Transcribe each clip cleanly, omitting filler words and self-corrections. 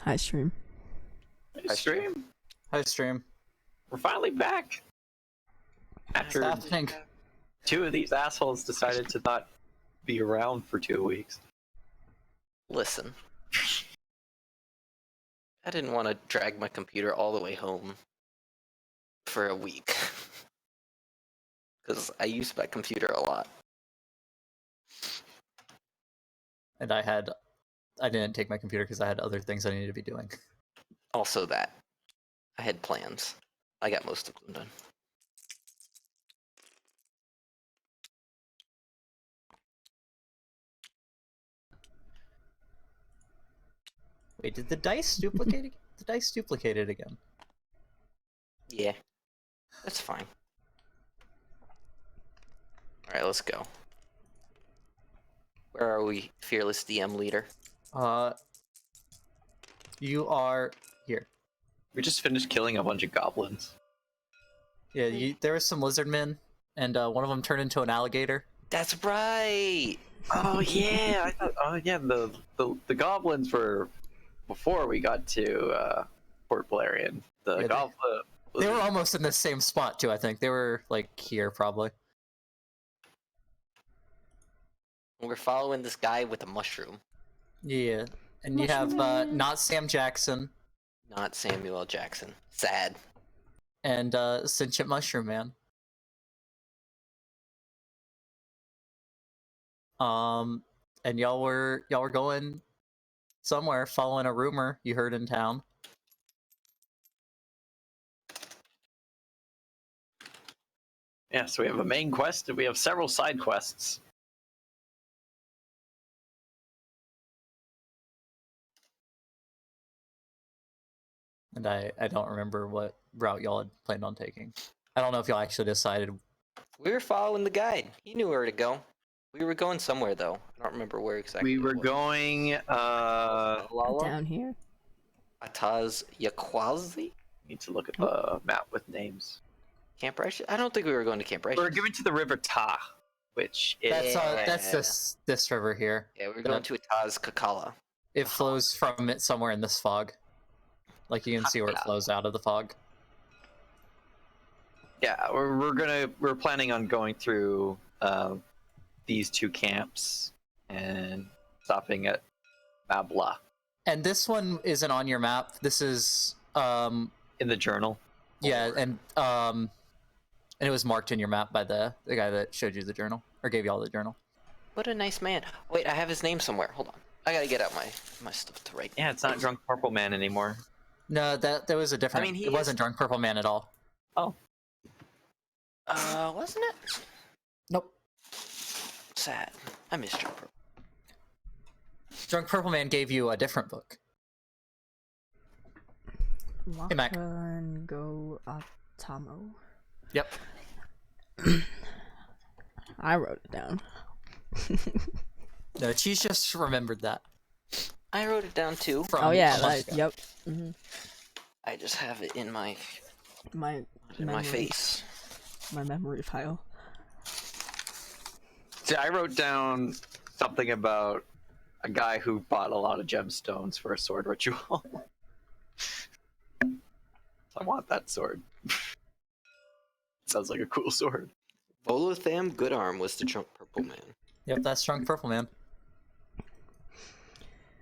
Hi, stream. Hi, stream. Hi, stream. We're finally back. What's After happening? 2 of these assholes decided to not be around for 2 weeks. Listen. I didn't want to drag my computer all the way home for a week. Because I use my computer a lot. And I didn't take my computer because I had other things I needed to be doing. Also that. I had plans. I got most of them done. Wait, did the dice duplicate? The dice duplicated again. Yeah. That's fine. Alright, let's go. Where are we, fearless DM leader? You are here. We just finished killing a bunch of goblins. Yeah, there was some lizard men, and one of them turned into an alligator. That's right! Oh yeah, the goblins were before we got to Port Blarian. They were almost in the same spot too. I think they were like here probably. We're following this guy with a mushroom. Yeah, and you have not Sam Jackson. Not Samuel L. Jackson. Sad. And Sentient Mushroom Man. And y'all were going somewhere, following a rumor you heard in town. Yeah, so we have a main quest and we have several side quests. And I don't remember what route y'all had planned on taking. I don't know if y'all actually decided. We were following the guide. He knew where to go. We were going somewhere though. I don't remember where exactly. We were going Down here? Ataz Yakwazi? Need to look at the map with names. Camp Righteous? I don't think we were going to Camp Righteous. We're going to the River Ta, which is That's this river here. Yeah, we were going to Ataz Kakala. It flows from it somewhere in this fog. Like you can see where it flows out of the fog. Yeah, we're planning on going through these 2 camps and stopping at Mabla. And this one isn't on your map. This is In the journal. yeah, and it was marked in your map by the guy that showed you the journal or gave you all the journal. What a nice man. Wait, I have his name somewhere. Hold on. I gotta get out my stuff to write. Yeah, it's not Drunk Purple Man anymore. No, that was a different. I mean, it wasn't Drunk Purple Man at all. Oh. Wasn't it? Nope. Sad. I missed Drunk Purple. Drunk Purple Man gave you a different book. Hey, Mac. Go Atamo. Yep. I wrote it down. No, she's just remembered that. I wrote it down too. Oh yeah, month ago. yep. Mm-hmm. I just have it in my My face. My memory file. See, I wrote down something about a guy who bought a lot of gemstones for a sword ritual. I want that sword. Sounds like a cool sword. Volotham Goodarm was the Drunk Purple Man. Yep, that's Drunk Purple Man.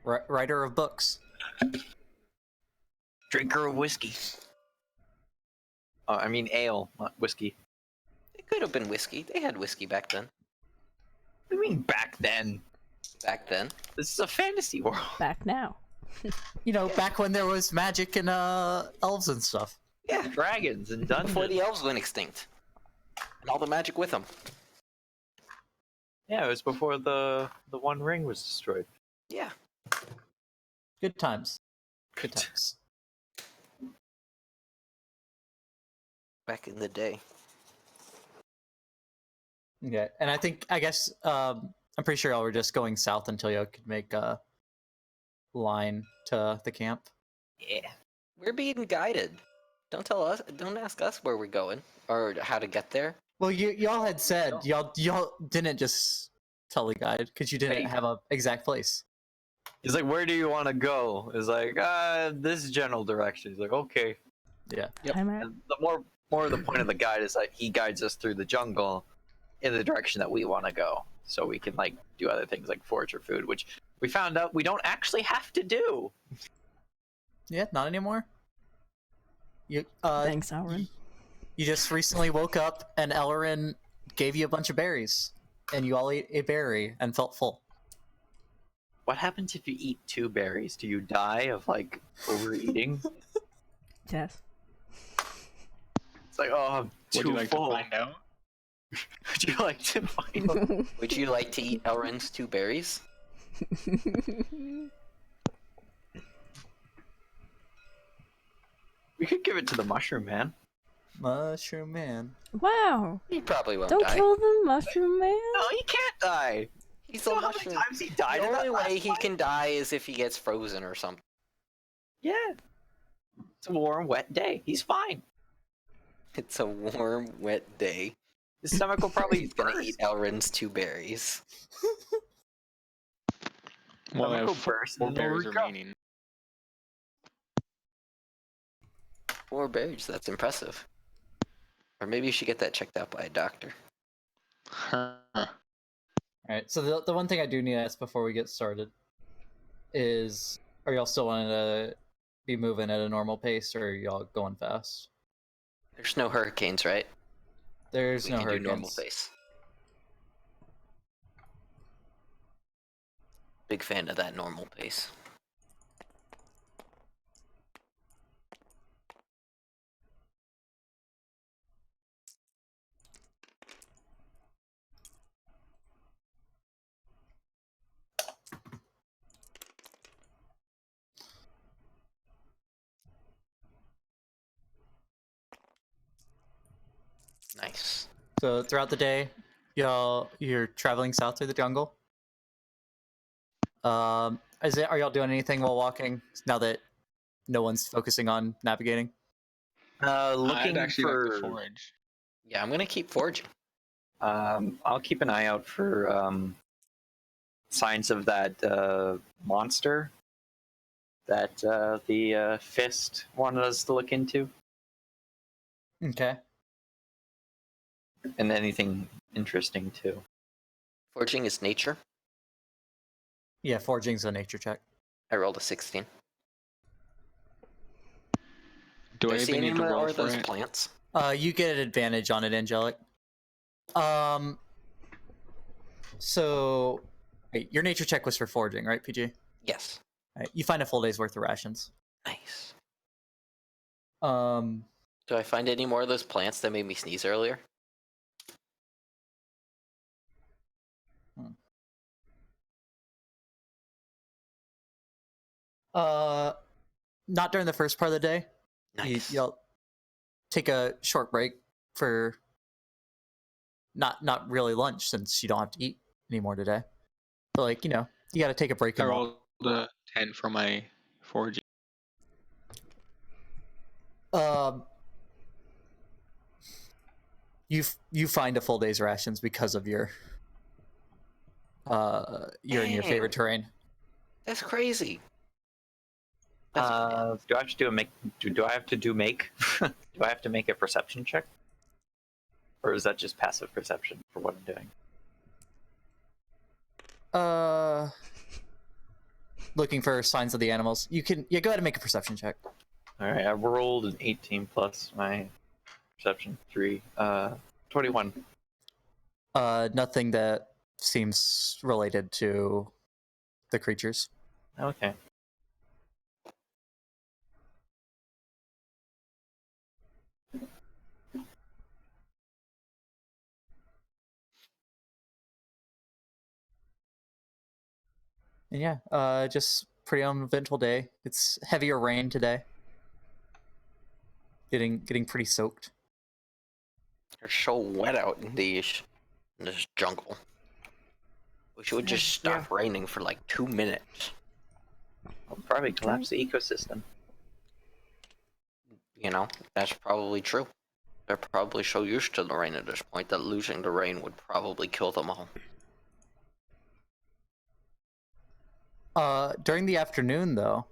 Writer of books. Drinker of whiskey. I mean ale, not whiskey. It could have been whiskey. They had whiskey back then. What do you mean back then? Back then. This is a fantasy world. Back now. You know, back when there was magic and elves and stuff. Yeah. Dragons and dungeons. Before the elves went extinct. And all the magic with them. Yeah, it was before the One Ring was destroyed. Yeah. Good times. Good times. Back in the day. Okay, and I guess I'm pretty sure y'all were just going south until y'all could make a line to the camp. Yeah. We're being guided. Don't ask us where we're going or how to get there. Well, y'all had said y'all didn't just tell the guide because you didn't have a exact place. He's like, where do you want to go? He's like, this general direction. He's like, okay. Yeah. Yep. Hi, Matt. And the more of the point of the guide is that he guides us through the jungle in the direction that we want to go, so we can like do other things like forage for food, which we found out we don't actually have to do. Yeah, not anymore. You Thanks, Elrin. you just recently woke up and Elrin gave you a bunch of berries, and you all ate a berry and felt full. What happens if you eat 2 berries? Do you die of like overeating? Yes. It's like, oh, I'm Would too you like full. to find out? Would you like to find out? Would you like to eat Elrin's 2 berries? We could give it to the mushroom man. Mushroom man. Wow. He probably won't Don't die. kill the mushroom man. No, he can't die. He's You a know how many mushroom. times he died The in that only way last he fight? can die is if he gets frozen or something. Yeah. It's a warm, wet day. He's fine. It's a warm, wet day. His stomach will probably He's gonna burst. eat Elrin's 2 berries. Well, I Stomach will have burst 4 and then berries we'll go. remaining. 4 berries, that's impressive. Or maybe you should get that checked out by a doctor. Huh. Alright, so the one thing I do need to ask before we get started is, are y'all still wanting to be moving at a normal pace, or are y'all going fast? There's no hurricanes, right? There's We no can hurricanes. do normal pace. Big fan of that normal pace. Nice. So throughout the day, you're traveling south through the jungle. Are y'all doing anything while walking now that no one's focusing on navigating? Looking I'd actually for. like to forage. Yeah, I'm gonna keep foraging. I'll keep an eye out for signs of that monster that the fist wanted us to look into, Okay. and anything interesting too. Foraging is nature. Yeah, foraging's a nature check. I rolled a 16. Do I I see even any need to roll more of for those it? plants? You get an advantage on it, Angelic. So, wait, your nature check was for foraging, right, PG? Yes. Right, you find a full day's worth of rations. Nice. Um, Do I find any more of those plants that made me sneeze earlier? not during the first part of the day. Nice. You'll take a short break for not really lunch, since you don't have to eat anymore today. But like, you got to take a break. I And walk. rolled a 10 for my foraging. You find a full day's rations because of you're in your favorite terrain. That's crazy. That's Do I have to do a make? Do I have to do make? Do I have to make a perception check, or is that just passive perception for what I'm doing? Looking for signs of the animals. You can go ahead and make a perception check. All right, I rolled an 18 plus my perception 3, 21. Nothing that seems related to the creatures. Okay. And yeah, just pretty uneventful day. It's heavier rain today. Getting pretty soaked. It's so wet out in this jungle. Wish it would just stop raining for like 2 minutes. I'll probably collapse the ecosystem. That's probably true. They're probably so used to the rain at this point that losing the rain would probably kill them all. During the afternoon, though.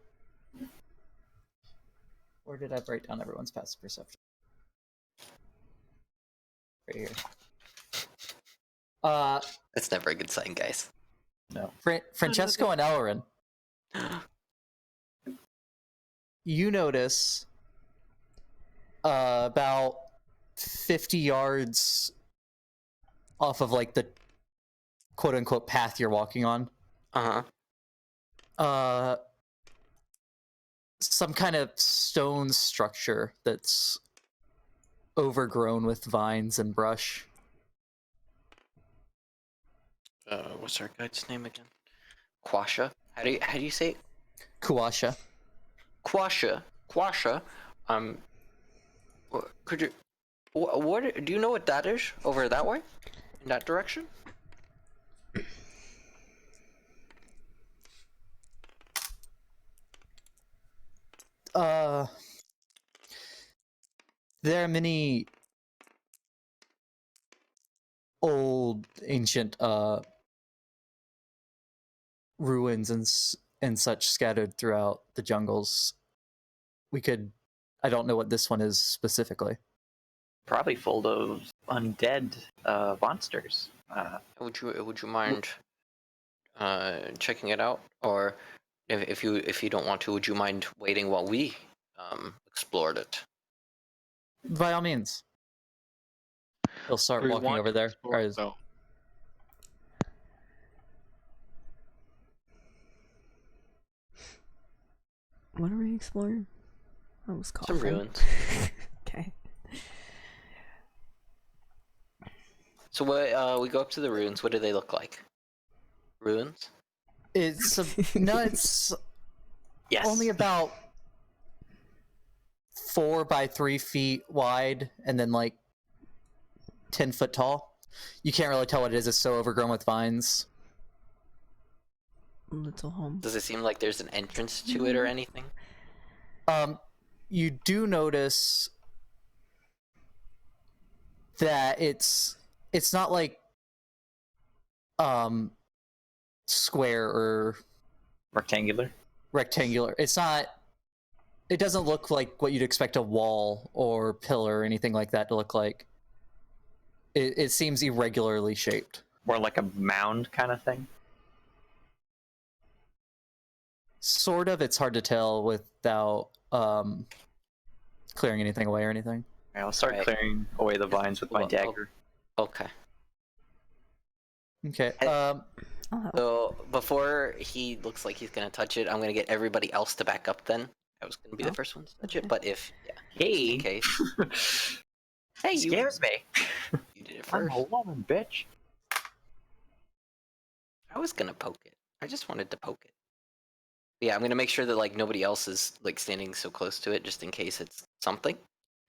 Where did I break down everyone's passive perception? Right here. That's never a good sign, guys. No. Francesco and Elrin. You notice about 50 yards off of like the quote-unquote path you're walking on. Some kind of stone structure that's overgrown with vines and brush. What's our guide's name again? Quasha. How do you say it? Kuasha. Quasha. Could you? What do you know what that is over that way, in that direction? There are many old, ancient ruins and such scattered throughout the jungles. I don't know what this one is specifically. Probably full of undead monsters. Would you mind checking it out, or if you don't want to, would you mind waiting while we explored it? By all means. He'll start We walking want over to there. explore Or it, though. What are we exploring? I was coughing. Some ruins. Okay. So what? We go up to the ruins. What do they look like? Ruins? it's Yes. only about 4 by 3 feet wide and then like 10 foot tall. You can't really tell what it is. It's so overgrown with vines. Little home. Does it seem like there's an entrance to it or anything? You do notice that it's not like square or Rectangular. rectangular. It doesn't look like what you'd expect a wall or pillar or anything like that to look like. It seems irregularly shaped. More like a mound kind of thing. Sort of. It's hard to tell without clearing anything away or anything. Okay, I'll start Right. clearing away the vines with my Well, dagger. Okay. Okay. I'll help. So before he looks like he's gonna touch it, I'm gonna get everybody else to back up. Then I was gonna be the Oh, first one to touch okay. it, but if Hey. in case Hey, scares me. you did it I'm first, a woman, bitch. I was gonna poke it. I just wanted to poke it. Yeah, I'm gonna make sure that like nobody else is like standing so close to it, just in case it's something.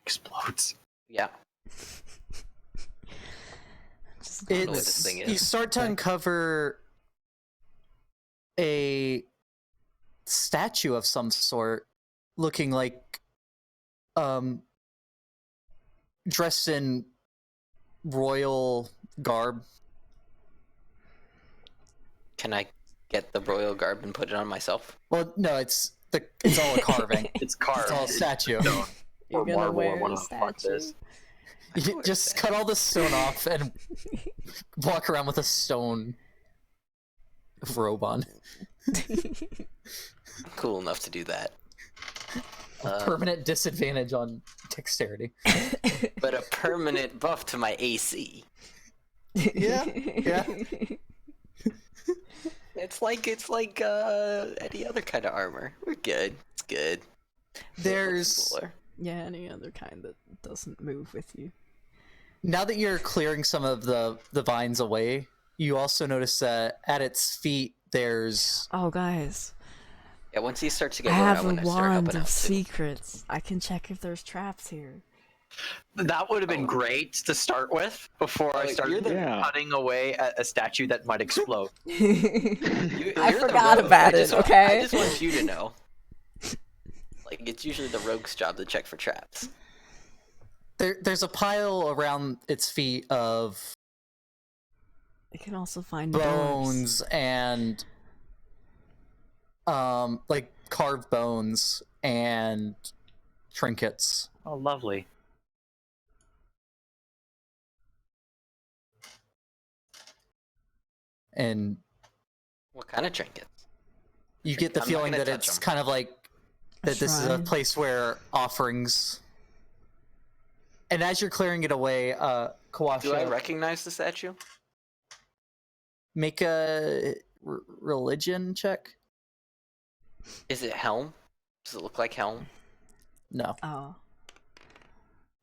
Explodes. Yeah. Just don't know what this It's thing you is. start to uncover a statue of some sort, looking like dressed in royal garb. Can I get the royal garb and put it on myself? Well, no, it's all a carving. It's carved. It's all a statue. Stone. You're Or gonna marble, or wear a whatever the fuck it statue. is. You just cut all the stone off and walk around with a stone robe on. I'm cool enough to do that. Permanent disadvantage on dexterity. But a permanent buff to my AC. Yeah. It's like any other kind of armor. We're good. It's good. There's Cooler. Yeah, any other kind that doesn't move with you. now that you're clearing some of the vines away, you also notice that at its feet there's Oh, guys. Yeah, once he starts to I get low, I have a want to start wand helping of out too. secrets. I can check if there's traps here. That would have been great to start with before I you're started the- Yeah. cutting away at a statue that might explode. I You're the forgot rogue. about I just it, want- okay? I just want you to know. Like, it's usually the rogue's job to check for traps. there's a pile around its feet of I can also find doors. bones and like carved bones and trinkets. Oh, lovely. And What kind of trinkets? you get the I'm not feeling gonna that touch it's 'em. kind of like that this is a shrine. place where offerings. And as you're clearing it away, Do I Kawasha, recognize the statue? make a religion check. Is it Helm? Does it look like Helm? No. Oh.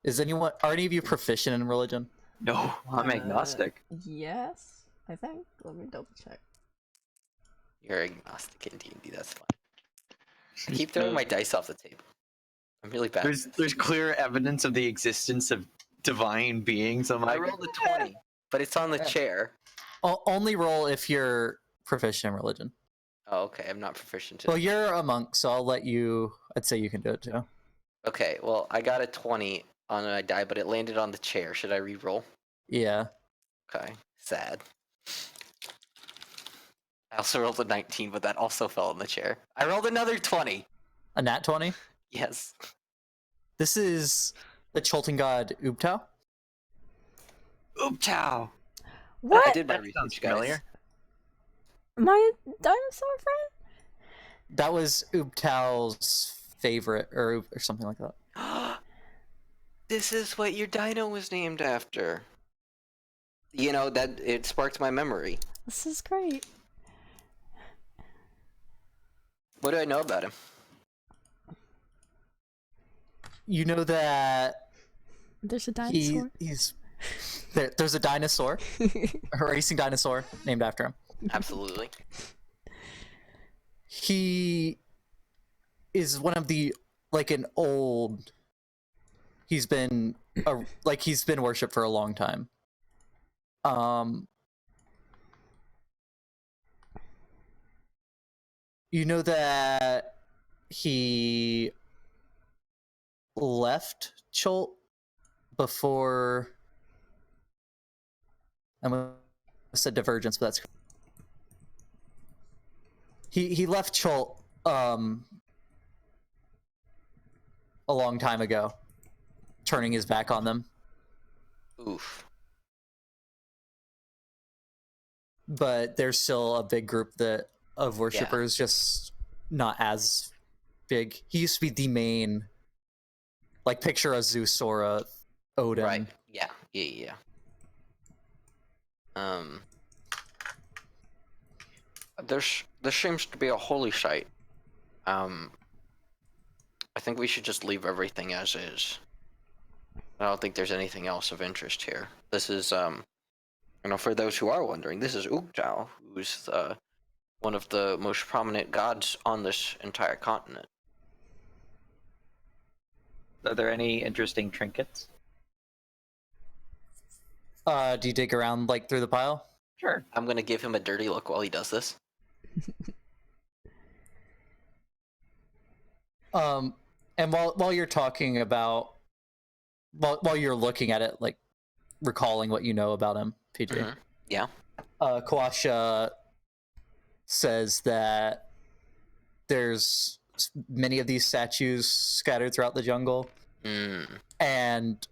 Are any of you proficient in religion? No, I'm agnostic. Yes, I think. Let me double check. You're agnostic in D&D, that's fine. I keep throwing my dice off the table. I'm really bad. There's clear evidence of the existence of divine beings. I'm I like, rolled a 20, but it's on the chair. Only roll if you're proficient in religion. Oh, okay. I'm not proficient in Well, you're a monk, so I'll let you. I'd say you can do it too. Okay, well, I got a 20 on my die, but it landed on the chair. Should I re-roll? Yeah. Okay, sad. I also rolled a 19, but that also fell on the chair. I rolled another 20. A nat 20. Yes. This is the Cholton god Ubtao. oop chow. I What? did my That sounds research, guys. familiar. My dinosaur friend? That was Ubtao's favorite, or something like that. This is what your dino was named after. You know, that it sparked my memory. This is great. What do I know about him? You know that There's a dinosaur. there's a dinosaur, a racing dinosaur named after him. Absolutely. He is one of the he's been worshipped for a long time. You know that he left Cholt before. I said divergence, but that's he left Cholt a long time ago, turning his back on them. Oof. But there's still a big group of worshippers, just not as big. He used to be the main, like, picture a Zeus or a Odin. Right. Yeah. There seems to be a holy site. I think we should just leave everything as is. I don't think there's anything else of interest here. This is, for those who are wondering, this is Uktao, who's one of the most prominent gods on this entire continent. Are there any interesting trinkets? Do you dig around, like, through the pile? Sure. I'm gonna give him a dirty look while he does this. And while you're talking about, while you're looking at it, like, recalling what you know about him, PJ. Mhm. Yeah. Kawasha says that there's many of these statues scattered throughout the jungle, and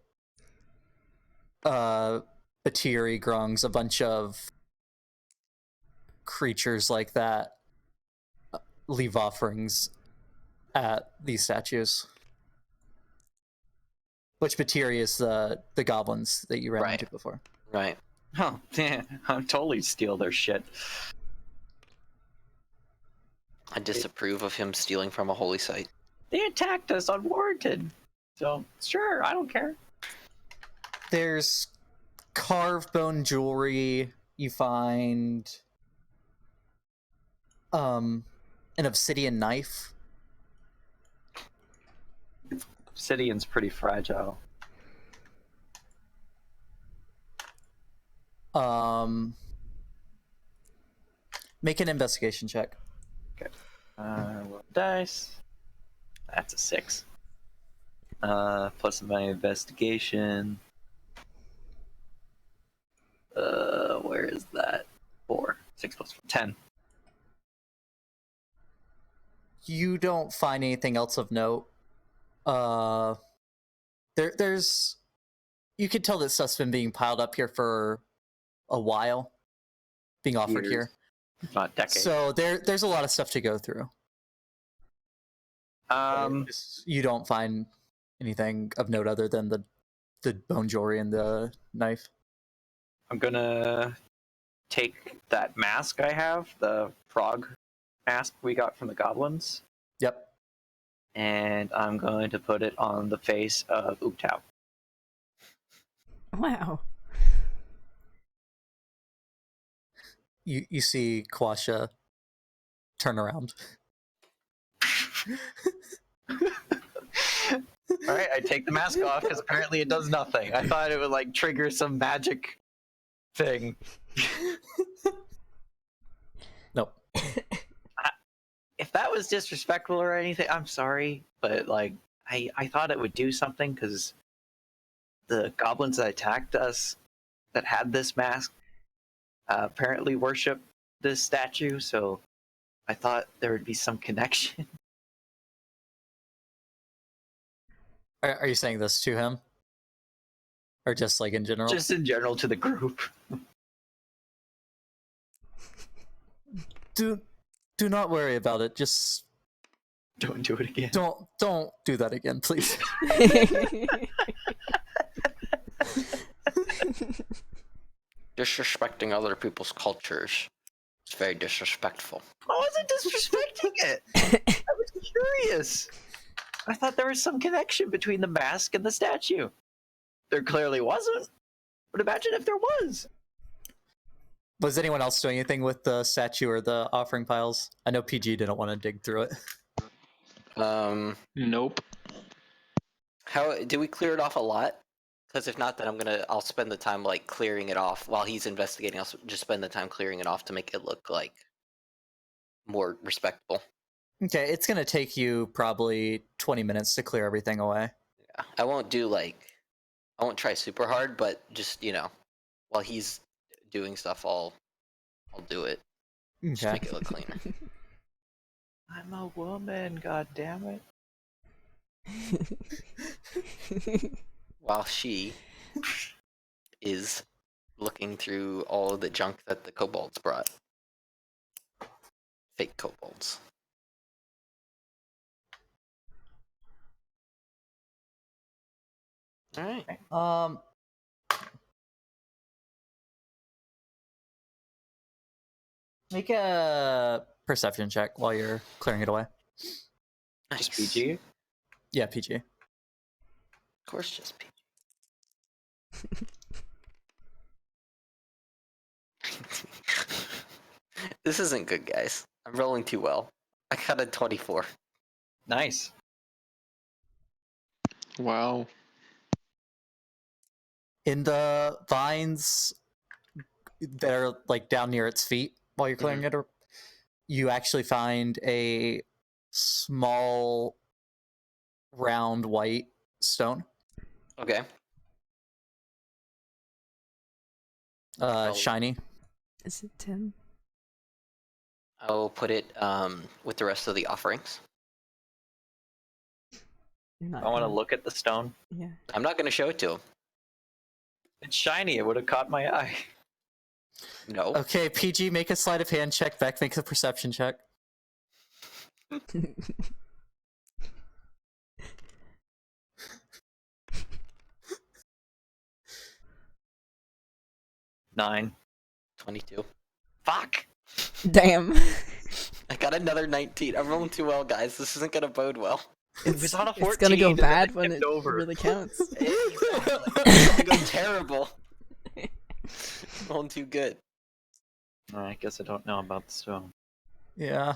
Batiri Grungs, a bunch of creatures like that, leave offerings at these statues. Which Batiri is the goblins that you ran Right. into before. Right. Oh, yeah, I'll totally steal their shit. I disapprove of him stealing from a holy site. They attacked us unwarranted. So, sure, I don't care. There's carved bone jewelry. You find an obsidian knife. Obsidian's pretty fragile. Make an investigation check. Okay. Roll dice. That's a 6. Plus my investigation. Where is that? 4. 6 plus 4. 10. you don't find anything else of note. There's you can tell that stuff's been being piled up here for a while, being offered Years, here. if not decades. So there's a lot of stuff to go through. You don't find anything of note other than the bone jewelry and the knife. I'm gonna take that mask I have, the frog mask we got from the goblins, Yep. and I'm going to put it on the face of Ooptao. Wow. You see Quasha turn around. All right, I take the mask off because apparently it does nothing. I thought it would like trigger some magic thing. Nope. If that was disrespectful or anything, I'm sorry, but like I thought it would do something because the goblins that attacked us that had this mask apparently worship this statue, so I thought there would be some connection. Are you saying this to him? Or just like in general? Just in general to the group. Do not worry about it. Just Don't do it again. don't do that again, please. Disrespecting other people's cultures. It's very disrespectful. I wasn't disrespecting it. I was curious. I thought there was some connection between the mask and the statue. There clearly wasn't. But imagine if there was. Was anyone else doing anything with the statue or the offering piles? I know PG didn't want to dig through it. Nope. How did we clear it off a lot? Because if not, then I'll spend the time like clearing it off while he's investigating. I'll just spend the time clearing it off to make it look like more respectable. Okay, it's gonna take you probably 20 minutes to clear everything away. Yeah, I won't try super hard, but just while he's doing stuff, I'll do it. Just Okay. make it look cleaner. I'm a woman, god damn it. While she is looking through all of the junk that the kobolds brought. Fake kobolds. Alright. Make a perception check while you're clearing it away. Just Nice. PG? Yeah, PG. Of course, just PG. This isn't good, guys. I'm rolling too well. I got a 24. Nice. Wow. In the vines that are like down near its feet while you're clearing it, you actually find a small round white stone. Okay. Shiny. Is it 10? I'll put it with the rest of the offerings. You're not I want to gonna- look at the stone. Yeah. I'm not going to show it to him. It's shiny. It would have caught my eye. No. Okay, PG, make a sleight of hand check. Beck, make a perception check. Nine. 22. Fuck! Damn. I got another 19. I'm rolling too well, guys. This isn't going to bode well. It was on a 14. It's gonna go and then bad it when tipped it over. really counts. It's going to go terrible. Rolling too good. I guess I don't know about the stone. Yeah.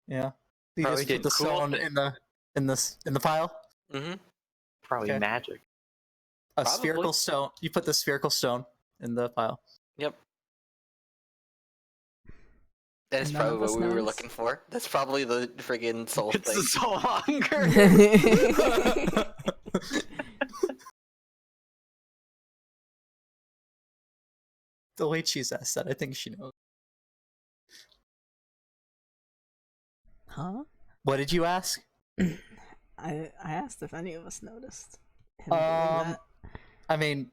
Yeah. You Probably just put did the cool stone things. in the pile. Mm-hmm. Probably Okay. magic. A Probably. spherical stone. You put the spherical stone in the pile. Yep. That is And none of probably us what we were noticed? looking for. That's probably the friggin' soul It's thing. the soul hunger. The way she's asked that, I think she knows. Huh? What did you ask? I asked if any of us noticed him doing that. I mean,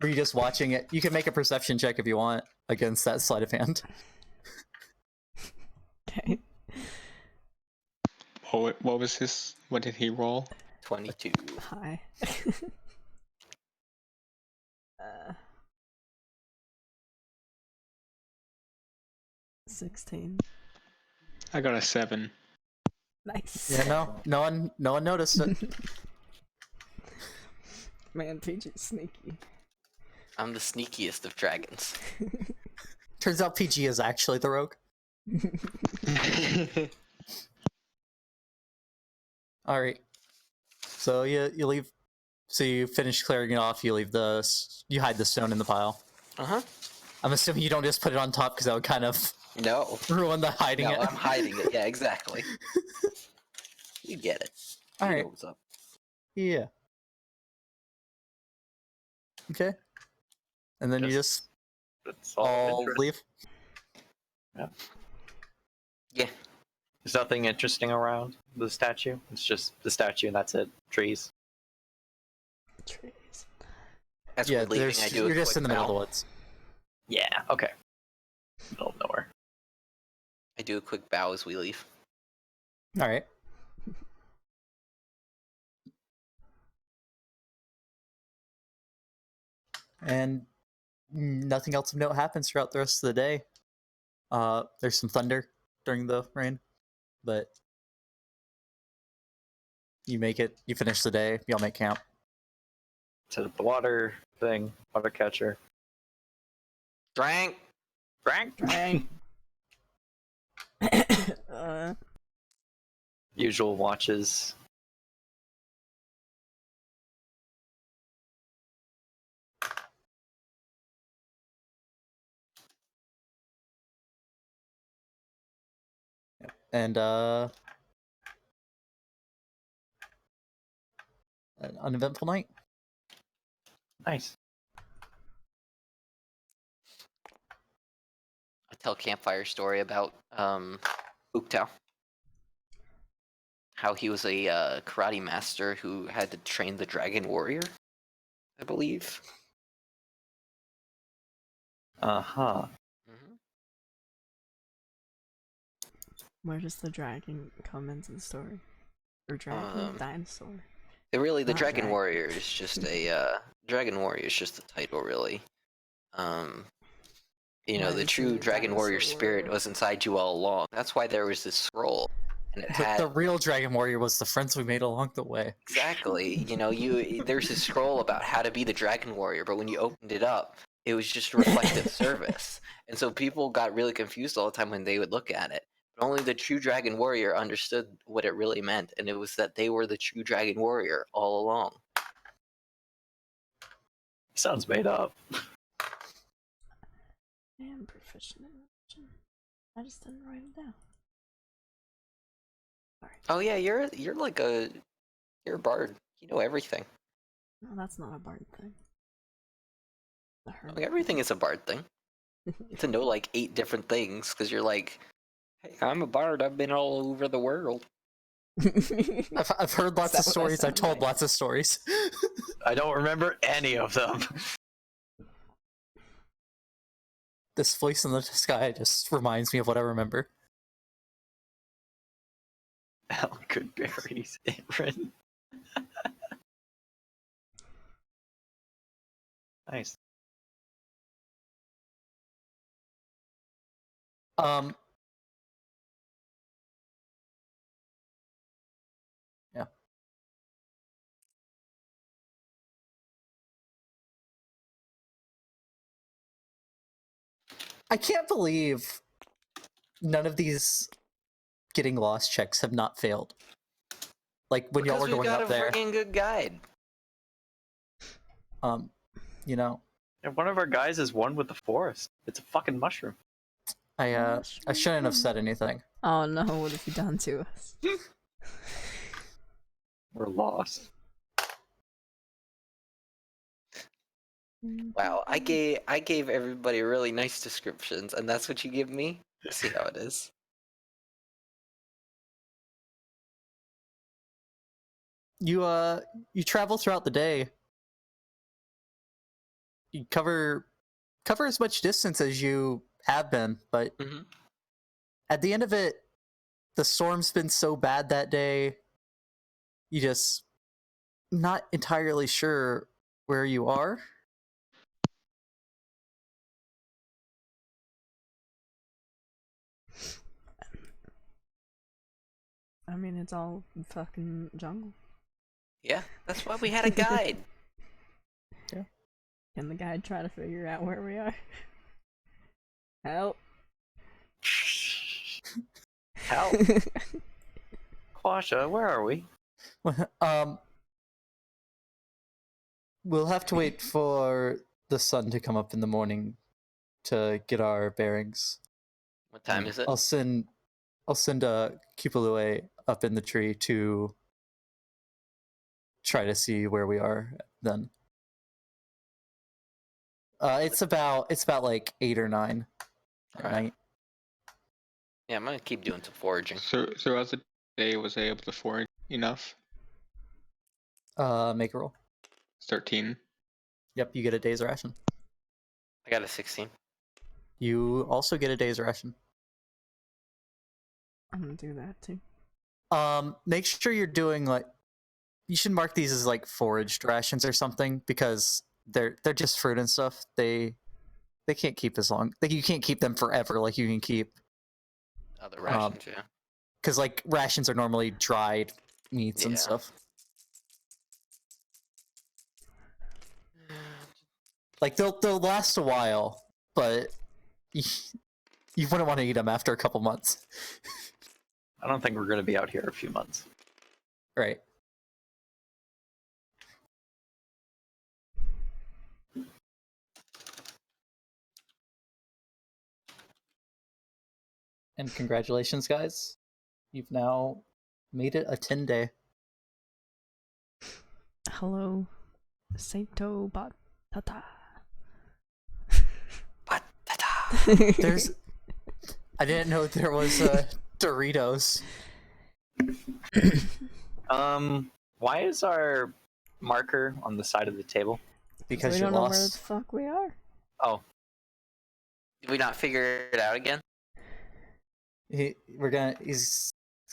were you just watching it? You can make a perception check if you want against that sleight of hand. Okay. What was his? What did he roll? 22. Hi. 16. I got a 7. Nice. Yeah, no one noticed it. Man, PG's sneaky. I'm the sneakiest of dragons. Turns out PG is actually the rogue. All right. So you leave. So you finish clearing it off. You leave you hide the stone in the pile. Uh-huh. I'm assuming you don't just put it on top because that would kind of No. ruin the hiding No, it. I'm hiding it. Yeah, exactly. You get it. All You right. know what's up. Yeah. Okay. And then you just That's all. all Interest. leave. Yeah. There's nothing interesting around the statue. It's just the statue and that's it. Trees. Trees. As Yeah, we're leaving, I do a you're just quick in the middle of bow. the woods. Yeah. Okay. Middle of nowhere. I do a quick bow as we leave. All right. And nothing else of note happens throughout the rest of the day. There's some thunder during the rain, but you make it. You finish the day. Y'all make camp. To the water thing, water catcher. Drank! Frank. Dang. Usual watches. And an uneventful night. Nice. I tell campfire story about Ukhtao. How he was a karate master who had to train the dragon warrior, I believe. Uh-huh. Mm-hmm. Where does the dragon come into the story? Or dragon? Dinosaur? Really, the Not dragon dragon. warrior is just a dragon warrior is just the title, really. You know, Why the is true he a dragon warrior dinosaur spirit warrior? was inside you all along. That's why there was this scroll, and it had The real Dragon Warrior was the friends we made along the way. exactly. You know, there's a scroll about how to be the dragon warrior, but when you opened it up, it was just reflective service, and so people got really confused all the time when they would look at it. But only the true dragon warrior understood what it really meant, and it was that they were the true dragon warrior all along. Sounds made up. I am proficient in religion. I just didn't write it down. Sorry. Oh yeah, you're like you're a bard. You know everything. No, that's not a bard thing. The hermit. Like, everything is a bard thing. To know like 8 different things because you're like, hey, I'm a bard. I've been all over the world. I've heard lots of Is that what I stories. I've sound told like? lots of stories. I don't remember any of them. This voice in the sky just reminds me of what I remember. Good berries, Elrin. Nice. Yeah. I can't believe none of these getting lost checks have not failed. Like when y'all were Because we've going got up a there, friggin' good guide. you know, And one of our guys is one with the forest. It's a fucking mushroom. I shouldn't have said anything. Oh no, what have you done to us? We're lost. Wow, I gave everybody really nice descriptions, and that's what you give me? See how it is. you travel throughout the day. You cover as much distance as you have been, but at the end of it, the storm's been so bad that day, you just not entirely sure where you are. I mean, it's all fucking jungle. Yeah, that's why we had a guide. Yeah. Can the guide try to figure out where we are? Help. Help. Quasha, where are we? We'll have to wait for the sun to come up in the morning to get our bearings. What time is it? I'll send a Kupalue up in the tree to try to see where we are then. It's about like 8 or 9 at night. Yeah, I'm gonna keep doing some foraging. So throughout the day, was I able to forage enough? Make a roll. 13. Yep, you get a day's ration. I got a 16. You also get a day's ration. I'm gonna do that too. Make sure you're doing like, you should mark these as like foraged rations or something, because they're just fruit and stuff. They can't keep as long. Like, you can't keep them forever like you can keep Other rations, yeah. because like rations are normally dried meats and stuff. Like they'll last a while, but you wouldn't want to eat them after a couple months. I don't think we're going to be out here a few months. Right. And congratulations, guys. You've now made it a 10-day. Hello, Saito Batata. There's... I didn't know there was Doritos. Why is our marker on the side of the table? Because we you don't know where the lost. fuck we are. Oh, Did we not figure it out again? He's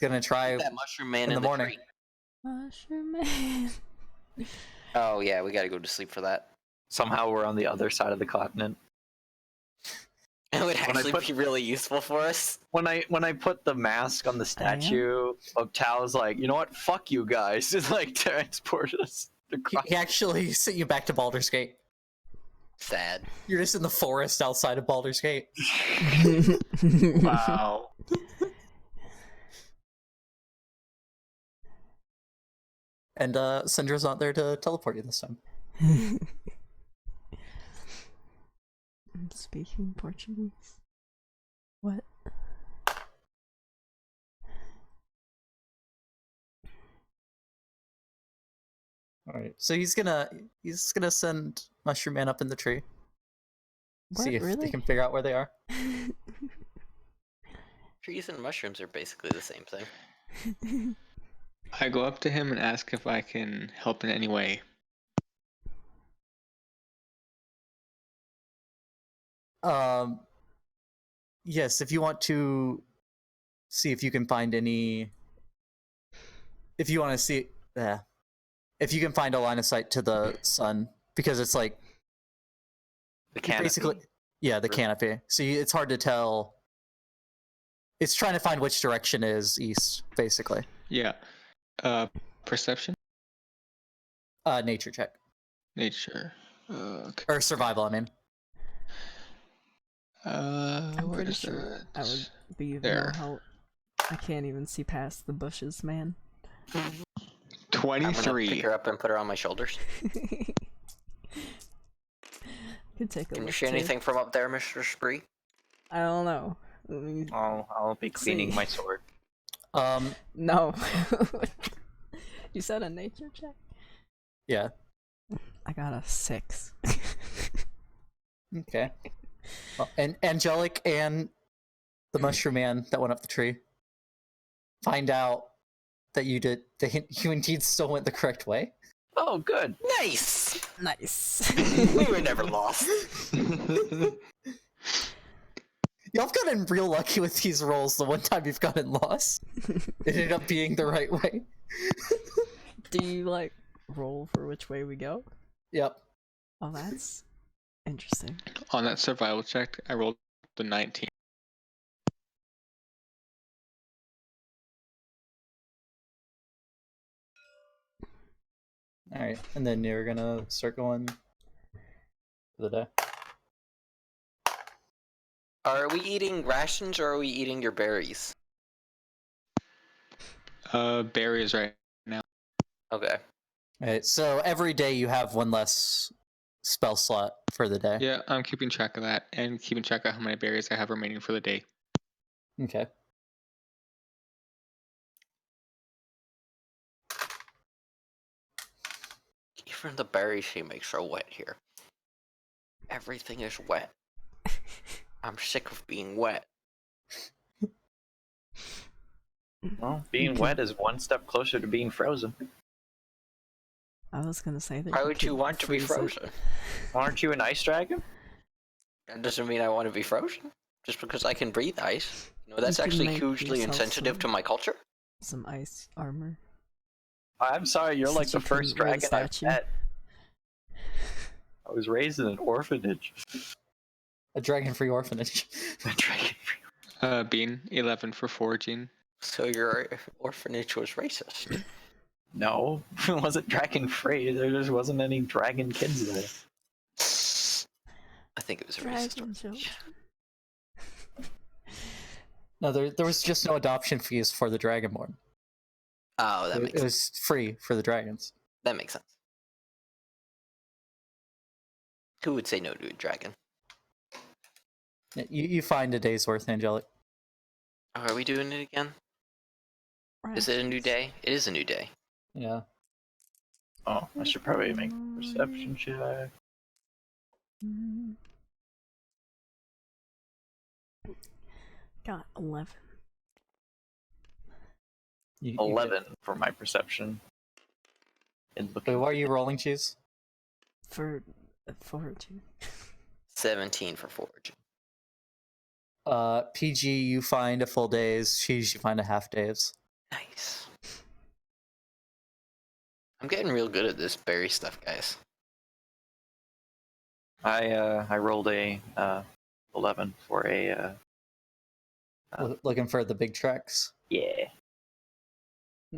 gonna try That mushroom man in in the the morning. tree. Mushroom man. Oh yeah, we gotta go to sleep for that. somehow we're on the other side of the continent. It would When I actually put- be really useful for us. When I put the mask on the statue of Tao's, like, you know what? Fuck you guys. It's like transport us across. He actually sent you back to Baldur's Gate. Sad. You're just in the forest outside of Baldur's Gate. Wow. And Syndra's not there to teleport you this time. I'm speaking Portuguese. What? Alright. So he's gonna send Mushroom Man up in the tree. What, See if really? they can figure out where they are. Trees and mushrooms are basically the same thing. I go up to him and ask if I can help in any way. Yes, if you want to see if you can find any, if you want to see, if you can find a line of sight to the sun, because it's like The canopy. basically, yeah, the canopy. So it's hard to tell. It's trying to find which direction is east, basically. Yeah. Perception? Nature check Nature. Okay. or survival. I mean, I'm Where pretty is sure I that? would be of There. no help. I can't even see past the bushes, man. I'm gonna pick 23. her up and put her on my shoulders. Could take a Can you look see too. anything from up there, Mr. Spree? I don't know. Let me- I'll be cleaning See. my sword. No. You said a nature check? yeah. I got a 6. Okay. Well, and Angelic and the Mushroom Man that went up the tree find out that you did. You indeed still went the correct way. Oh, good. Nice. Nice. We were never lost. Y'all have gotten real lucky with these rolls. The one time you've gotten lost, it ended up being the right way. Do you like roll for which way we go? Yep. Oh, that's interesting. On that survival check, I rolled the 19. All right, and then you're gonna start going for the day. Are we eating rations or are we eating your berries? Berries right now. Okay. All right, so every day you have one less spell slot for the day. Yeah, I'm keeping track of that and keeping track of how many berries I have remaining for the day. Okay. Even the berries she makes are wet here. Everything is wet. I'm sick of being wet. Well, being wet is one step closer to being frozen. I was gonna say that. Why would you could want to be freeze it. frozen? Aren't you an ice dragon? That doesn't mean I want to be frozen. Just because I can breathe ice. You know, that's You can actually make hugely yourself insensitive to some- my culture. Some ice armor. I'm sorry, you're like Since the you first couldn't wear the dragon I've statue. met. I was raised in an orphanage. A dragon-free orphanage. A dragon. Bean, 11 for foraging. So your orphanage was racist. No, it wasn't dragon free. There just wasn't any dragon kids there. I think it was a racist Dragon orphanage. children. No, there was just no adoption fees for the Dragonborn. Oh, that makes It sense. was free for the dragons. That makes sense. Who would say no to a dragon? Yeah, you find a day's worth, Angelic. Oh, are we doing it again? Is it a new day? It is a new day. Yeah. Oh, I should probably make a perception check. Got 11. 11 for my perception. And Wait, looking. what are you rolling, Cheese? For foraging. 17 for foraging. PG, you find a full day's. Cheese, you find a half day's. Nice. I'm getting real good at this berry stuff, guys. I rolled a 11 for a Looking for the big treks. yeah.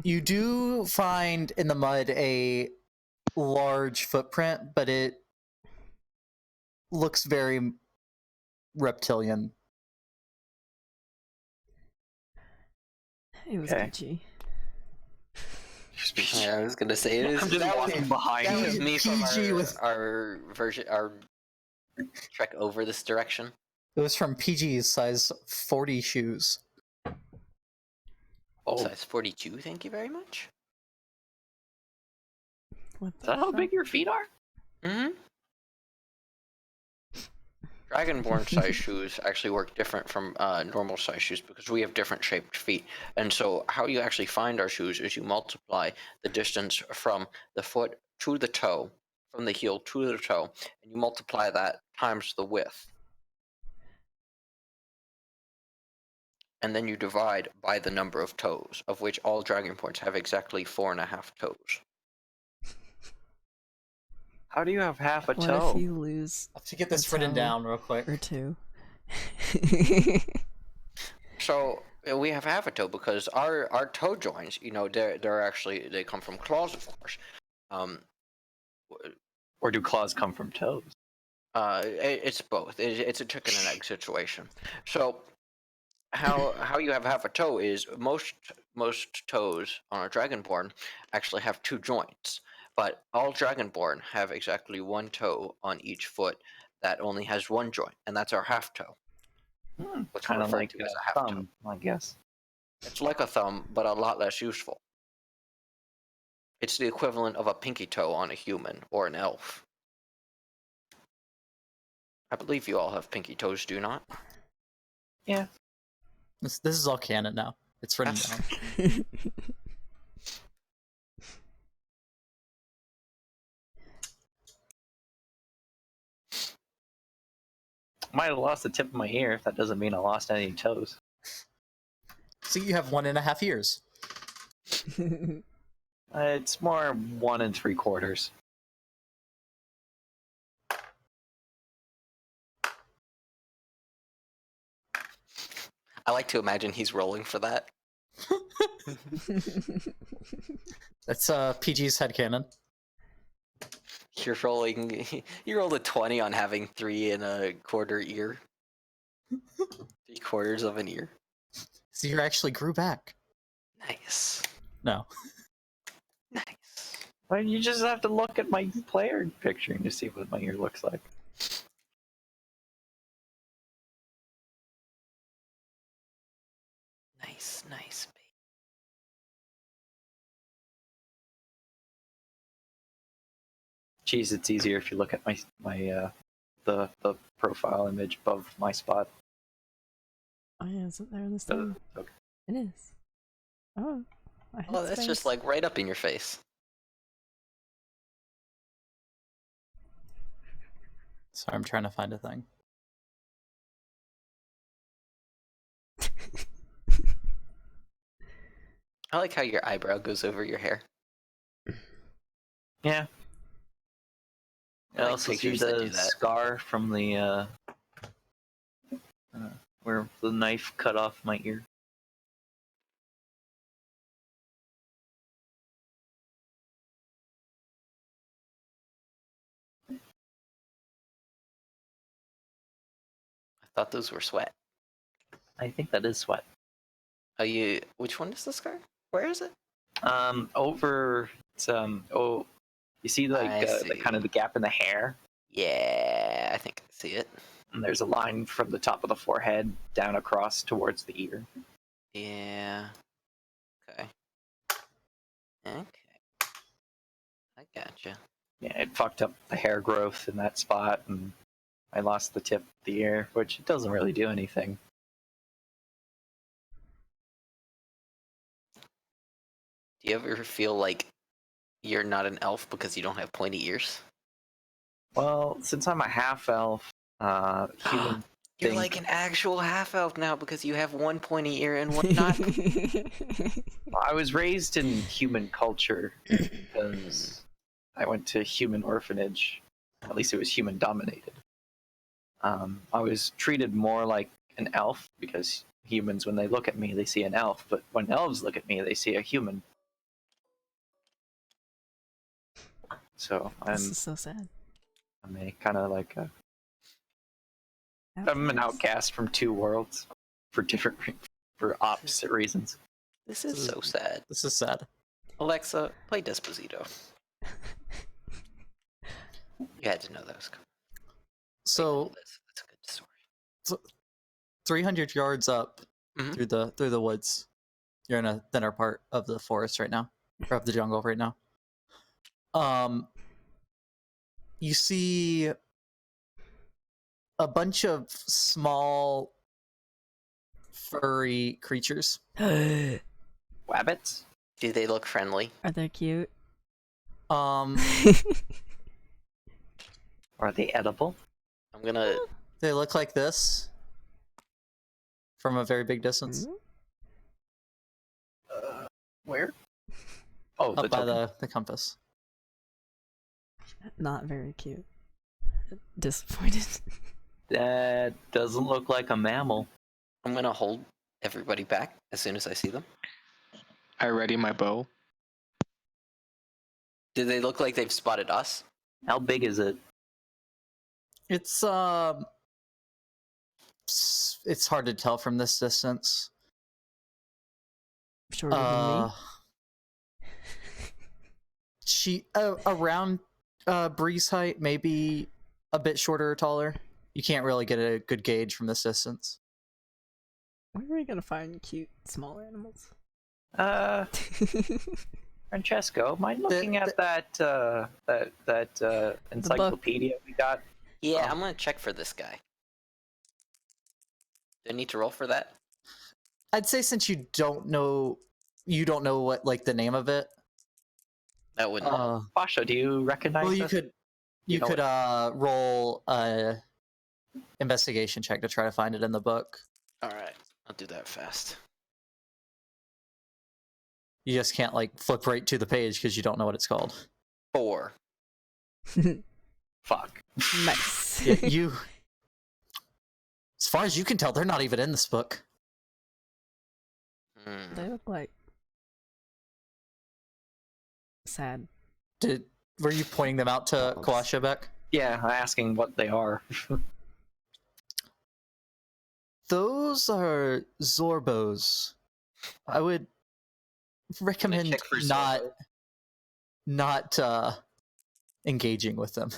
You do find in the mud a large footprint, but it looks very reptilian. It was Okay. Gucci. Yeah, I was gonna say it is. I'm just walking behind That him. was me from PG with- our version, our trek over this direction. It was from PG's size 40 shoes. Oh, is Size 42. Thank you very much. What the that how fuck? big your feet are? Mm-hmm. Dragonborn size shoes actually work different from normal size shoes because we have different shaped feet. And so how you actually find our shoes is you multiply the distance from the foot to the toe, from the heel to the toe, and you multiply that times the width. And then you divide by the number of toes, of which all Dragonborns have exactly 4.5 toes. How do you have half a What toe? if you lose I have to get this That's written how- down real quick. or two? So we have half a toe because our toe joints, you know, they're actually, they come from claws, of course. Or do claws come from toes? It's both. It's a chicken and egg situation. So how you have half a toe is most toes on a Dragonborn actually have 2 joints, but all Dragonborn have exactly 1 toe on each foot that only has 1 joint, and that's our half toe. What's Kind of referred like to as a a half toe. thumb, I guess. It's like a thumb, but a lot less useful. It's the equivalent of a pinky toe on a human or an elf. I believe you all have pinky toes, do you not? Yeah. This is all canon now. It's written That's- down. Might have lost the tip of my ear. If that doesn't mean I lost any toes. So you have 1.5 years. It's more 1 3/4. I like to imagine he's rolling for that. That's PG's headcanon. You're rolling. You rolled a 20 on having 3 1/4 ear. 3/4 of an ear. So you actually grew back. Nice. No. Nice. Well, you just have to look at my player picture to see what my ear looks like. Nice, nice. Geez, it's easier if you look at the profile image above my spot. Oh yeah, is it there this time? Okay. It is. Oh. I hit Oh, that's just space. like right up in your face. Sorry, I'm trying to find a thing. I like how your eyebrow goes over your hair. Yeah. I like also see pictures that do the that. scar from the where the knife cut off my ear. I thought those were sweat. I think that is sweat. Oh, which one is the scar? Where is it? Over it's oh, you see like I the see. kind of the gap in the hair, Yeah, I think I see it. and there's a line from the top of the forehead down across towards the ear. Yeah. Okay. Okay. I gotcha. Yeah, it fucked up the hair growth in that spot, and I lost the tip of the ear, which doesn't really do anything. Do you ever feel like you're not an elf because you don't have pointy ears? Well, since I'm a half elf, human. You're think- like an actual half elf now because you have one pointy ear and one not. I was raised in human culture because I went to human orphanage. At least it was human dominated. I was treated more like an elf because humans, when they look at me, they see an elf, but when elves look at me, they see a human. So This is so sad. I'm a kind of like I'm an outcast from two worlds for for opposite reasons. This is so sad. This is sad. Alexa, play Desposito. You had to know that was coming. So That's a good story. 300 yards up Mhm. through the woods. You're in a thinner part of the forest right now, or of the jungle right now. You see a bunch of small furry creatures. Wabbits? Do they look friendly? Are they cute? Um, Are they edible? I'm gonna. they look like this from a very big distance. Where? Oh, Up by token. the compass. Not very cute. Disappointed. That doesn't look like a mammal. I'm gonna hold everybody back as soon as I see them. I ready my bow. Do they look like they've spotted us? How big is it? It's hard to tell from this distance. Shorter than me. She around Brie's height, maybe a bit shorter or taller. You can't really get a good gauge from this distance. Where are we gonna find cute small animals? Francesco, mind looking at that encyclopedia we got? Yeah, Oh. I'm gonna check for this guy. Do I need to roll for that? I'd say since you don't know what like the name of it. That wouldn't. Basha, do you recognize Well, you this? could You know roll investigation check to try to find it in the book. All right, I'll do that fast. You just can't like flip right to the page because you don't know what it's called. 4. Fuck. Nice. Yeah, you, as far as you can tell, they're not even in this book. They look like sad. Were you pointing them out to Kawashibek? Yeah, asking what they are. Those are Zorbos. I would recommend check for not engaging with them.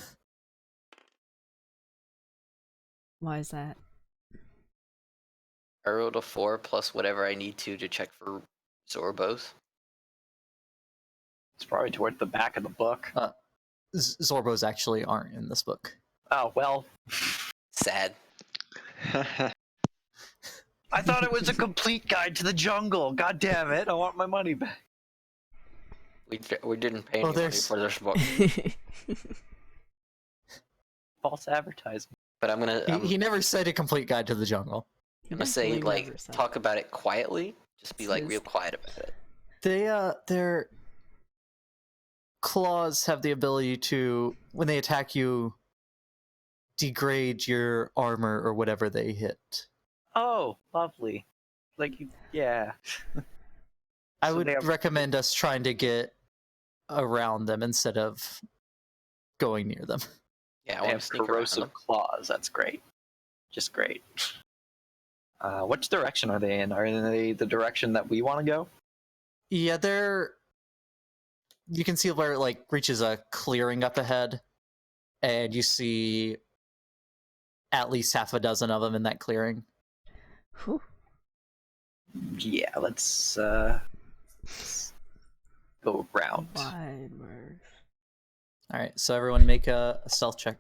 Why is that? I rolled a 4 plus whatever I need to check for Zorbos. It's probably toward the back of the book. Zorbos actually aren't in this book. Oh, well. Sad. I thought it was a complete guide to the jungle. God damn it. I want my money back. We didn't pay any money for this book. False advertisement. But I'm gonna... He never said a complete guide to the jungle. I'm gonna say, like, talk about it quietly. Just be, like, real quiet about it. Their claws have the ability to, when they attack you, degrade your armor or whatever they hit. Oh, lovely. Like, yeah. I would recommend us trying to get around them instead of going near them. Yeah, I They want have to sneak around corrosive them. claws. That's great. Just great. Which direction are they in? Are they the direction that we want to go? Yeah, you can see where it like reaches a clearing up ahead, and you see at least half a dozen of them in that clearing. Whew. Yeah, let's go around. Wide berth. All right, so everyone make a stealth check.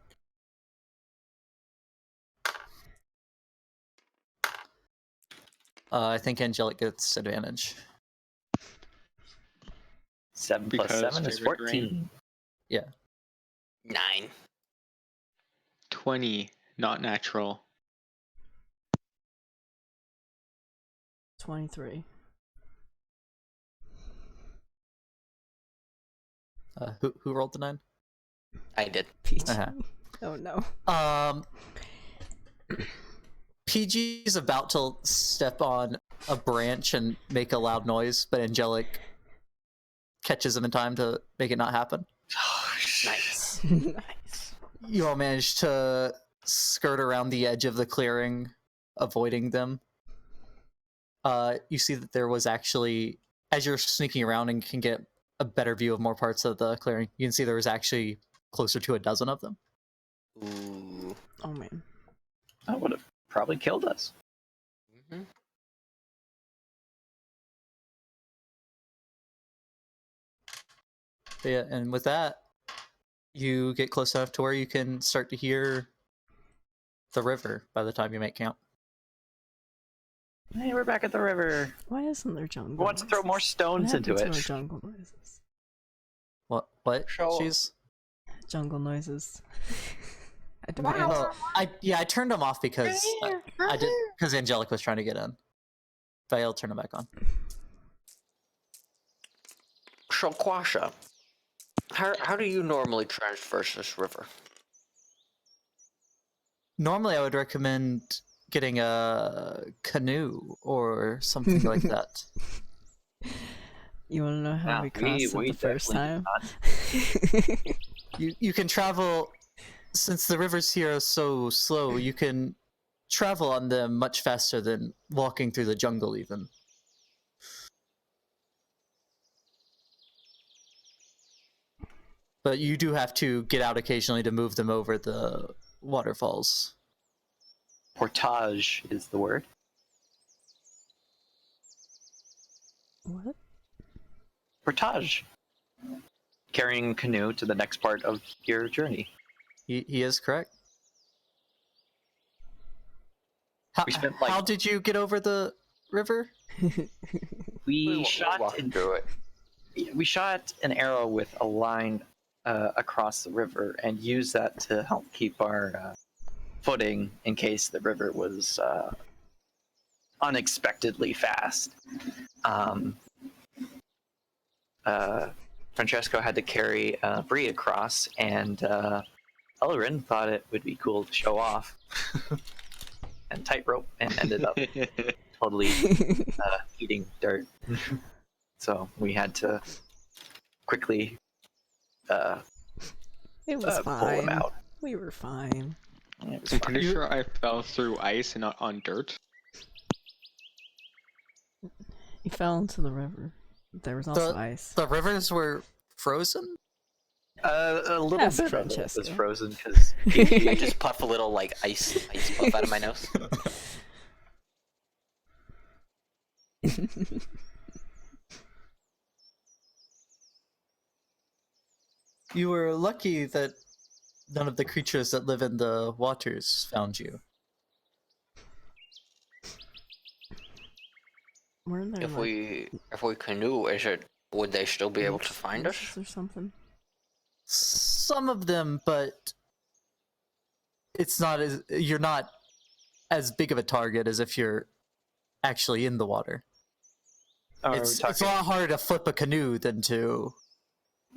I think Angelic gets advantage. 7 plus Because 7 is favorite 14. Yeah. 9. 20, not natural. 23. Who rolled the 9? I did. PG. Uh-huh. Oh no. PG is about to step on a branch and make a loud noise, but Angelic catches him in time to make it not happen. Nice. Nice. You all manage to skirt around the edge of the clearing, avoiding them. You see that there was actually, as you're sneaking around and can get a better view of more parts of the clearing, you can see there was actually closer to a dozen of them. Ooh. Oh man. That would have probably killed us. Mm-hmm. But yeah, and with that, you get close enough to where you can start to hear the river by the time you make camp. Hey, we're back at the river. Why isn't there jungle? Who wants to throw more noises? stones What into happened to it? our jungle noises. What? Show- She's... Jungle noises. I demand. Oh, I turned them off because I did because Angelic was trying to get in. But I'll turn them back on. So, Quasha, how do you normally traverse this river? Normally, I would recommend getting a canoe or something like that. You want to know how we crossed it the first time? You can travel, since the rivers here are so slow, you can travel on them much faster than walking through the jungle even. But you do have to get out occasionally to move them over the waterfalls. Portage is the word. What? Portage. Carrying a canoe to the next part of your journey. He is correct. We spent, like- How did you get over the river? We shot an arrow with a line across the river and used that to help keep our footing in case the river was unexpectedly fast. Francesco had to carry Brie across, and Elrin thought it would be cool to show off and tightrope, and ended up totally eating dirt. So we had to quickly It was pull him fine. out. We were fine. It was I'm fine. pretty sure I fell through ice and not on dirt. He fell into the river. There was also ice. The rivers were frozen? A little Ask bit of it Francesco. was frozen because I just puff a little like ice puff out of my nose. You were lucky that none of the creatures that live in the waters found you. Weren't there If we canoe, would they still be able to find us? or something? Some of them, but it's not as you're not as big of a target as if you're actually in the water. It's a lot harder to flip a canoe than to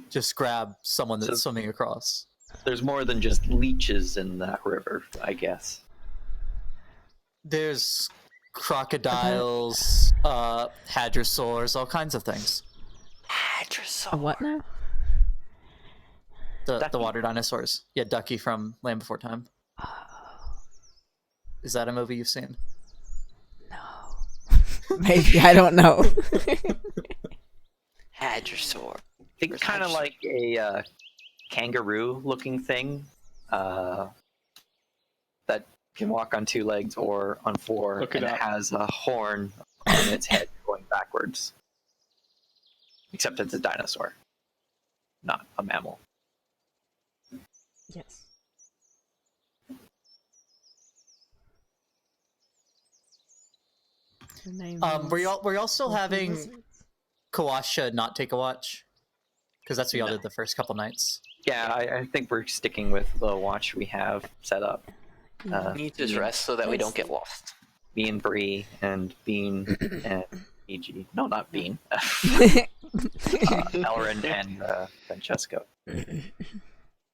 just grab someone that's swimming across. There's more than just leeches in that river, I guess. There's crocodiles, hadrosaurs, all kinds of things. Hadrosaur. A what now? The water dinosaurs. Yeah, Ducky from Land Before Time. Is that a movie you've seen? No. Maybe, I don't know. Hadrosaur. Think kind of like a kangaroo-looking thing that can walk on 2 legs or on 4, and it has a horn on its head going backwards. Except it's a dinosaur, not a mammal. Yes. Were y'all still having Kawasha not take a watch? Because that's what y'all did the first couple nights. Yeah, I think we're sticking with the watch we have set up. We need to rest so that we don't get lost. Me and Brie and Bean and EG. No, not Bean. Elrin and Francesco.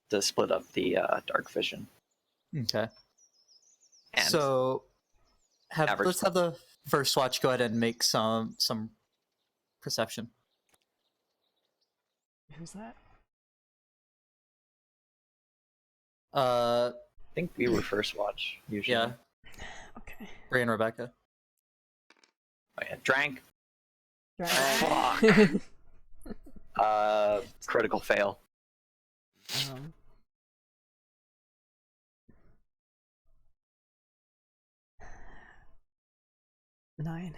To split up the dark vision. Okay. And So let's have the first watch go ahead and make some perception. Who's that? I think we were first watch usually. Yeah. Okay. Brie and Rebecca. Oh yeah, drank. Fuck. Critical fail. 9.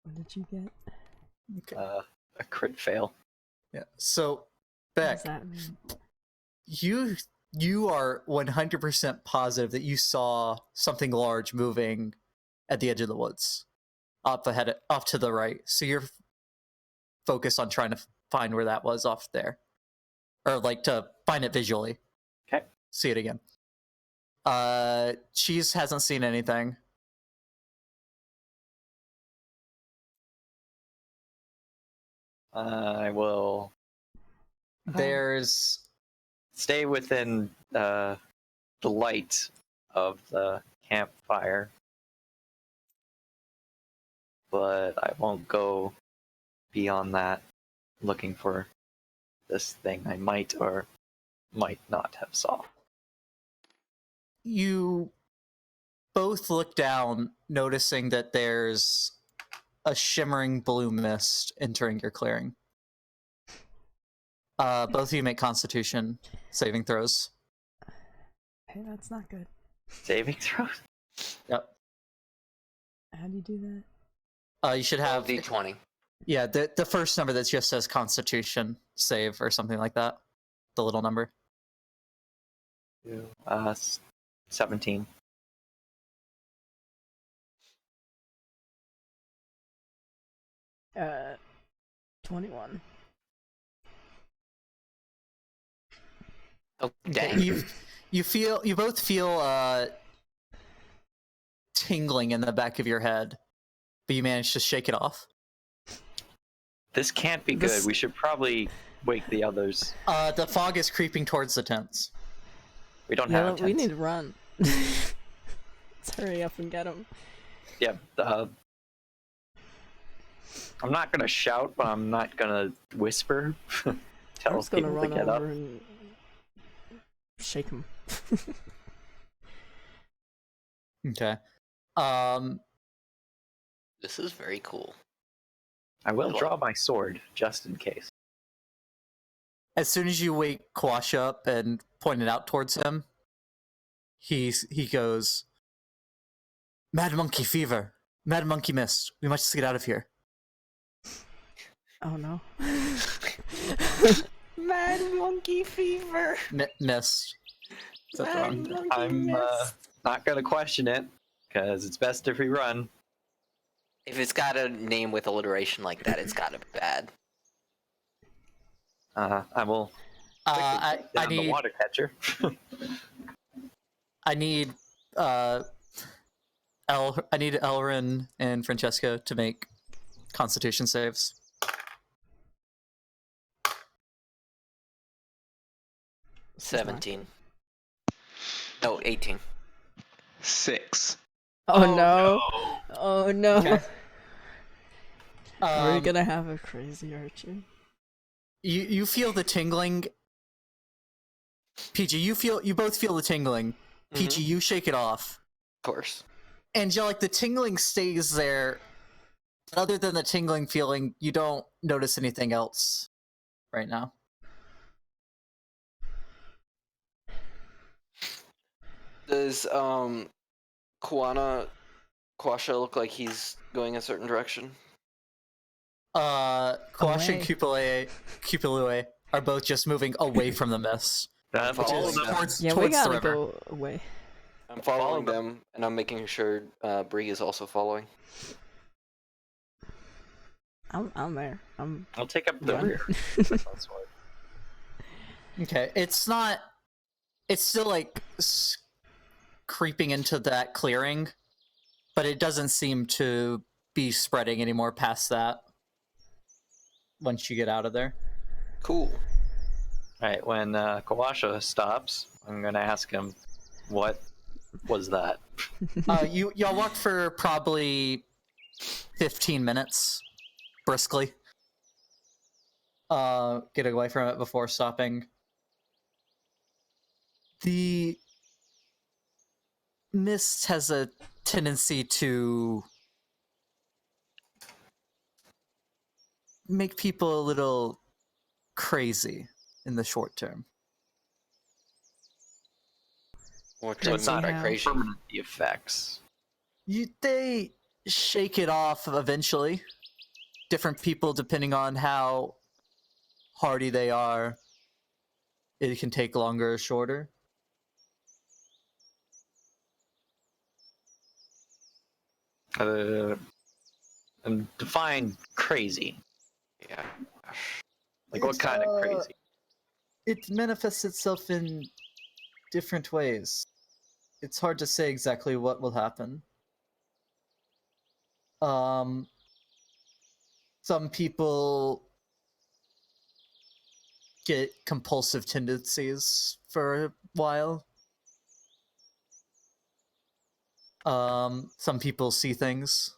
What did you get? Okay. A crit fail. Yeah. So, What Beck, does that mean? you are 100% positive that you saw something large moving at the edge of the woods, off to the right. So you're focused on trying to find where that was off there, or like to find it visually. Okay. See it again. Cheese hasn't seen anything. I will There's stay within the light of the campfire, but I won't go beyond that looking for this thing I might or might not have saw. You both look down, noticing that there's a shimmering blue mist entering your clearing. Both of you make Constitution saving throws. Hey, that's not good. Saving throws? Yep. How do you do that? You should have D20. Yeah, the first number that just says Constitution save or something like that. The little number. 17. Uh, 21. Oh, dang. You both feel tingling in the back of your head, but you manage to shake it off. This can't be This- good. We should probably wake the others. The fog is creeping towards the tents. We don't Yeah, have we tents. need to run. Let's hurry up and get them. Yeah. I'm not gonna shout, but I'm not gonna whisper. I'm Tell just gonna people to run get up. over and shake them. Okay. This is very cool. I will Hello. draw my sword just in case. As soon as you wake Quash up and point it out towards him, he goes, "Mad monkey fever, mad monkey mist. We must get out of here." Oh no. Mad monkey fever. Mist. That's wrong. I'm not gonna question it because it's best if we run. If it's got a name with alliteration like that, it's gotta be bad. I will I down the need water catcher. I need Elrin and Francesco to make Constitution saves. It's 17. No, 18. 6. Oh no. Oh no. Okay. We're gonna have a crazy Archie. You feel the tingling. PG, you both feel the tingling. PG, you shake it off. Of course. Angelic, the tingling stays there. Other than the tingling feeling, you don't notice anything else right now. Does Quasha look like he's going a certain direction? Quash and Away. Cupilue are both just moving away from the mist. Which Follow is them. Towards Yeah, we the gotta river. go away. I'm following them, and I'm making sure Brie is also following. I'm there. I'll take up the Run. rear. Okay, it's not. It's still like creeping into that clearing, but it doesn't seem to be spreading anymore past that. Once you get out of there, Cool. Alright, when Kawasha stops, I'm gonna ask him, what was that? y'all walk for probably 15 minutes, briskly. Get away from it before stopping. The mist has a tendency to make people a little crazy in the short term. What So it's not Crazy how? crazy? permanent the effects. They shake it off eventually. Different people, depending on how hardy they are, it can take longer or shorter. And define crazy. Yeah. Like what It's, kind of crazy? It manifests itself in different ways. It's hard to say exactly what will happen. Some people get compulsive tendencies for a while. Some people see things.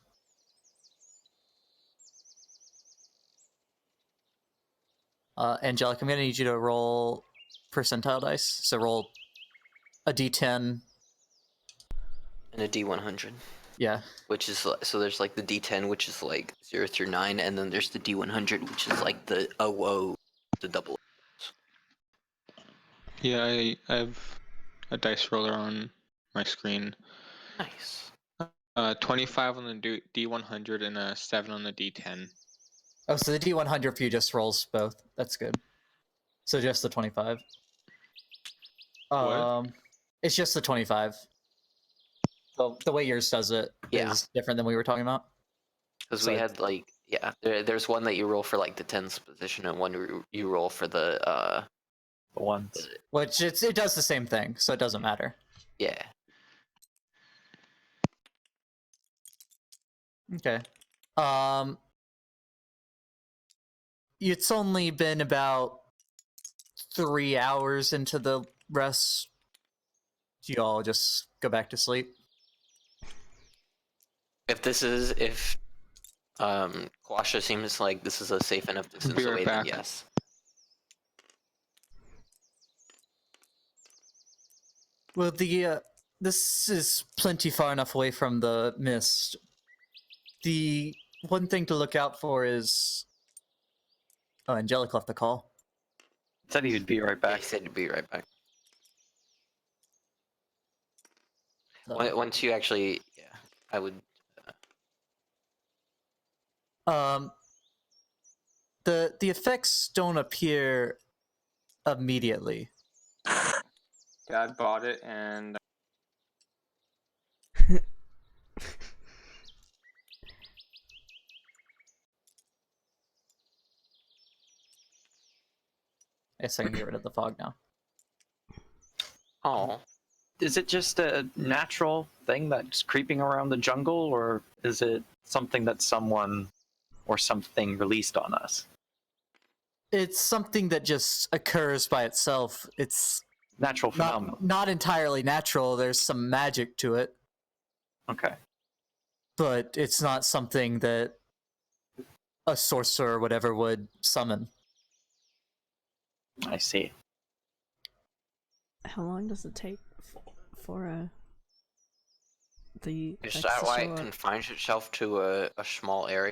Angelic, I'm gonna need you to roll percentile dice. So roll a d10. And a D100. Yeah. Which is so there's like the D10, which is like 0 through 9, and then there's the D100, which is like the the double. Yeah, I have a dice roller on my screen. Nice. 25 on the D100 and a 7 on the D10. Oh, so the D100 for you just rolls both. That's good. So just the 25. What? It's just the 25. The way yours does it is Yeah. different than we were talking about. Because So- we had like there's one that you roll for like the tens position, and one you roll for the the ones. Which it does the same thing, so it doesn't matter. Yeah. Okay. It's only been about 3 hours into the rest. Do you all just go back to sleep? If Quasha seems like this is a safe enough distance Be right away, then back. yes. Well, this is plenty far enough away from the mist. The one thing to look out for is... Oh, Angelic left the call. Said he would be right Yeah, back. he said to be right back. So, Once you actually, yeah, I would. the effects don't appear immediately. Dad bought it, and I guess I can get rid of the fog now. Oh, Is it just a natural thing that's creeping around the jungle, or is it something that someone or something released on us? It's something that just occurs by itself. It's Natural phenomenon. not entirely natural. There's some magic to it, Okay. but it's not something that a sorcerer or whatever would summon. I see. How long does it take for the is effects that to why show it up? confines itself to a small area?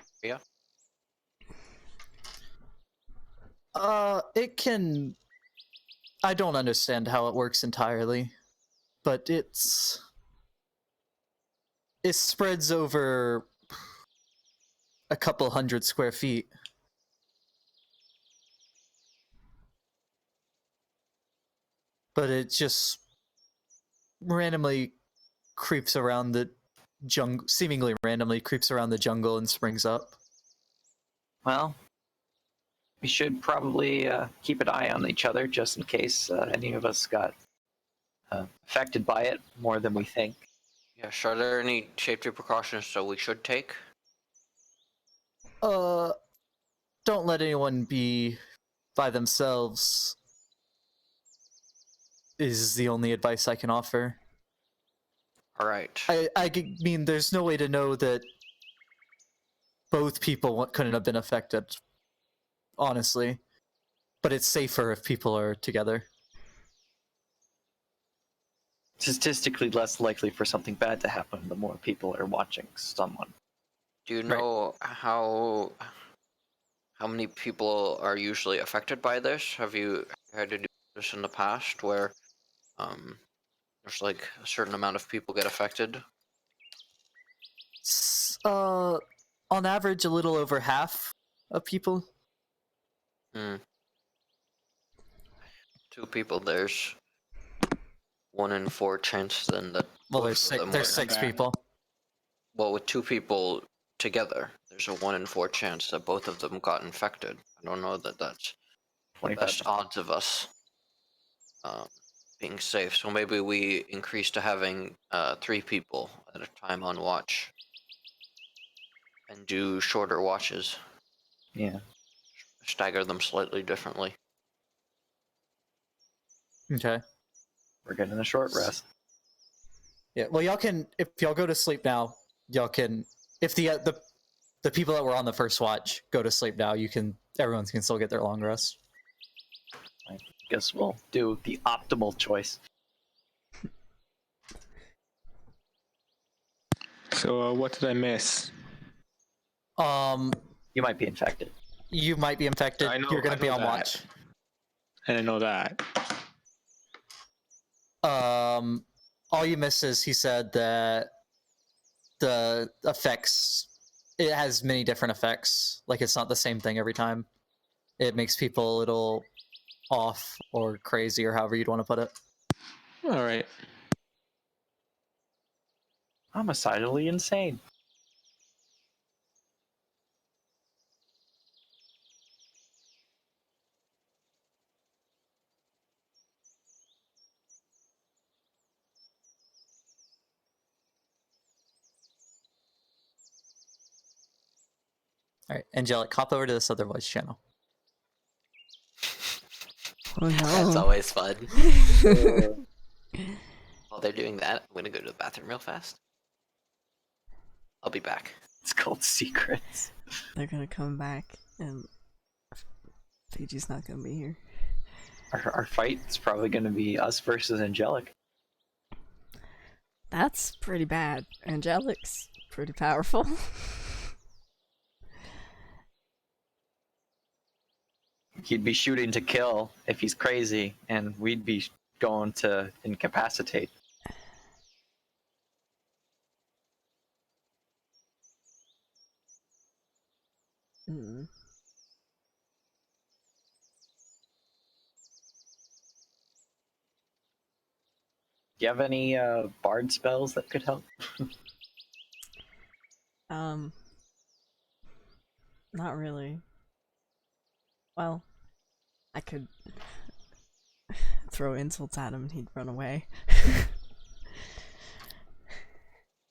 It can... I don't understand how it works entirely, but it spreads over a couple 100 square feet. But it just randomly creeps around the jungle, seemingly randomly creeps around the jungle and springs up. Well, we should probably keep an eye on each other just in case any of us got affected by it more than we think. Yeah, are there any safety precautions that we should take? Don't let anyone be by themselves is the only advice I can offer. All right. I mean, there's no way to know that both people couldn't have been affected, honestly. But it's safer if people are together. Statistically less likely for something bad to happen the more people are watching someone. Do you know how many people are usually affected by this? Have you had to do this in the past where there's like a certain amount of people get affected? On average, a little over half of people. 2 people, there's 1 in 4 chance then that. Well, both of them there's are- 6 Okay. people. Well, with 2 people together, there's a 1 in 4 chance that both of them got infected. I don't know that that's the 25. best odds of us being safe. So maybe we increase to having 3 people at a time on watch and do shorter watches, Yeah. stagger them slightly differently. Okay. We're getting a short rest. Yeah. Well, y'all can, if y'all go to sleep now, y'all can. If the people that were on the first watch go to sleep now, everyone can still get their long rest. I guess we'll do the optimal choice. so what did I miss? You might be infected. You might be infected. I know- You're gonna I be know on that. watch. I didn't know that. All you miss is he said that the effects, it has many different effects. Like, it's not the same thing every time. It makes people a little off or crazy or however you'd want to put it. All right. Homicidally insane. All right, Angelic, hop over to this other voice channel. Oh That's no. always fun. While they're doing that, I'm gonna go to the bathroom real fast. I'll be back. It's called secrets. They're gonna come back and Fiji's not gonna be here. Our fight is probably going to be us versus Angelic. That's pretty bad. Angelic's pretty powerful. He'd be shooting to kill if he's crazy, and we'd be going to incapacitate. Mm. Do you have any bard spells that could help? Not really. Well, I could throw insults at him and he'd run away.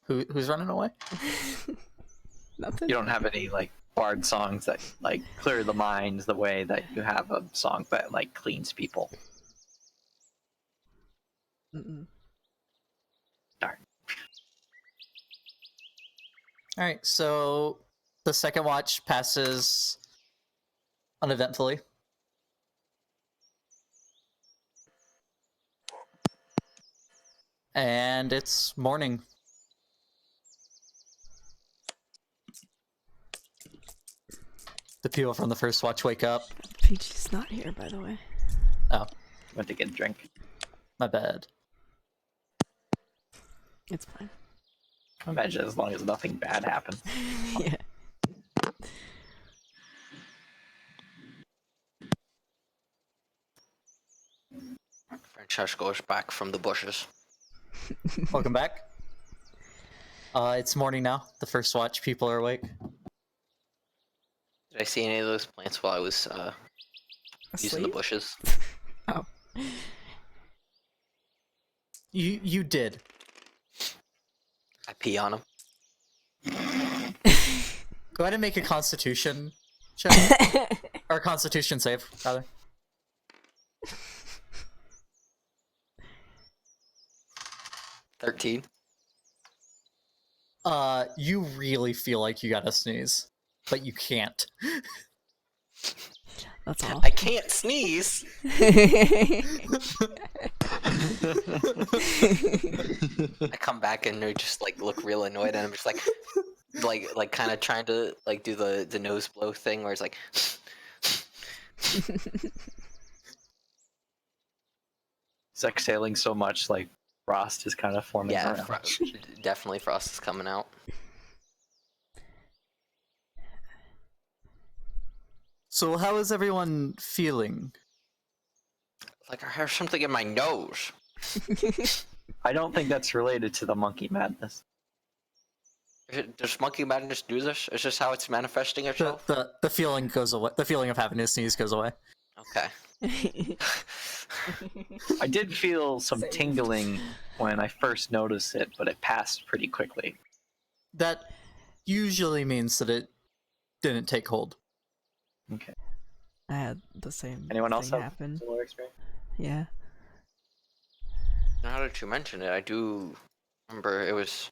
Who's running away? Nothing. You don't have any like bard songs that like clear the mind the way that you have a song that like cleans people. Mm-mm. Darn. All right, so the second watch passes uneventfully. And it's morning. The people from the first watch wake up. Fiji's not here, by the way. Oh, Went to get a drink. my bad. It's fine. Imagine as long as nothing bad happens. Yeah. Francesco is back from the bushes. Welcome back. It's morning now. The first watch people are awake. Did I see any of those plants while I was using the Asleep? bushes? Oh. You did. I pee on them. Go ahead and make a constitution check. Or a constitution save, rather. $13. You really feel like you gotta sneeze, but you can't. That's all. I can't sneeze. I come back and they just like look real annoyed, and I'm just like kind of trying to like do the nose blow thing where it's like. It's exhaling so much, like frost is kind of forming Yeah, around. definitely frost is coming out. So how is everyone feeling? Like I have something in my nose. I don't think that's related to the monkey madness. Does monkey madness do this? Is this how it's manifesting itself? The feeling goes away. The feeling of having to sneeze goes away. Okay. I did feel some tingling when I first noticed it, but it passed pretty quickly. That usually means that it didn't take hold. Okay. I had the same Anyone else thing have happen. similar experience? Yeah. Now that you mention it, I do remember it was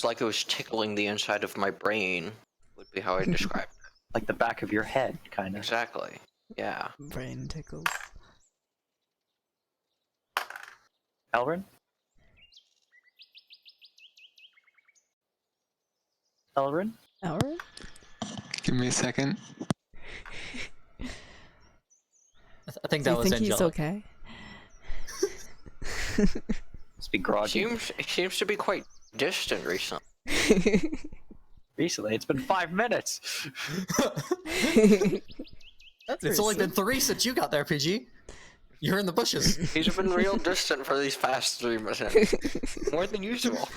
like it was tickling the inside of my brain. Would be how I describe it. Like the back of your head, kind of. Exactly. Yeah. Brain tickles. Elrin? Elrin? Elrin? Give me a second. I think Do that you was think he's angelic. okay? Must be groggy. Seems to be quite distant recently. Recently, it's been 5 minutes. That's It's only been 3 since you got there, PG. You're in the bushes. He's been real distant for these past 3 minutes. More than usual.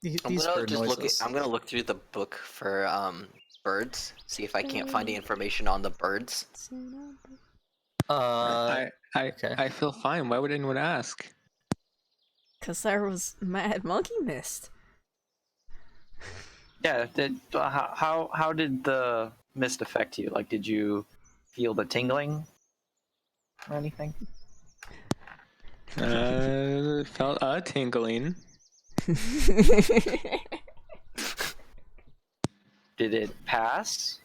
I'm These gonna bird just noises. I'm gonna look through the book for birds. See if I can't find any information on the birds. Okay. I feel fine. Why would anyone ask? Cause there was mad monkey mist. Yeah. How did the mist affect you? Like, did you feel the tingling or anything? Felt a tingling. Did it pass?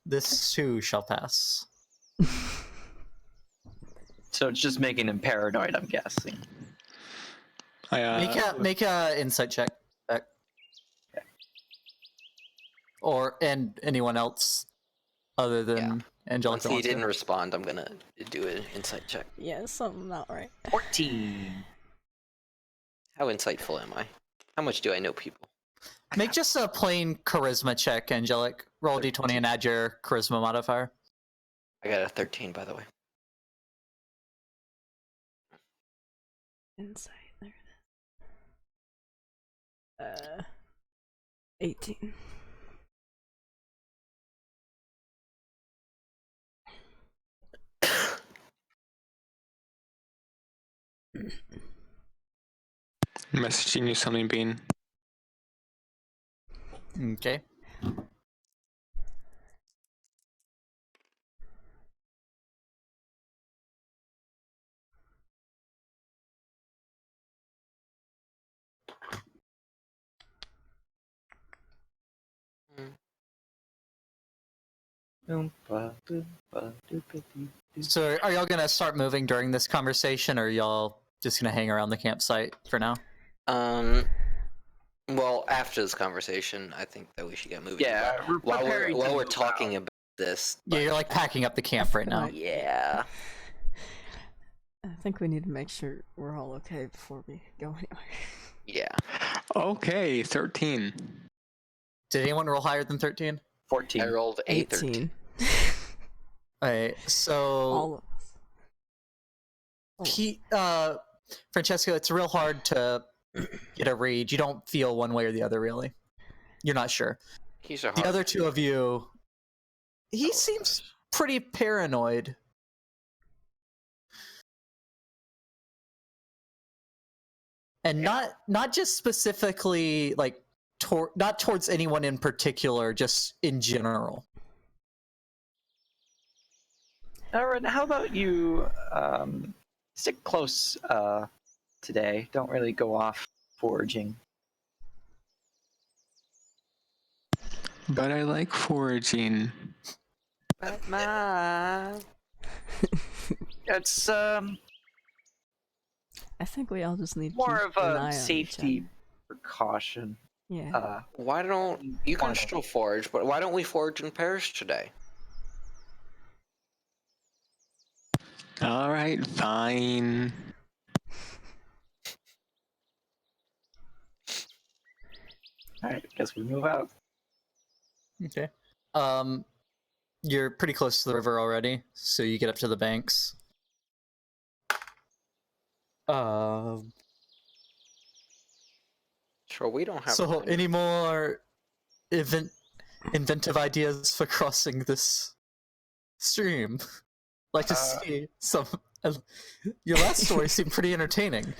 This too shall pass. So it's just making him paranoid, I'm guessing. Make a insight check. And anyone else other than Angelica. Once he didn't respond, I'm gonna do an insight check. Yeah, something not right. 14. How insightful am I? How much do I know people? Make just a plain charisma check, Angelic. Roll a d20 and add your charisma modifier. I got a 13, by the way. Insight, there it is. 18. Messaging you something, Bean. Okay. So are y'all gonna start moving during this conversation, or are y'all just gonna hang around the campsite for now? Well, after this conversation, I think that we should get moving. Yeah, But while we're move talking out. about this. Yeah, you're like packing up the camp right now. Yeah. I think we need to make sure we're all okay before we go anywhere. Yeah. Okay, 13. Did anyone roll higher than 13? 14. I rolled a 13. 18. Alright, so All of us. Francesco, it's real hard to get a read. You don't feel one way or the other, really. You're not sure. He's a The other two of you, he seems pretty paranoid. And not just specifically like not towards anyone in particular, just in general. Elrin, how about you stick close today? Don't really go off foraging. But I like foraging. Batman. It's I think we all just need to more keep of an eye a on safety each precaution. other. Yeah. Why don't you can still forage, but why don't we forage in pairs today? All right, fine. Alright, guess we move out. Okay. You're pretty close to the river already, so you get up to the banks. Sure, we don't have. So any more inventive ideas for crossing this stream? Like to see some. Your last story seemed pretty entertaining.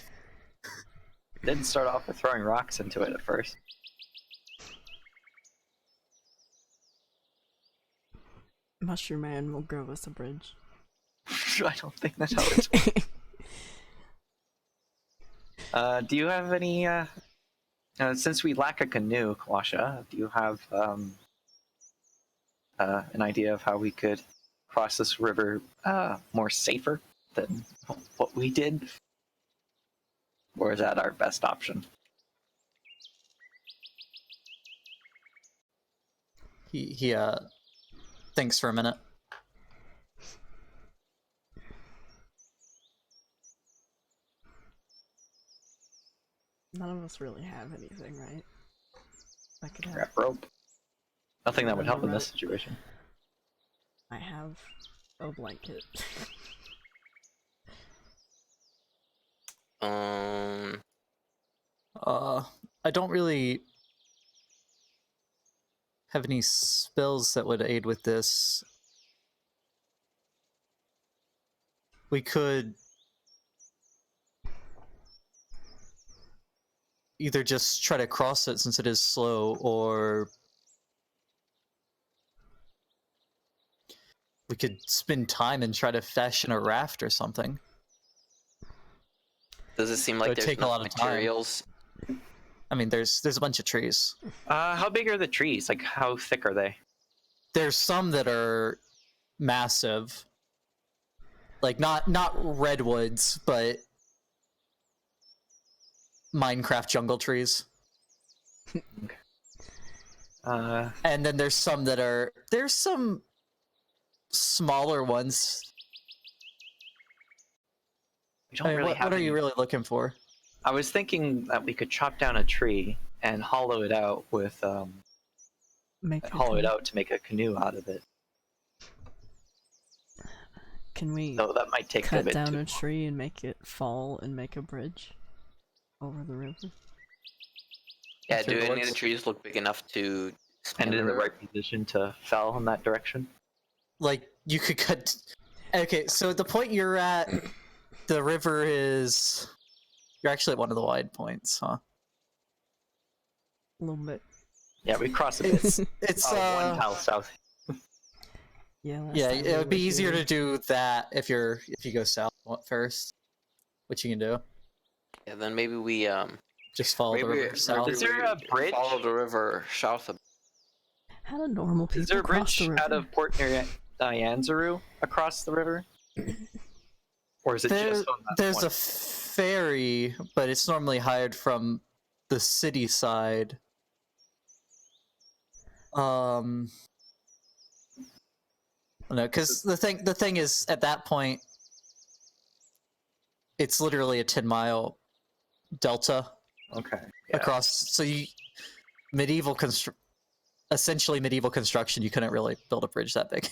Didn't start off with throwing rocks into it at first. Mushroom Man will grow us a bridge. I don't think that's how it's. Do you have any? Since we lack a canoe, Kalasha, do you have an idea of how we could cross this river more safer than what we did? Or is that our best option? He thinks for a minute. None of us really have anything, right? I could have. Grab rope. Nothing that would help in this Rope. situation. I have a blanket. I don't really have any spells that would aid with this. We could either just try to cross it since it is slow, or we could spend time and try to fashion a raft or something. Does it seem It like would there's take a enough lot of time. materials? I mean, there's a bunch of trees. How big are the trees? Like, how thick are they? There's some that are massive, like not redwoods, but Minecraft jungle trees. And then there's some smaller ones. We don't I mean, really what have are you any- really looking for? I was thinking that we could chop down a tree and hollow it out with Make a hollow it canoe. out to make a canoe out of it. Can we Though that might take a cut bit down too a long. tree and make it fall and make a bridge over the river? Yeah, Through do the any of the woods. trees look big enough to And in the river? right position to fell in that direction. Like, you could cut... Okay, so at the point you're at, the river is... You're actually at one of the wide points, huh? A little bit. Yeah, we cross a bit. It's One tile south. Yeah. last yeah, time we it would be were easier here. to do that if you go south first, which you can do. Yeah, then maybe we Just follow the river south. Is there a bridge? Follow the river south of. How do normal people Is there a cross bridge the river? out of Port Nyanzaru across the river? Or is it just on that There's one? a ferry, but it's normally hired from the city side. No, because the thing is, at that point, it's literally a 10-mile delta Okay. Yeah. across. So essentially medieval construction, you couldn't really build a bridge that big.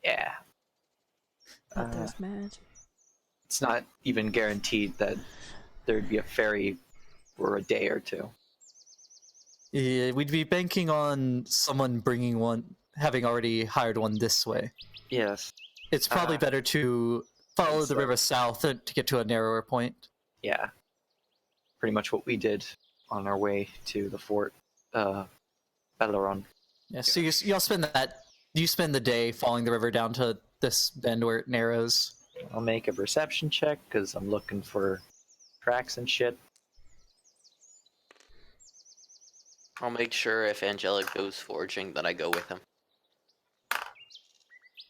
Yeah. But there's magic. It's not even guaranteed that there'd be a ferry for a day or two. Yeah, we'd be banking on someone bringing one, having already hired one this way. Yes. It's probably better to follow the so- river south to get to a narrower point. Yeah. Pretty much what we did on our way to the fort, Elrin. Yeah, so you'll spend the day following the river down to this bend where it narrows. I'll make a perception check because I'm looking for tracks and shit. I'll make sure if Angelic goes foraging that I go with him. Do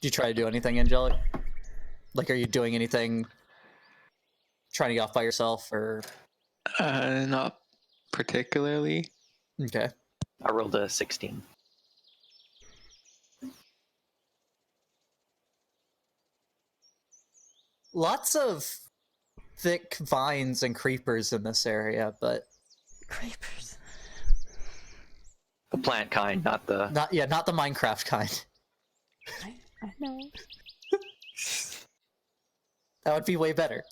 you try to do anything, Angelic? Like, are you doing anything, trying to get off by yourself, or... Not particularly. Okay. I rolled a 16. Lots of thick vines and creepers in this area, but Creepers. The plant kind, not the... not the Minecraft kind. I know. That would be way better.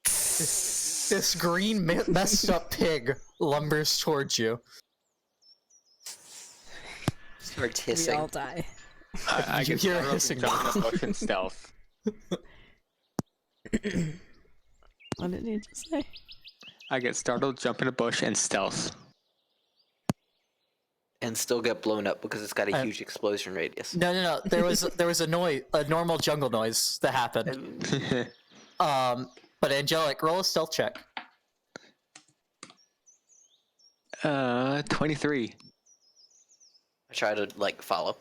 This green messed up pig lumbers towards you. Starts We hissing. all die. I You get hear startled hissing. and jump in the bush and stealth. What did he just say? I get startled, jump in a bush, and stealth. And still get blown up because it's got a Uh, huge explosion radius. No. There was a noise, a normal jungle noise that happened. But Angelic, roll a stealth check. 23. I try to follow.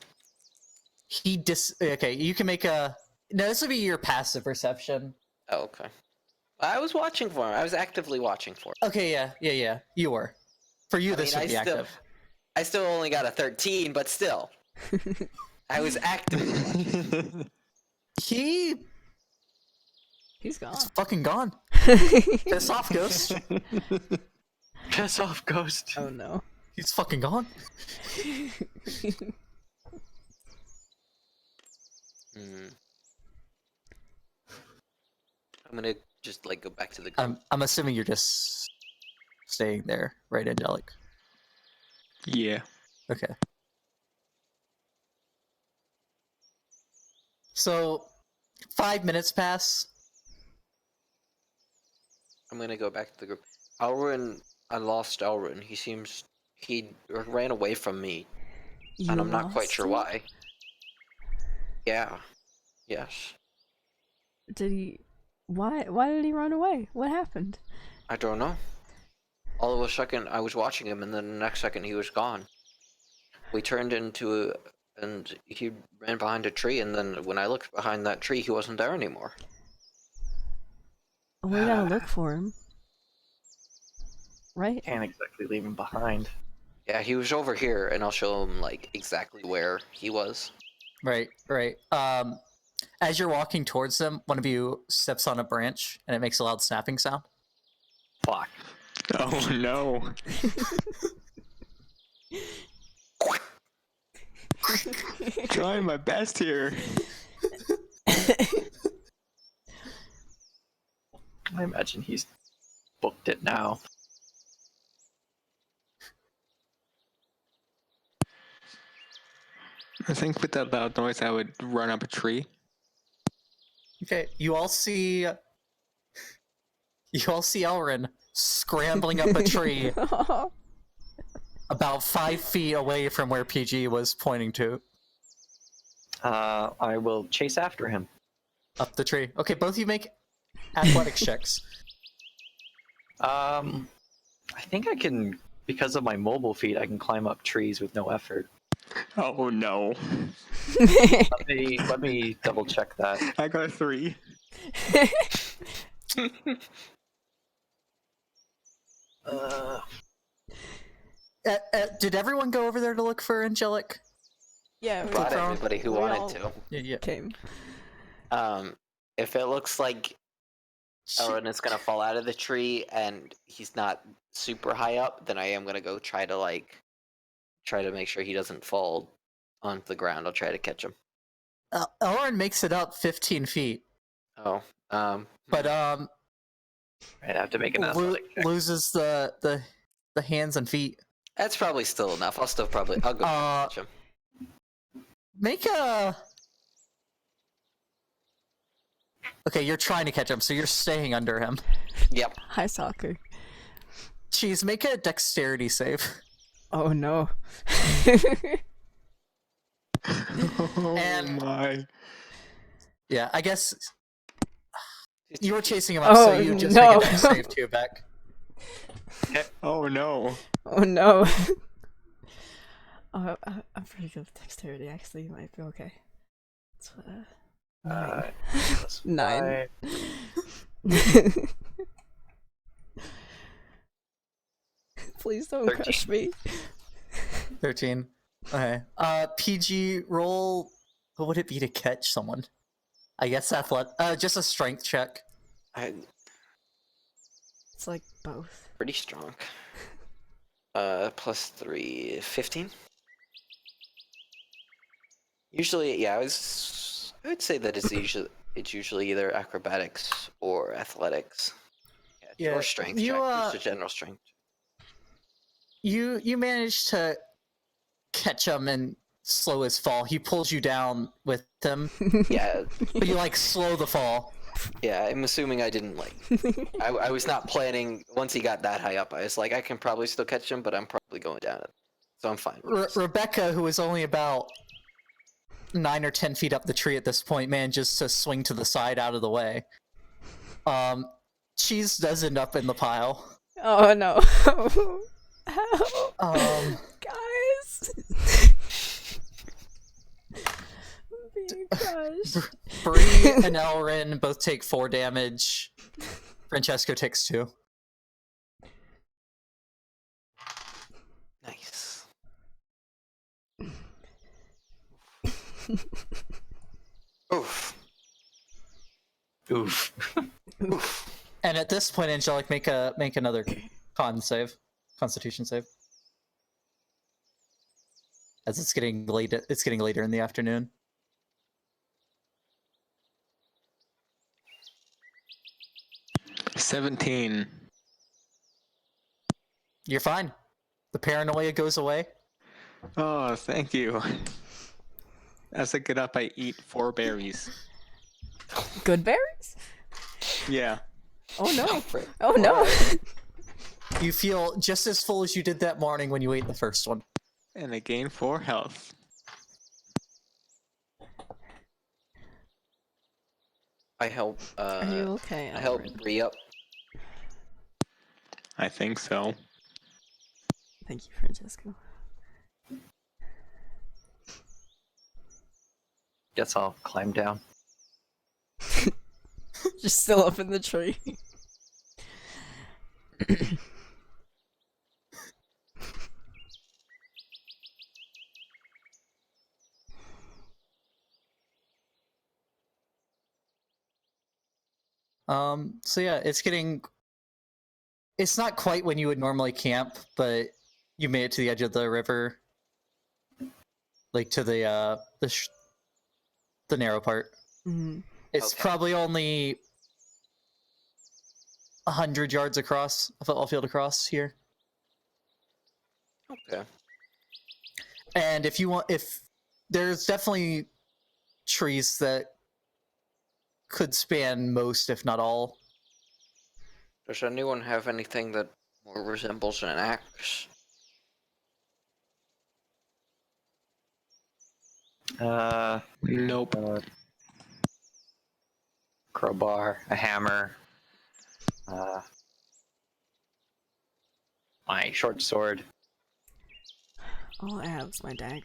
Okay, you can make a... No, this would be your passive perception. Oh, okay. I was watching for him. I was actively watching for him. Okay, yeah. You were. For you, this would be active. I still only got a 13, but still. I was actively. He's He's gone. fucking gone. Piss off, Ghost. Piss off, Ghost. Oh no. He's fucking gone. I'm gonna just like go back to the group. I'm assuming you're just staying there, right, Angelic? Yeah. Okay. So 5 minutes pass. I'm gonna go back to the group. Elrin, I lost Elrin. He ran away from me, You and I'm not quite lost sure him? why. Yeah. Yes. Did he? Why did he run away? What happened? I don't know. All of a second, I was watching him, and then the next second, he was gone. We turned into and he ran behind a tree, and then when I looked behind that tree, he wasn't there anymore. We gotta look for him. Right? Can't exactly leave him behind. Yeah, he was over here, and I'll show him like exactly where he was. Right. As you're walking towards them, one of you steps on a branch, and it makes a loud snapping sound. Fuck. Oh no. Trying my best here. I imagine he's booked it now. I think with that loud noise, I would run up a tree. Okay, you all see Elrin scrambling up a tree about 5 feet away from where PG was pointing to. I will chase after him. Up the tree. Okay, both of you make athletics checks. I think I can, because of my mobile feat, I can climb up trees with no effort. Oh no. Let me double check that. I got a 3. Did everyone go over there to look for Angelic? Yeah, we Brought Throw- everybody who we wanted all- to. Yeah. came. If it looks like Elrin is gonna fall out of the tree and he's not super high up, then I am gonna go try to make sure he doesn't fall onto the ground. I'll try to catch him. Elrin makes it up 15 feet, Oh, but I'd have to make an athletic check. loses the hands and feet. that's probably still enough. I'll go catch him. Make a. Okay, you're trying to catch him, so you're staying under him. Yep. Hi, soccer. Cheese, make a dexterity save. Oh no. Oh And- my. Yeah, I guess you were chasing him up, so Oh, you just no. make a dex save too, Beck. Oh no. Oh no. Oh, I'm pretty good with dexterity. Actually, you might be okay. It's, Plus 9. 5. Please don't 13. crush me. 13. Okay. PG, roll. What would it be to catch someone? I guess just a strength check. It's like both. Pretty strong. Plus 3, 15. Usually, yeah, I would say that it's usually either acrobatics or athletics. Yeah, or strength check. Just a general strength. You managed to catch him and slow his fall. He pulls you down with him, Yeah, but you slow the fall. yeah. I'm assuming I didn't I was not planning. Once he got that high up, I was like, I can probably still catch him, but I'm probably going down it, so I'm fine. Rebecca, who is only about 9 or 10 feet up the tree at this point, manages to swing to the side out of the way. Cheese does end up in the pile. Oh no. Help. Guys. I'm being crushed. Brie and Elrin both take 4 damage. Francesco takes 2. Nice. Oof. Oof. Oof. And at this point, Angelic, make another Constitution save. As it's getting later in the afternoon. 17. You're fine. The paranoia goes away. Oh, thank you. As I get up, I eat 4 berries. Good berries? Yeah. Oh no. Oh no. You feel just as full as you did that morning when you ate the first one. And I gain 4 health. I help. Are you okay, I help Elrin? Brie up. I think so. Thank you, Francesco. Guess I'll climb down. You're still up in the tree. So yeah, it's not quite when you would normally camp, but you made it to the edge of the river. Like to the narrow part. Mm-hmm. It's Okay. probably only 100 yards across, a football field across here. Okay. And if there's definitely trees that could span most, if not all. Does anyone have anything that more resembles an axe? Nope. Crowbar, a hammer, my short sword. All I have is my dagger.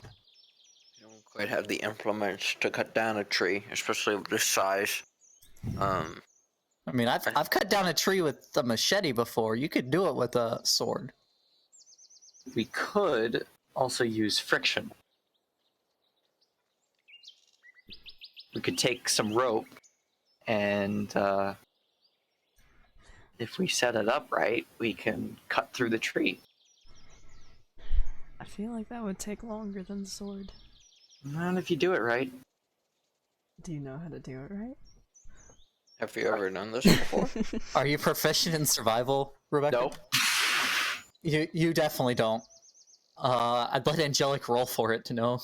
I don't quite have the implements to cut down a tree, especially of this size. I mean, I've cut down a tree with a machete before. You could do it with a sword. We could also use friction. We could take some rope and if we set it up right, we can cut through the tree. I feel like that would take longer than the sword. And if you do it right. Do you know how to do it right? Have you ever done this before? Are you proficient in survival, Rebecca? Nope. You definitely don't. I'd let Angelic roll for it to know.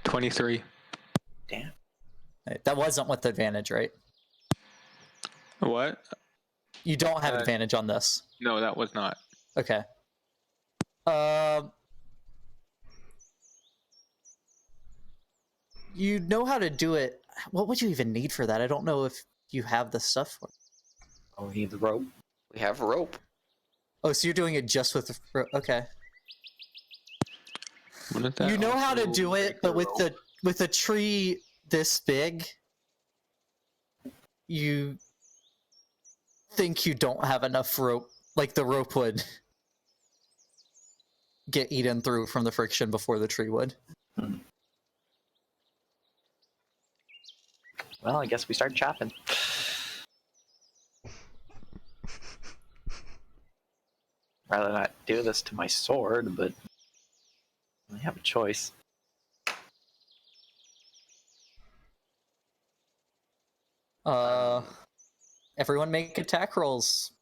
$23. Damn. That wasn't with advantage, right? What? You don't have advantage on this. No, that was not. Okay. You know how to do it. What would you even need for that? I don't know if you have the stuff for it. Oh, we need the rope. We have rope. Oh, so you're doing it just with the... Okay. Wouldn't that You know how to also do it, take but the with a tree this big, you think you don't have enough rope. Like the rope would get eaten through from the friction before the tree would. Well, I guess we start chopping. Rather not do this to my sword, but I have a choice. Everyone make attack rolls.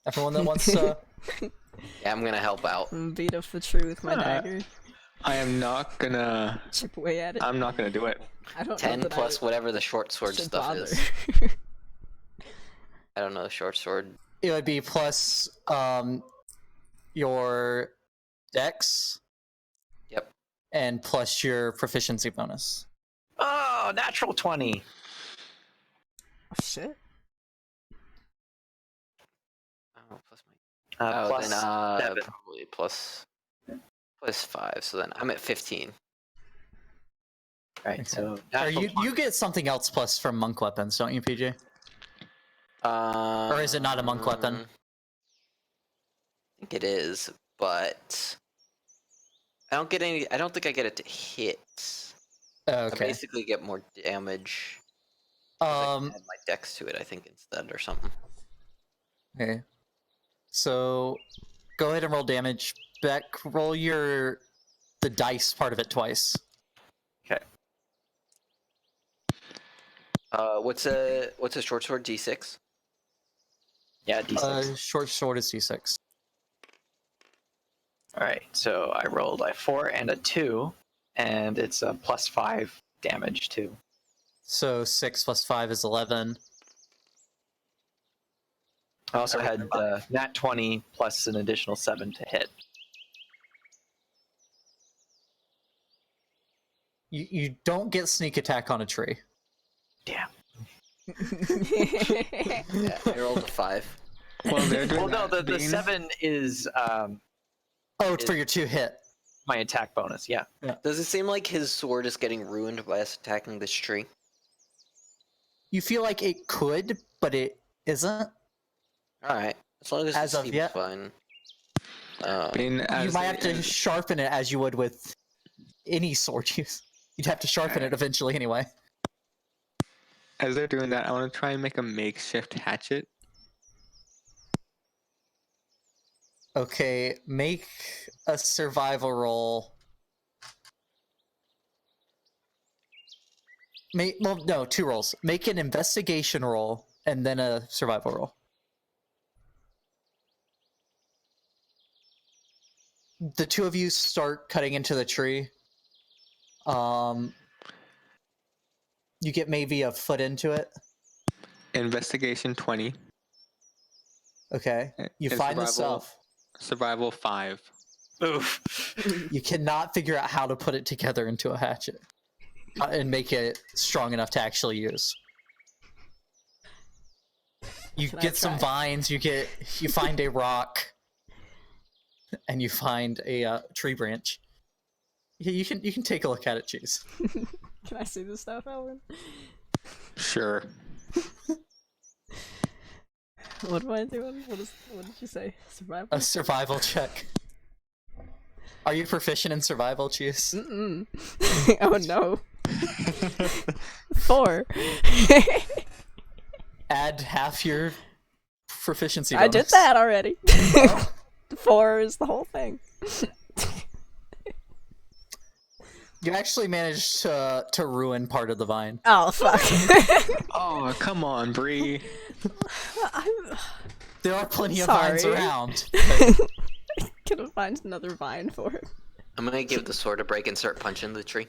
Everyone that wants to... Yeah, I'm gonna help out. Beat up the tree with my dagger. I am not gonna. Chip away at it. I'm not gonna do it. I don't 10 know that plus I whatever the short sword should stuff bother. is. I don't know the short sword. It would be plus your dex. Yep. And plus your proficiency bonus. Oh, natural 20. Oh, shit. Oh, plus my. Plus then 7. probably plus 5. So then I'm at 15. Right, so Or natural you 20. get something else plus from monk weapons, don't you, PJ? Or is it not a monk weapon? I think it is, but I don't get any. I don't think I get it to hit. I Okay. basically get more damage. 'Cause I can add my dex to it, I think, instead or something. Okay. So go ahead and roll damage. Beck, roll your the dice part of it twice. Okay. What's a short sword? D6. Yeah, D6. Short sword is d6. All right, so I rolled a 4 and a 2, and it's a +5 damage too. So 6 plus 5 is 11. I also had nat 20 plus an additional 7 to hit. You don't get sneak attack on a tree. Damn. Yeah, I rolled a 5. Well, they're doing Well, no, that, the Dean. 7 is Oh, it's for your 2 hit. my attack bonus. Yeah. Does it seem like his sword is getting ruined by us attacking this tree? You feel like it could, but it isn't. Alright, as long as As it of seems yet. fine. Being You as might have they- to sharpen it as you would with any sword use. You'd have to sharpen it eventually anyway. As they're doing that, I want to try and make a makeshift hatchet. Okay, make a survival roll. Well, no, 2 rolls. Make an investigation roll and then a survival roll. The 2 of you start cutting into the tree. You get maybe a foot into it. Investigation 20. Okay. You And find the survival- stuff. Survival 5. Oof. You cannot figure out how to put it together into a hatchet and make it strong enough to actually use. You Can I get some try? vines. You find a rock, and you find a tree branch. Yeah, you can take a look at it, Cheese. Can I see this stuff, Elrin? Sure. What am I doing? What did you say? Survival? A survival check. Are you proficient in survival, Cheese? Mm-mm. Oh no. 4. Add half your proficiency I bonus. did that already. 4 is the whole thing. You actually managed to ruin part of the vine. Oh fuck. Oh, come on, Brie. There are plenty of Sorry. vines around. Gonna find another vine for it. I'm gonna give the sword a break and start punching the tree.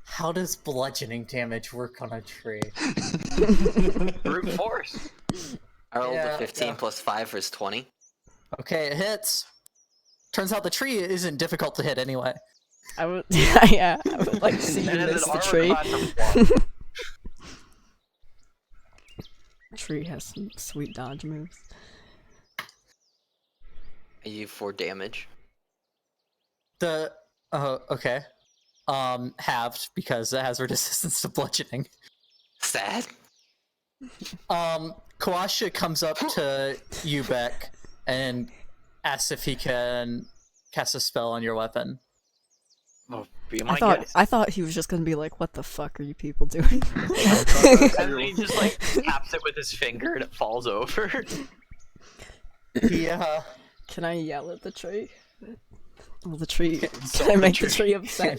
How does bludgeoning damage work on a tree? Brute force. I rolled Yeah, a 15 yeah. plus 5 is 20. Okay, it hits. Turns out the tree isn't difficult to hit anyway. I would, yeah, I would like to see you And it has miss an the armor tree. class of 1. Tree has some sweet dodge moves. I do 4 damage. Okay. Halved because it has resistance to bludgeoning. Sad. Kawasha comes up to you, Beck, and asks if he can cast a spell on your weapon. Oh, be my I guest. thought he was just gonna be like, "What the fuck are you people doing?" And then he just like taps it with his finger and it falls over. Yeah. Can I yell at the tree? Well, the tree. Insult Can I the make the tree. tree upset?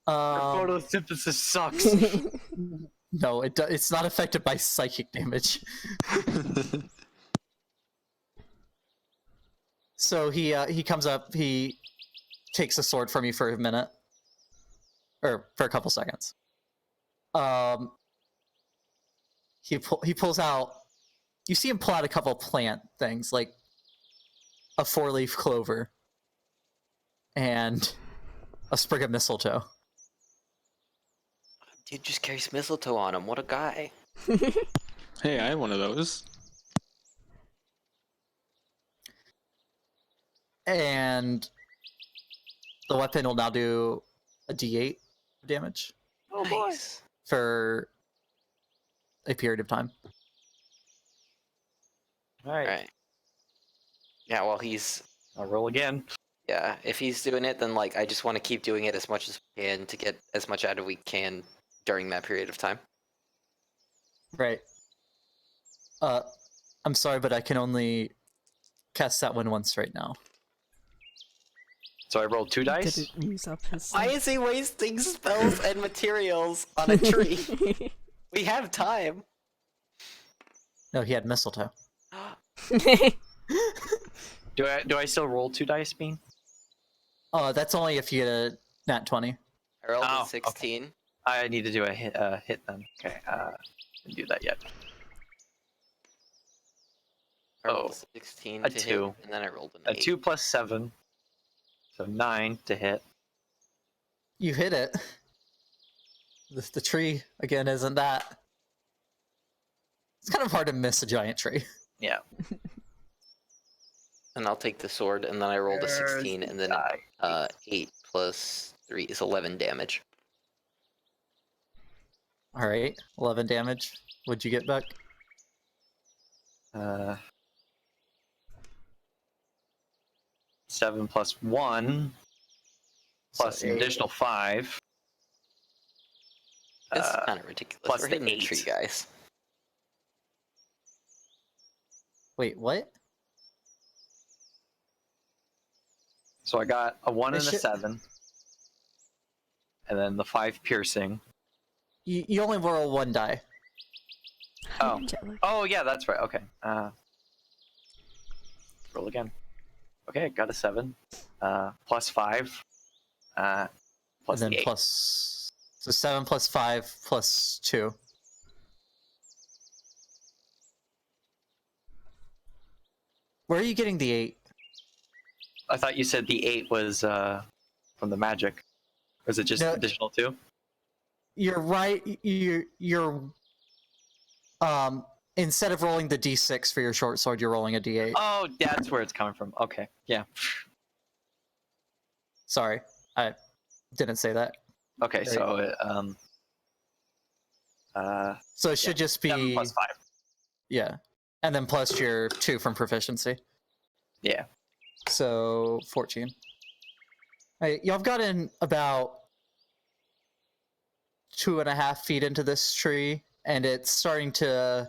Photosynthesis sucks. No, it's not affected by psychic damage. So he comes up, he takes a sword from you for a minute, or for a couple seconds. He pulls out. You see him pull out a couple plant things, like a 4-leaf clover and a sprig of mistletoe. Dude just carries mistletoe on him. What a guy. Hey, I have one of those. And the weapon will now do a d8 damage Oh boy. Nice. for a period of time. Alright, Alright. Yeah, well, I'll roll again. yeah, if he's doing it, then, like, I just want to keep doing it as much as we can to get as much out of we can during that period of time. Right. I'm sorry, but I can only cast that one once right now. So I rolled 2 dice. Did it use up his? Why is he wasting spells and materials on a tree? We have time. No, he had mistletoe. Do I still roll 2 dice, Bean? Oh, that's only if you get a nat 20. I rolled Oh, a 16. I need to do a hit then. Okay, didn't do that yet. I rolled a 16 a to 2. hit, and then I rolled an A 8. 2 plus 7, so 9 to hit. You hit it. The tree, again, isn't that... It's kind of hard to miss a giant tree. Yeah. And I'll take the sword, and then I rolled a 16, and then 8 plus 3 is 11 damage. Alright, 11 damage. What'd you get, Buck? 7 plus 1 plus So an 8. additional 5. This is kind of ridiculous. plus We're the hitting the tree, 8. guys. Wait, what? So I got a 1 It and a should- 7. And then the 5 piercing. You only roll 1 die. Oh. Jelly. Oh, yeah, that's right. Okay. Roll again. Okay, got a 7. Plus 5. Plus And then the 8. plus... So 7 plus 5 plus 2. Where are you getting the 8? I thought you said the 8 was from the magic. Or is it just No. additional 2? You're right. You're instead of rolling the d6 for your short sword, you're rolling a d8. Oh, that's where it's coming from. Okay, yeah. Sorry, I didn't say that. Okay, There so So it should just be 7 plus 5. yeah, and then plus your 2 from proficiency. Yeah. So 14. Hey, y'all have gotten about 2.5 feet into this tree, and it's starting to.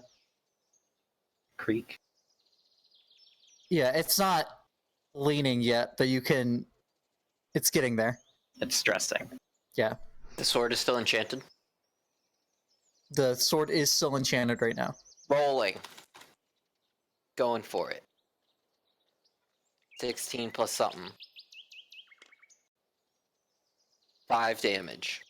Creek. Yeah, it's not leaning yet, but you can. It's getting there. It's stressing. Yeah, The sword is still enchanted. the sword is still enchanted right now. Rolling. Going for it. 16 plus something. 5 damage.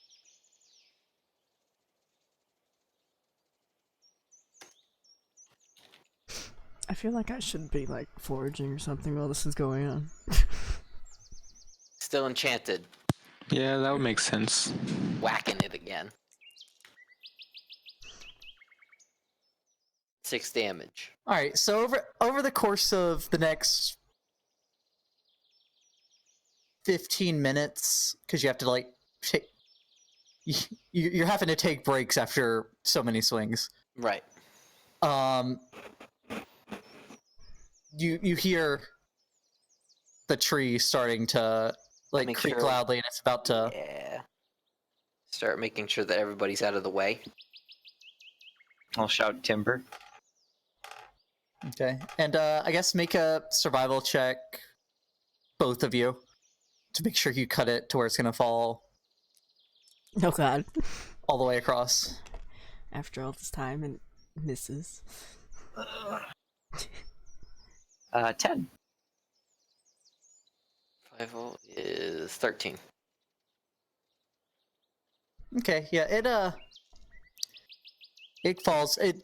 I feel like I should be like foraging or something while this is going on. Still enchanted. Yeah, that would make sense. Whacking it again. 6 damage. All right, so over the course of the next 15 minutes, because you have to like take, you're having to take breaks after so many swings. Right. You hear the tree starting to like Make creak sure- loudly, and it's about to. Yeah. Start making sure that everybody's out of the way. I'll shout timber. Okay, and I guess make a survival check, both of you, to make sure you cut it to where it's gonna fall Oh god. all the way across. After all this time and misses. 10. 5 is 13. Okay, yeah, it falls. It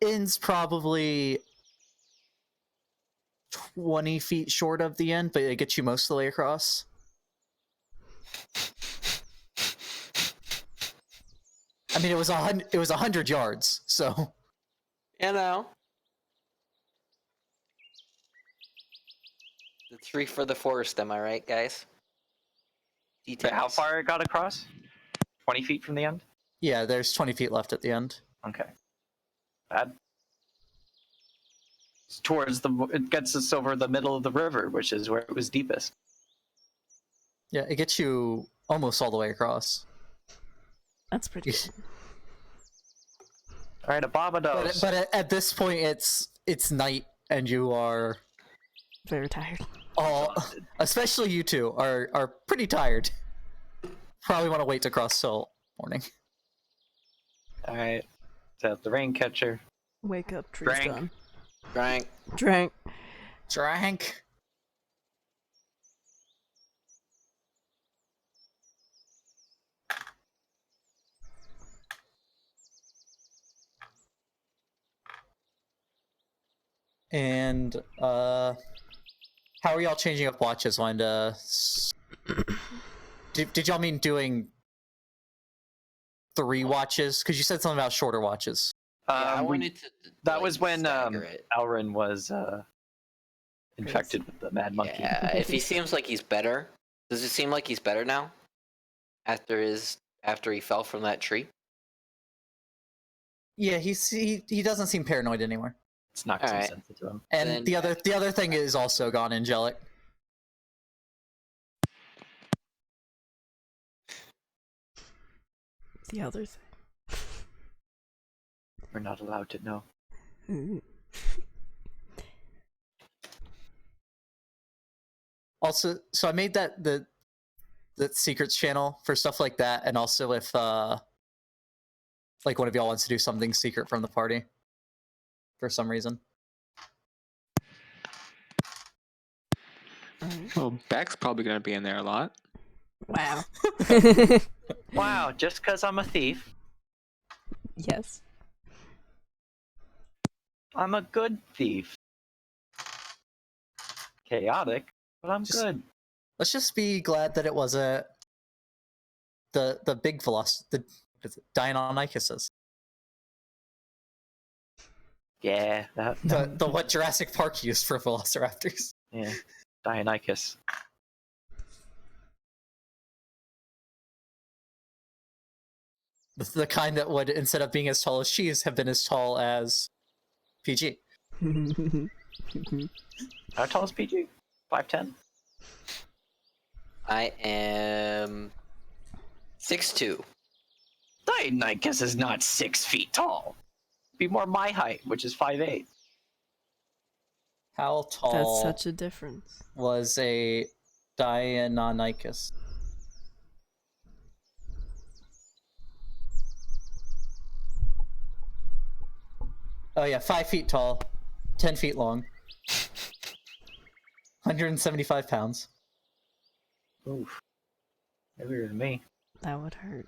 ends probably 20 feet short of the end, but it gets you most of the way across. I mean, it was 100 yards, so You know. The tree for the forest, am I right, guys? Wait, Details. how far it got across? 20 feet from the end? yeah, there's 20 feet left at the end. Okay. Bad. It's towards it gets us over the middle of the river, which is where it was deepest. Yeah, it gets you almost all the way across. That's pretty good. All right, a Barbados. But at this point, it's night and you are Very tired. all, especially you two, are pretty tired. Probably want to wait to cross till morning. All right. Set up the rain catcher. Wake up, tree's Drank. done. Drank. Drank. Drank. And how are y'all changing up watches? Did y'all mean doing 3 watches? Because you said something about shorter watches. I wanted to. That like, was when stagger it. Elrin was infected with the mad monkey. Yeah, if he seems like he's better, does it seem like he's better now? After he fell from that tree. Yeah, he doesn't seem paranoid anymore. It's knocked some Alright. sense into him. And Then- the other thing is also gone angelic. The other thing. We're not allowed to know. Ooh. Also, so I made that the secrets channel for stuff like that, and also if like one of y'all wants to do something secret from the party for some reason. Alright. Well, Beck's probably gonna be in there a lot. Wow. Wow, just because I'm a thief, Yes. I'm a good thief. Chaotic, but I'm Just- good. Let's just be glad that it wasn't the big the Deinonychuses. Yeah, The what Jurassic Park used for velociraptors. yeah, Deinonychus. The kind that would, instead of being as tall as cheese, have been as tall as PG. How tall is PG? 5'10"? I am 6'2". Deinonychus is not 6 feet tall. Be more my height, which is 5'8". How tall That's such a difference. was a Deinonychus? Oh yeah, 5 feet tall, 10 feet long, 175 pounds. Oof. Heavier than me. That would hurt.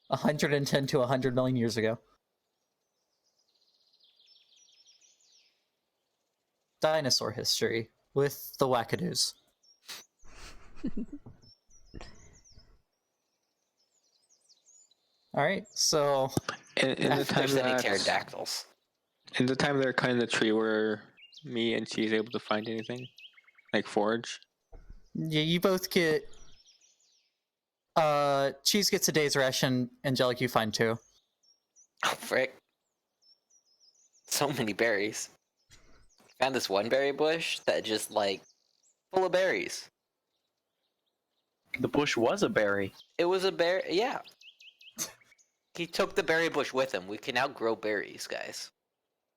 110 to 100 million years ago. Dinosaur history with the Wackadoos. Alright, so In the time There's any that pterodactyls. in the time they're cutting the tree, were me and Cheese able to find anything, like forage? yeah, you both get Cheese gets a day's ration, Angelic you find 2. Oh frick! So many berries. Found this one berry bush that just like full of berries. The bush was a berry. It was a berry. Yeah. He took the berry bush with him. We can now grow berries, guys.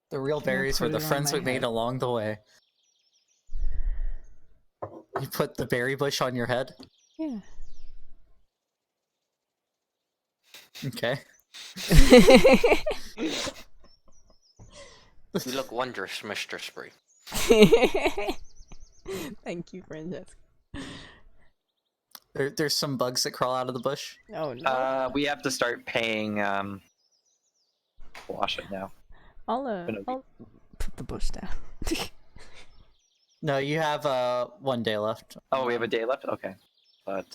The real Can I berries were put the it on friends my we made head? along the way. You put the berry bush on your head? Yeah. Okay. You look wondrous, Mr. Spree. Thank you, Francesco. There's some bugs that crawl out of the bush. Oh no. We have to start paying wash it now. I'll put the bush down. No, you have 1 day left. Oh, we have a day left? Okay. But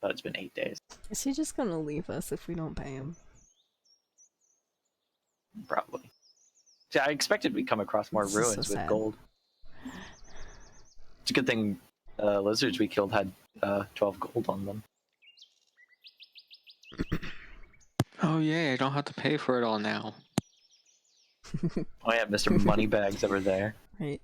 it's been 8 days. Is he just gonna leave us if we don't pay him? Probably. See, I expected we'd come across more This is so ruins with sad. gold. It's a good thing lizards we killed had 12 gold on them. Oh yeah, I don't have to pay for it all now. Oh yeah, Mr. Moneybags over there. Right.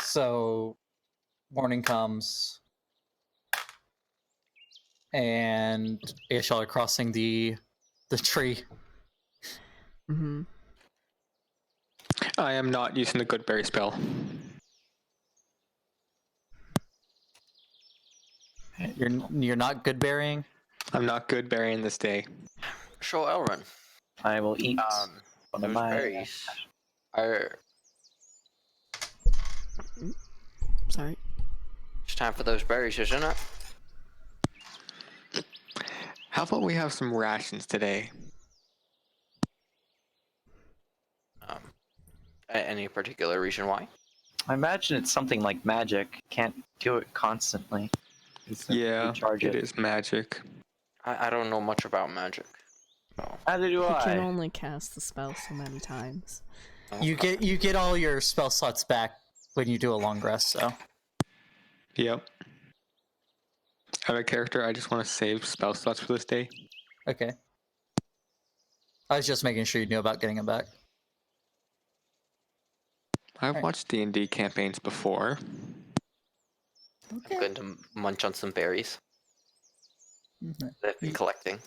So morning comes. and I guess y'all are crossing the tree. Mm-hmm. I am not using the good berry spell. You're not good burying. I'm not good berrying this day. So Elrin, I will eat one of those my berries are. Sorry. It's time for those berries, isn't it? How about we have some rations today? Any particular reason why? I imagine it's something like magic. Can't do it constantly. Yeah, Recharge it is magic. I don't know much about magic. So. Neither do You can I. only cast the spell so many times. You get all your spell slots back when you do a long rest. So Yep. I have a character. I just want to save spell slots for this day. okay. I was just making sure you knew about getting them back. I've Right. watched D&D campaigns before. I'm going to munch on some berries that I've been collecting.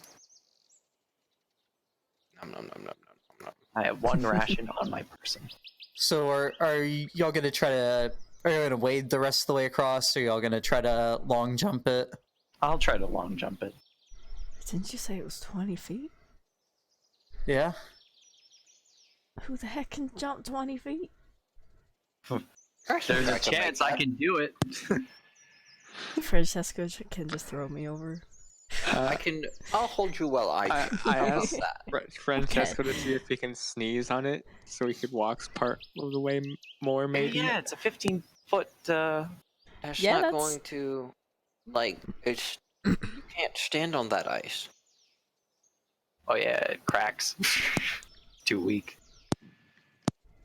Nom nom nom nom nom nom. I have one ration on my person. So are y'all gonna try to? Are you gonna wade the rest of the way across? Or are y'all gonna try to long jump it? I'll try to long jump it. Didn't you say it was 20 feet? Yeah. Who the heck can jump 20 feet? There's a chance I can do it. Francesco can just throw me over. I'll hold you while I I How about asked that? Francesco to see if he can sneeze on it, so he could walk part of the way more, maybe. Yeah, it's a 15-foot. That's Yeah, not that's- going to, like, it's. You can't stand on that ice. Oh yeah, it cracks. Too weak.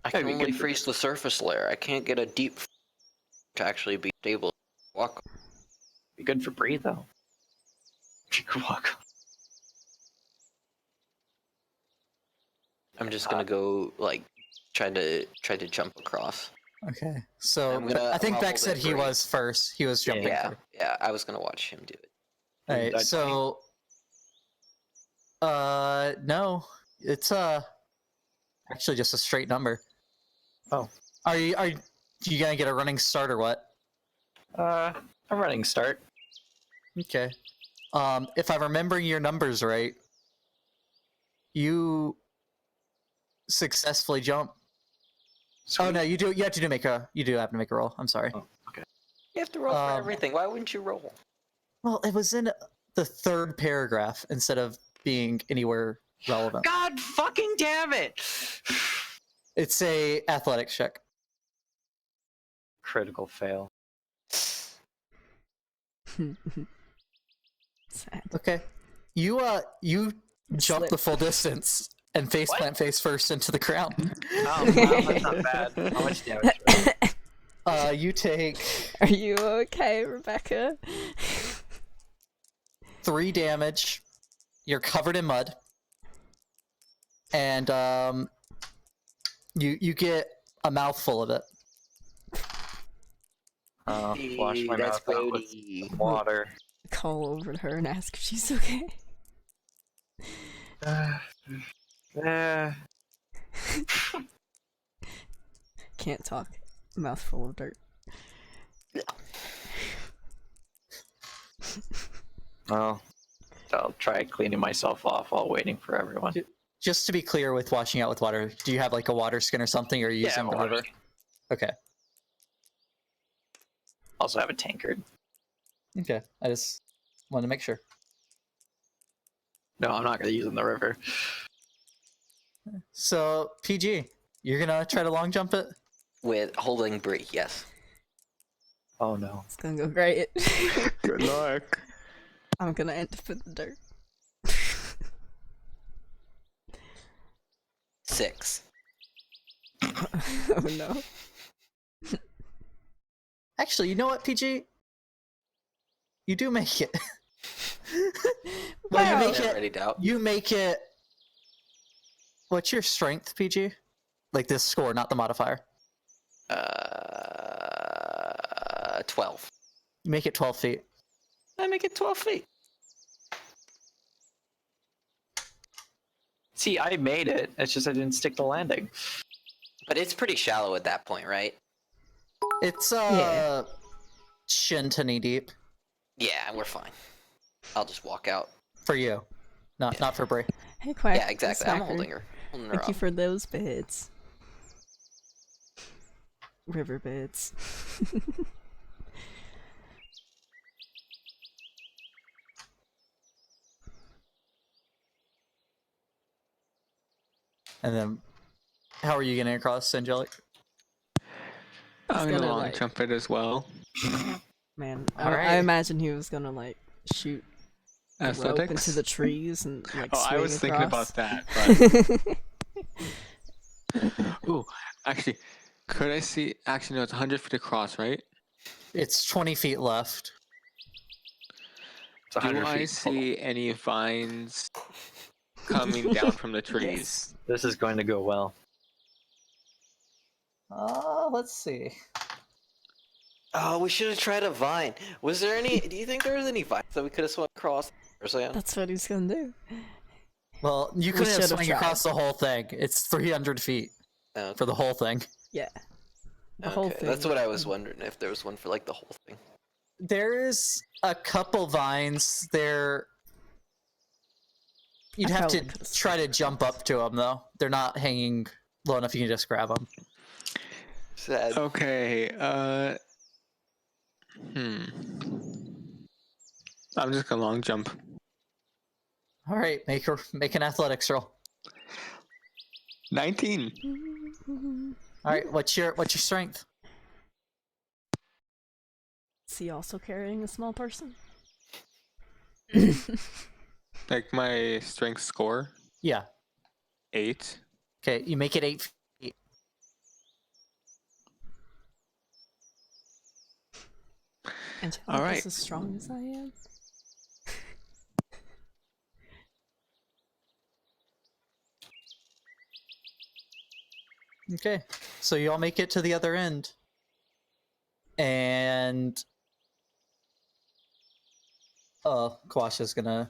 I can That'd be only good for freeze the surface layer. I can't get a deep to actually be able to walk. Be good for Brie though. She could walk. I'm just gonna go like try to jump across. Okay. So I'm gonna I think level Beck said the he Brie. was first. He was jumping Yeah, first. yeah. I was gonna watch him do it. All right. Died So no, it's actually just a straight number. Oh. Are you gonna get a running start or what? A running start. Okay. If I'm remembering your numbers right, you successfully jump. Sweet. Oh no, you do have to make a roll. I'm sorry. Oh, okay. You have to roll for Um, everything. Why wouldn't you roll? Well, it was in the third paragraph instead of being anywhere relevant. God fucking damn it! It's a athletics check. Critical fail. Sad. Okay. You jump Slip. the full distance and faceplant face first into the ground. Oh, wow, that's not bad. How much damage? You take Are you okay, Rebecca? 3 damage. You're covered in mud. And you get a mouthful of it. Wash my That's mouth out with Brody. water. Call over to her and ask if she's okay. Can't talk. Mouthful of dirt. Well, I'll try cleaning myself off while waiting for everyone. Just to be clear with washing out with water, do you have like a water skin or something, or are you using the water river? skin. Okay. Also have a tankard. Okay. I just wanted to make sure. No, I'm not going to use it in the river. So, PG, you're gonna try to long jump it? With holding Brie, yes. Oh no. It's gonna go great. Good luck. I'm gonna end up in the dirt. 6. Oh no. Actually, you know what, PG? You do make it. Well, Wow. you make Never it. any doubt. You make it. What's your strength, PG? Like this score, not the modifier. 12. You make it 12 feet. I make it 12 feet. See, I made it. It's just I didn't stick the landing. But it's pretty shallow at that point, right? It's Yeah. shin to knee deep Yeah, we're fine. I'll just walk out. for you, not for Brie. Hey, Quack. Yeah, exactly. I'm Snacker. holding her. Thank you Up. for those bits. River bits. And then, how are you getting across, Angelic? I'm gonna gonna, long like- jump it as well. Man, Alright. I imagine he was gonna like shoot the rope Athletics. into the trees and like Oh, I swing was thinking across. about that. But ooh, actually, could I see? Actually, no, it's 100 feet across, right? It's 20 feet left. It's 100 Do I feet total. see any vines coming down from the trees? This is going to go well. Let's see. Oh, we should have tried a vine. Was there any? Do you think there was any vines that we could have swung across? That's what he's gonna do. Well, you We could have should've swung tried. across the whole thing. It's 300 feet for the whole thing. Yeah. The whole thing. That's what I was wondering, if there was one for like the whole thing. There's a couple vines there. You'd I have to probably could've try to jump up to them, though. They're not hanging low enough you can just grab them. Sad. Okay. I'm just gonna long jump. All right, make an athletics roll. 19. All right, what's your strength? Is he also carrying a small person? Like my strength score, Yeah. 8. Okay, you make it 8 feet. And All right. is as strong as I am. Okay, so you all make it to the other end, and Quash is gonna.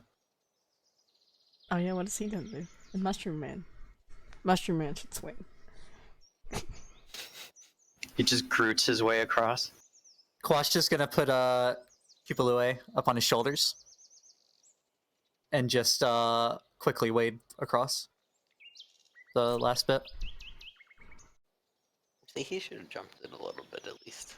Oh yeah, what is he gonna do? The Mushroom Man. Mushroom Man should swing. He just Groots his way across. Quash is gonna put Kipalue up on his shoulders, and just quickly wade across the last bit. See, he should have jumped it a little bit at least.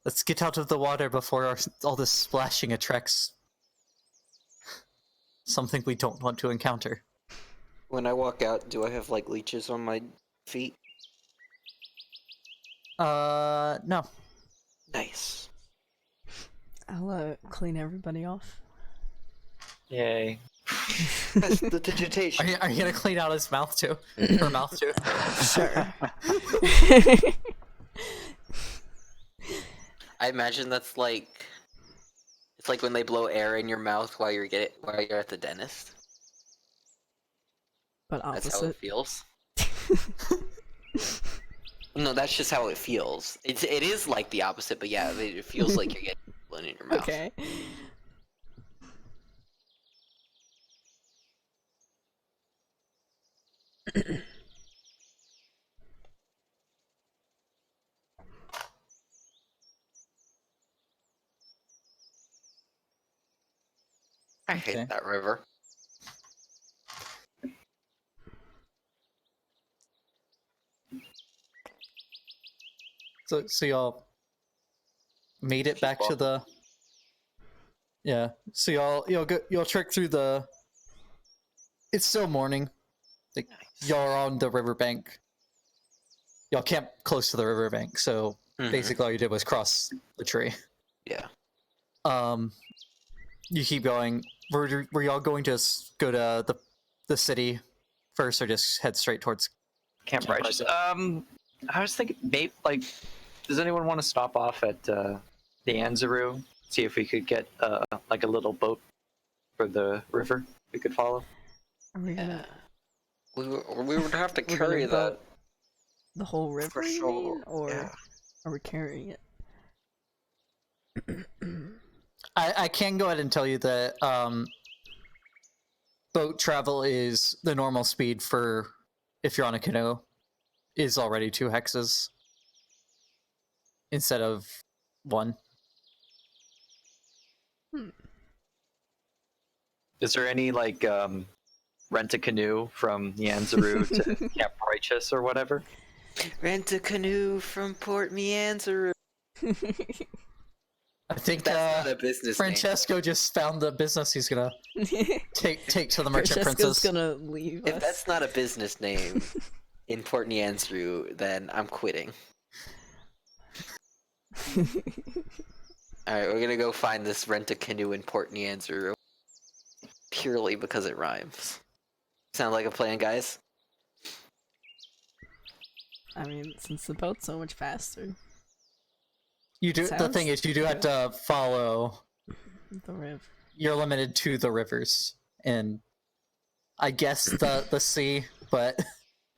Let's get out of the water before all this splashing attracts something we don't want to encounter. When I walk out, do I have like leeches on my feet? No. Nice. I'll clean everybody off. Yay. That's the digitation. Are you gonna clean out his mouth too? Her mouth too? Sure. I imagine that's like, it's like when they blow air in your mouth while you're at the dentist. But That's how it opposite. feels. No, that's just how it feels. It is like the opposite, but yeah, it feels like you're getting blown in your mouth. Okay. I hate Okay. that river. So y'all made it back to the. Yeah. So y'all trek through the. It's still morning. Like y'all are on the riverbank. Y'all camped close to the riverbank, so basically all you did was cross the tree. Yeah. You keep going. Were y'all going to go to the city first, or just head straight towards Camp Camp Righteous. Righteous. I was thinking, maybe, like, does anyone want to stop off at the Anzaru? See if we could get like a little boat for the river we could follow. Are we gonna We would have to We're carry gonna go that. the whole river, For you sure, mean? Or yeah. are we carrying it? I can go ahead and tell you that boat travel is the normal speed for if you're on a canoe is already 2 hexes instead of 1. Is there any like rent a canoe from Nyanzaru to Camp Righteous or whatever? Rent a canoe from Port Meanzaru. I think That's not a business name. Francesco just found the business he's gonna take to the merchant Francesco's princess. gonna leave If us. that's not a business name in Port Meanzaru, then I'm quitting. Alright, we're gonna go find this rent a canoe in Port Meanzaru. Purely because it rhymes. Sound like a plan, guys? I mean, since the boat's so much faster, You do. The Sounds thing is, you do have to follow. the river. You're limited to the rivers, and I guess the sea. But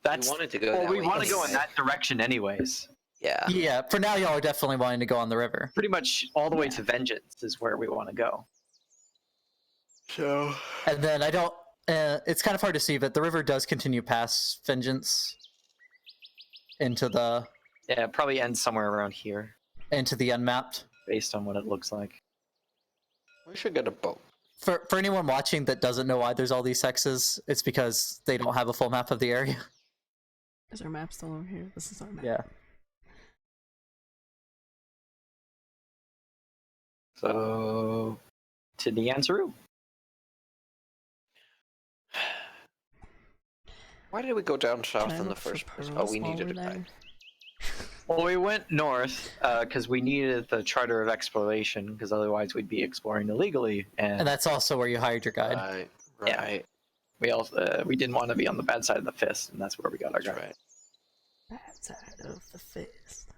That's We wanted to go well, that we way. want to go in that direction anyways. Yeah. yeah, for now, y'all are definitely wanting to go on the river. Pretty much all the way to Vengeance is where we want to go. So. And then I don't. It's kind of hard to see, but the river does continue past Vengeance into the Yeah, it probably ends somewhere around here, unmapped. based on what it looks like. We should get a boat. For anyone watching that doesn't know why there's all these hexes, it's because they don't have a full map of the area. Is our map still over here? This is our map. Yeah. So to Nyanzaru. Why did we go down south Can I in the look for first place? Oh, pearls we while needed we're it back. there? Well, we went north because we needed the Charter of Exploration, because otherwise we'd be exploring illegally. And And that's also where you hired your guide. Right, Yeah. right. we also we didn't want to be on the bad side of the fist, and that's where we got our That's guy. right. Bad side of the fist.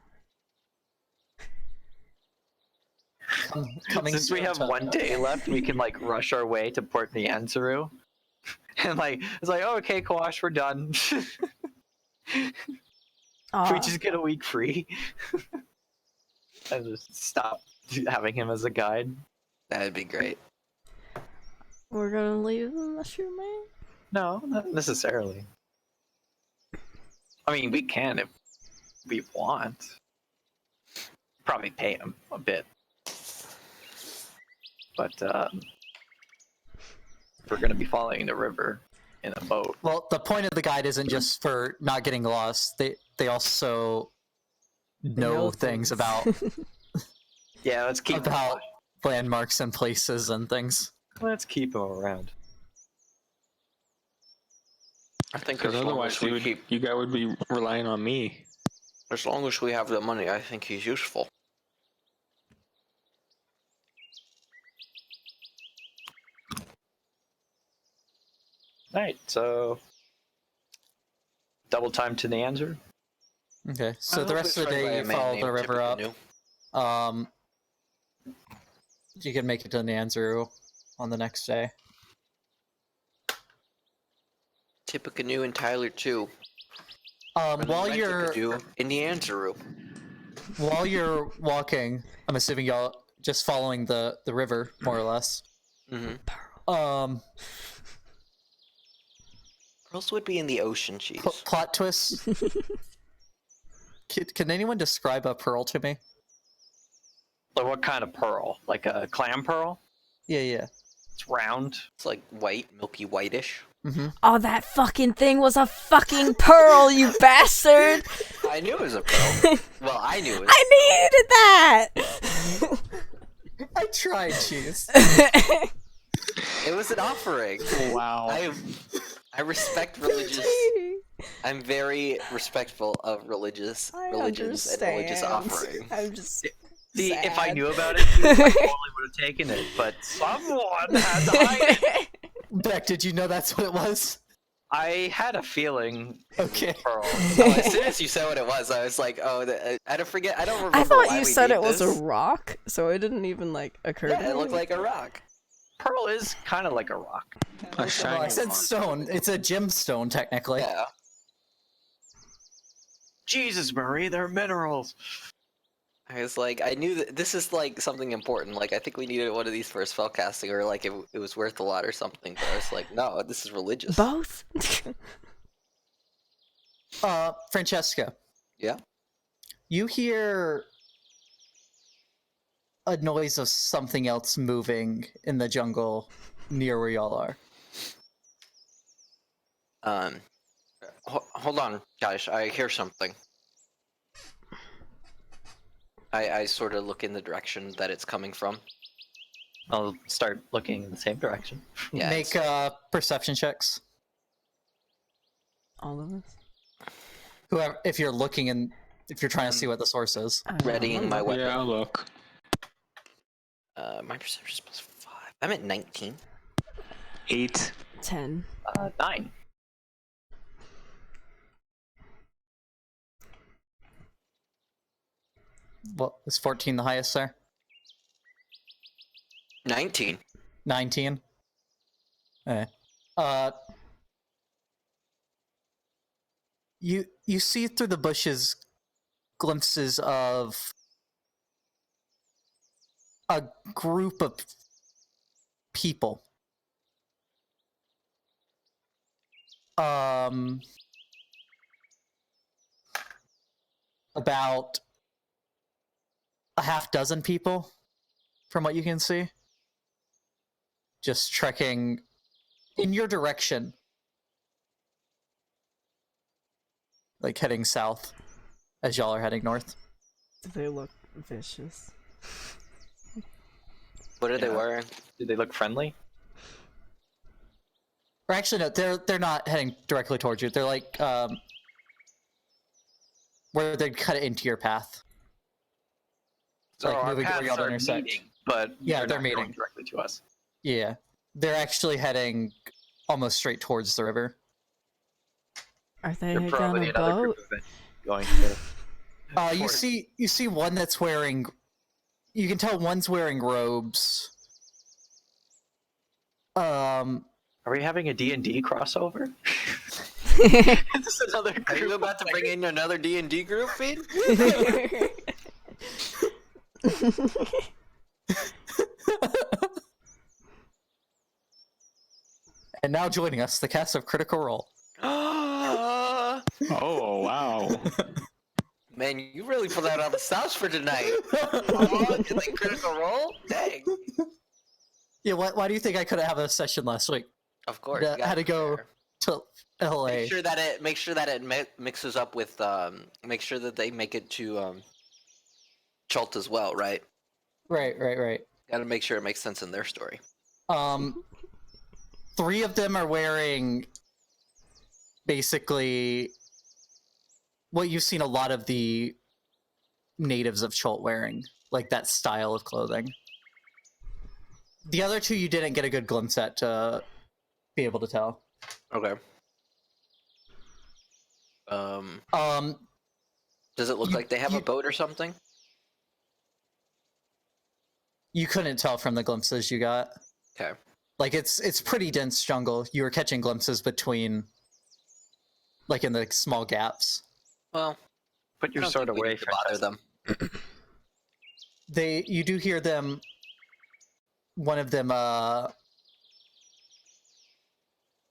Coming Since we soon have to- 1 day left, we can like rush our way to Port Nyanzaru. And like it's like, oh, okay, Kawash, we're done. Aw, We just get a week free. And just stop having him as a guide. That'd be great. we're gonna leave the mushroom man? No, not necessarily. I mean, we can if we want. Probably pay him a bit. But we're going to be following the river in a boat. Well, the point of the guide isn't just for not getting lost. They also know things about Yeah, let's keep about landmarks and places and things. Let's keep him around. I think Because as long otherwise, as we you guys would be relying on me. as long as we have the money, I think he's useful. Alright, so double time to the answer. Okay, so I the hope rest it's of the run by day a you man follow named the river up. Tippecanoe. You can make it to Nanzaru on the next day. Tippecanoe and Tyler too. While you're in the Anzaru. walking, I'm assuming y'all just following the river more or less. Mm-hmm. Pearls would be in the ocean, cheese. Plot twist. Can anyone describe a pearl to me? Like what kind of pearl? Like a clam pearl? Yeah. It's round. It's like white, milky whitish. Mm-hmm. Oh, that fucking thing was a fucking pearl, you bastard! I knew it was a pearl. Well, I knew it. I needed that! I tried, cheese. It was an offering. Wow. I respect religious. I'm very respectful of religious religions and religious offerings. I'm just. See, if I sad. knew about it, I totally would have taken it. But someone had to hide it. Beck, did you know that's what it was? I had a feeling. It was Okay. pearl. Oh, as soon as you said what it was, I was like, oh, I don't forget. I don't remember. I thought why you we said made it was this. a rock, so it didn't even like occur to Yeah, me. it looked like a rock. Pearl is kind of like a rock. A Well, shiny I said one. stone. It's a gemstone, technically. Yeah. Jesus, Marie, they're minerals. I was like, I knew that this is like something important. Like, I think we needed one of these for spellcasting, or like it was worth a lot or something. But I was like, no, this is religious. Both? Francesco. Yeah. You hear a noise of something else moving in the jungle near where y'all are. Hold on, guys. I hear something. I sort of look in the direction that it's coming from. I'll start looking in the same direction. Yeah, Make perception checks. All of us? Whoever, if you're looking and if you're trying to see what the source is. readying my weapon. Yeah, I'll look. My perception is plus 5. I'm at 19. 8. 10. 9. What is 14 the highest there? 19. 19. Okay. You see through the bushes glimpses of a group of people. About a half dozen people, from what you can see. Just trekking in your direction. Like heading south as y'all are heading north. Do they look vicious? What are they wearing? Do they look friendly? Or actually, no, they're not heading directly towards you. They're like where they'd cut it into your path. So Like our moving to where paths y'all are intersect. meeting, but Yeah, they're not meeting. going directly to us. Yeah, they're actually heading almost straight towards the river. Are they They're probably on a another boat? group of it going to. You see one that's wearing. You can tell one's wearing robes. Are we having a D&D crossover? Is this another Are you group about to bring in another D&D group feed? And now joining us, the cast of Critical Role. Oh, wow. Man, you really put that on the stops for tonight. Oh, did they critical roll? Dang. Yeah, why do you think I couldn't have a session last week? Of course. Yeah, you gotta had to be go fair. to LA. Make sure that it mixes up with make sure that they make it to Chult as well, right? Right. Gotta make sure it makes sense in their story. 3 of them are wearing basically what you've seen a lot of the natives of Chult wearing, like that style of clothing. The other 2 you didn't get a good glimpse at to be able to tell. Okay. Does it look like they have a boat or something? You couldn't tell from the glimpses you got. Okay. Like it's pretty dense jungle. You were catching glimpses between, like in the small gaps. Well, Put your I don't sword think we away, need to bother Francesco. them. You do hear them. One of them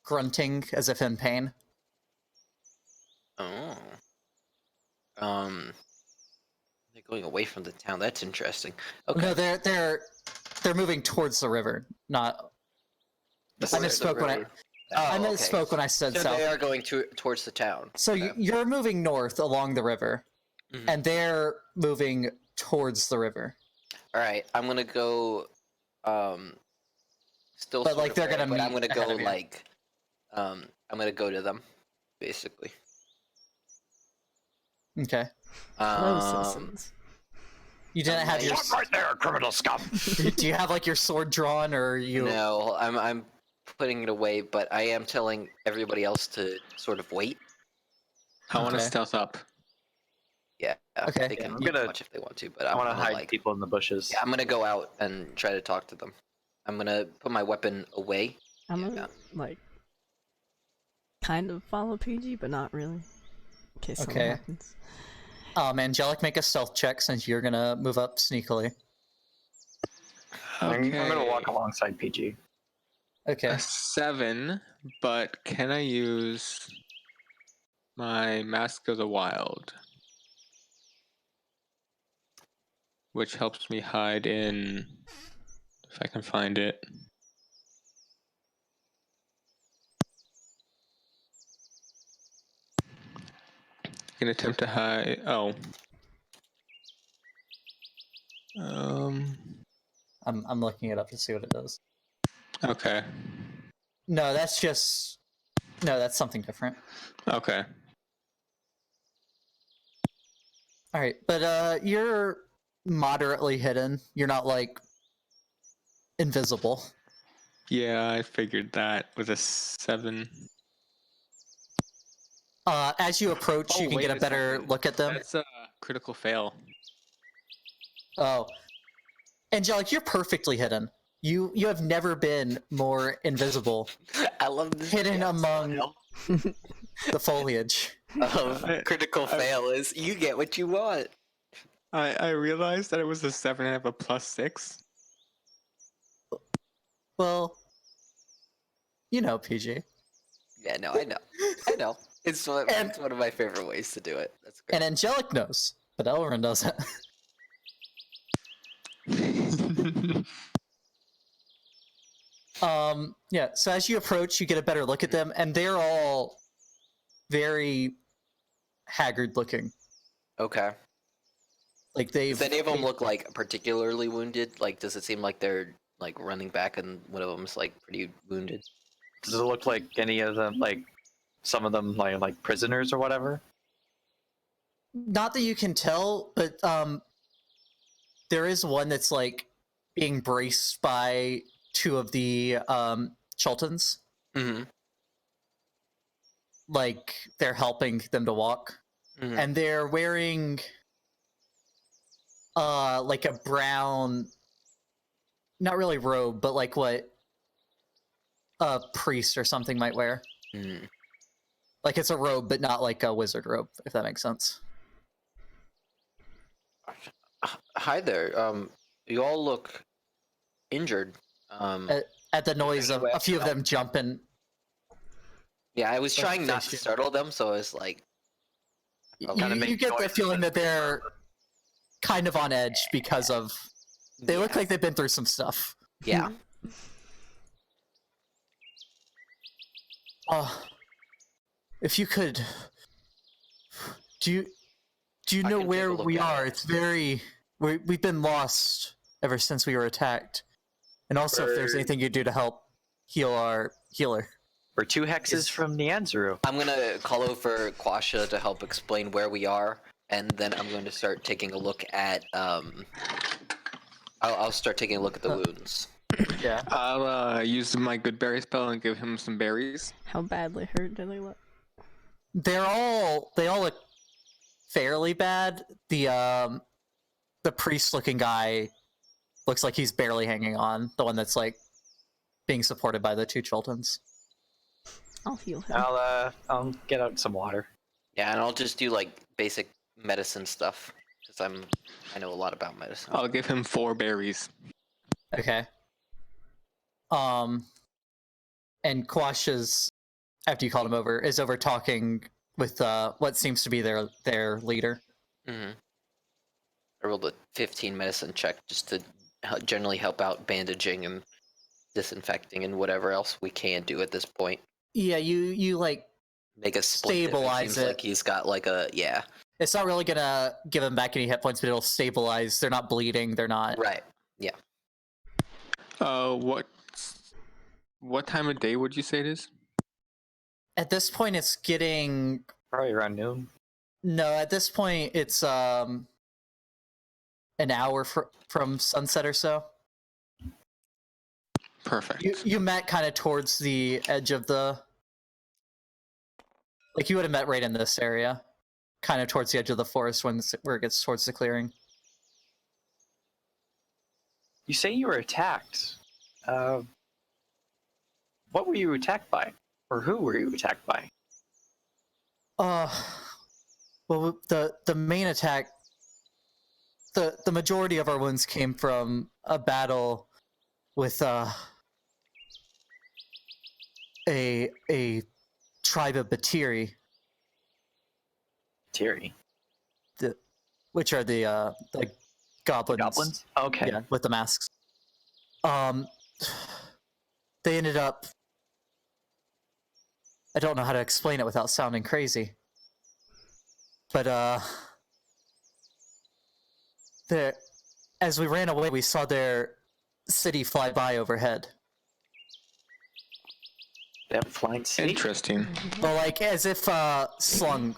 grunting as if in pain. Oh. They're going away from the town. That's interesting. Okay. No, they're moving towards the river. Not. I misspoke when I misspoke when I said So south. they are going towards the town. So Okay. you're moving north along the river, Mhm. and they're moving towards the river. All right, I'm gonna go. Still, But, sort like, of they're wary, gonna but I'm meet gonna ahead go of you. like, I'm gonna go to them, basically. Okay. Hello, Um, citizens. You didn't have your. Stop right there, criminal scum! Do you have like your sword drawn, or you? No, I'm putting it away, but I am telling everybody else to sort of wait. I want to Okay. stealth up. Yeah. Okay. They can I'm do gonna- much if they want to, but I I'm want to gonna hide like. people in the bushes. Yeah, I'm gonna go out and try to talk to them. I'm gonna put my weapon away. I'm Yeah. gonna, like, kind of follow PG, but not really. In case something Okay. happens. Angelic, make a stealth check since you're gonna move up sneakily. I'm gonna walk alongside PG. Okay. A 7, but can I use my Mask of the Wild? Which helps me hide in, if I can find it. Can attempt to hide. Oh. I'm looking it up to see what it does. Okay. No, that's something different. Okay. All right, but you're moderately hidden. You're not like invisible. Yeah, I figured that with a 7. As you approach, you can wait get a better second. look at them. That's a critical fail. Oh, Angelic, you're perfectly hidden. You have never been more invisible, I love this. hidden chance among the foliage. of critical fail is you get what you want. I realized that it was a 7 and I have a +6. Well, you know, PG. Yeah, no, I know. I know. It's one of my favorite ways to do it. That's great. And Angelic knows, but Elrin doesn't. Yeah, so as you approach, you get a better look at them, and they're all very haggard looking. Okay. Like Does any of them look like particularly wounded? Like, does it seem like they're like running back and one of them's like pretty wounded? Does it look like any of them, like some of them, like prisoners or whatever? Not that you can tell, but there is one that's like being braced by two of the Chultans. Mm-hmm. Like they're helping them to walk. Mm-hmm. And they're wearing like a brown, not really robe, but like what a priest or something might wear. Mm-hmm. Like it's a robe, but not like a wizard robe, if that makes sense. Hi there. You all look injured. At the noise of way a I few of felt. them jumping, Yeah, I was So trying not they to should- startle them, so I was like, you get the feeling that they're kind of on edge because of they look like they've been through some stuff. yeah. If you could, do you I know can take where a look we at are? it. It's we've been lost ever since we were attacked. And also, if there's We're- anything you do to help heal our healer. We're 2 hexes from Nianzuru. I'm gonna call over Quasha to help explain where we are, and then I'm going to start taking a look at I'll start taking a look at the wounds. Yeah. I'll use my good berry spell and give him some berries. How badly hurt do they look? They all look fairly bad. The priest-looking guy looks like he's barely hanging on. The one that's like being supported by the two Chultans. I'll heal him. I'll get out some water. Yeah, and I'll just do like basic medicine stuff because I know a lot about medicine. I'll give him 4 berries. Okay. And Quasha's, after you called him over, is over talking with what seems to be their leader. Mm-hmm. I rolled a 15 medicine check just to generally help out bandaging and disinfecting and whatever else we can do at this point. Yeah, you like Make a splint if Stabilize seems it. like he's got like a it's not really gonna give him back any hit points, but it'll stabilize. They're not bleeding. They're not. right. What time of day would you say it is? At this point, it's getting Probably around noon. no. At this point, it's an hour from sunset or so. Perfect. You met kind of towards the edge of the. Like you would have met right in this area, kind of towards the edge of the forest where it gets towards the clearing. You say you were attacked. What were you attacked by? Or who were you attacked by? Well, the main attack, the majority of our wounds came from a battle with a tribe of Batiri, Tiri. which are the goblins. Goblins? Okay. Yeah, with the masks. They ended up. I don't know how to explain it without sounding crazy. But as we ran away, we saw their city fly by overhead. They have a flying city? Interesting. Well, like as if flung,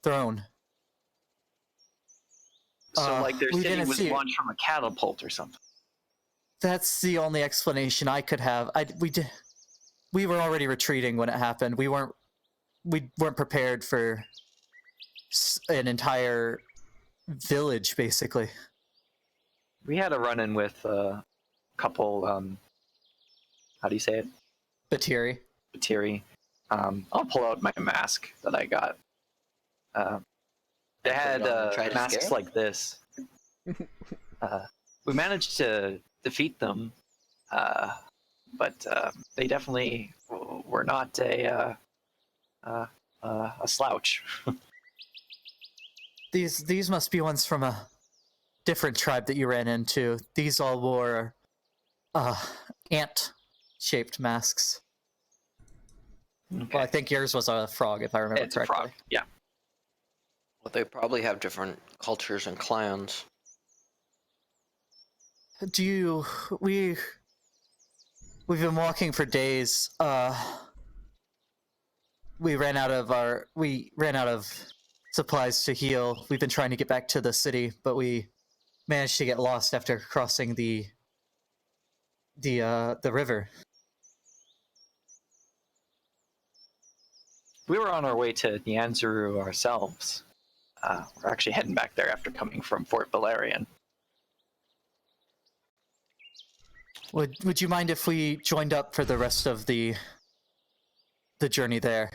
thrown. So, like, their we city didn't was see it. launched from a catapult or something. That's the only explanation I could have. We were already retreating when it happened. We weren't prepared for an entire village, basically. We had a run-in with a couple, how do you say it? Batiri. Batiri. I'll pull out my mask that I got. They had Try to masks scare? like this. We managed to defeat them, but they definitely were not a slouch. These must be ones from a different tribe that you ran into. These all wore ant-shaped masks. Okay. Well, I think yours was a frog, if I remember It's a correctly. frog. Yeah. Well, they probably have different cultures and clans. We've been walking for days. We ran out of supplies to heal. We've been trying to get back to the city, but we managed to get lost after crossing the river. We were on our way to Nyanzuru ourselves. We're actually heading back there after coming from Fort Valerian. Would you mind if we joined up for the rest of the journey there?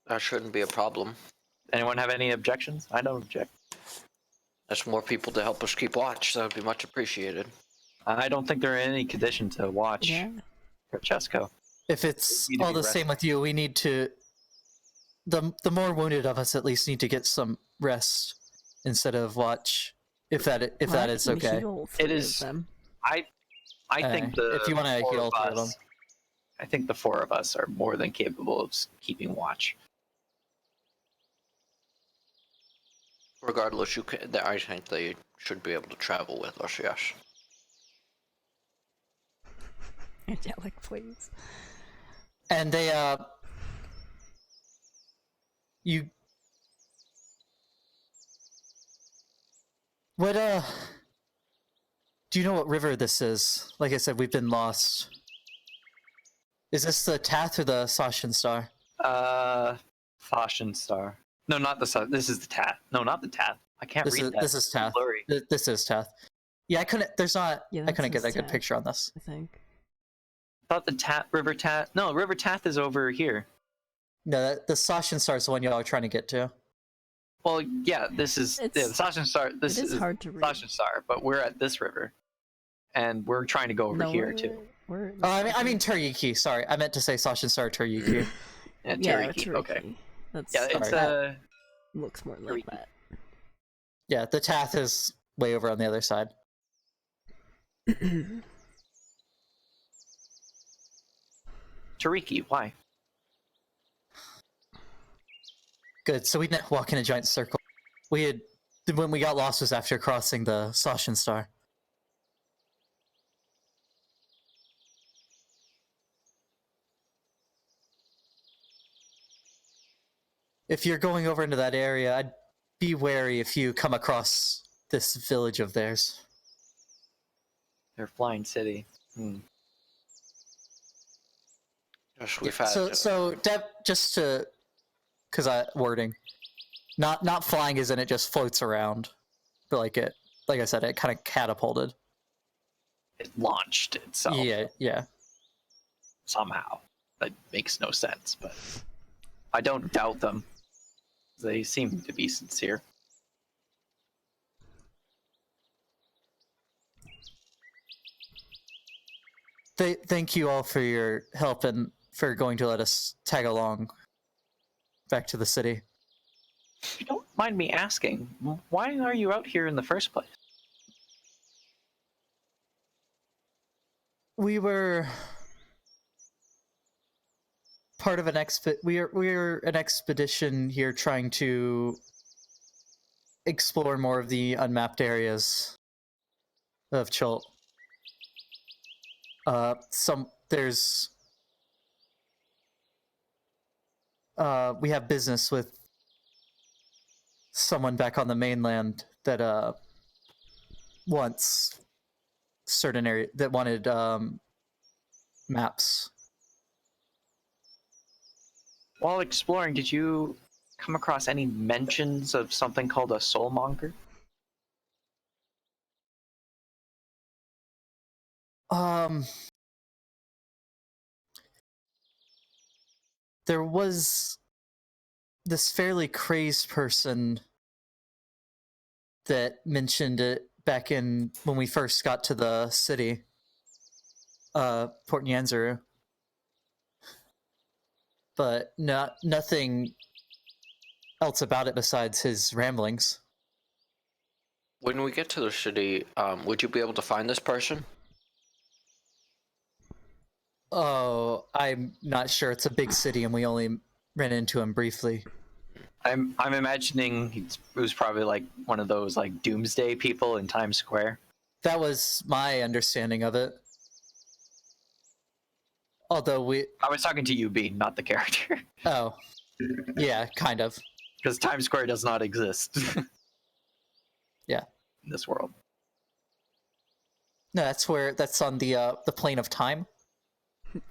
That shouldn't be a problem. Anyone have any objections? I don't object. There's more people to help us keep watch. That would be much appreciated. I don't think they're in any condition to watch Yeah. Francesco. If it's We need to all be the same with you, we need to. The more wounded of us at least need to get some rest instead of watch. If that is okay. It is- I think the if you want to four heal of through them. us, I think the four of us are more than capable of keeping watch. Regardless, I think they should be able to travel with us, yes. Angelic, please. And they you what do you know what river this is? Like I said, we've been lost. Is this the Tath or the Sashin Star? Fashion Star. No, not the. This is the Tat. No, not the Tat. I can't read that. This is It's Tath. blurry. This is Tath. Yeah, I couldn't. There's not. Yeah, I that couldn't get a says good Tath. picture on this. I think. I thought the Tat, River Tat. No, River Tath is over here. No, the Sashin Star is the one y'all are trying to get to. Well, yeah, this is the Sashin Star. This It is hard to read. Sashin Star, but we're at this river, and we're trying to go over No, here we're- too. We're Oh, I mean Teryuki. Sorry, I meant to say Sashin Star Teryuki. Yeah, yeah, Tiriki, okay. Tiriki. That's Yeah, it's Sorry. looks more like Tiriki. that. Yeah, the Tath is way over on the other side. Tariki. Why? Good. So we didn't walk in a giant circle. When we got lost was after crossing the Sashin Star. If you're going over into that area, I'd be wary if you come across this village of theirs. They're flying city. Yes, we've had. So Deb, just to, wording, not flying as in it just floats around, but like I said, it kind of catapulted. It launched itself. Yeah. Somehow. That makes no sense, but I don't doubt them. They seem to be sincere. Thank you all for your help and for going to let us tag along back to the city. If you don't mind me asking, why are you out here in the first place? We were part of an we're an expedition here trying to explore more of the unmapped areas of Chult. We have business with someone back on the mainland that wants certain area that wanted maps. While exploring, did you come across any mentions of something called a soulmonger? There was this fairly crazed person that mentioned it back in when we first got to the city, Port Nyanzaru. But nothing else about it besides his ramblings. When we get to the city, would you be able to find this person? Oh, I'm not sure. It's a big city, and we only ran into him briefly. I'm imagining it was probably like one of those like doomsday people in Times Square. That was my understanding of it. Although I was talking to you, B, not the character. Oh. Yeah, kind of. Because Times Square does not exist. Yeah. In this world. No, that's on the plane of time. The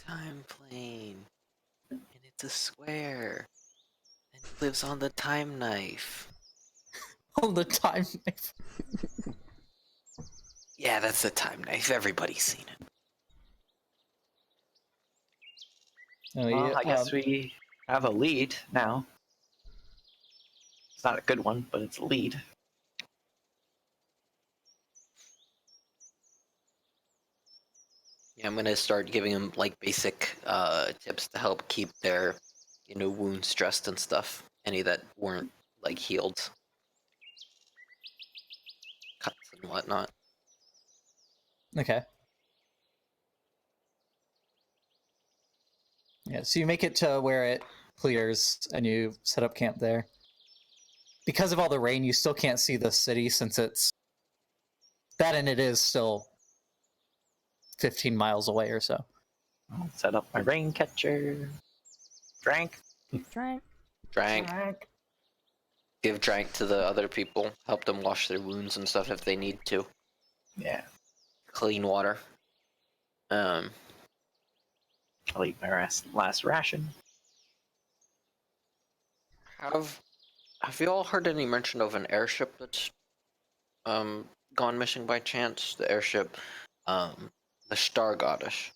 time plane. And it's a square. And it lives on the time knife. On the time knife. Yeah, that's the time knife. Everybody's seen it. Oh, Well, yeah, I guess we have a lead now. It's not a good one, but it's a lead. Yeah, I'm gonna start giving them like basic tips to help keep their, wounds dressed and stuff. Any that weren't like healed, cuts and whatnot. Okay. Yeah, so you make it to where it clears, and you set up camp there. Because of all the rain, you still can't see the city since it's that, and it is still 15 miles away or so. I'll set up my rain catcher. Drank. Drank. Give drank to the other people. Help them wash their wounds and stuff if they need to. Yeah. Clean water. I'll eat my last ration. Have you all heard any mention of an airship that's gone missing by chance? The airship, the Star Goddess.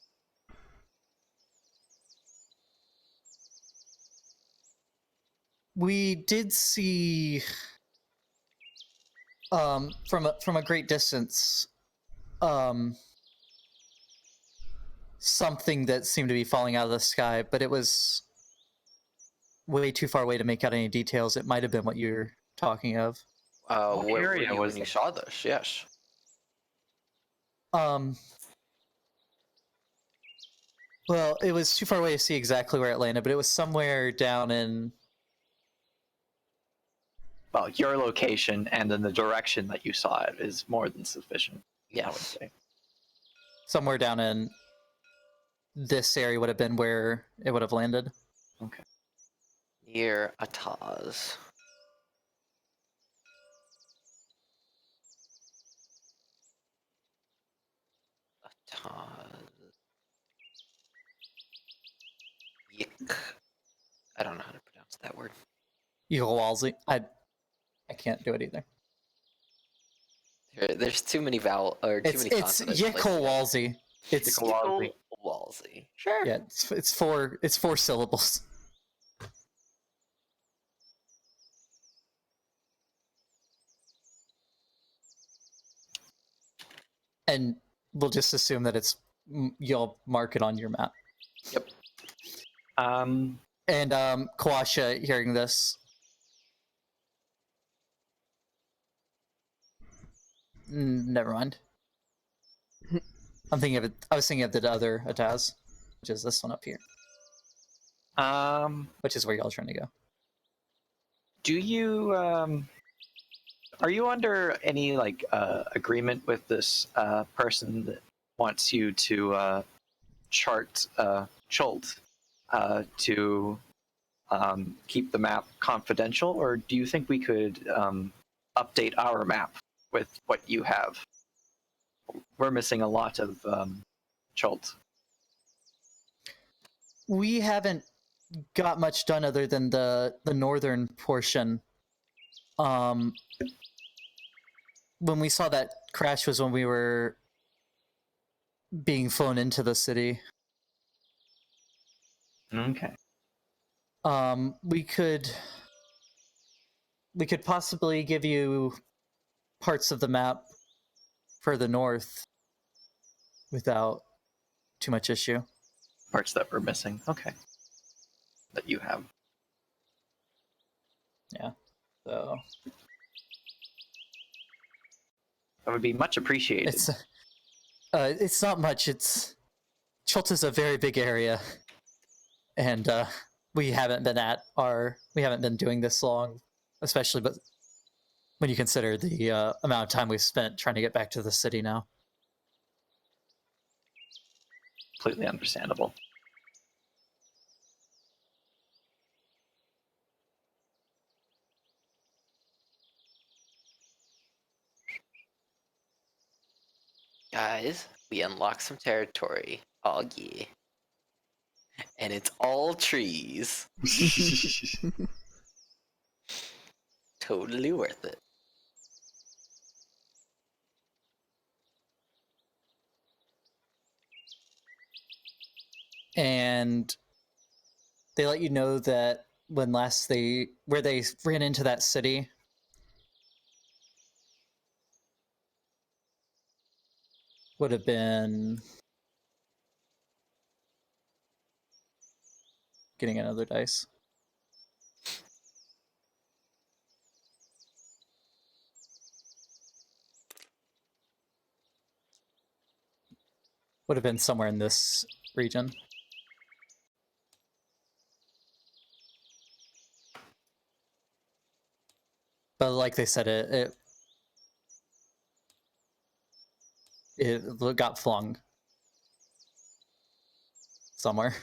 We did see from a great distance something that seemed to be falling out of the sky, but it was way too far away to make out any details. It might have been what you're talking of. What Where were area you was when you it? saw this? Yes. Well, it was too far away to see exactly where it landed, but it was somewhere down in... Well, your location and then the direction that you saw it is more than sufficient. I would Yes. say. Somewhere down in this area would have been where it would have landed. Okay. Near Ataz. Ataz. Yik. I don't know how to pronounce that word. Eaglewalsy. I can't do it either. There's too many vowel or too many It's consonants. Yickle-Walsey. It's Yickle-Walsey. Walsey. Sure. yeah. It's four syllables. And we'll just assume that you'll mark it on your map. Yep. Um, And Kawasha, hearing this, never mind. I was thinking of the other Ataz, which is this one up here, which is where y'all are trying to go. do you are you under any like agreement with this person that wants you to chart Chult to keep the map confidential, or do you think we could update our map with what you have? We're missing a lot of Chult. We haven't got much done other than the northern portion. When we saw that crash was when we were being flown into the city. Okay. We could possibly give you parts of the map further north without too much issue. Parts that we're missing. Okay. That you have. Yeah. So That would be much appreciated. it's not much. Chult is a very big area, and we haven't been doing this long, especially but when you consider the amount of time we've spent trying to get back to the city now. Completely understandable. Guys, we unlocked some territory. Oh yeah. And it's all trees. Totally worth it. And they let you know that where they ran into that city, would have been getting another dice. Would have been somewhere in this region. But like they said, it got flung somewhere.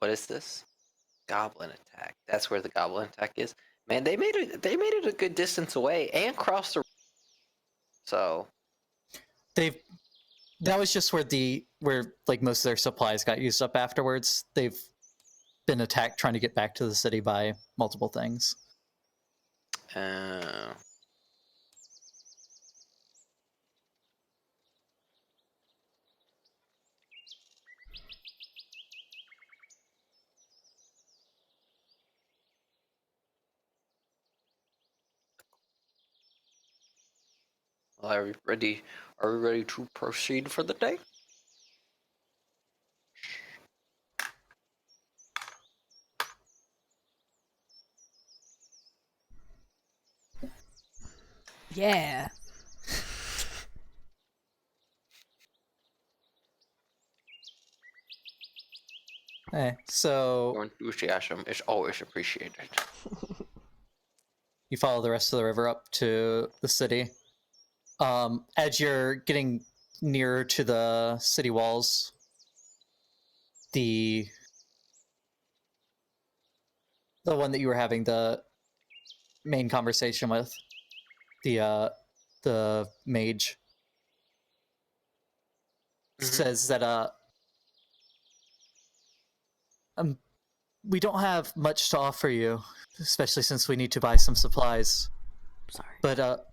What is this? Goblin attack. That's where the goblin attack is. Man, they made it a good distance away and crossed the. So That was just where like most of their supplies got used up afterwards. They've been attacked trying to get back to the city by multiple things. Well, are we ready? Are we ready to proceed for the day? Yeah. Okay, so Your enthusiasm is always appreciated. you follow the rest of the river up to the city. As you're getting nearer to the city walls, the one that you were having the main conversation with, the mage, says that we don't have much to offer you, especially since we need to buy some supplies. Sorry. But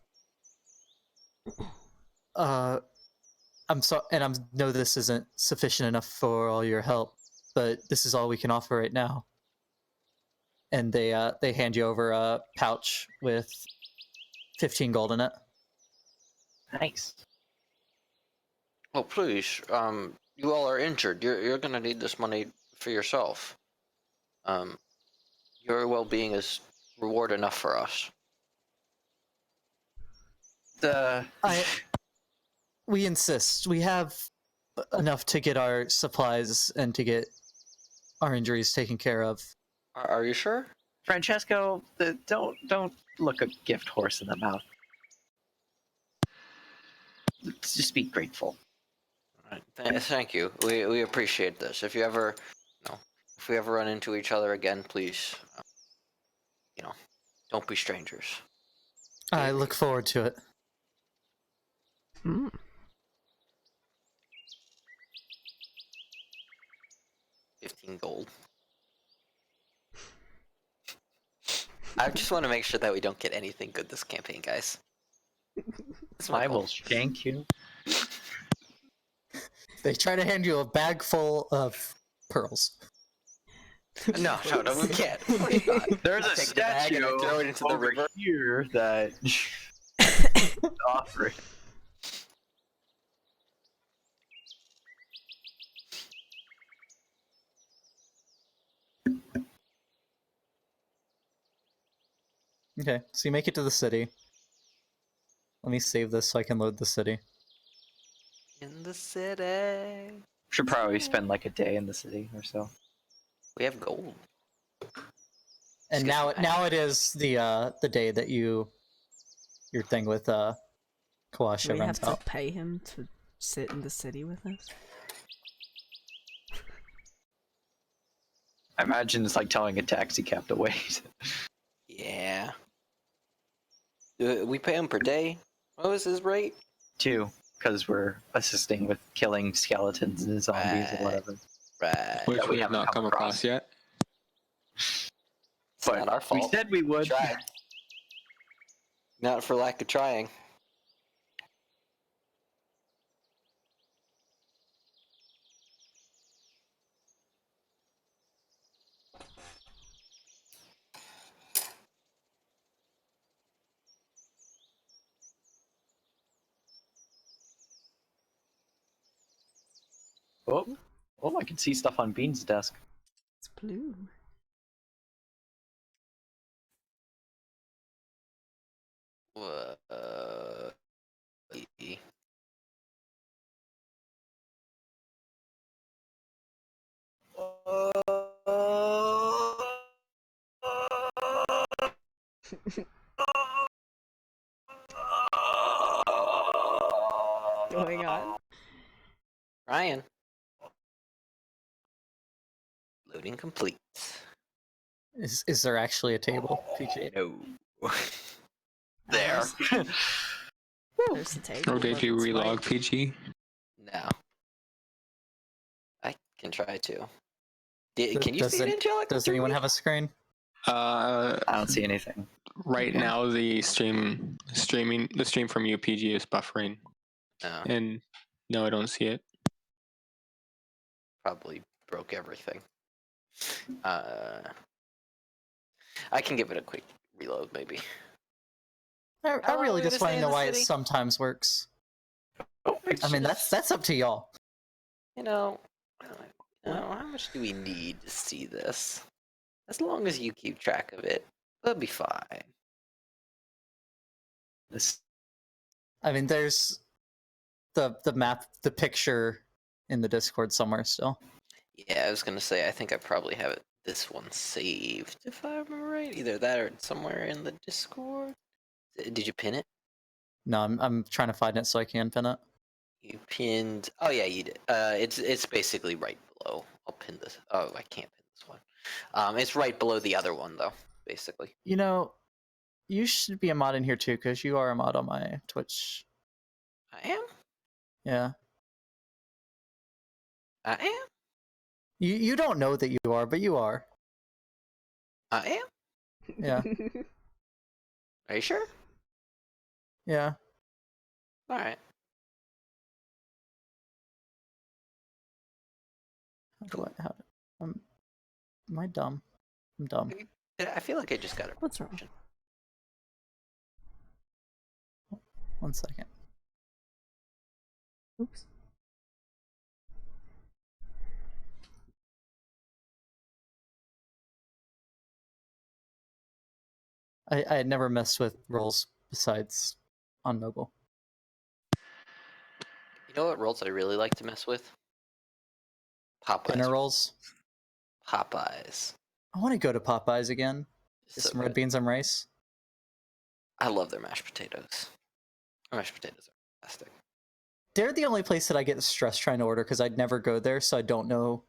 I'm sorry, and I know this isn't sufficient enough for all your help, but this is all we can offer right now. and they hand you over a pouch with 15 gold in it. Nice. Well, please, you all are injured. You're gonna need this money for yourself. Your well-being is reward enough for us. We insist. We have enough to get our supplies and to get our injuries taken care of. Are you sure? Francesco, don't look a gift horse in the mouth. Just be grateful. All right. Thank you. We appreciate this. If you ever, if we ever run into each other again, please, don't be strangers. I look forward to it. 15 gold. I just want to make sure that we don't get anything good this campaign, guys. I will shank you. They try to hand you a bag full of pearls. No, we can't. Of course not. There's I'll a take the bag and I statue throw it into the over river. here that offering. Okay, so you make it to the city. Let me save this so I can load the city. In the city. Should probably spend like a day in the city or so. We have gold. And now it is the day that your thing with Do Kawasha we have runs to out. pay him to sit in the city with us? I imagine it's like telling a taxi cab to wait. Yeah. We pay him per day. What was his rate? 2, because we're assisting with killing skeletons and zombies Right. or whatever. Right. Which that we we have haven't not come come across yet. It's But not our we fault. said we would. Tried. Not for lack of trying. Oh, I can see stuff on Bean's desk. It's blue. E- Going on? Ryan. Loading complete. Is there actually a table, PG? No. There. There's the table. Or did but you it's relog white. PG? No. I can try to. Can you Does see it, Angelic? Does anyone have a screen? I don't see anything. Right now the stream from UPG is buffering, No. and no, I don't see it. Probably broke everything. I can give it a quick reload, maybe. I How long really are we just gonna want stay to in know the why it city? sometimes works. Oh, I mean, that's up to y'all. How much do we need to see this? As long as you keep track of it, we'll be fine. this. I mean, there's the map, the picture in the Discord somewhere still. Yeah, I was gonna say, I think I probably have this one saved, if I remember right. Either that or it's somewhere in the Discord. Did you pin it? No, I'm trying to find it so I can pin it. You pinned. Oh yeah, you did. It's basically right below. I'll pin this. Oh, I can't pin this one. It's right below the other one though, basically. You know, you should be a mod in here too, because you are a mod on my Twitch. I am. Yeah. I am. You don't know that you are, but you are. I am. Yeah. Are you sure? Yeah. All right. Am I dumb? I'm dumb. I feel like I just got it. What's wrong? 1 second. Oops. I had never messed with rolls besides on mobile. You know what rolls I really like to mess with? Popeyes. Dinner rolls. Popeyes. I want to go to Popeyes again. Get So some red good. beans and rice. I love their mashed potatoes. Their mashed potatoes are fantastic. They're the only place that I get stressed trying to order because I'd never go there, so I don't know.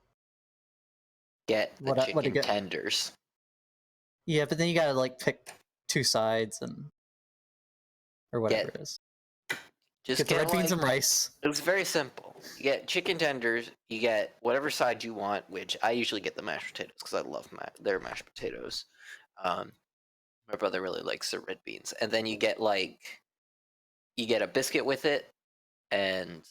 Get the What to chicken get. tenders. Yeah, but then you gotta like pick 2 sides and or whatever it is. Just Get the red beans and rice. It's very simple. You get chicken tenders. You get whatever side you want, which I usually get the mashed potatoes because I love their mashed potatoes. My brother really likes the red beans, and then you get a biscuit with it, and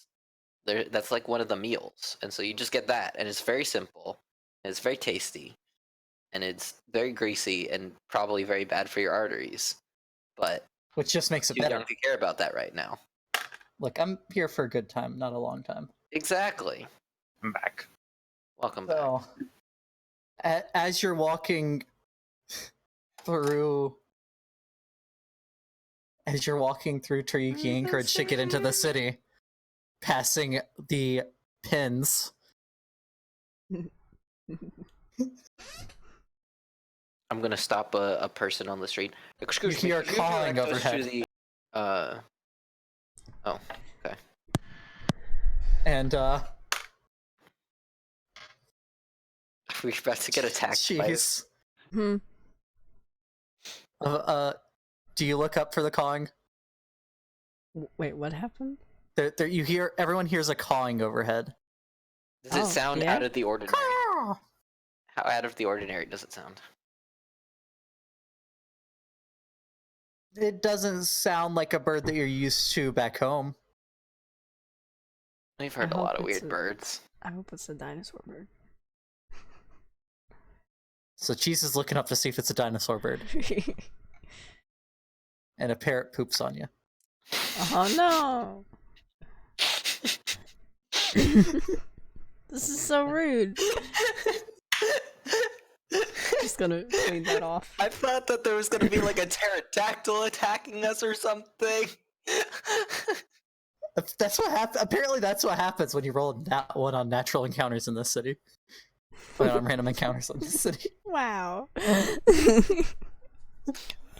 that's like one of the meals, and so you just get that, and it's very simple, and it's very tasty, and it's very greasy and probably very bad for your arteries, but Which just makes it too better. young to care about that right now. Look, I'm here for a good time, not a long time. Exactly. I'm back. Welcome back. So, as you're walking through Tariki, encouraged to get into the city, passing the pins. I'm gonna stop a person on the street. Excuse You me. hear could you cawing direct us overhead. To the, Oh, okay. And We're about to get attacked by. jeez. Hmm. Do you look up for the cawing? Wait, what happened? There, you hear everyone hears a cawing overhead. Does it sound yeah? out of the ordinary? How out of the ordinary does it sound? It doesn't sound like a bird that you're used to back home. We've heard I a lot hope of it's weird birds. I hope it's a dinosaur bird. So Cheese is looking up to see if it's a dinosaur bird, and a parrot poops on you. Oh no! This is so rude. Just gonna clean that off. I thought that there was gonna be like a pterodactyl attacking us or something. That's what happens. Apparently, that's what happens when you roll one on natural encounters in this city. On random encounters in this city. Wow.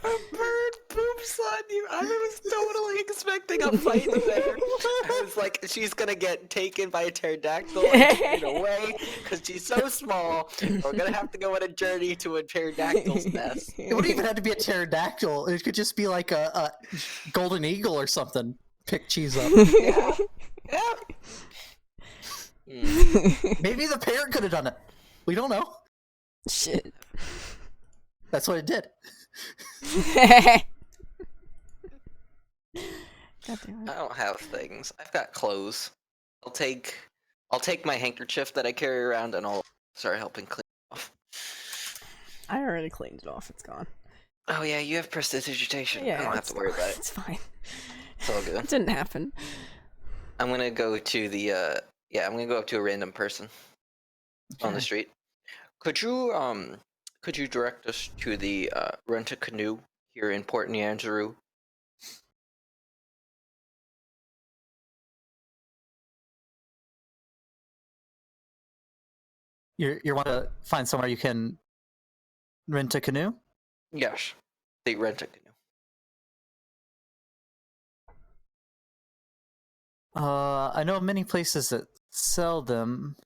A bird poops on you. I was totally expecting a fight there. I was like, she's gonna get taken by a pterodactyl and taken away because she's so small. We're gonna have to go on a journey to a pterodactyl's nest. It wouldn't even have to be a pterodactyl. It could just be like a golden eagle or something. Pick Cheese up. Yeah. Yeah. Maybe the parrot could have done it. We don't know. Shit. That's what it did. God damn I it. don't have things. I've got clothes. I'll take my handkerchief that I carry around and I'll start helping clean it off. I already cleaned it off. It's gone. Oh yeah, you have prestidigitation. Yeah, I don't have it's to worry fine. about it. It's fine. It's all good. It didn't happen. I'm gonna go to the I'm gonna go up to a random person on the Okay. street. Could you direct us to the rent a canoe here in Port Nianzuru? You want to find somewhere you can rent a canoe? Yes, the rent a canoe. I know many places that sell them.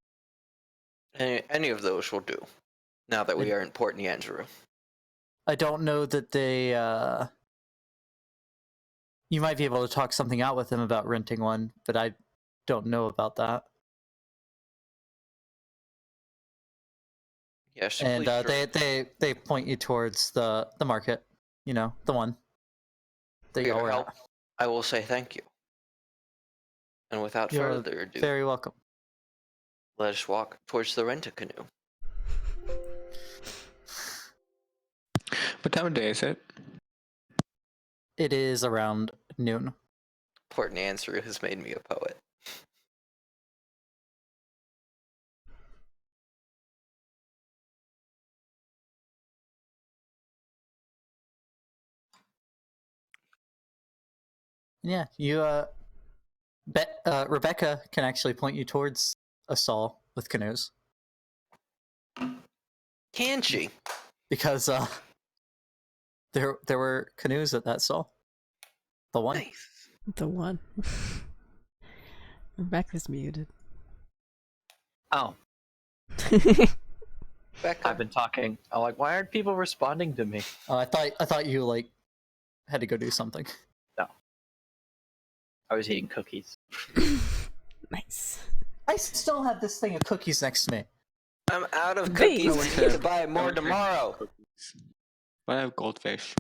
Any of those will do. Now that we are in Port Nianzuru. I don't know that they. You might be able to talk something out with them about renting one, but I don't know about that. Yes, And please they point you towards the market. You know, the one that for y'all your were help. at. I will say thank you. And without You're further ado, very welcome. let us walk towards the rent a canoe. What time of day is it? It is around noon. Important answer has made me a poet. Yeah, you Rebecca can actually point you towards a stall with canoes Can she? because there were canoes at that stall. The one. Nice. The one. Rebecca's muted. Oh, Becca. I've been talking. I'm like, why aren't people responding to me? I thought you like had to go do something. I was eating cookies. Nice. I still have this thing of cookies next to me. I'm out of These. cookies. I need to buy more tomorrow. But I have goldfish.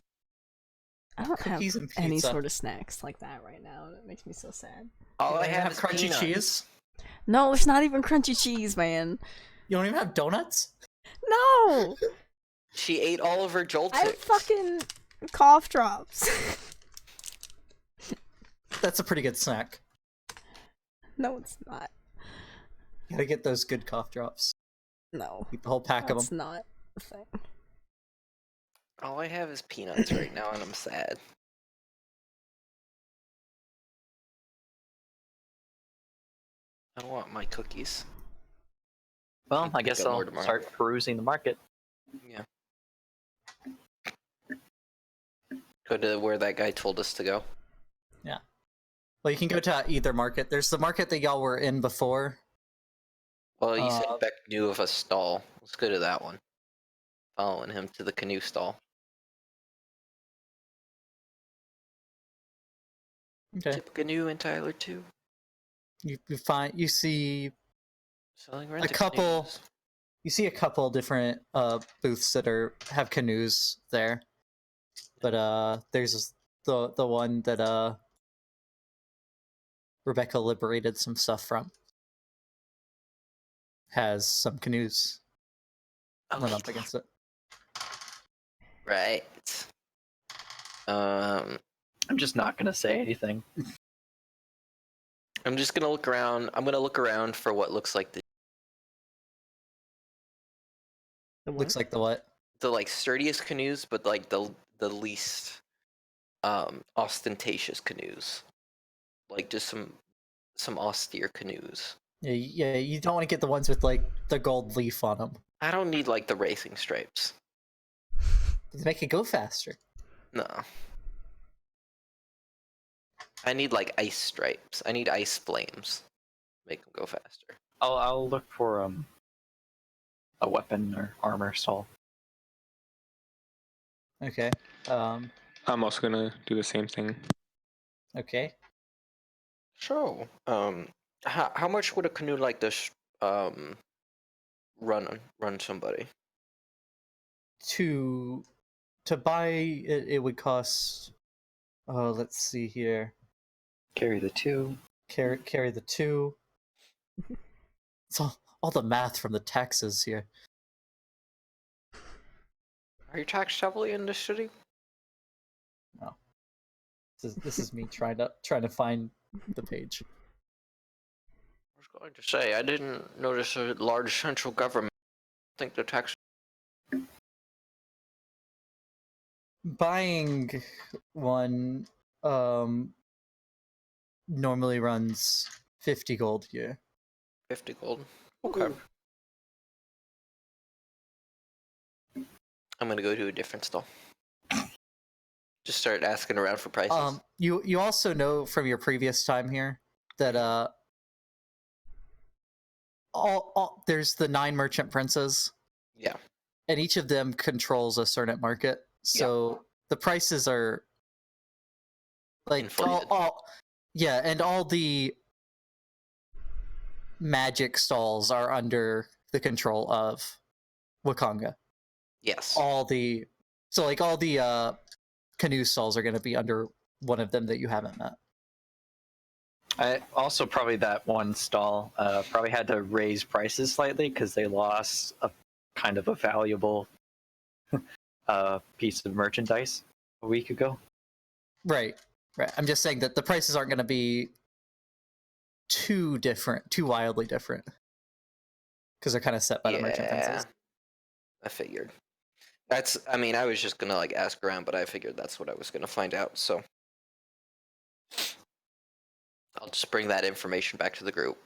I don't have Cookies and any pizza. sort of snacks like that right now, and it makes me so sad. All I You have have is crunchy peanuts. cheese. No, it's not even crunchy cheese, man. You don't even have donuts. No! She ate all of her jolt I have sticks. fucking cough drops. That's a pretty good snack. No, it's not. You gotta get those good cough drops. No. Eat the whole pack of That's them. not a thing. All I have is peanuts right now, and I'm sad. I want my cookies. Well, Pick I guess up more I'll tomorrow. start perusing the market. Yeah. Go to where that guy told us to go. Well, you can go to either market. There's the market that y'all were in before. Well, you said Uh, Beck knew of a stall. Let's go to that one. Following him to the canoe stall. Okay. Tip canoe and Tyler too. You see Selling rented couple- canoes. you see a couple different booths that have canoes there, but there's the one that Rebecca liberated some stuff from has some canoes run up against it. Right. I'm just not gonna say anything. I'm just gonna look around. I'm gonna look around for what looks like The Looks what? like the what? the like sturdiest canoes, but like the least ostentatious canoes. Like just some austere canoes. Yeah, you don't want to get the ones with like the gold leaf on them. I don't need like the racing stripes. They make it go faster. No. I need like ice stripes. I need ice flames. Make them go faster. I'll look for a weapon or armor stall. Okay. I'm also gonna do the same thing. Okay. So, how much would a canoe like this run somebody? To buy it, it would cost. Oh, let's see here. Carry the two. Carry the two. It's all the math from the taxes here. Are you taxed heavily in this city? This is me trying to find the page. I was going to say I didn't notice a large central government. I think the tax. Buying one normally runs 50 gold here. 50 gold. Okay. I'm gonna go to a different stall. Just start asking around for prices. You also know from your previous time here that all there's the 9 merchant princes, Yeah. and each of them controls a certain market. So the prices are like Inflated. yeah, and all the magic stalls are under the control of Wakanga. Yes. All the canoe stalls are going to be under one of them that you haven't met. I also probably that one stall probably had to raise prices slightly because they lost a kind of a valuable a piece of merchandise a week ago. Right. I'm just saying that the prices aren't going to be too wildly different, because they're kind of set by the merchant fences. I figured. I mean, I was just gonna like ask around, but I figured that's what I was gonna find out. So I'll just bring that information back to the group.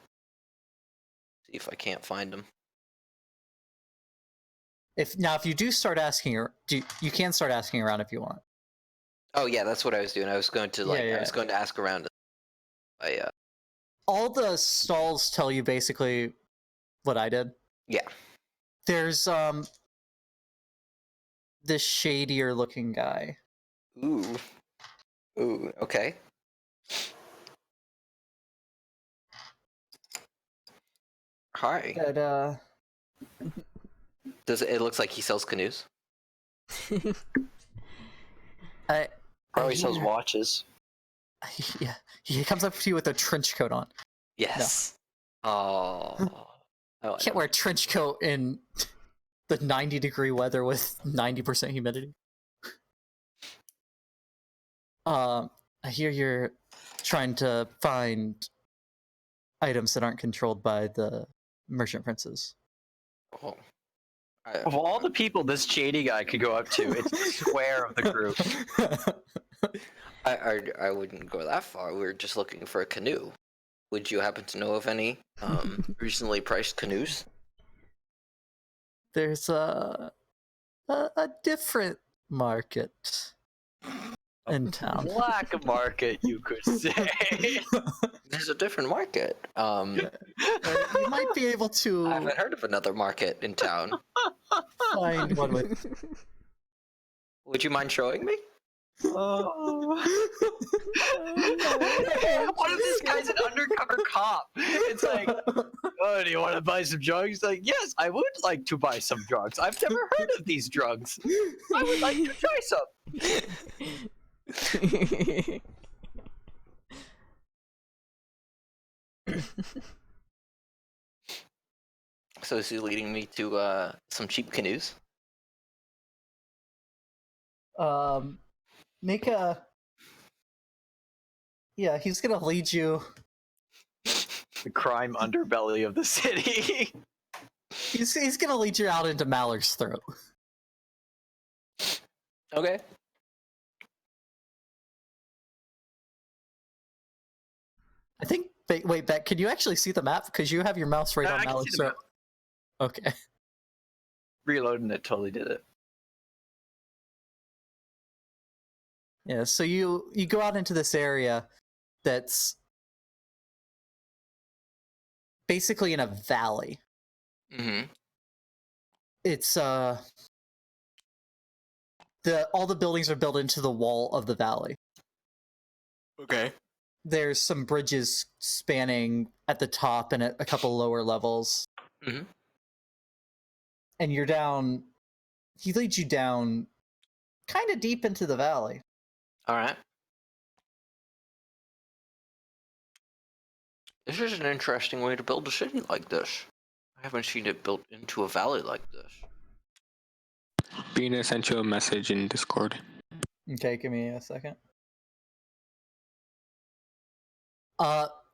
See if I can't find them. If you do start asking, you can start asking around if you want. Oh yeah, that's what I was doing. I was going to I was going to ask around. All the stalls tell you basically what I did. Yeah. There's this shadier looking guy. Ooh, okay. Hi. That It looks like he sells canoes? Probably sells watches. Yeah, he comes up to you with a trench coat on. Yes. No. Oh. Can't wear a trench coat in the 90-degree weather with 90% humidity. I hear you're trying to find items that aren't controlled by the merchant princes. Oh. Of all the people this shady guy could go up to, it's the square of the group. I wouldn't go that far. We were just looking for a canoe. Would you happen to know of any recently priced canoes? There's a different market in town. Black market, you could say. There's a different market. You might be able to I haven't heard of another market in town. find one with. Would you mind showing me? What if this guy's an undercover cop? It's like, oh, do you want to buy some drugs? Like, yes, I would like to buy some drugs. I've never heard of these drugs. I would like to try some. So is he leading me to some cheap canoes? Make a. Yeah, he's gonna lead you. The crime underbelly of the city. He's gonna lead you out into Mallard's throat. Okay. I think. Wait, Beck, can you actually see the map? Because you have your mouse right on I can Mallard's see the throat. Okay. Reloading it totally did it. Yeah, so you go out into this area that's basically in a valley. Mm-hmm. It's all the buildings are built into the wall of the valley. Okay. There's some bridges spanning at the top and at a couple lower levels. Mm-hmm. And you're down. He leads you down kind of deep into the valley. All right. This is an interesting way to build a city like this. I haven't seen it built into a valley like this. Bina sent you a message in Discord. Okay, give me a second.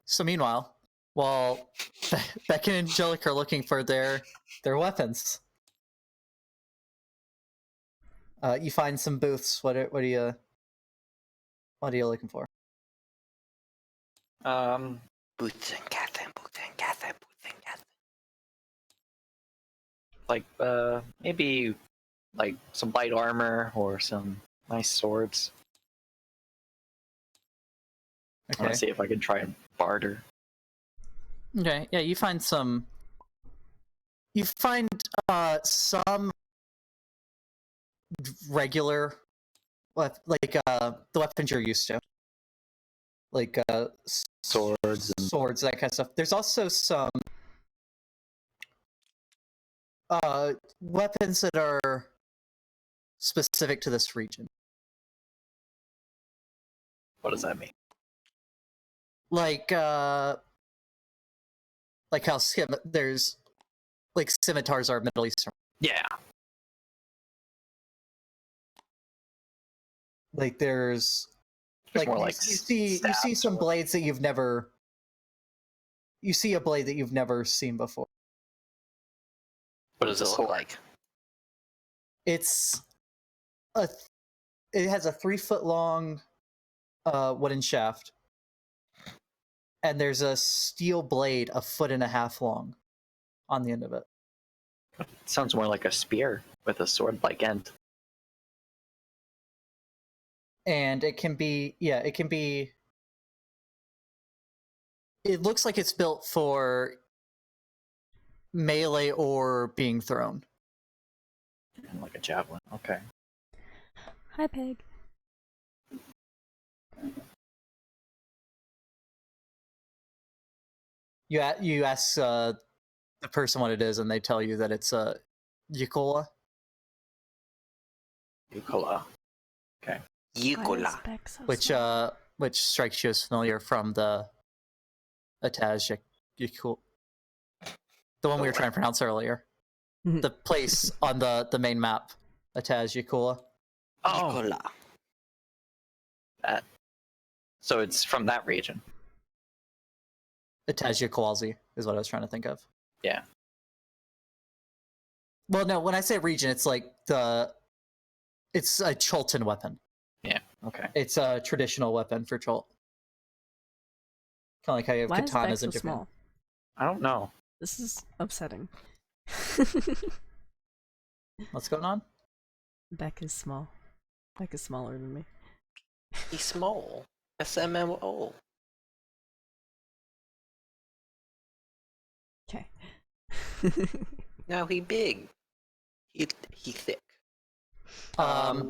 So meanwhile, while Beck and Angelic are looking for their weapons, you find some booths. What are you looking for? Boots and Catherine, boots and Catherine, boots and Catherine. Like, maybe like some light armor or some nice swords. I want Okay. to see if I can try and barter. Okay. Yeah, you find some. You find some regular, like the weapons you're used to, like Swords. swords, that kind of stuff. There's also some weapons that are specific to this region. What does that mean? Like how there's like scimitars are Middle Eastern. Yeah. Like there's There's like more you, like you see some stabs. blades that you've never. You see a blade that you've never seen before. What does it It's a look sword. like? It's it has a 3-foot long wooden shaft, and there's a steel blade 1.5 feet long on the end of it. It sounds more like a spear with a sword-like end. And it can be it looks like it's built for melee or being thrown. Like a javelin. Okay. Hi, Peg. You ask the person what it is, and they tell you that it's a Yukola. Ukola. Why is Yikola. Beck so small? Which strikes you as familiar from the Ataz Yukul, the one we were trying to pronounce earlier. The place on the main map, Ataz Yukula. Oh, Yikola. that. So it's from that region. Ataz Yukwalzi is what I was trying to think of. Yeah. Well, no, when I say region, it's like it's a Cholton weapon. Yeah. Okay. It's a traditional weapon for Cholt. Kind of like how you have Why is Beck katanas so in Japan. small? I don't know. This is upsetting. What's going on? Beck is small. Beck is smaller than me. He's small. SMMO. Okay. Now he big. He thick. I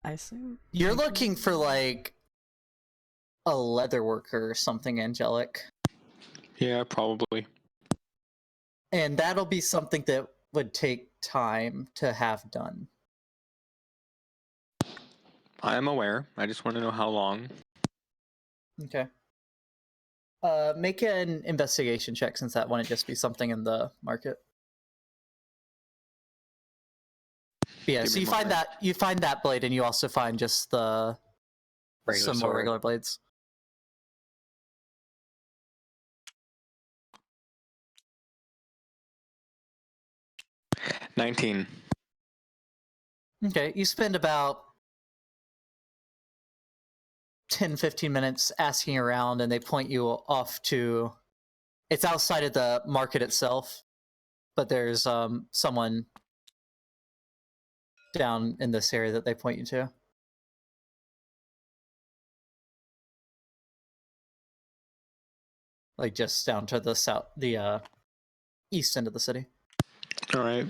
assume You're looking for like a leather worker or something angelic. Yeah, probably. And that'll be something that would take time to have done. I am aware. I just want to know how long. Okay. Make an investigation check since that wouldn't just be something in the market. But yeah, Give so me you a find moment. that blade, and you also find just the Regular some more sword. regular blades. $19. Okay, you spend about 10-15 minutes asking around, and they point you off to. It's outside of the market itself, but there's someone down in this area that they point you to. Like just down to the east end of the city. All right.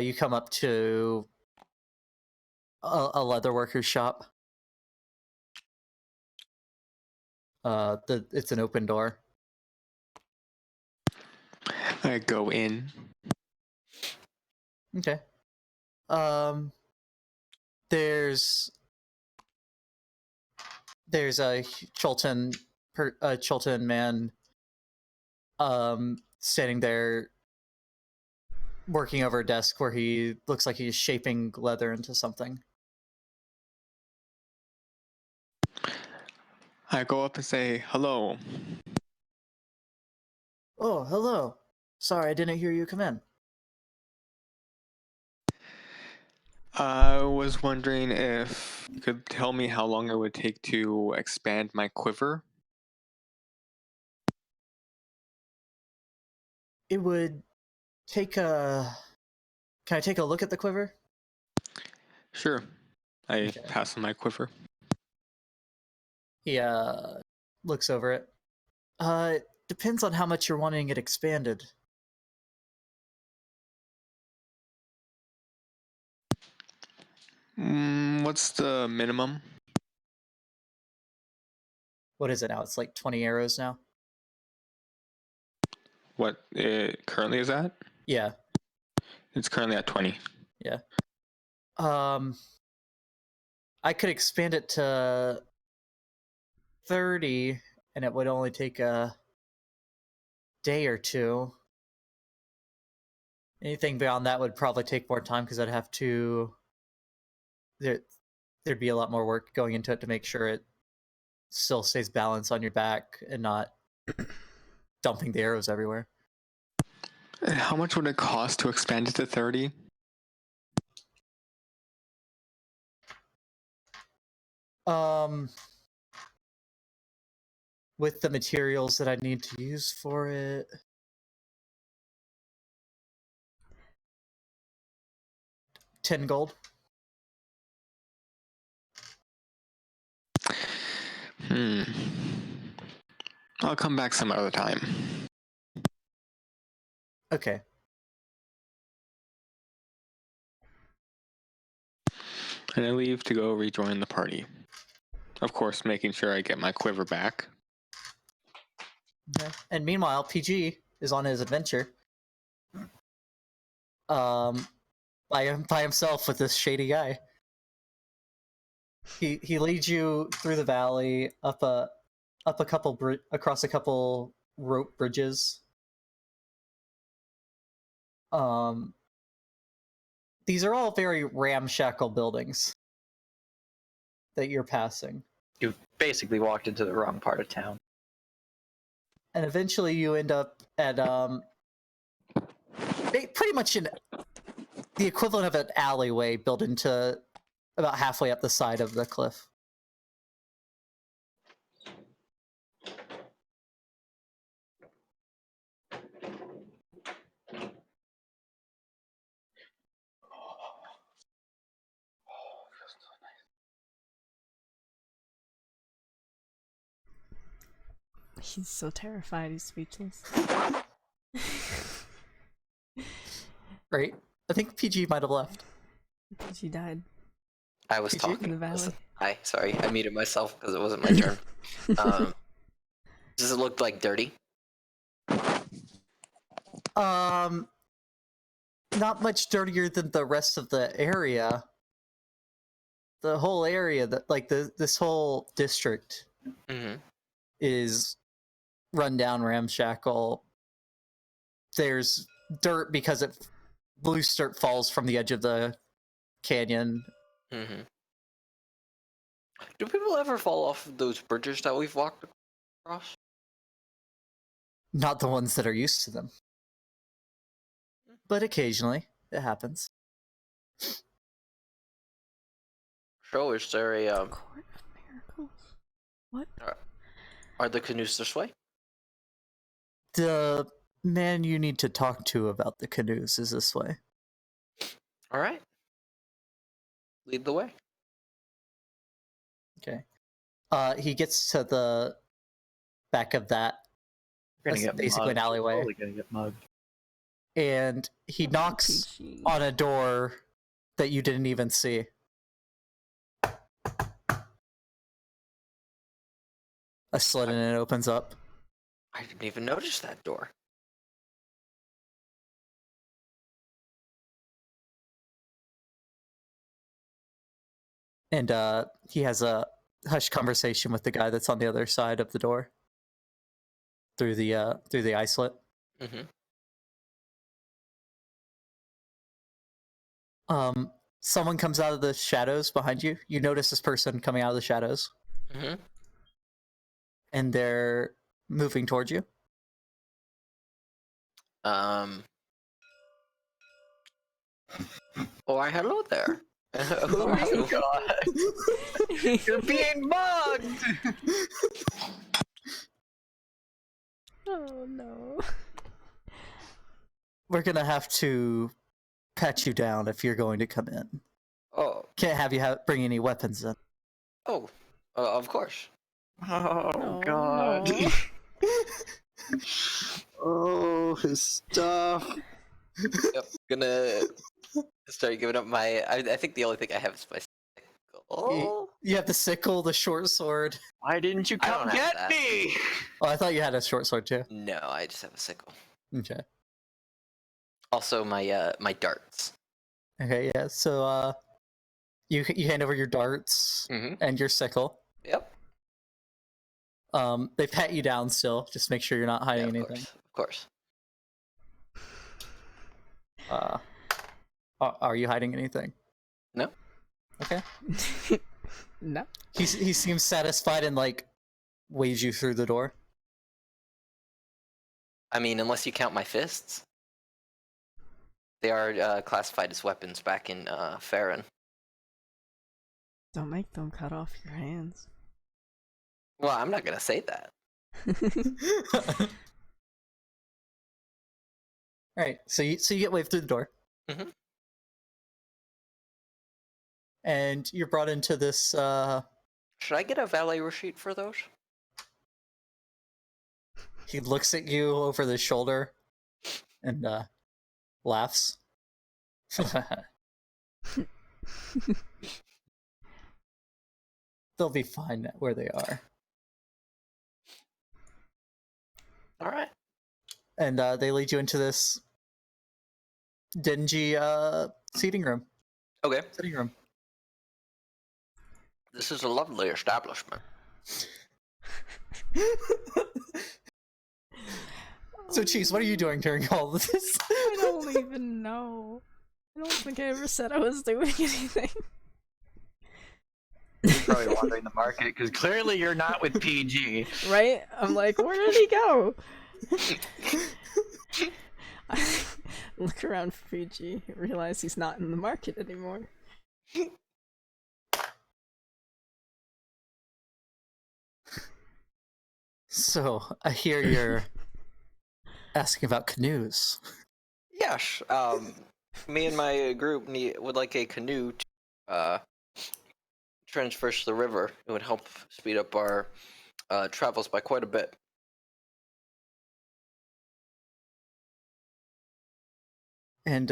You come up to a leather worker's shop. It's an open door. I go in. Okay. There's a Cholton man standing there working over a desk where he looks like he's shaping leather into something. I go up and say, hello. Oh, hello. Sorry, I didn't hear you come in. I was wondering if you could tell me how long it would take to expand my quiver. It would take a... Can I take a look at the quiver? Sure. I Okay. pass on my quiver. He looks over it. It depends on how much you're wanting it expanded. What's the minimum? What is it now? It's like 20 arrows now? What it currently is at? Yeah. It's currently at 20. Yeah. I could expand it to 30, and it would only take a day or two. Anything beyond that would probably take more time because I'd have to. There'd be a lot more work going into it to make sure it still stays balanced on your back and not dumping the arrows everywhere. And how much would it cost to expand it to 30? With the materials that I need to use for it. $10 gold. I'll come back some other time. Okay. And I leave to go rejoin the party. Of course, making sure I get my quiver back. Okay. And meanwhile, PG is on his adventure. By himself with this shady guy. He leads you through the valley, across a couple rope bridges. These are all very ramshackle buildings that you're passing. You've basically walked into the wrong part of town. And eventually you end up at pretty much the equivalent of an alleyway built into about halfway up the side of the cliff. He's so terrified, he's speechless. Right? I think PG might have left. She died. I was Did you? In the talking. valley. Hi, sorry, I muted myself because it wasn't my turn. Does it look like dirty? Not much dirtier than the rest of the area. The whole area, this whole district Mm-hmm. is run down, ramshackle. There's dirt because loose dirt falls from the edge of the canyon. Mm-hmm. Do people ever fall off of those bridges that we've walked across? Not the ones that are used to them. But occasionally, it happens. So, is there a Court of Miracles? What? are the canoes this way? The man you need to talk to about the canoes is this way. All right. Lead the way. Okay. He gets to the back of that. You're gonna That's get basically mugged. an alleyway. You're totally gonna get mugged. And he knocks Peachy. on a door that you didn't even see. A slit and it opens up. I didn't even notice that door. And he has a hushed conversation with the guy that's on the other side of the door. Through the eye slit. Mm-hmm. Someone comes out of the shadows behind you. You notice this person coming out of the shadows. Mm-hmm. And they're moving towards you. Oh, why, hello there. Who are you? You're being mugged! Oh no. We're gonna have to pat you down if you're going to come in. Oh, Can't have you bring any weapons in. oh, of course. Oh, Oh, God. no. Oh, his stuff. Yep, gonna start giving up my. I think the only thing I have is my sickle. You have the sickle, the short sword. Why didn't you I come don't have get that. me? Oh, I thought you had a short sword too. No, I just have a sickle. Okay. Also, my my darts. Okay, yeah. So you hand over your darts Mm-hmm. and your sickle. Yep. They pat you down still, just make sure you're not hiding Yeah, of anything. course. Of course. Are you hiding anything? No. Okay. No. He seems satisfied and like waves you through the door. I mean, unless you count my fists. They are classified as weapons back in Farron. Don't make them cut off your hands. Well, I'm not gonna say that. All right, so you get waved through the door, Mhm. and you're brought into this. Should I get a valet receipt for those? He looks at you over the shoulder, and laughs. They'll be fine where they are. All right. And they lead you into this dingy sitting room. Okay. Sitting room. This is a lovely establishment. So, Cheese, what are you doing during all of this? I don't even know. I don't think I ever said I was doing anything. You're probably wandering the market because clearly you're not with PG. Right? I'm like, where did he go? I look around for PG, realize he's not in the market anymore. So, I hear you're asking about canoes. Yes. Me and my group would like a canoe to transverse the river. It would help speed up our travels by quite a bit. And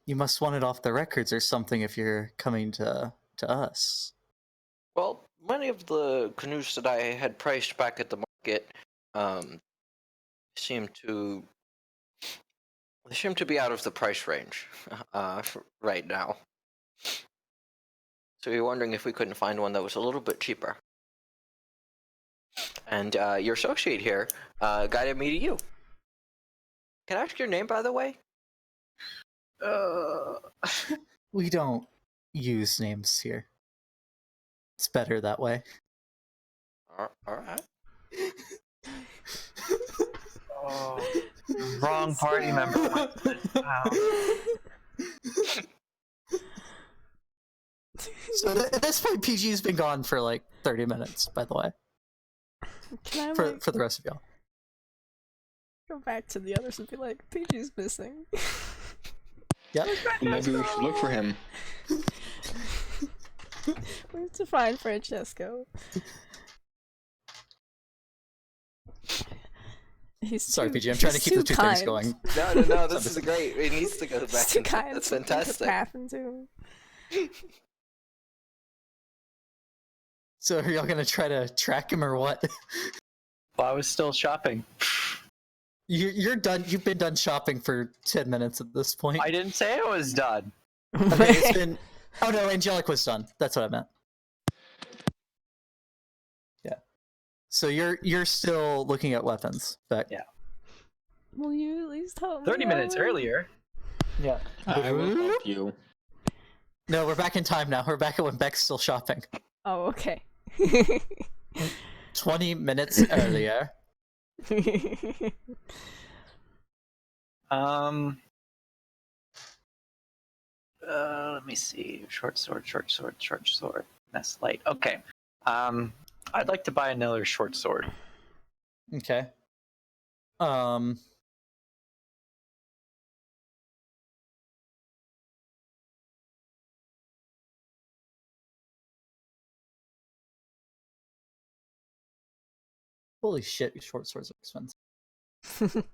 you must want it off the records or something if you're coming to us. Well, many of the canoes that I had priced back at the market seem to be out of the price range right now. So you're wondering if we couldn't find one that was a little bit cheaper. And your associate here guided me to you. Can I ask your name, by the way? We don't use names here. It's better that way. All right. Oh, wrong party member. Wow. So at this point, PG's been gone for like 30 minutes, by the way. Can I For the rest of y'all. go back to the others and be like, PG's missing? Yep. Maybe we should look for him. We have to find Francesco. He's Sorry, too, PG. I'm trying to he's keep the too two things kind. going. No, this is great. It needs to go He's back. too kind. That's Something could fantastic. happen to him. So are y'all gonna try to track him or what? Well, I was still shopping. You're done. You've been done shopping for 10 minutes at this point. I didn't say I was done. Okay, it's been. Oh no, Angelic was done. That's what I meant. Yeah. So you're still looking at weapons. Back. Yeah. Will you at least help me 30 minutes out? earlier. Yeah. I will help you. No, we're back in time now. We're back at when Beck's still shopping. Oh, okay. 20 minutes earlier. Let me see. Short sword. That's light. Okay. I'd like to buy another short sword. Okay. Holy shit, short swords are expensive.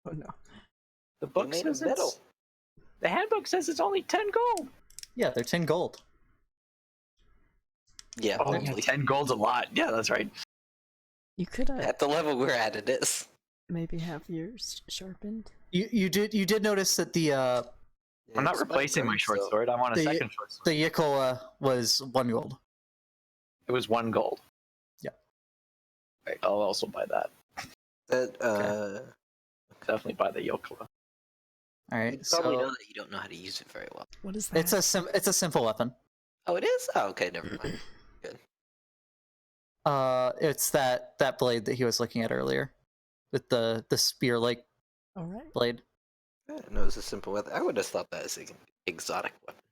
Oh no. The book made says of metal. the handbook says it's only 10 gold. Yeah, they're 10 gold. Yeah, Oh, yeah, 10 gold's a lot. Yeah, that's right. You could at the level we're at, it is. maybe have yours sharpened. You did notice that the I'm not replacing my short sword. I want a The- second short sword. the Yickle was 1 gold. It was 1 gold. Yeah. Right, I'll also buy that. That Definitely buy the Yokola. All You right, probably know so that you don't know how to use it very well. What is that? it's a simple weapon. Oh, it is? Oh, okay, never mind. It's that blade that he was looking at earlier, with the spear-like All right. blade. I didn't know it was a simple weapon. I would have thought that as an exotic weapon.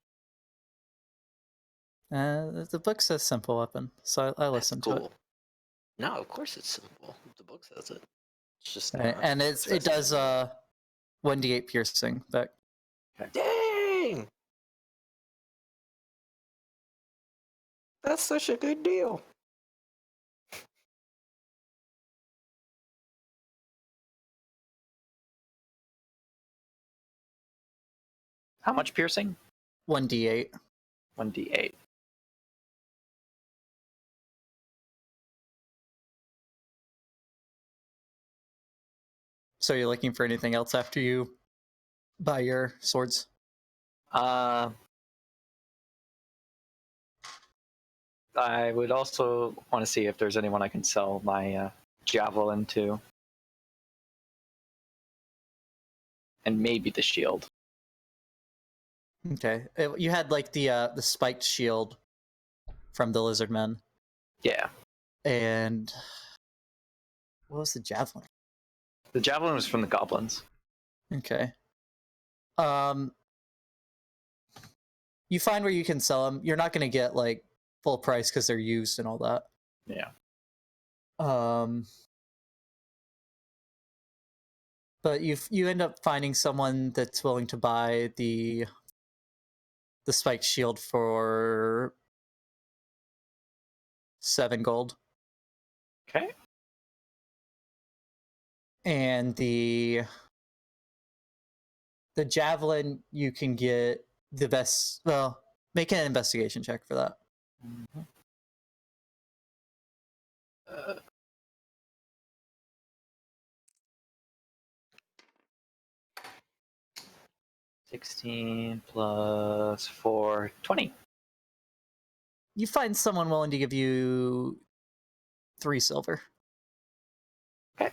The book says simple weapon, so I listened to it. No, of course it's simple. The book says it. It's just Right, not and it does 1d8 piercing back. Dang! That's such a good deal. How much piercing? 1d8. 1d8. So you're looking for anything else after you buy your swords? I would also want to see if there's anyone I can sell my javelin to. And maybe the shield. Okay, you had like the spiked shield from the lizard men, Yeah. and what was the javelin? The javelin was from the goblins. Okay. You find where you can sell them. You're not going to get like full price because they're used and all that. Yeah. But you end up finding someone that's willing to buy the spiked shield for 7 gold. Okay. And the javelin you can get the best. Well, make an investigation check for that. Mm-hmm. 16 plus 4, 20. You find someone willing to give you 3 silver. Okay.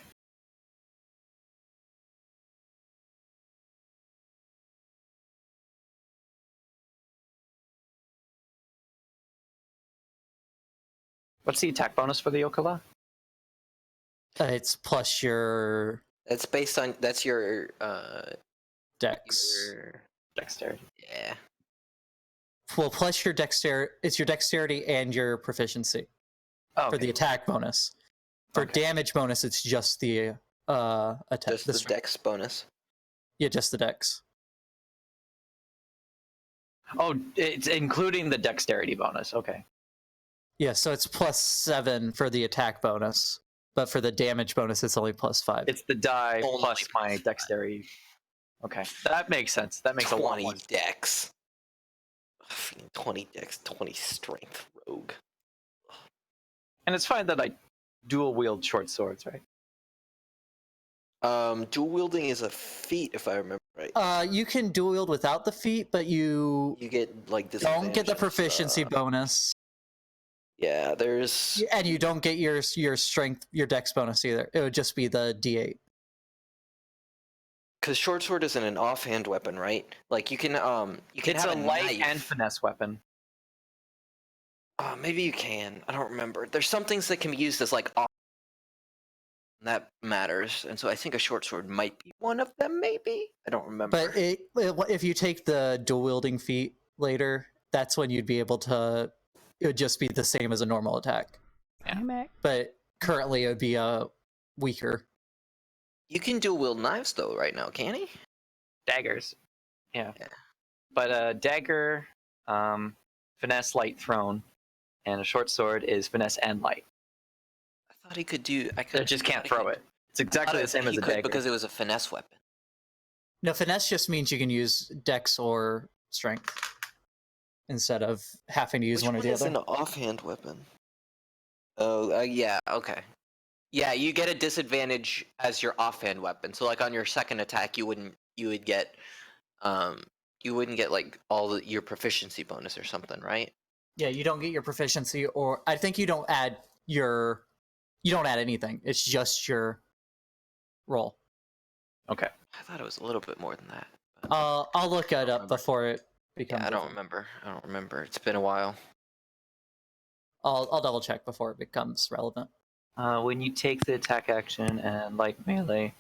What's the attack bonus for the Okala? It's plus your That's based on your dex. your Dexterity. yeah. Well, plus your dexterity. It's your dexterity and your proficiency Oh, for the attack bonus. For Okay. damage bonus, it's just the attack. Just the dex bonus. Yeah, just the dex. Oh, it's including the dexterity bonus. Okay. Yeah, so it's plus 7 for the attack bonus, but for the damage bonus, it's only plus 5. It's the die Only plus my plus 5. dexterity. Okay, that makes sense. That makes a lot 20 more. dex. 20 dex, 20 strength, rogue. And it's fine that I dual wield short swords, right? Dual wielding is a feat, if I remember right. You can dual wield without the feat, but you You get like this. don't get the proficiency bonus, Yeah, there's. and you don't get your strength, your dex bonus either. It would just be the D8. Because short sword isn't an offhand weapon, right? Like you can It's have a light knife. and finesse weapon. Maybe you can. I don't remember. There's some things that can be used as like off. That matters, and so I think a short sword might be one of them. Maybe I don't remember. But if you take the dual wielding feat later, that's when you'd be able to. It would just be the same as a normal attack. Yeah. Hey, Mac. But currently, it would be weaker. You can dual wield knives though, right now, can he? Daggers. Yeah. Yeah. But dagger, finesse, light, thrown, and a short sword is finesse and light. I thought he could do. I Just can't throw it. It's exactly the same as a dagger. because it was a finesse weapon. No, finesse just means you can use dex or strength instead of having to use Which one or the is other. an offhand weapon? Oh, yeah. Okay. Yeah, you get a disadvantage as your offhand weapon. So, like on your second attack, you wouldn't get like your proficiency bonus or something, right? Yeah, you don't get your proficiency, or I think you don't add anything. It's just your roll. Okay. I thought it was a little bit more than that. I'll look it up before it becomes. Yeah, I don't remember. It's been a while. I'll double check before it becomes relevant. When you take the attack action and light melee,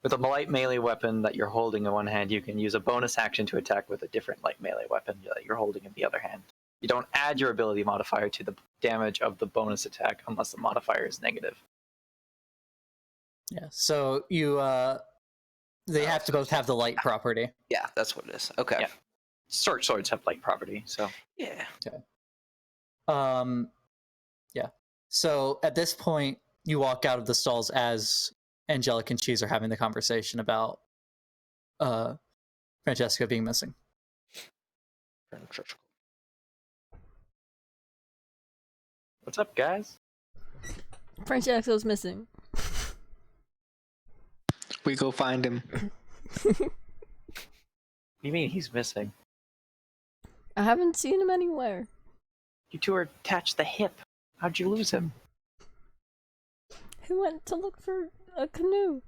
with a light melee weapon that you're holding in one hand, you can use a bonus action to attack with a different light melee weapon that you're holding in the other hand. You don't add your ability modifier to the damage of the bonus attack unless the modifier is negative. Yeah. So you they have to both have the light property. Yeah, that's what it is. Okay. Yeah. Swords have light property, so Yeah. Okay. Yeah. So at this point, you walk out of the stalls as Angelic and Cheese are having the conversation about Francesco being missing. Francesco. what's up, guys? Francesco's missing. We go find him. What do you mean he's missing? I haven't seen him anywhere. You two are attached to the hip. How'd you lose him? He went to look for a canoe.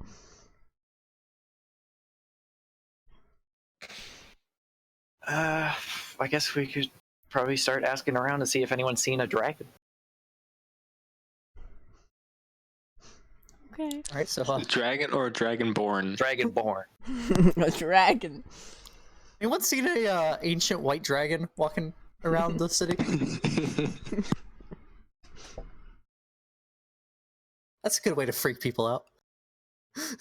I guess we could probably start asking around to see if anyone's seen a dragon. Okay. All right. So A dragon or a dragonborn? Dragonborn. A dragon. anyone seen a ancient white dragon walking around the city? That's a good way to freak people out. I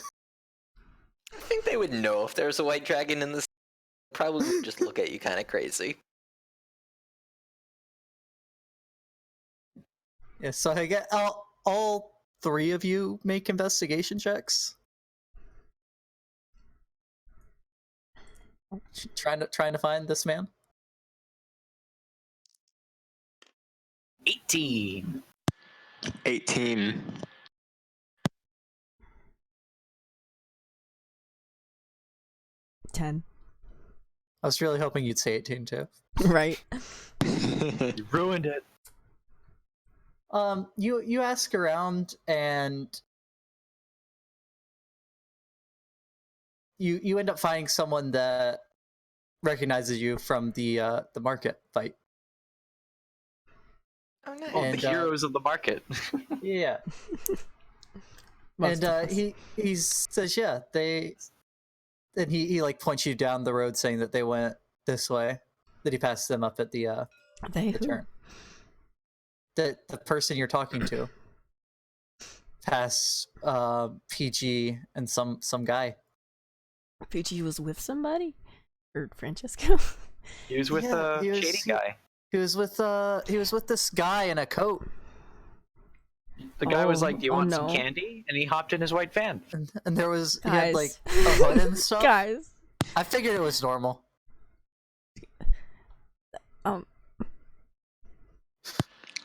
think they would know if there's a white dragon in this. Probably would just look at you kind of crazy. Yeah. So I get all three of you make investigation checks. Trying to find this man. 18. 18. 10. I was really hoping you'd say 18 too. Right. You ruined it. You ask around and you end up finding someone that recognizes you from the market fight. Oh, nice. Oh, And, the heroes of the market. Yeah. Most of us. he says yeah, and he like points you down the road saying that they went this way, that he passed them up at the They the who? turn. The person you're talking to pass PG and some guy. PG was with somebody? Or Francesco? He was with Yeah, a he was- shady guy. He was with this guy in a coat, The guy was Oh, like, "Do you oh want no. some candy?" And he hopped in his white van. and there was he Guys. had like a hood and stuff. Guys. I figured it was normal.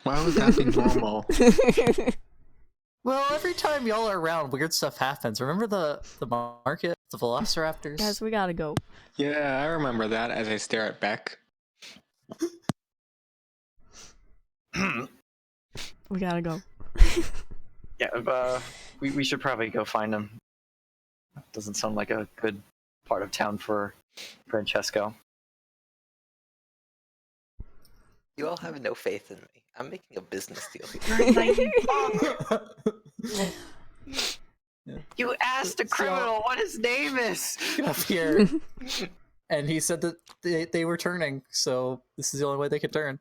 Why would that be normal? Well, every time y'all are around, weird stuff happens. Remember the market, the Velociraptors? Guys, we gotta go. Yeah, I remember that as I stare at Beck. We gotta go. Yeah, we should probably go find him. Doesn't sound like a good part of town for Francesco. You all have no faith in me. I'm making a business deal here. You asked a criminal what his name is. Up here, and he said that they were turning, so this is the only way they could turn.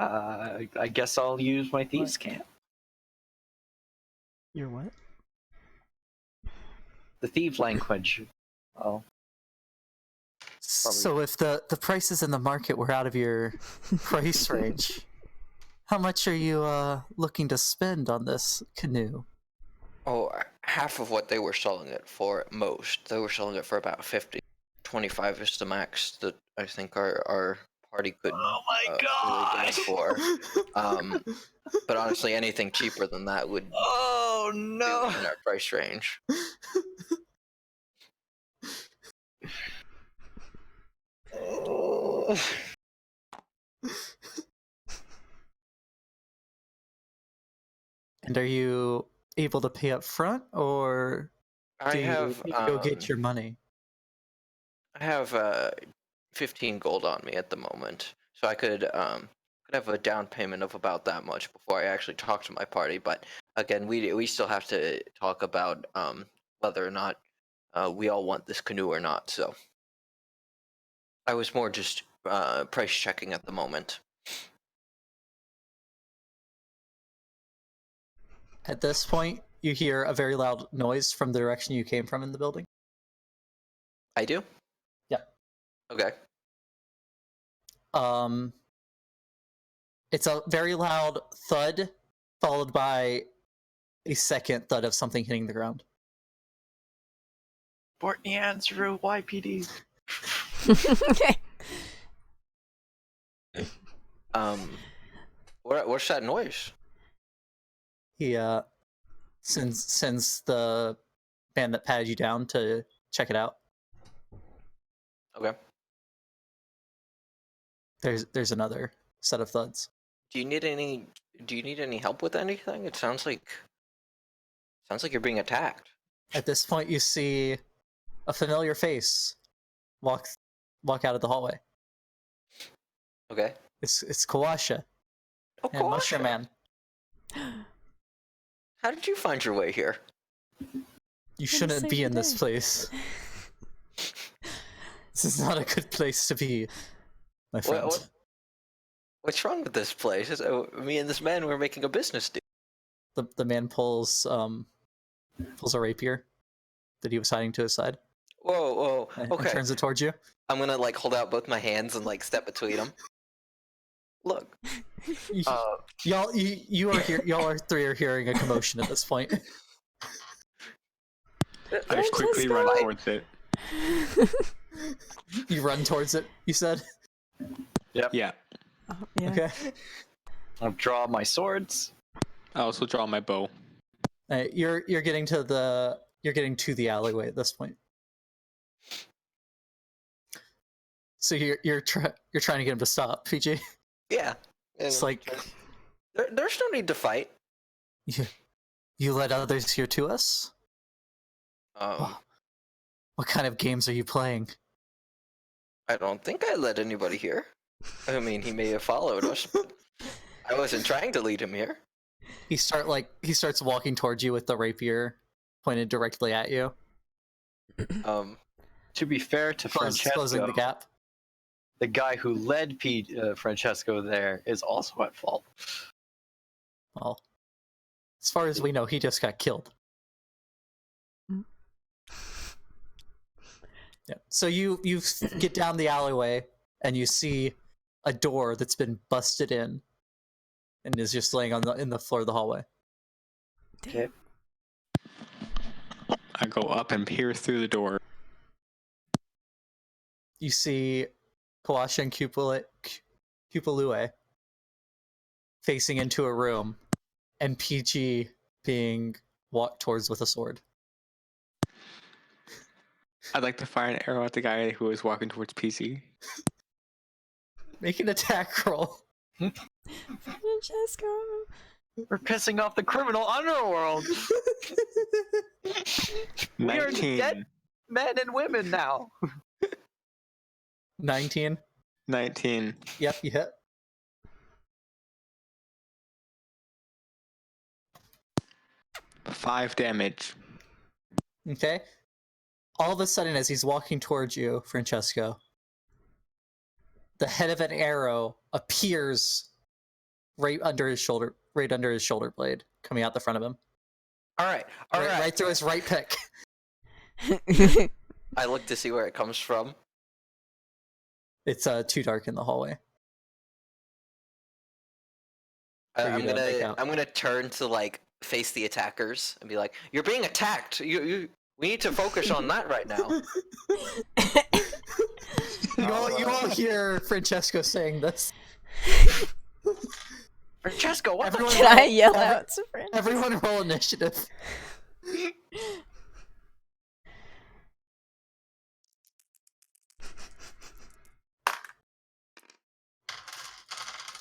I guess I'll use my thieves' camp. You're what? The thief language. Oh, So if the prices in the market were out of your price range, how much are you looking to spend on this canoe? Oh, half of what they were selling it for at most. They were selling it for about 50. 25 is the max that I think our party could oh my really go god! for. But honestly, anything cheaper than that would Oh be no! in our price range. Oh. And are you able to pay up front, or I do you have need to go get your money? I have 15 gold on me at the moment, so I could have a down payment of about that much before I actually talk to my party. But again, we still have to talk about whether or not we all want this canoe or not. So I was more just price checking at the moment. At this point, you hear a very loud noise from the direction you came from in the building. I do? Yeah. Okay. It's a very loud thud, followed by a second thud of something hitting the ground. Port Neanderthal YPD. What's that noise? He sends the man that patted you down to check it out. Okay. There's another set of thuds. Do you need any help with anything? It sounds like you're being attacked. At this point, you see a familiar face walk out of the hallway. Okay. It's Kawasha Oh, and Mushroom Man. How did you find your way here? You shouldn't be in this day. place. This is not a good place to be, my friend. What's wrong with this place? Me and this man were making a business deal. The man pulls a rapier that he was hiding to his side. Whoa, And okay. turns it towards you. I'm gonna hold out both my hands and step between them. Look. Y'all are here. Y'all three are hearing a commotion at this point. I quickly run towards it. You run towards it, you said? Yep. Yeah. Oh, yeah. Okay. I'll draw my swords. I also draw my bow. You're getting to the alleyway at this point. So you're trying to get him to stop, PG. Yeah. It's like there's no need to fight. you led others here to us. What kind of games are you playing? I don't think I led anybody here. I mean, he may have followed us. But I wasn't trying to lead him here. He starts walking towards you with the rapier pointed directly at you. To be fair to Closing Francesco, the gap. the guy who led Francesco there is also at fault. Well, as far as we know, he just got killed. Yeah. So you get down the alleyway and you see a door that's been busted in and is just laying in the floor of the hallway. Okay. I go up and peer through the door. You see Kawasha and Kupalue facing into a room, and PG being walked towards with a sword. I'd like to fire an arrow at the guy who is walking towards PC. Make an attack roll. Francesco. We're pissing off the criminal underworld. We are 19. dead men and women now. 19. 19. Yep, you hit. Five damage. Okay. All of a sudden, as he's walking towards you, Francesco, the head of an arrow appears right under his shoulder blade, coming out the front of him. All right. Right through his right pick. I look to see where it comes from. It's too dark in the hallway. I'm gonna turn to face the attackers and be like, "You're being attacked. We need to focus on that right now." You all hear Francesco saying this. Francesco, what? Can I yell out to Francesco? Everyone roll initiative.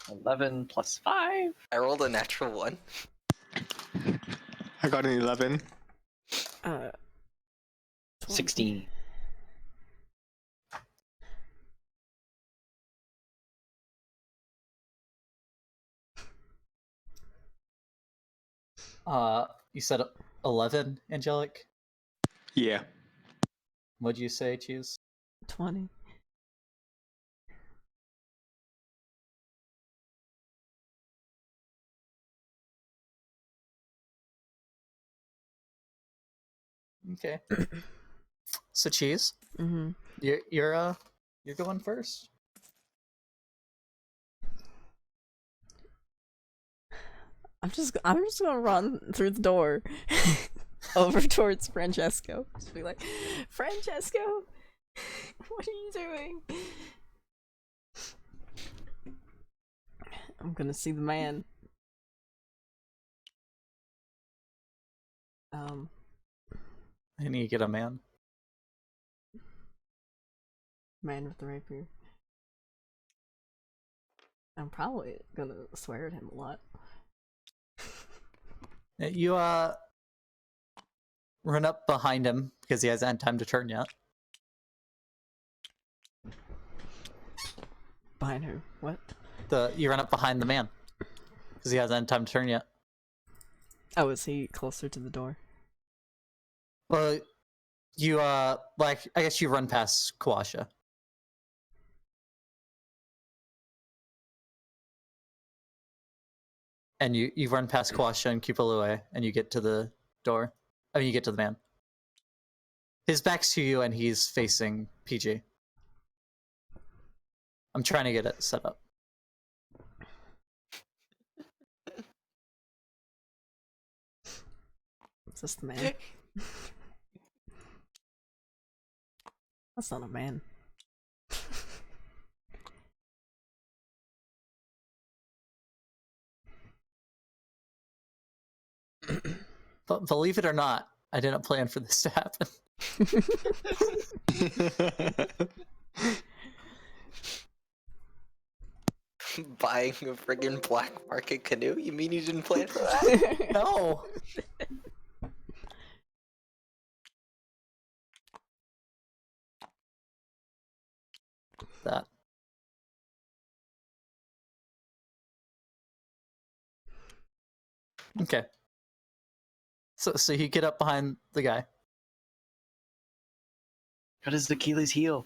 +11 +5. I rolled a natural 1. I got an 11. 16. You said 11, Angelic? Yeah. What'd you say, Choose? 20. Okay. So Cheese, Mm-hmm. you're going first. I'm just gonna run through the door over towards Francesco. Just be like, Francesco, what are you doing? I'm gonna see the man. I need to get a man. Man with the rapier. I'm probably gonna swear at him a lot. You run up behind him because he hasn't had time to turn yet. Behind who? What? You run up behind the man because he hasn't had time to turn yet. Oh, is he closer to the door? Well, you like I guess you run past Kawasha. And you run past Kawasha and Kupalue, and you get to the door. I mean, you get to the man. His back's to you, and he's facing PG. I'm trying to get it set up. Is this the man? That's not a man. But believe it or not, I didn't plan for this to happen. Buying a friggin' black market canoe? You mean you didn't plan for that? No. That. Okay. So you get up behind the guy. Cut his Achilles heel.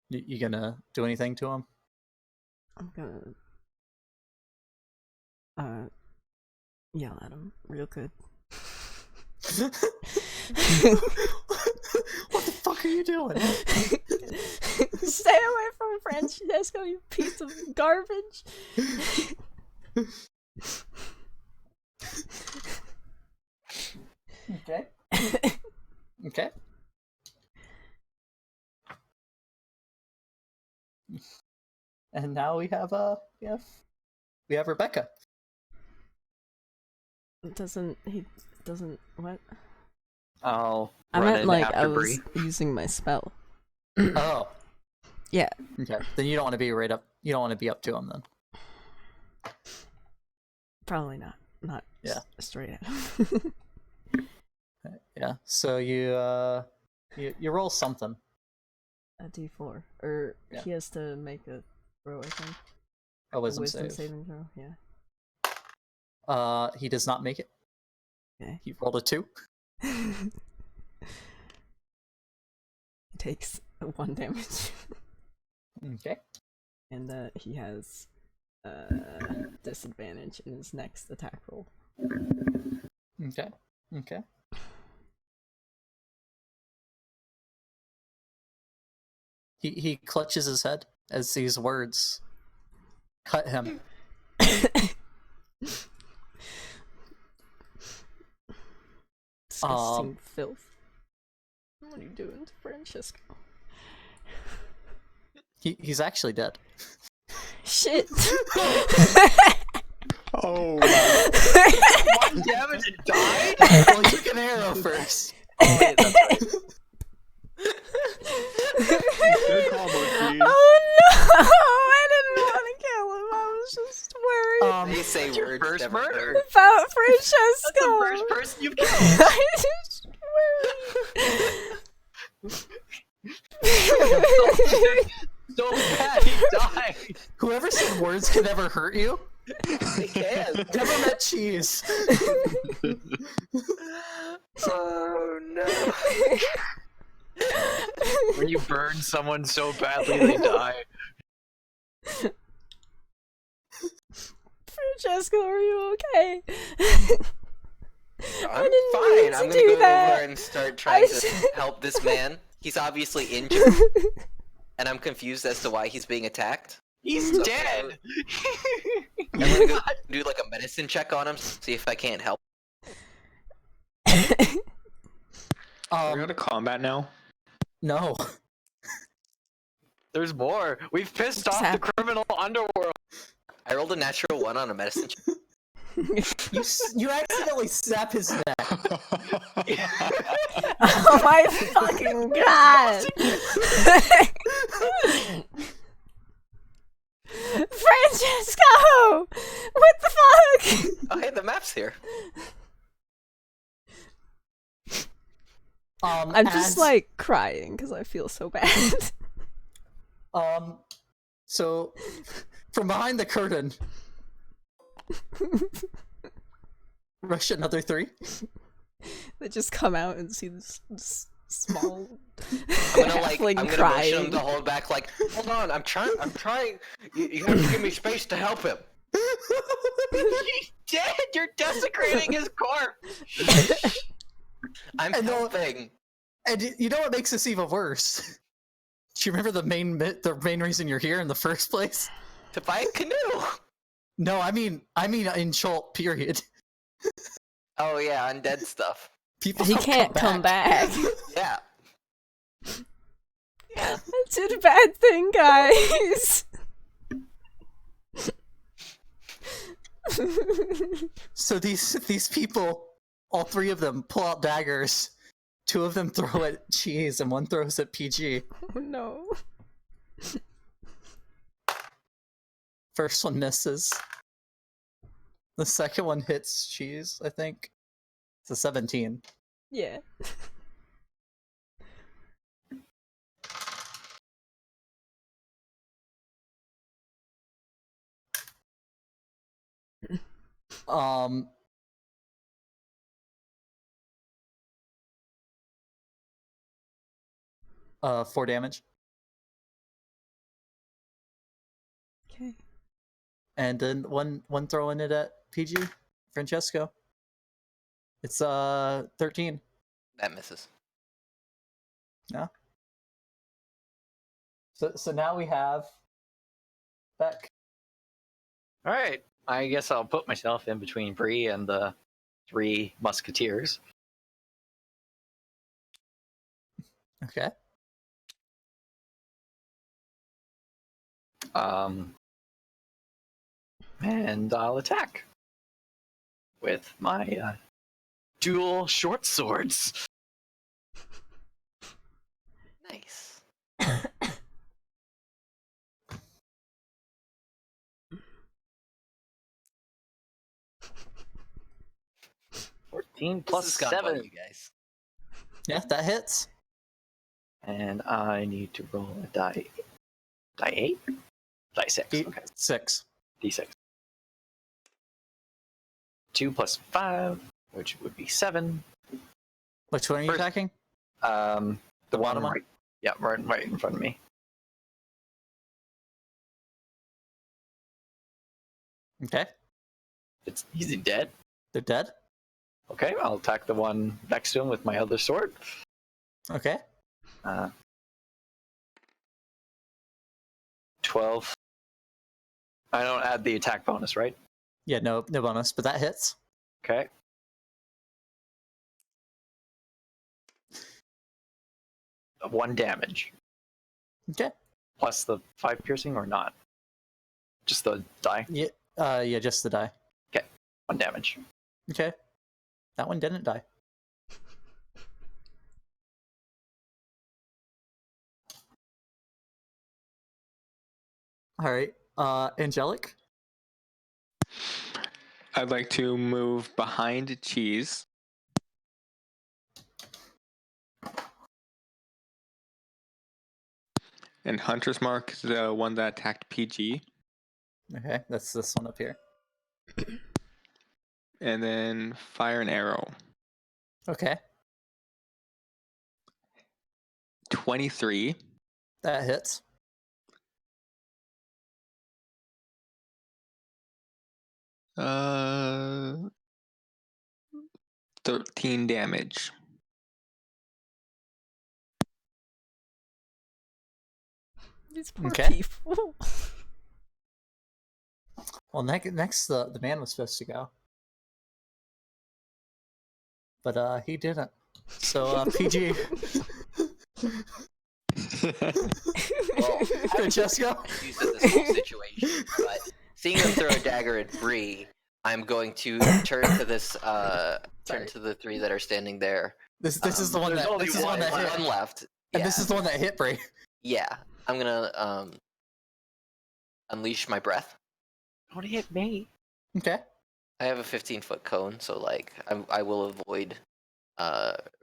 You gonna do anything to him? I'm gonna yell at him real good. What the fuck are you doing? Stay away from Francesco, you piece of garbage. Okay. Okay. And now we have we have Rebecca. He doesn't what? I'll I run meant in like after I was Brie. using my spell. Oh. Yeah. Okay. Then you don't want to be right up. You don't want to be up to him then. Probably not. Not Yeah. Straight at him. Yeah. So you roll something. A D4. Or Yeah. he has to make a throw, I think. A A wisdom wisdom save. saving throw, yeah. He does not make it. Okay. He rolled a 2. He takes 1 damage. Okay. And he has disadvantage in his next attack roll. Okay. Okay. He clutches his head as these words cut him. Disgusting filth. What are you doing to Francesco? He's actually dead. Shit! Oh, One damage and died? Well, he took an arrow first. Oh, yeah, that's right. Good never murder. heard. About That's Francesco. the first person you've killed. I just So bad he died. Whoever said words can never hurt you. They can. Never met cheese. Oh no. When you burn someone so badly they die. Francesco, are you okay? I'm didn't fine. mean to I'm gonna do go that. over and start trying to help this man. He's obviously injured, and I'm confused as to why he's being attacked. He's So- dead. I'm gonna go do like a medicine check on him, see if I can't help. Are we out of combat now? No. There's more. We've pissed What's off the happening? criminal underworld. I rolled a natural 1 on a medicine check. You accidentally snap his neck. Oh my fucking god! Francesco! What the fuck? Oh hey, the map's here. I'm just as- like crying because I feel so bad. So from behind the curtain, rush another 3. They just come out and see this small I'm gonna halfling I'm gonna crying. motion him to hold back. Like, hold on, I'm trying. You have to give me space to help him. He's dead. You're desecrating his corpse. I'm And they'll- helping. And you know what makes this even worse? Do you remember the main reason you're here in the first place? To buy a canoe. No, I mean in Chult, period. Oh yeah, undead stuff. People He don't can't come back. Yeah. Yeah. I did a bad thing, guys. So these people, all 3 of them, pull out daggers. 2 of them throw at Cheese, and 1 throws at PG. Oh no. First one misses. The second one hits Cheese, I think. It's a 17. Yeah. Um. Uh, 4 damage. Okay. And then one throwing it at PG, Francesco. It's 13. That misses. No. So now we have Beck. All right. I guess I'll put myself in between Brie and the 3 musketeers. Okay. And I'll attack with my dual short swords. Nice. 14 This plus has gone well, 7. you guys. Yeah, that hits. And I need to roll a die 8? Die 6. Okay. 6. D6. 2 plus 5, which would be 7. Which one are you First- attacking? The one bottom one? right, yeah, right in front of me. Okay. He's dead. They're dead. Okay, I'll attack the one next to him with my other sword. Okay. 12. I don't add the attack bonus, right? Yeah, no bonus, but that hits. Okay. One damage. Okay. Plus the 5 piercing or not? Just the die? Yeah, just the die. 1 damage. Okay. That one didn't die. All right. Angelic. I'd like to move behind Cheese. And Hunter's Mark is the one that attacked PG. Okay, that's this one up here. And then Fire and Arrow. Okay, 23. that hits. Uh, 13 damage. These poor Okay. people. Well, next the man was supposed to go, but he didn't. So PG, Well, Francesco. confused at this whole situation, but seeing him throw a dagger at Brie, I'm going to turn to this turn to the three that are standing there. This is the one there's that only this is the one that hit, One left. and Yeah. this is the one that hit Brie. Yeah. I'm gonna unleash my breath. Don't hit me. Okay. I have a 15-foot cone, so like I will avoid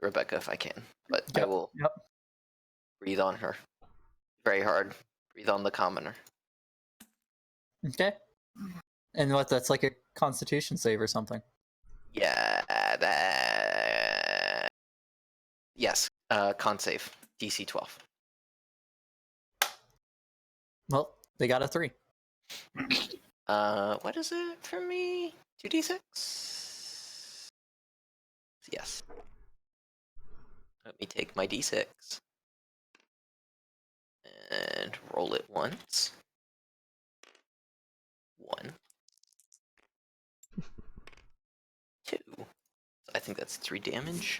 Rebecca if I can, but I Yep, will yep. breathe on her very hard. Breathe on the commoner. Okay. And what? That's like a Constitution save or something. Yeah, that. Yes, con save, DC 12. Well, they got a 3. What is it for me? 2d6? Yes. Let me take my d6 and roll it once. 1. 2. I think that's 3 damage.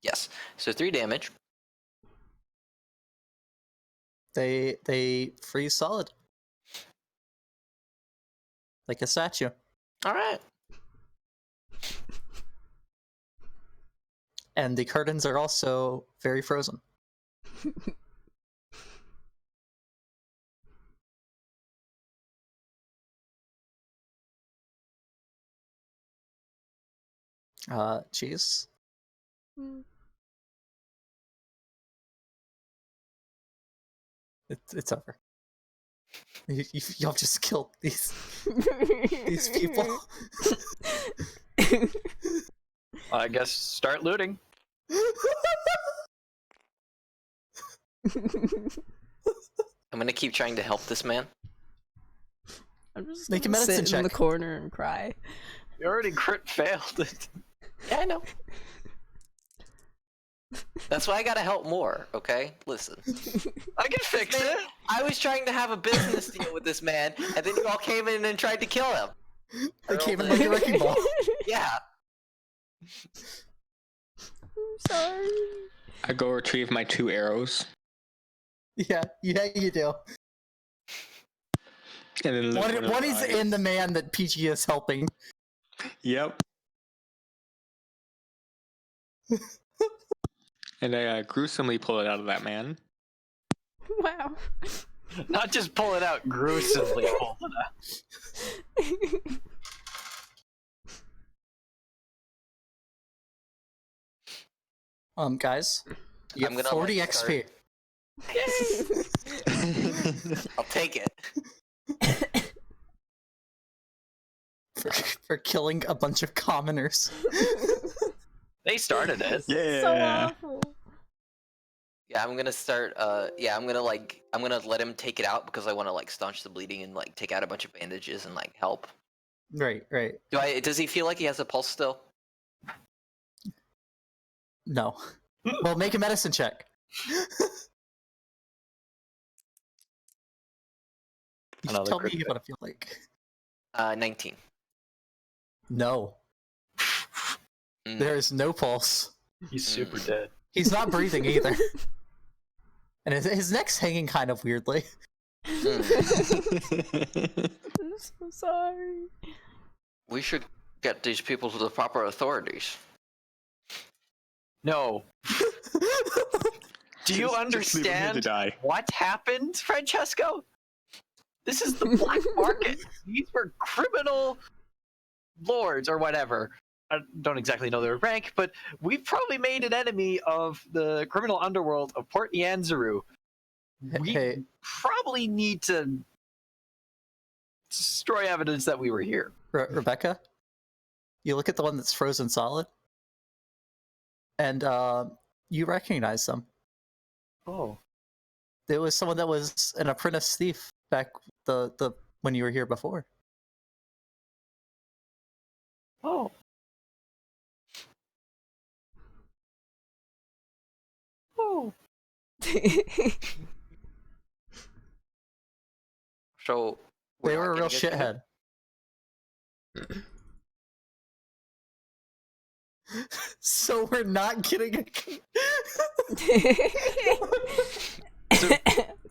Yes. So 3 damage. They freeze solid, like a statue. All right. And the curtains are also very frozen. Cheese. It's over. Y'all just killed these people. I guess start looting. I'm gonna keep trying to help this man. I'm just Make a gonna medicine sit in the check. corner and cry. You already crit failed it. Yeah, I know. That's why I gotta help more, okay? Listen. I can fix Man, it. I was trying to have a business deal with this man, and then you all came in and tried to kill him. They came in like a wrecking ball. Yeah. I'm sorry. I go retrieve my 2 arrows. Yeah, you do. And then look One one is in the man that PG is helping. Yep. And I gruesomely pull it out of that man. Wow. Not just pull it out, gruesomely pull it out. Guys, you I'm get gonna, 40 like, XP. I'll take it. For killing a bunch of commoners. They started it. Yeah. So awful. Yeah, I'm gonna start. Yeah, I'm gonna let him take it out because I want to like staunch the bleeding and like take out a bunch of bandages and like help. Right. Does he feel like he has a pulse still? No. Well, make a medicine check. You Another tell me crit what I feel like. 19. No. Mm. There is no pulse. He's super dead. He's not breathing either. And his neck's hanging kind of weirdly. Mm. I'm so sorry. We should get these people to the proper authorities. No. Do you Just leave him here to understand die. what happened, Francesco? This is the black market. These were criminal lords or whatever. I don't exactly know their rank, but we've probably made an enemy of the criminal underworld of Port Nyanzaru. We Hey, probably need to destroy evidence that we were here. Rebecca, you look at the one that's frozen solid, and you recognize them. Oh. There was someone that was an apprentice thief back the when you were here before. Oh. Oh. So They not were a real getting canoe? shithead. So we're not getting a.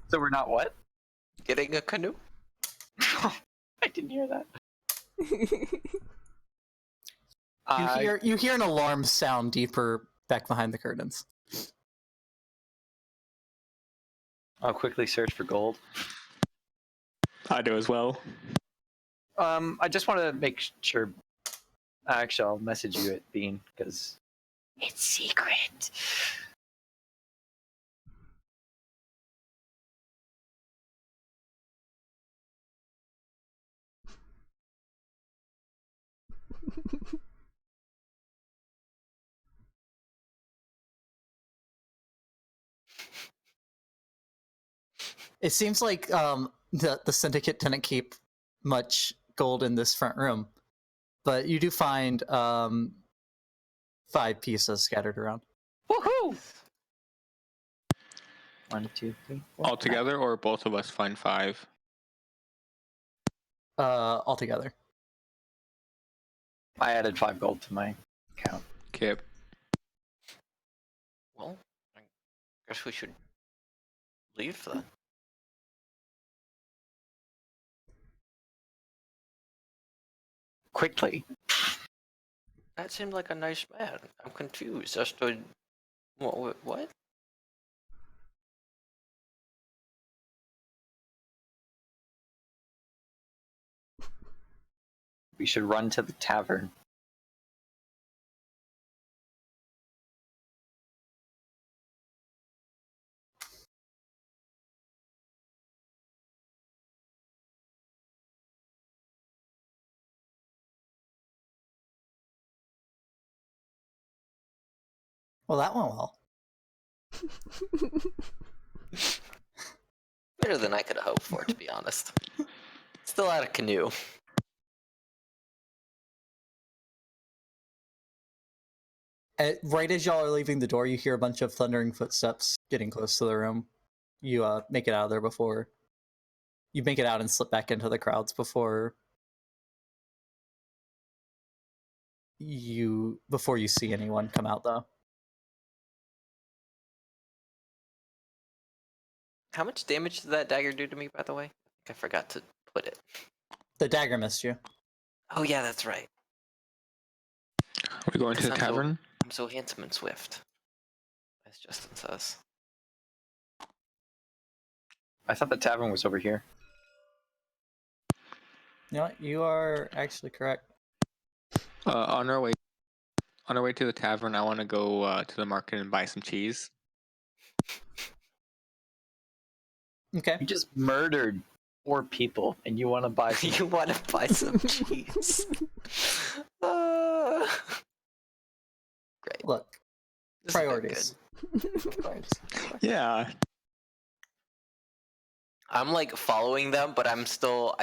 So we're not what? Getting a canoe? I didn't hear that. You hear an alarm sound deeper back behind the curtains. I'll quickly search for gold. I do as well. I just want to make sure. Actually, I'll message you it, Bean, because it's secret. It seems like the syndicate didn't keep much gold in this front room, but you do find 5 pieces scattered around. Woohoo! 1, 2, 3, 4. All together, or both of us find 5? All together. I added 5 gold to my account. Okay. Well, I guess we should leave then. Quickly. That seemed like a nice man. I'm confused as to what? We should run to the tavern. Well, that went well. Better than I could have hoped for, to be honest. Still out of canoe. Right as y'all are leaving the door, you hear a bunch of thundering footsteps getting close to the room. You make it out of there before you make it out and slip back into the crowds before you see anyone come out, though. How much damage did that dagger do to me, by the way? I forgot to put it. The dagger missed you. Oh yeah, that's right. Are we going to the Because tavern? I'm so handsome and swift, as Justin says. I thought the tavern was over here. You know what? You are actually correct. On our way to the tavern, I want to go to the market and buy some cheese. Okay. You just murdered 4 people, and you want to buy some. You want to buy some cheese? Great. Look, This has been priorities. good. Yeah. I'm like following them, but I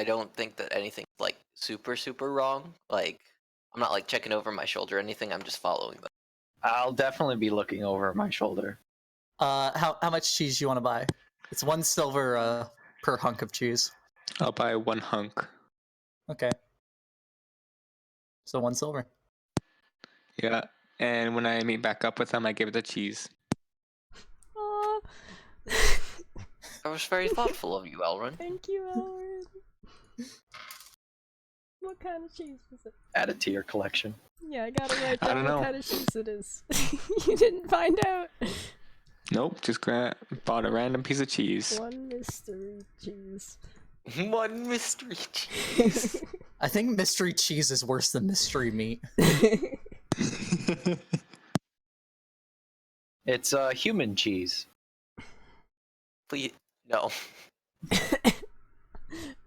don't think that anything's like super wrong. Like, I'm not like checking over my shoulder or anything. I'm just following them. I'll definitely be looking over my shoulder. How much cheese you want to buy? It's 1 silver per hunk of cheese. I'll buy 1 hunk. Okay. So 1 silver. Yeah. And when I meet back up with them, I give it the cheese. Aw. That was very thoughtful of you, Elrin. Thank you, Elrin. What kind of cheese is it? Add it to your collection. Yeah, I gotta write I down don't what know. kind of cheese it is. You didn't find out. Nope, just bought a random piece of cheese. One mystery cheese. One mystery cheese. I think mystery cheese is worse than mystery meat. It's human cheese. Please, no.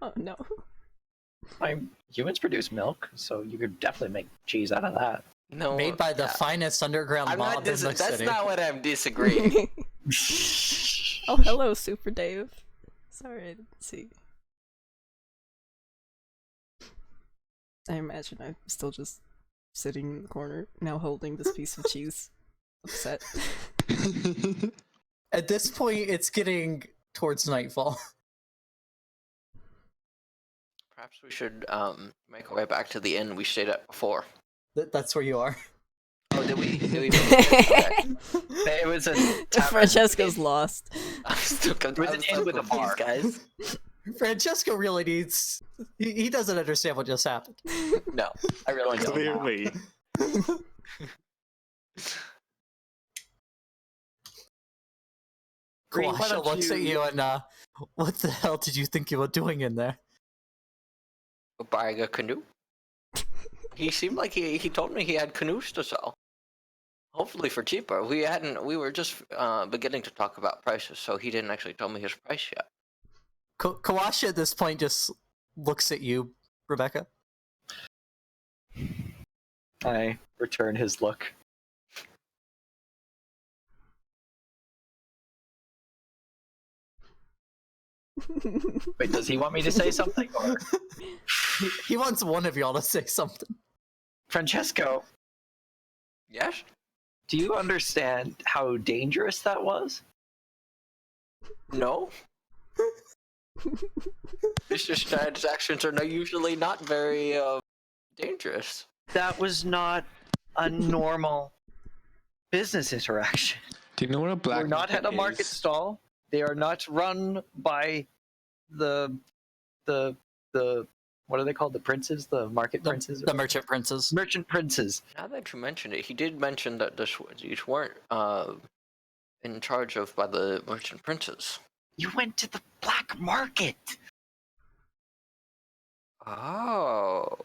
Oh no. Humans produce milk, so you could definitely make cheese out of that. No. Made by the finest underground I'm mob not in the that's city. not what I'm disagreeing. Oh, hello, Super Dave. Sorry, I didn't see. I imagine I'm still just sitting in the corner, now holding this piece of cheese. Upset. At this point, it's getting towards nightfall. Perhaps we should make our way back to the inn we stayed at before. That's where you are. Oh, did we? Okay. It was a tavern. Francesco's lost. I'm still It was an inn with a bar. guys. Francesco really needs... He doesn't understand what just happened. No, I really don't. Clearly. Brie, why Kawasha don't looks at you and, what the hell did you think you were doing in there? Buying a canoe? He seemed like he told me he had canoes to sell. Hopefully for cheaper. We were just beginning to talk about prices, so he didn't actually tell me his price yet. Kawasha at this point just looks at you, Rebecca. I return his look. Wait, does he want me to say something? Or... He wants one of y'all to say something. Francesco, Yes? do you understand how dangerous that was? No? Business transactions are usually not very dangerous. That was not a normal business interaction. Do you know what a black We're not at a market is? stall. They are not run by the what are they called? The princes? The market princes? The merchant princes. Merchant princes. Now that you mention it, he did mention that these weren't in charge of by the merchant princes. You went to the black market. Oh.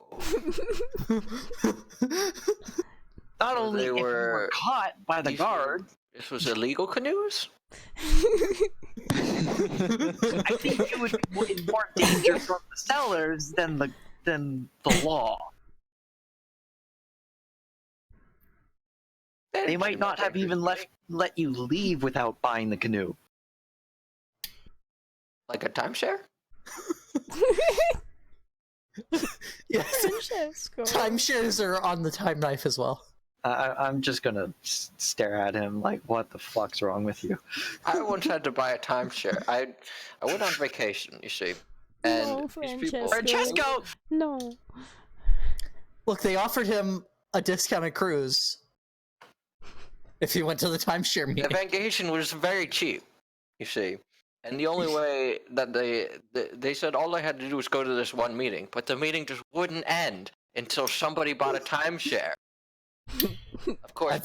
Not So only they if you were were- caught by the these guard, This was illegal canoes? I think it would be more danger from the sellers than the law. They might not have even let you leave without buying the canoe. Like a timeshare? Yes. Francesco. Timeshares are on the time knife as well. I'm just gonna stare at him like, what the fuck's wrong with you? I once had to buy a timeshare. I went on vacation, you see, and No, these people. Francesco! No. Look, they offered him a discounted cruise if he went to the timeshare The meeting. vacation was very cheap, you see, and the only way that they said all I had to do was go to this one meeting, but the meeting just wouldn't end until somebody bought a timeshare. Of course, I've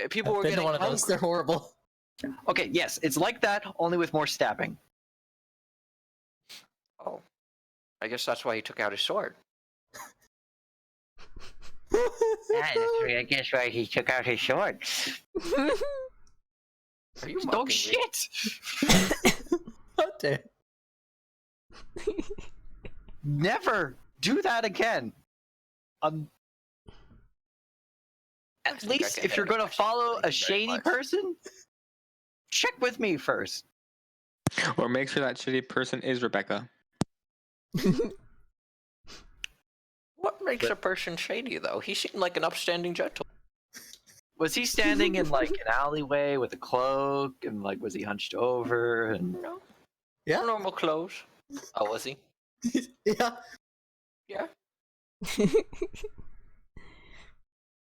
people were been to getting one of those. hungry. They're horrible. Okay, yes, it's like that, only with more stabbing. Oh, I guess that's why he took out his sword. I guess why he took out his sword. Are you Oh mocking me? shit! Oh, damn. Never do that again. I At think I least can if hit you're it gonna twice. follow Thank a you very shady much. person, check with me first. Or make sure that shitty person is Rebecca. What makes a person shady, though? He seemed like an upstanding gentleman. Was he standing in like an alleyway with a cloak, and like was he hunched over? And No, Yeah. normal clothes. Oh, was he? Yeah. Yeah.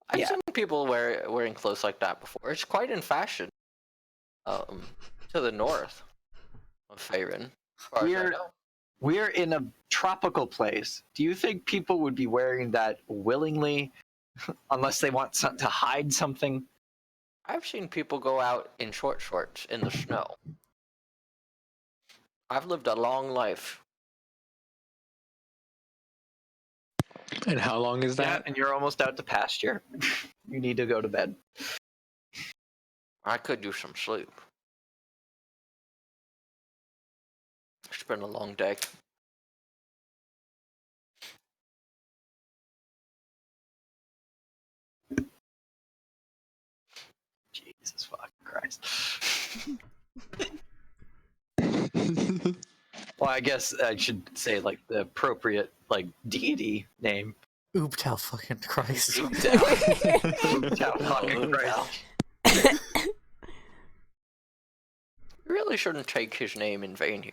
I've Yeah. seen people wearing clothes like that before. It's quite in fashion. To the north of Faerun, as far as I We're- know. we're in a tropical place. Do you think people would be wearing that willingly, unless they want to hide something? I've seen people go out in short shorts in the snow. I've lived a long life. And how long is Yeah, that? and you're almost out to pasture. You need to go to bed. I could do some sleep. It's been a long day. Jesus fucking Christ. Well, I guess I should say like the appropriate like deity name. Ooptow fucking Christ. Ooptow fucking Christ. You really shouldn't take his name in vain here.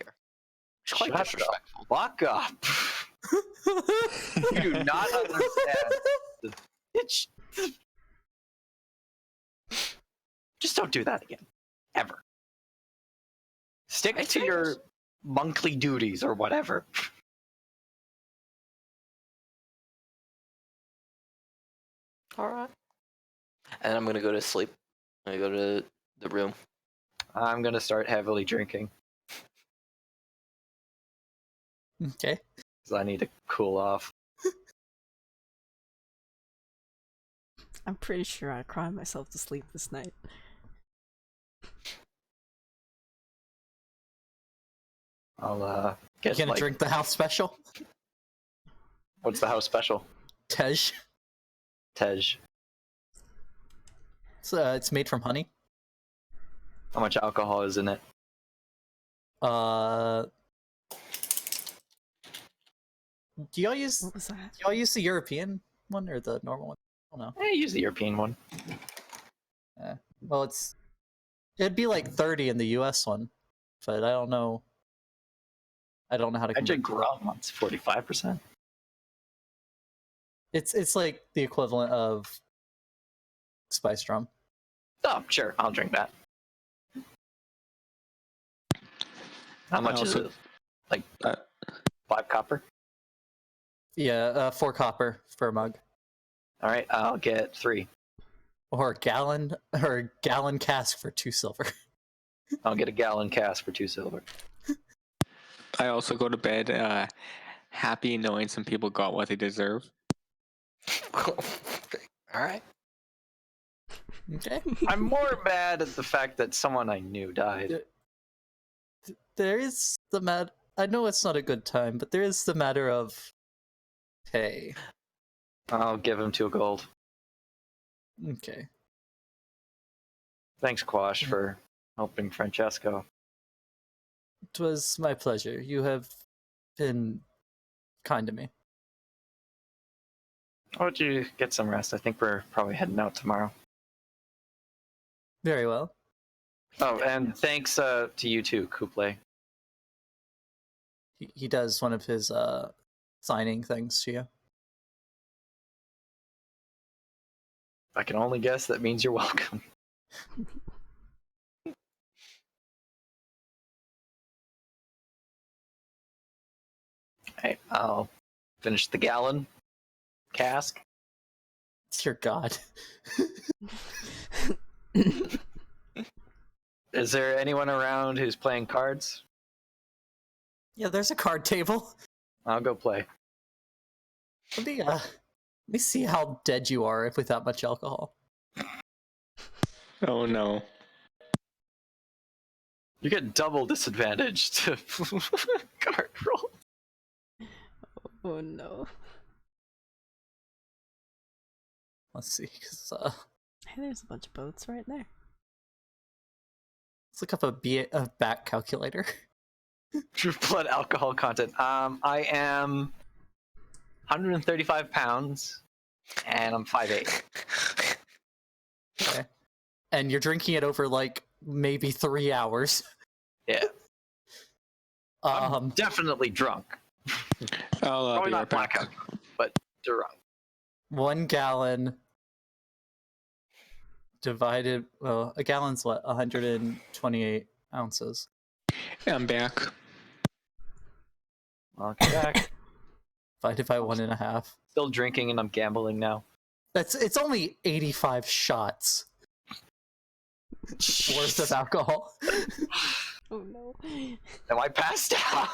It's quite Shut the disrespectful. fuck up. You do not understand. It's... Just don't do that again. Ever. Stick to your monkly duties or whatever. Alright. And I'm gonna go to sleep. I'm gonna go to the room. I'm gonna start heavily drinking Okay. because I need to cool off. I'm pretty sure I cried myself to sleep this night. I'll You get gonna like, drink the house special? what's the house special? Tej. Tej. It's made from honey. How much alcohol is in it? Do y'all use What was that? the European one or the normal one? I don't know. Use the European one. Well, it'd be like 30 in the US one, but I don't know. I don't know how to. I drink rum. It's 45%. It's like the equivalent of spiced rum. Oh, sure. I'll drink that. How much is also- it? Like Uh, 5 copper? Yeah, 4 copper for a mug, All right, I'll get 3. or a gallon cask for 2 silver. I'll get a gallon cask for 2 silver. I also go to bed happy knowing some people got what they deserve. Alright. Okay. I'm more mad at the fact that someone I knew died. There is the matter. I know it's not a good time, but there is the matter of pay. I'll give him 2 gold. Okay. Thanks, Quash, for helping Francesco. It was my pleasure. You have been kind to me. Why don't you get some rest? I think we're probably heading out tomorrow. Very well. Oh, and thanks to you too, Couple. He does one of his signing things to you. I can only guess that means you're welcome. Hey, I'll finish the gallon cask. It's your god. Is there anyone around who's playing cards? Yeah, there's a card table. I'll go play. Let me see how dead you are with that much alcohol. Oh no. You get double disadvantage to card roll. Oh no. Let's see, 'cause, Hey, there's a bunch of boats right there. let's look up a back calculator. True blood alcohol content. I am 135 pounds, and I'm 5'8". Okay. And you're drinking it over like maybe 3 hours. Yeah, I'm Um, definitely drunk. I'll Probably be not right back. blackout, but drunk. 1 gallon divided. Well, a gallon's what? 128 ounces. I'm back. I'll get back. Divided by 1.5. Still drinking, and I'm gambling now. It's only 85 shots worth of alcohol. Oh no. Am I passed out?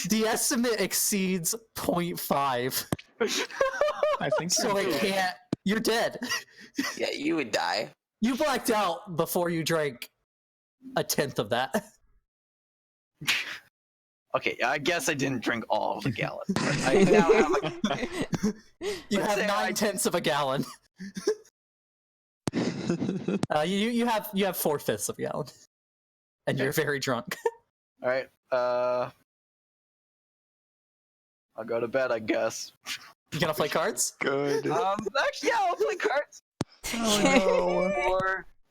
The estimate exceeds 0.5. I think So it can't. You're dead. Yeah, you would die. You blacked out before you drank a tenth of that. Okay, I guess I didn't drink all of the gallon. I now have You Let's have say 9/10 of a gallon. You have 4/5 of a gallon, and you're very drunk. all right. I'll go to bed, I guess. You gonna play cards? good. Actually, yeah, I'll play cards. Oh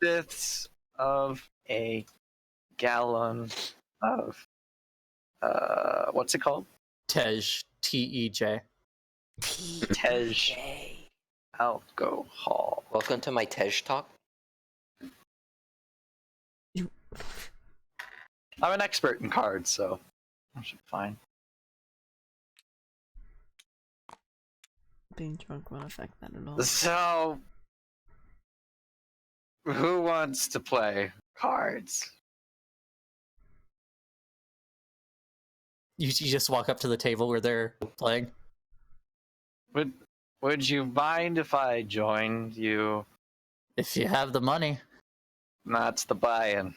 4/5 of a gallon of what's it called? Tej, Tej. Tej alcohol. Welcome to my Tej talk. I'm an expert in cards, so I should be fine. Being drunk won't affect that at all. So, who wants to play cards? You just walk up to the table where they're playing. Would you mind if I joined you? If you have the money. That's the buy-in.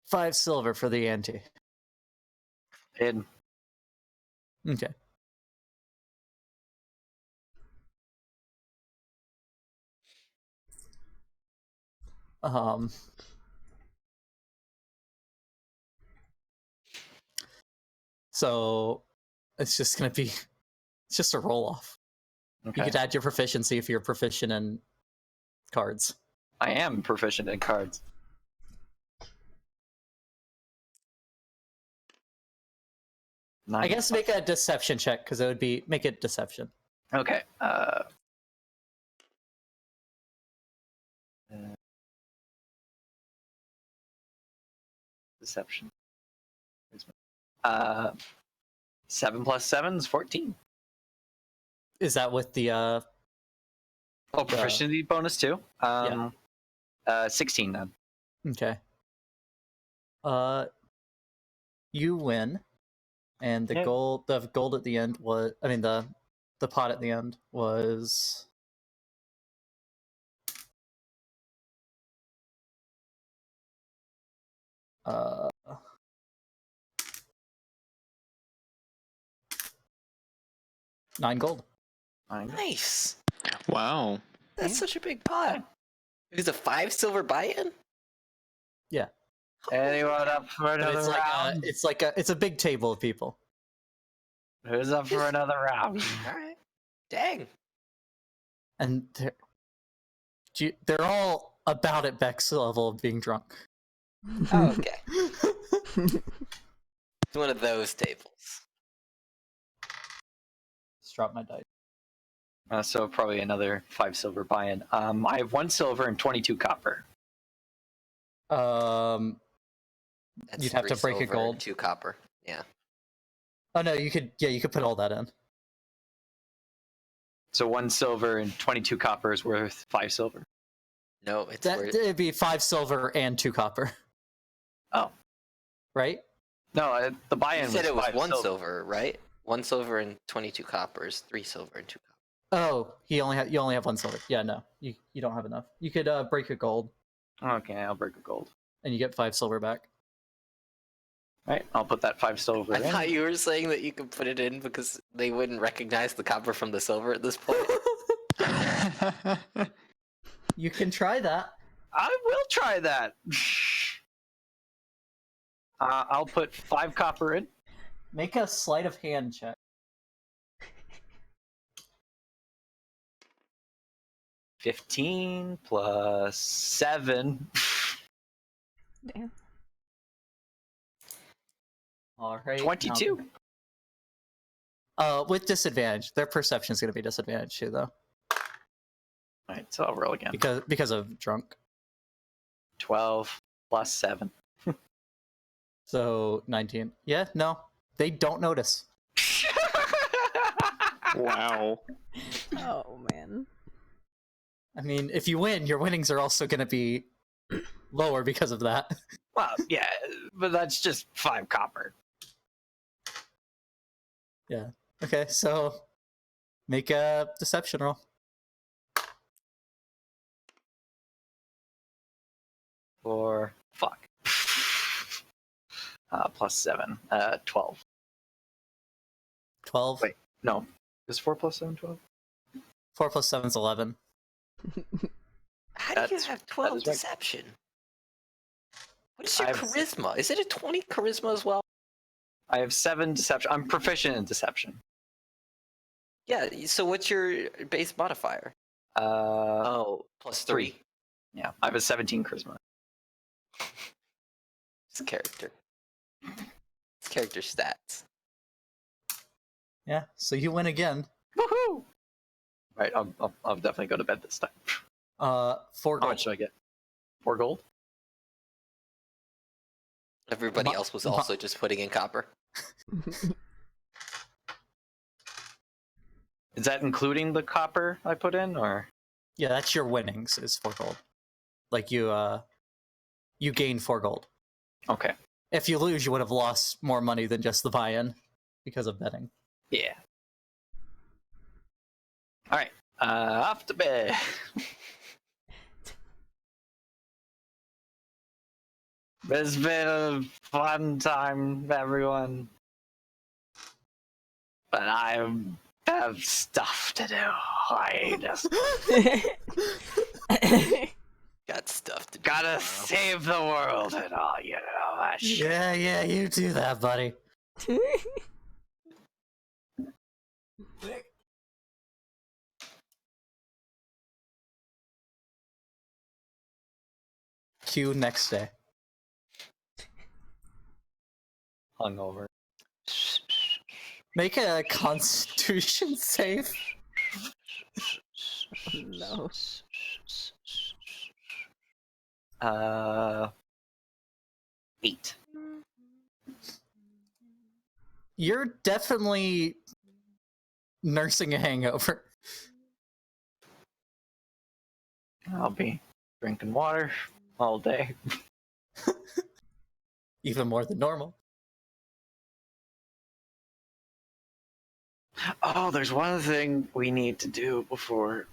5 silver for the ante. In Okay. So it's just gonna be, it's just a roll off. okay. You could add your proficiency if you're proficient in cards. I am proficient in cards. I guess make a deception check because it would be make it deception. Okay. Deception. 7 plus 7 is 14. Is that with the Oh, proficiency bonus too. 16 then. okay. You win, and the Yeah. gold at the end was, I mean the pot at the end was 9 gold. Nice. wow. That's such a big pot. It was a 5 silver buy-in? Yeah. Anyone up for But another round? it's a big table of people. Who's up for another round? Alright. Dang. And they're all about at Beck's level of being drunk. Oh, okay. It's one of those tables. Just drop my dice. So probably another 5 silver buy-in. I have 1 silver and 22 copper. That's You'd have to 3 break a silver, gold. 2 copper. Yeah. Oh no, you could put all that in. So 1 silver and 22 copper is worth 5 silver. No, it's It'd be 5 silver and 2 copper. Oh. Right? No, the buy-in You said it was 5 1 silver, right? 1 silver and 22 coppers, 3 silver and 2 copper. Oh, you only have 1 silver. Yeah, no, you don't have enough. You could break a gold, Okay, I'll break a gold. and you get 5 silver back. Alright, I'll put that 5 silver I in. thought you were saying that you could put it in because they wouldn't recognize the copper from the silver at this point. You can try that. I will try that. I'll put 5 copper in. Make a sleight of hand check. 15 plus 7. Damn. All right. 22. With disadvantage. Their perception is going to be disadvantage too, though, Alright, so I'll roll again. because of drunk. 12 plus 7. So 19. Yeah, no, they don't notice. wow. Oh man. I mean, if you win, your winnings are also going to be lower because of that. Well, yeah, but that's just 5 copper. Yeah. Okay, so make a deception roll. Or fuck. +7. 12. 12. Wait, no. Is 4 + 7 12? 4 plus 7 is 11. How do you That's- have that 12 is right. deception? What is your I have- charisma? Is it a 20 charisma as well? I have 7 deception. I'm proficient in deception. Yeah, so what's your base modifier? Oh, +3. yeah. I have a 17 charisma. It's character. It's character stats. Yeah, so you win again. Woohoo! Right, I'll definitely go to bed this time. 4 How gold. much should I get? 4 gold? Everybody Ma- else was ma- also just putting in copper. Is that including the copper I put in, or? Yeah, that's your winnings is 4 gold. Like you gain 4 gold. Okay. If you lose, you would have lost more money than just the buy-in because of betting. Yeah. All right. Off to bed. It's been a fun time, everyone. But I have stuff to do. I just Got stuff to do. gotta tomorrow. save the world and all, you know. That shit. Yeah, you do that, buddy. Cue next day. Hungover. Make a constitution save. No. 8. You're definitely nursing a hangover. I'll be drinking water all day. Even more than normal. Oh, there's one thing we need to do before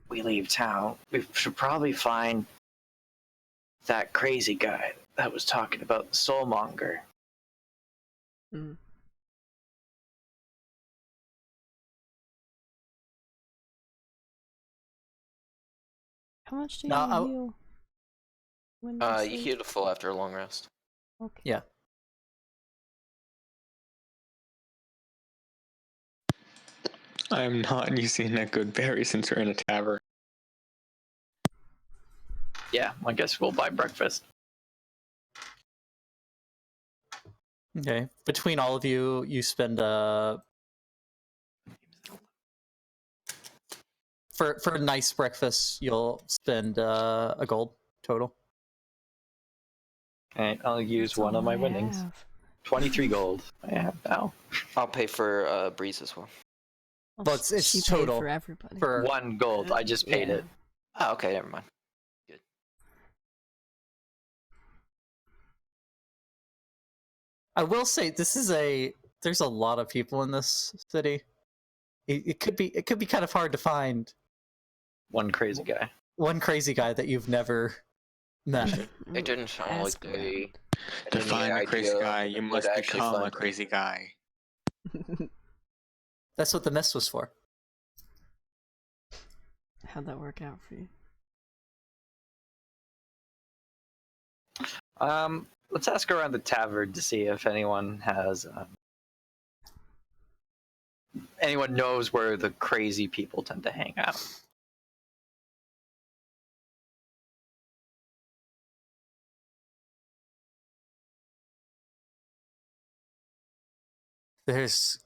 we leave town. We should probably find that crazy guy that was talking about the soulmonger. Mm. How much do you No, I'll- heal? When You sleep? heal full after a long rest. Okay. Yeah. I'm not using a good berry since we're in a tavern. Yeah, I guess we'll buy breakfast. Okay. Between all of you, you spend for a nice breakfast, you'll spend a gold total. And I'll use That's one all of my I winnings. have. 23 gold I have now. I'll pay for Breeze as well. Well, Well, it's she paid total for everybody. For 1 gold. I just paid Yeah. it. Oh, okay, never mind. I will say there's a lot of people in this city. It could be kind of hard to find One crazy guy. one crazy guy that you've never met. It didn't sound Ask like they around. had To any find a crazy idea guy, you what must actually become a find- crazy guy. That's what the mist was for. How'd that work out for you? Let's ask around the tavern to see if anyone has anyone knows where the crazy people tend to hang out. There's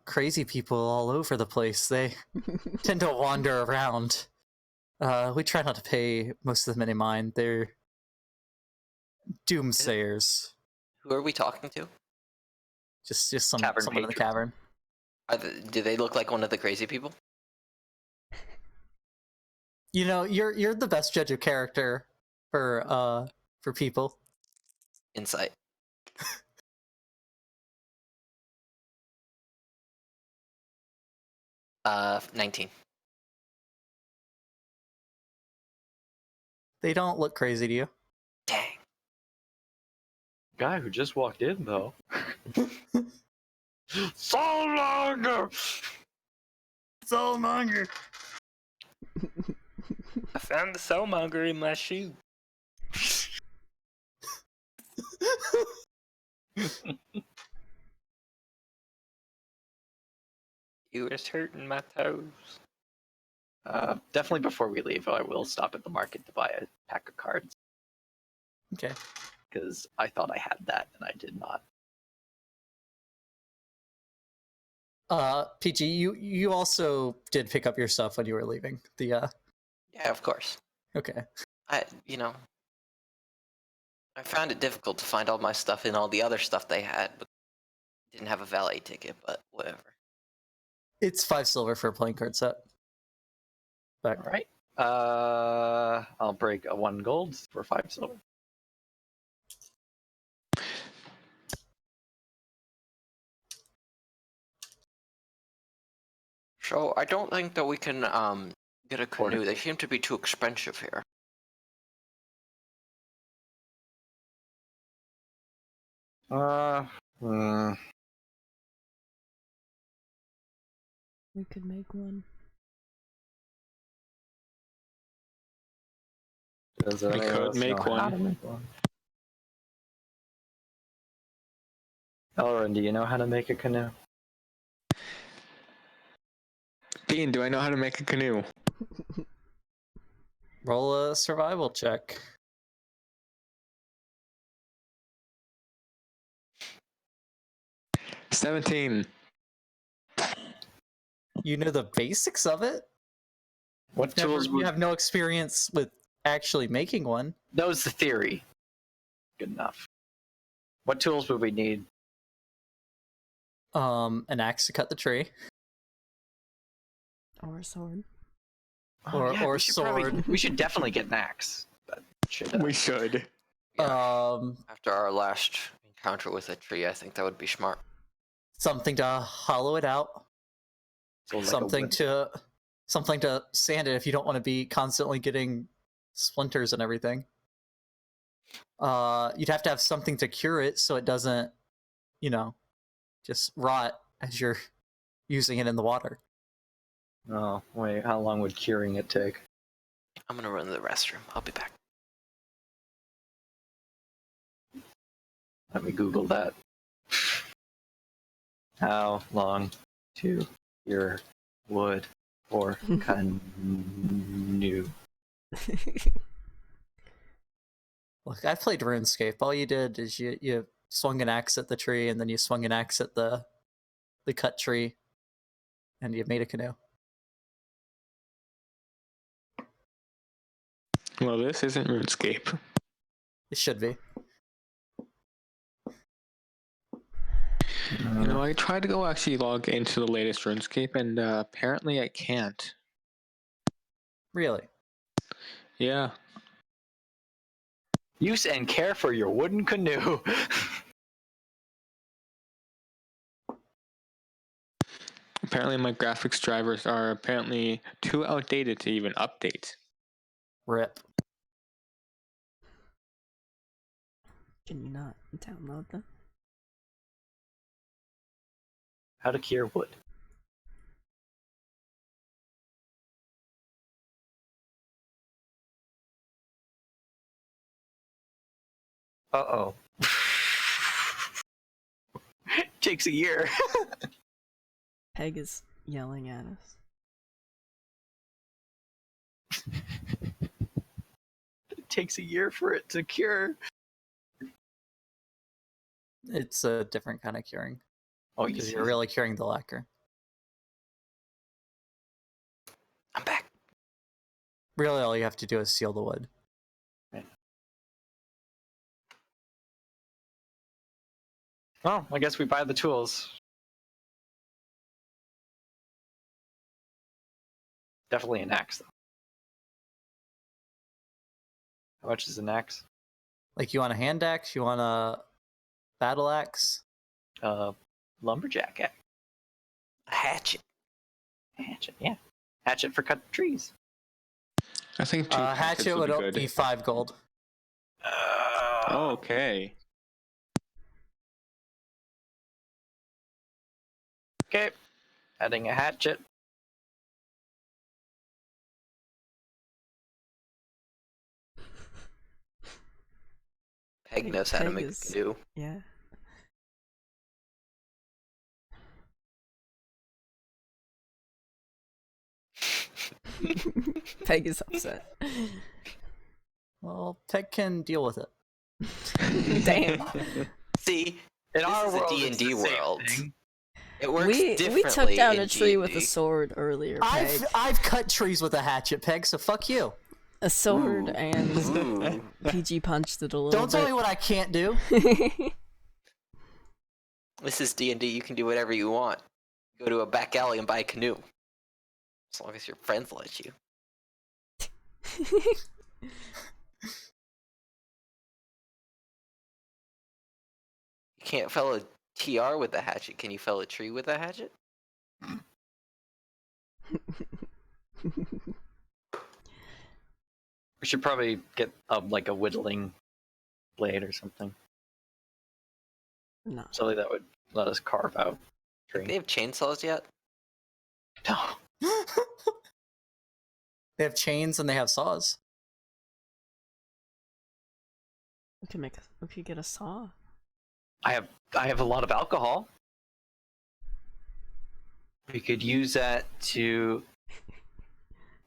crazy people all over the place. They tend to wander around. We try not to pay most of them any mind. They're doomsayers. Who are we talking to? Just Tavern someone in the patrons. cavern. Do they look like one of the crazy people? You know, you're the best judge of character for people. Insight. 19. They don't look crazy to you. Dang. Guy who just walked in, though. So longer! Soulmonger. I found the soulmonger in my shoe. You was hurting my toes. Definitely before we leave, I will stop at the market to buy a pack of cards. Okay. Because I thought I had that, and I did not. PG, you also did pick up your stuff when you were leaving. Yeah, of course. Okay. I found it difficult to find all my stuff and all the other stuff they had, but didn't have a valet ticket, but whatever. It's 5 silver for a playing card set. Back. All right. I'll break a 1 gold for 5 silver. So I don't think that we can get a canoe. They seem to be too expensive here. We could make one. We could make one. Elrin, do you know how to make a canoe? Dean, do I know how to make a canoe? Roll a survival check. $17. You know the basics of it? What tools? You have no experience with actually making one. That was the theory. Good enough. What tools would we need? An axe to cut the tree. Or a sword. Or we should sword. We should definitely get an axe. We should. After our last encounter with a tree, I think that would be smart. Something to hollow it out. So like something to sand it if you don't want to be constantly getting splinters and everything. You'd have to have something to cure it so it doesn't, just rot as you're using it in the water. Oh, wait, how long would curing it take? I'm gonna run to the restroom. I'll be back. Let me Google that. How long to cure wood or canoe? Look, I played RuneScape. All you did is you swung an axe at the tree, and then you swung an axe at the cut tree, and you made a canoe. Well, this isn't RuneScape. It should be. I tried to go actually log into the latest RuneScape, and apparently I can't. Really? Yeah. Use and care for your wooden canoe. Apparently my graphics drivers are apparently too outdated to even update. Rip. Can you not download them? How to cure wood. Uh-oh. Takes a year. Peg is yelling at us. It takes a year for it to cure. It's a different kind of curing. Oh, Because you're really curing the lacquer. I'm back. Really, all you have to do is seal the wood. Well, I guess we buy the tools. Definitely an axe, though. How much is an axe? Like, you want a hand axe? You want a battle axe? Lumberjack axe. A hatchet. Hatchet, yeah. Hatchet for cut trees. I think two hatchets hatchet would would be good. be 5 gold. Okay. Okay. Adding a hatchet. Peg knows how to Peg make a is- canoe. Yeah. Peg is upset. Well, Peg can deal with it. Damn. See, In this our is world, a it's D&D the same world. thing. It works We differently took down in a tree with a D&D. sword earlier, Peg. I've cut trees with a hatchet, Peg. So fuck you. A sword Ooh. and Ooh. PG punched it a little Don't tell me bit. what I can't do. This is D&D. You can do whatever you want. Go to a back alley and buy a canoe. As long as your friends let you. You can't fell a TR with a hatchet. Can you fell a tree with a hatchet? We should probably get like a whittling blade or something. No. Something that would let us carve out Do tree. they have chainsaws yet? No. They have chains and they have saws. We could get a saw. I have a lot of alcohol. We could use that to.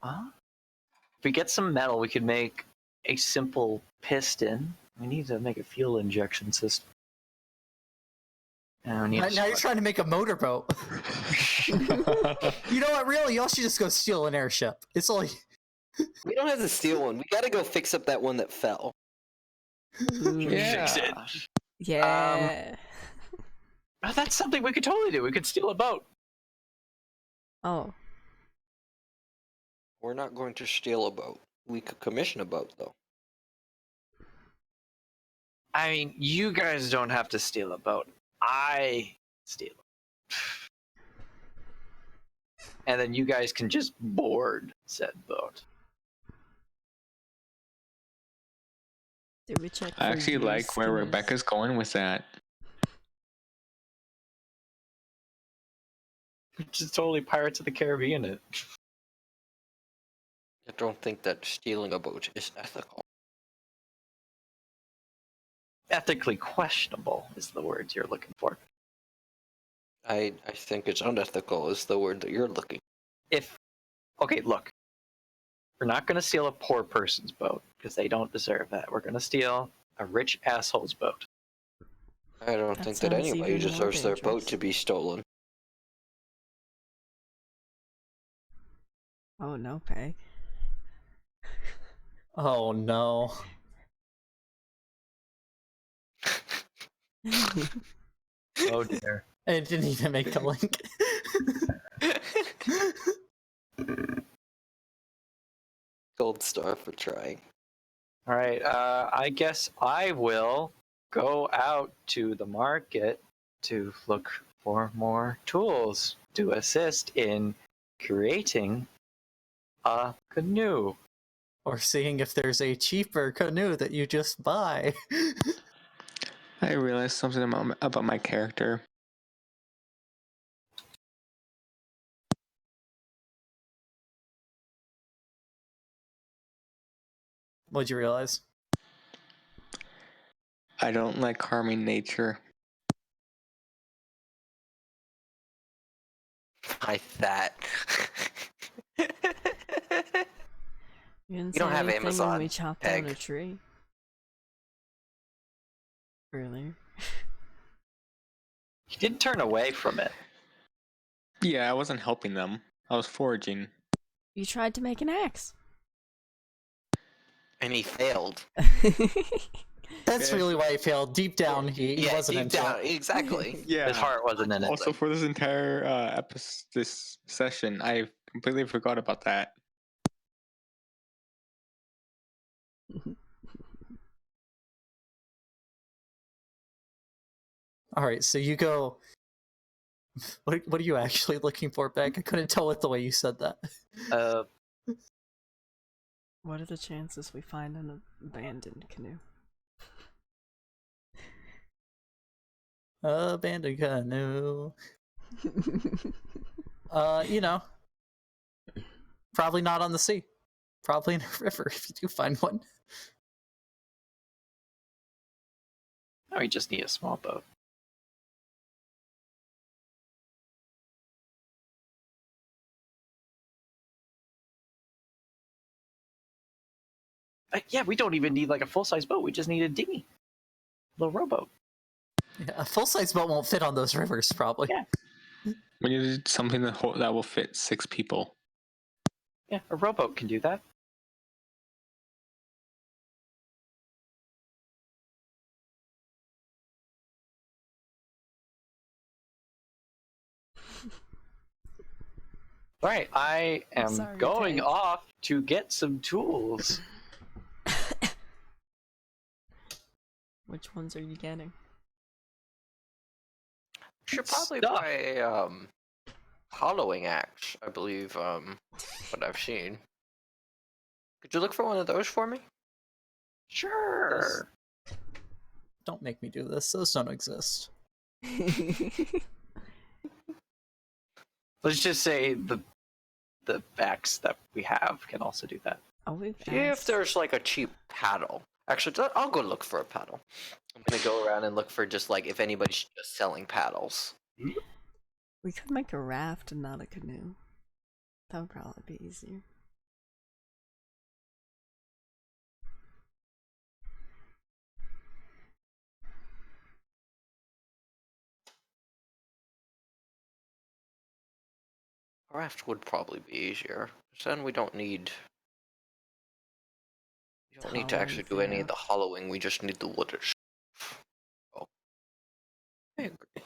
If we get some metal, we could make a simple piston. We need to make a fuel injection system. And we need Now you're trying to make a motorboat. You know what? Really, y'all should just go steal an airship. It's only. We don't have to steal one. We gotta go fix up that one that fell. Fix it. Yeah. Oh, that's something we could totally do. We could steal a boat. Oh. We're not going to steal a boat. We could commission a boat, though. I mean, you guys don't have to steal a boat. I steal it. And then you guys can just board said boat. Did we check? I for actually used like where canoes? Rebecca's going with that. Just totally Pirates of the Caribbean it. I don't think that stealing a boat is ethical. Ethically questionable is the word you're looking for. I think it's unethical is the word that you're looking. Okay, look. We're not going to steal a poor person's boat because they don't deserve that. We're going to steal a rich asshole's boat. I don't That think that sounds anybody even more deserves their boat dangerous. to be stolen. Oh no, Peg. Oh no. Oh dear. It didn't even make the link. Gold star for trying. All right, I guess I will go out to the market to look for more tools to assist in creating a canoe. Or seeing if there's a cheaper canoe that you just buy. I realized something about my character. What'd you realize? I don't like harming nature. Like that. You didn't You don't say have anything when Amazon, we chopped Peg. down a tree. Earlier. He did turn away from it. Yeah, I wasn't helping them. I was foraging. You tried to make an axe. And he failed. That's really why he failed. Deep down, he Yeah, wasn't deep into down, it. exactly. Yeah. His heart wasn't in it. Also, for this entire this session, I completely forgot about that. All right, so you go What are you actually looking for, Beck? I couldn't tell with the way you said that. What are the chances we find an abandoned canoe? Abandoned canoe. You know, probably not on the sea. Probably in a river if you do find one. No, we just need a small boat. Yeah, we don't even need like a full-size boat. We just need a dinghy, little rowboat. Yeah, a full-size boat won't fit on those rivers, probably. Yeah. We need something that will fit 6 people. Yeah, a rowboat can do that. All right, I am Sorry, going Paige. off to get some tools. Which ones are you getting? Should probably Stuff. buy hollowing axe, I believe, what I've seen. Could you look for one of those for me? Sure. Don't make me do this. Those don't exist. Let's just say the axe that we have can also do that. Oh, we've See if asked. there's like a cheap paddle. Actually, I'll go look for a paddle. I'm gonna go around and look for just like if anybody's just selling paddles. We could make a raft and not a canoe. That would probably be easier. A raft would probably be easier. 'Cause then we don't need. You don't need to actually do any of the hollowing. We just need the wood itself. Oh, I agree.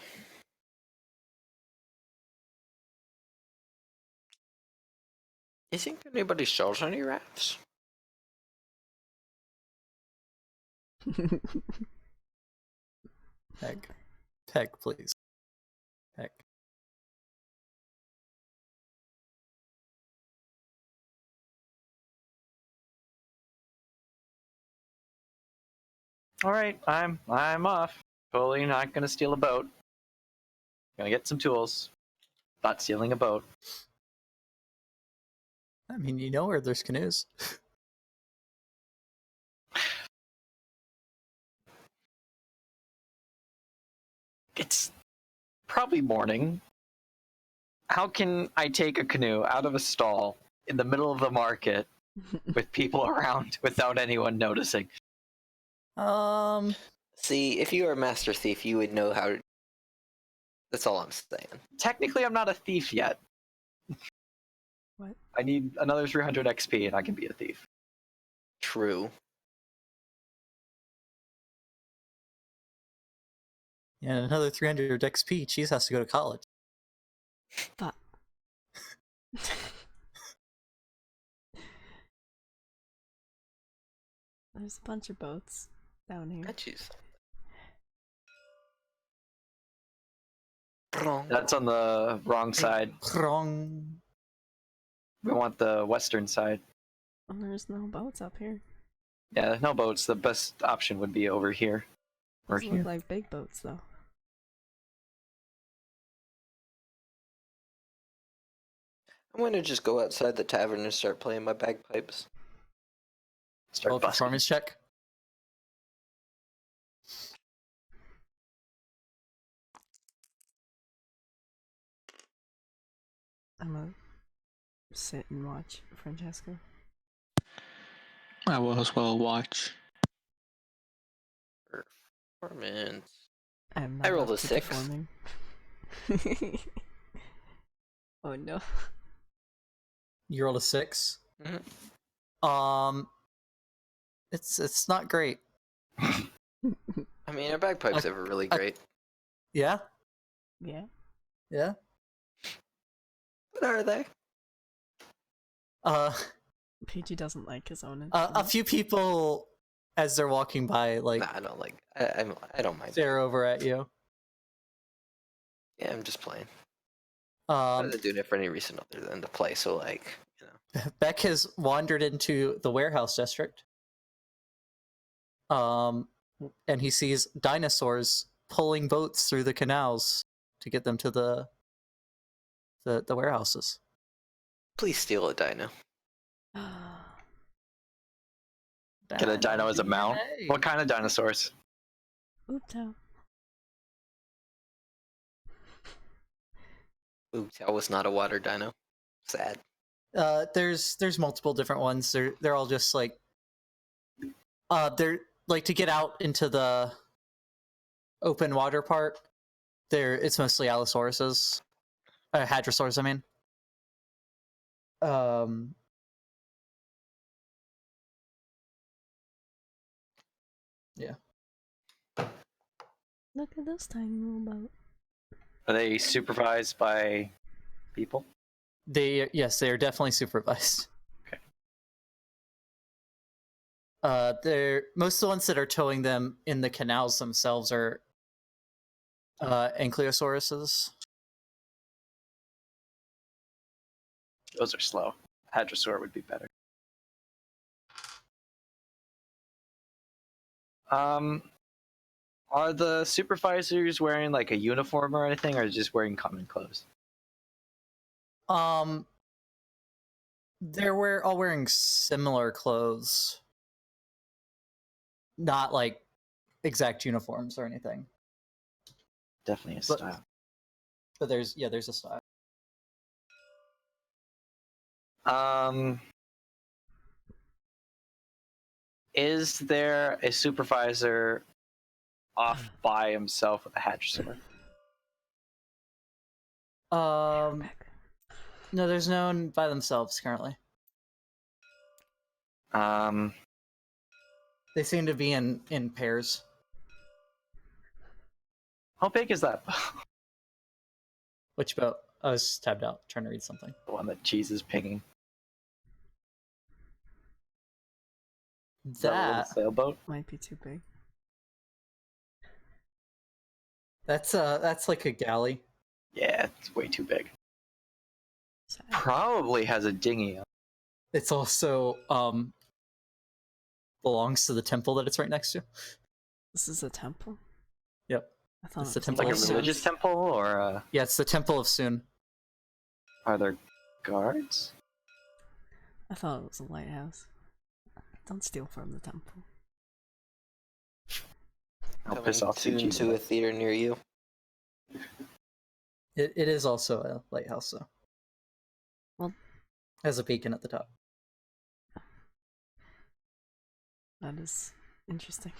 You think anybody sells any rafts? Peg. Peg, please. Peg. All right, I'm off. Totally not gonna steal a boat. Gonna get some tools. Not stealing a boat. I mean, you know where there's canoes. It's probably morning. How can I take a canoe out of a stall in the middle of the market with people around without anyone noticing? See, if you were a master thief, you would know how. That's all I'm saying. Technically, I'm not a thief yet. What? I need another 300 XP and I can be a thief. True. Yeah, another 300 XP. Cheese has to go to college. But there's a bunch of boats down here. Jeez. That's on the wrong side. Krong. We want the western side. Oh, there's no boats up here. Yeah, no boats. The best option would be over here. Or Those here. look like big boats, though. I'm gonna just go outside the tavern and start playing my bagpipes. Start Roll a busking. performance check. I'm gonna sit and watch Francesco. I will as well watch. Performance. I'm I not rolled up a to 6. performing. Oh no. You rolled a 6. Mhm. It's not great. I mean, our bagpipes are really great. Yeah, Yeah. yeah. What are they? PG doesn't like his own A instrument. few people, as they're walking by, like Nah, I don't like. I don't mind. stare over at you. Yeah, I'm just playing. I'm not doing it for any reason other than to play. So like, you know. Beck has wandered into the warehouse district. And he sees dinosaurs pulling boats through the canals to get them to the warehouses. Please steal a dino. Get a dino as a mount. Hey. What kind of dinosaurs? Ooptow. Ooh, that was not a water dino. Sad. There's multiple different ones. They're all just like they're like to get out into the open water part. It's mostly Allosauruses, Hadrosaurs. I mean, yeah. Look at this tiny little boat. Are they supervised by people? They are definitely supervised. Okay. They're most of the ones that are towing them in the canals themselves are Ankylosauruses. Those are slow. Hadrosaur would be better. Are the supervisors wearing like a uniform or anything, or just wearing common clothes? They're all wearing similar clothes, not like exact uniforms or anything. Definitely a style. But there's a style. Is there a supervisor off by himself with a hadrosaur? No, there's no one by themselves currently. They seem to be in pairs. How big is that? Which boat? I was tabbed out trying to read something. The one that Cheese is pinging. Is that a little That sailboat? Might be too big. that's like a galley. Yeah, it's way too big. Sad. Probably has a dinghy. It's also belongs to the temple that it's right next to. This is a temple? Yep. I thought It's it the was temple Like of a Soon. religious temple, or Yeah, it's the Temple of Soon. are there guards? I thought it was a lighthouse. Don't steal from the temple. I'll Coming piss off soon Cheese. to a theater near you. It is also a lighthouse, though. Well, has a beacon at the top. that is interesting.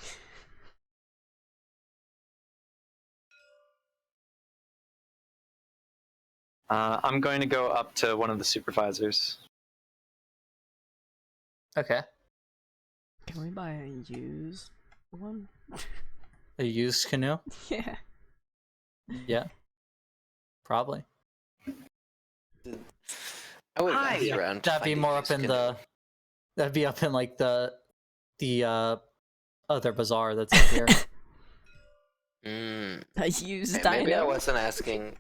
I'm going to go up to one of the supervisors. Okay. Can we buy a used one? A used canoe? Yeah. Yeah. Probably. I would Hi. ask around. to That'd be find a more up used in canoe. the. That'd be up in like the other bazaar that's up here. A used Maybe I dino. wasn't asking.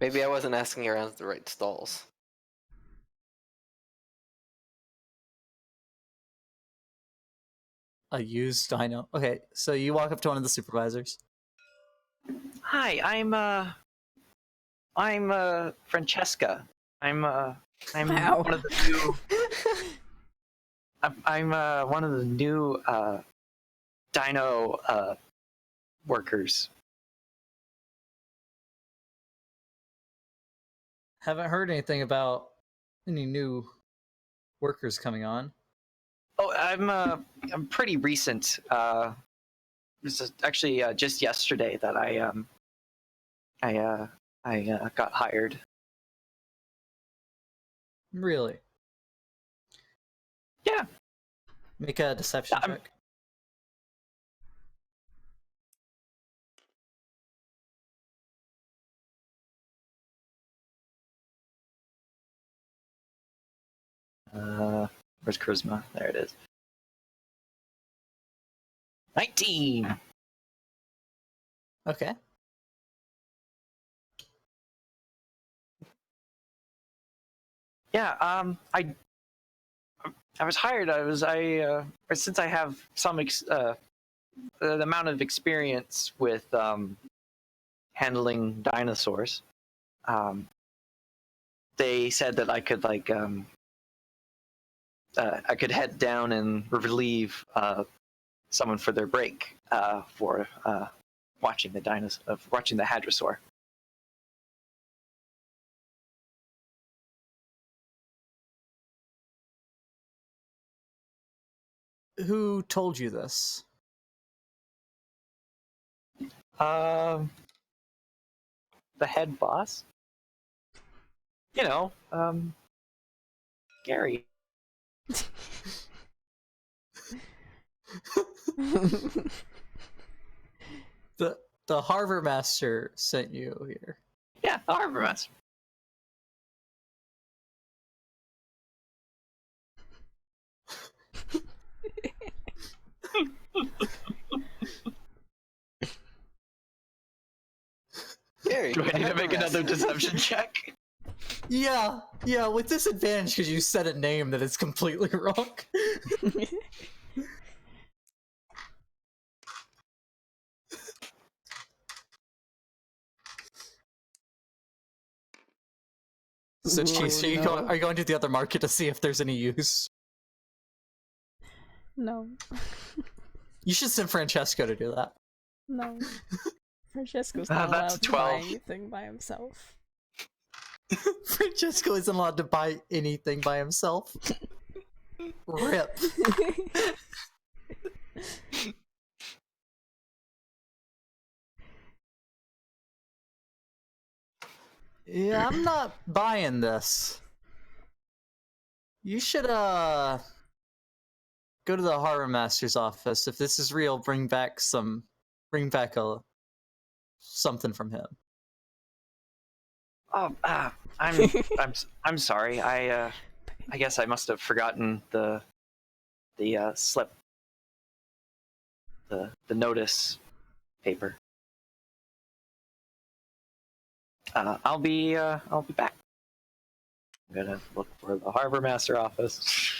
Maybe I wasn't asking around the right stalls. A used dino. Okay, so you walk up to one of the supervisors. Hi, I'm Francesca. I'm Wow. one of the new. I'm one of the new dino workers. Haven't heard anything about any new workers coming on. Oh, I'm pretty recent. This is actually just yesterday that I got hired. Really? Yeah. Make a deception I'm- check. Where's charisma? There it is. 19. Okay. Yeah. I was hired. Since I have the amount of experience with handling dinosaurs. They said that I could I could head down and relieve someone for their break for watching the hadrosaur. Who told you this? The head boss. You know, Gary. The harbor master sent you here. Yeah, the harbor master. Gary, Do I need to make another deception check? Yeah, with disadvantage because you said a name that is completely wrong. So, Cheese, are you going to the other market to see if there's any use? No. You should send Francesco to do that. No. Francesco's not allowed That's to buy 12. anything by himself. Francesco isn't allowed to buy anything by himself. Rip. Yeah, I'm not buying this. You should go to the harbor master's office. If this is real, bring back something from him. Oh, I'm sorry. I guess I must have forgotten the slip, the notice paper. I'll be back. I'm gonna look for the harbor master office.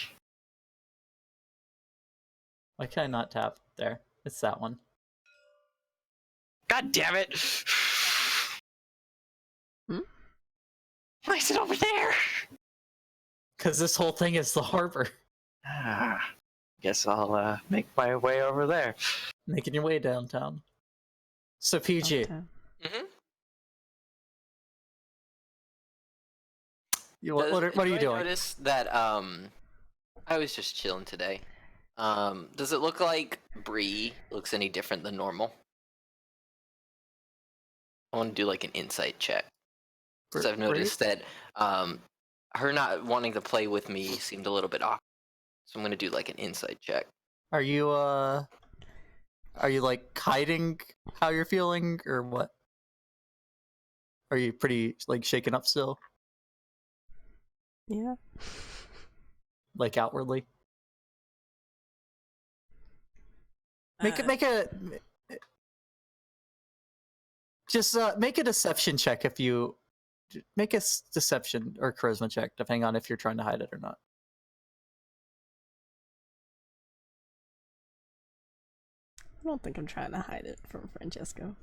Why can I not tap there? It's that one. God damn it! Hmm? Why is it over there? Because this whole thing is the harbor. Guess I'll make my way over there. Making your way downtown. So PG, Mm-hmm. what are you doing? I noticed that I was just chilling today. Does it look like Brie looks any different than normal? I want to do like an insight check. Because I've noticed that her not wanting to play with me seemed a little bit awkward. So I'm gonna do like an insight check. Are you like hiding how you're feeling or what? Are you pretty like shaken up still? Yeah. Like outwardly? Make a deception check if you make a deception or charisma check, depending on if you're trying to hide it or not. I don't think I'm trying to hide it from Francesco.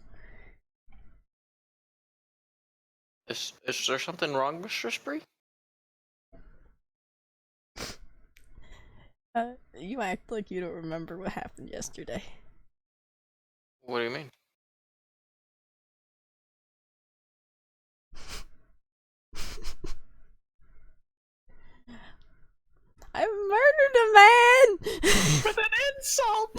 Is there something wrong, Mistress Brie? You act like you don't remember what happened yesterday. What do you mean? I murdered a man! With an insult!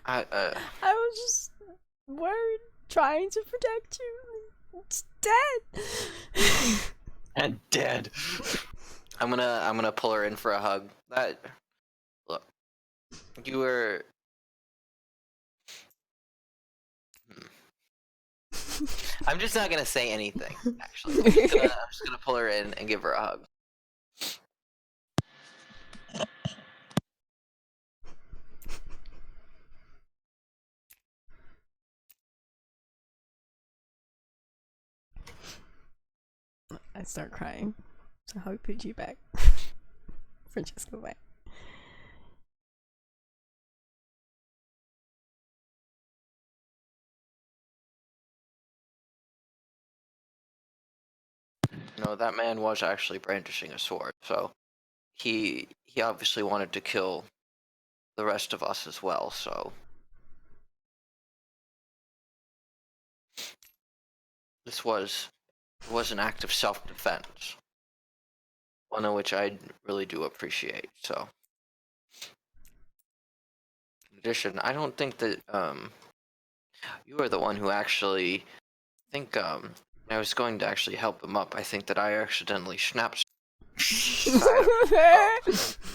I was just worried, trying to protect you. It's dead. And dead. I'm gonna pull her in for a hug. Look, you were. I'm just not gonna say anything. Actually, I'm just gonna pull her in and give her a hug. I start crying. So hug Poochie back. Francesco back. No, that man was actually brandishing a sword, so he obviously wanted to kill the rest of us as well, so this was an act of self-defense, one of which I really do appreciate. So, in addition, I don't think that you are the one who actually think I was going to actually help him up. I think that I accidentally snapped.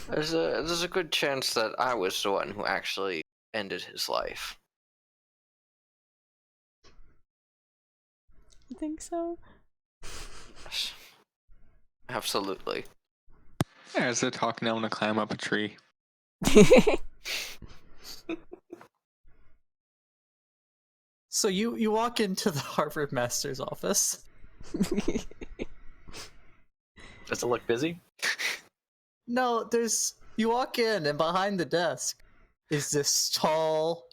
There's a good chance that I was the one who actually ended his life. You think so? Yes, absolutely. As they're talking, I want to climb up a tree. So you walk into the Harvard Master's office. Does it look busy? No, you walk in, and behind the desk is this tall,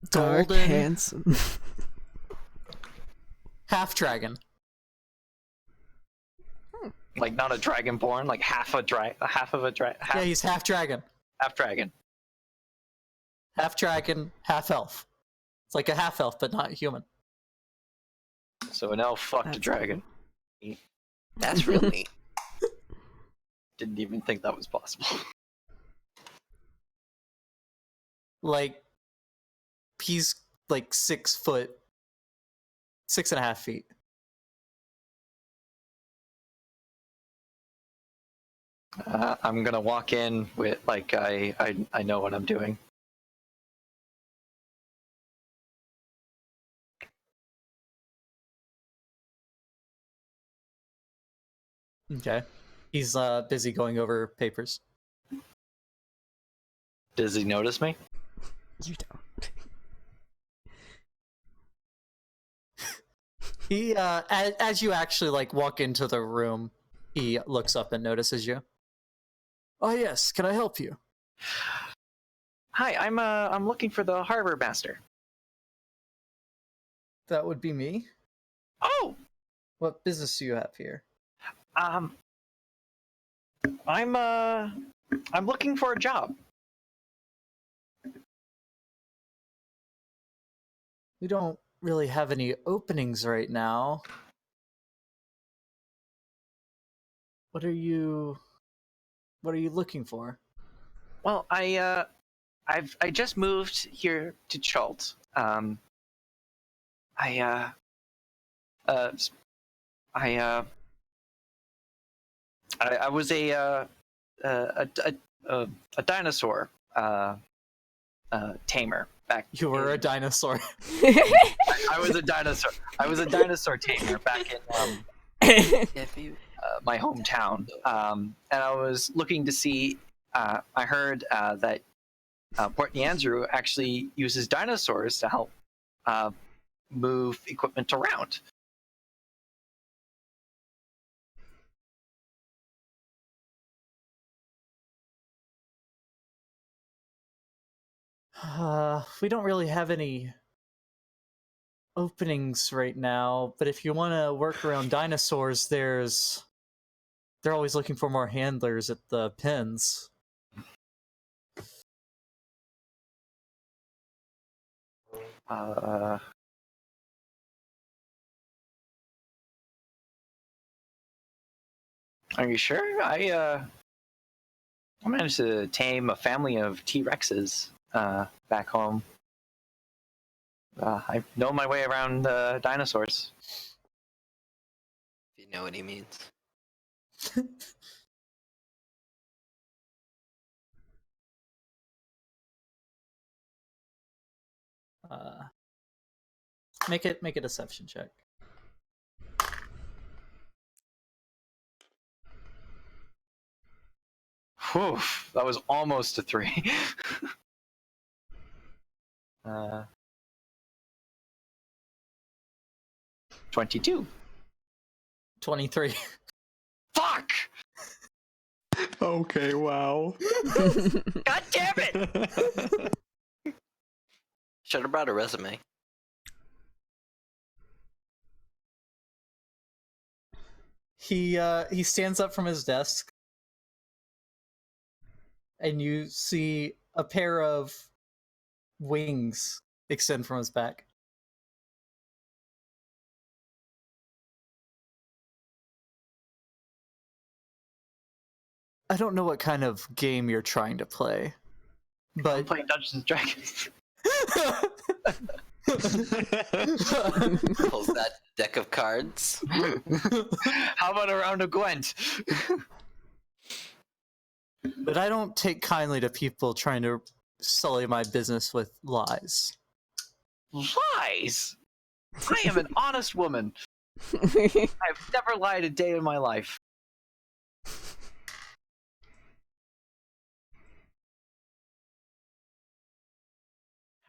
Dark, golden handsome. half dragon. Like not a dragonborn, like half of a Yeah, he's half dragon. half dragon. Half dragon, half elf. It's like a half elf, but not human. So an elf fucked a That's dragon. That's real neat. Didn't even think that was possible. Like, he's like 6 foot, 6.5 feet. I'm gonna walk in with like I know what I'm doing. Okay. He's busy going over papers. Does he notice me? You don't. He as you actually like walk into the room, he looks up and notices you. Oh yes, can I help you? Hi, I'm looking for the harbor master. That would be me. Oh, What business do you have here? I'm looking for a job. We don't really have any openings right now. What are you looking for? Well, I just moved here to Chult. I was a dinosaur tamer back. You were a dinosaur. I was a dinosaur. I was a dinosaur tamer back in If you my hometown, and I was looking to see. I heard that Port Neandrew actually uses dinosaurs to help move equipment around. We don't really have any openings right now, but if you want to work around dinosaurs, they're always looking for more handlers at the pens. Are you sure? I managed to tame a family of T-Rexes back home. I know my way around dinosaurs. you know what he means. Make a deception check. Whew, that was almost a 3. 22. 23. Fuck! Okay, wow. God damn it! Should have brought a resume. He stands up from his desk, and you see a pair of wings extend from his back. I don't know what kind of game you're trying to play, I'm but playing Dungeons and Dragons. Pulls that deck of cards. How about a round of Gwent? but I don't take kindly to people trying to sully my business with lies. Lies? I am an honest woman. I've never lied a day in my life.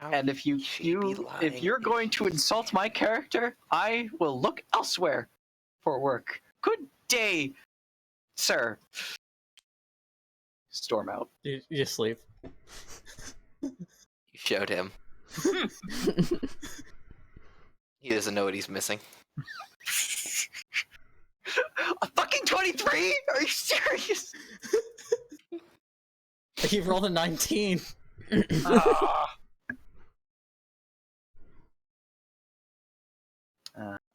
And if if you're going to insult my character, I will look elsewhere for work. Good day, sir. Storm out. You just leave. You showed him. He doesn't know what he's missing. A fucking 23? Are you serious? He rolled a 19.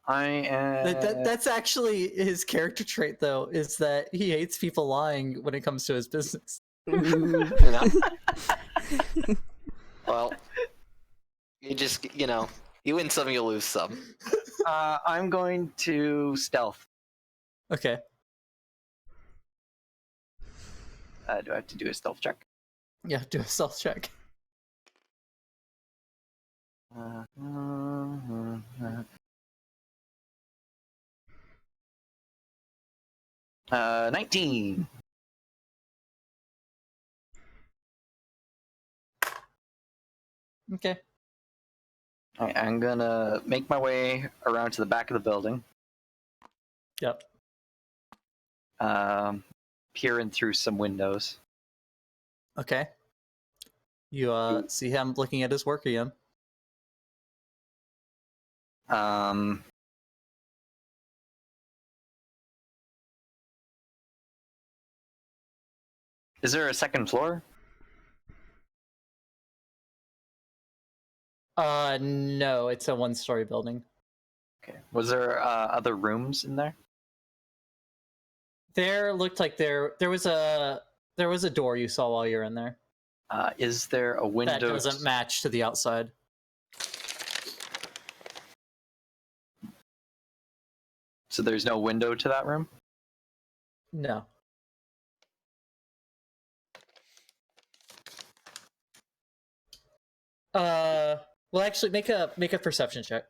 I am. That's actually his character trait, though, is that he hates people lying when it comes to his business. Well, you just, you win some, you lose some. I'm going to stealth. Okay. Do I have to do a stealth check? Yeah, do a stealth check. 19. Okay. Alright, I'm gonna make my way around to the back of the building. Yep. Peering through some windows. Okay. You see him looking at his work again. Is there a second floor? No, it's a one-story building. Okay. Was there other rooms in there? There looked like there was a door you saw while you're in there. Is there a window? That doesn't match to the outside. So there's no window to that room? No. Well, actually, make a perception check.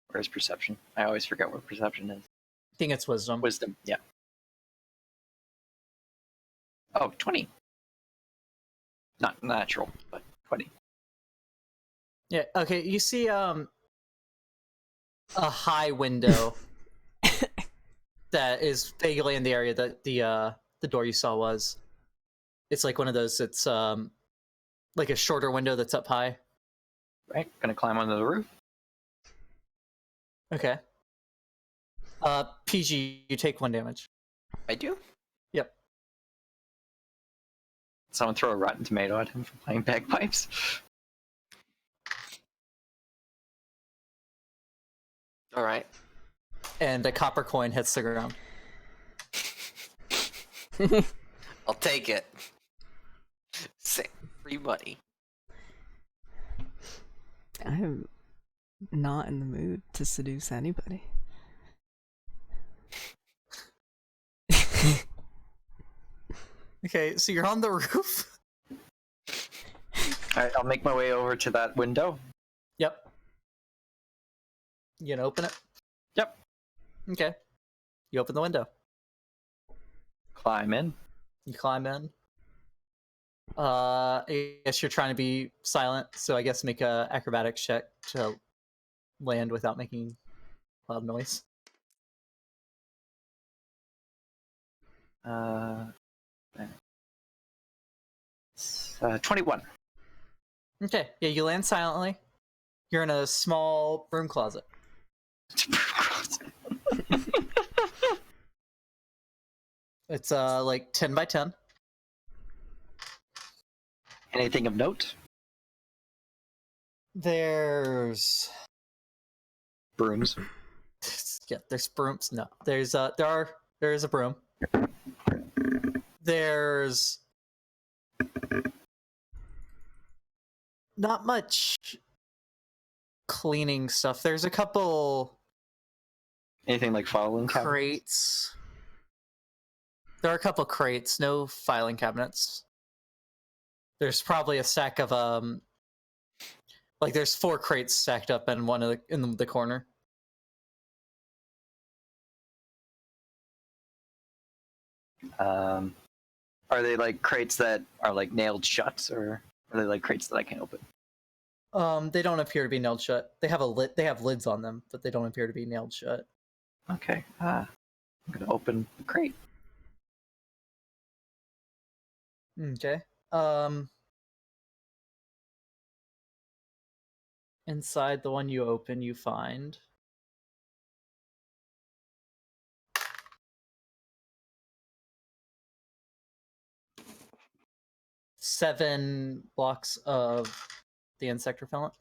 Where's perception? I always forget what perception is. I think it's wisdom. Wisdom, yeah. Oh, 20. Not natural, but 20. Yeah. Okay. You see, a high window that is vaguely in the area that the door you saw was. It's like one of those. It's like a shorter window that's up high. Right, gonna climb onto the roof. Okay. PG, you take 1 damage. I do? Yep. Someone throw a rotten tomato at him for playing bagpipes. All right. And a copper coin hits the ground. I'll take it. Free money. I'm not in the mood to seduce anybody. Okay, so you're on the roof? Alright, I'll make my way over to that window. Yep. You gonna open it? Yep. Okay. You open the window. Climb in. You climb in. I guess you're trying to be silent, so I guess make a acrobatics check to land without making loud noise. 21. Okay, yeah, you land silently. You're in a small broom closet. It's like 10 by 10. Anything of note? There's Brooms. yeah, there's brooms. No, there is a broom. There's not much cleaning stuff. There's a couple Anything like filing cabinets? crates. There are a couple crates, no filing cabinets. There's probably a stack of like there's 4 crates stacked up in in the corner. Are they like crates that are like nailed shut, or are they like crates that I can open? They don't appear to be nailed shut. They have they have lids on them, but they don't appear to be nailed shut. Okay. I'm gonna open the crate. Okay. Inside the one you open, you find seven blocks of the insect repellent.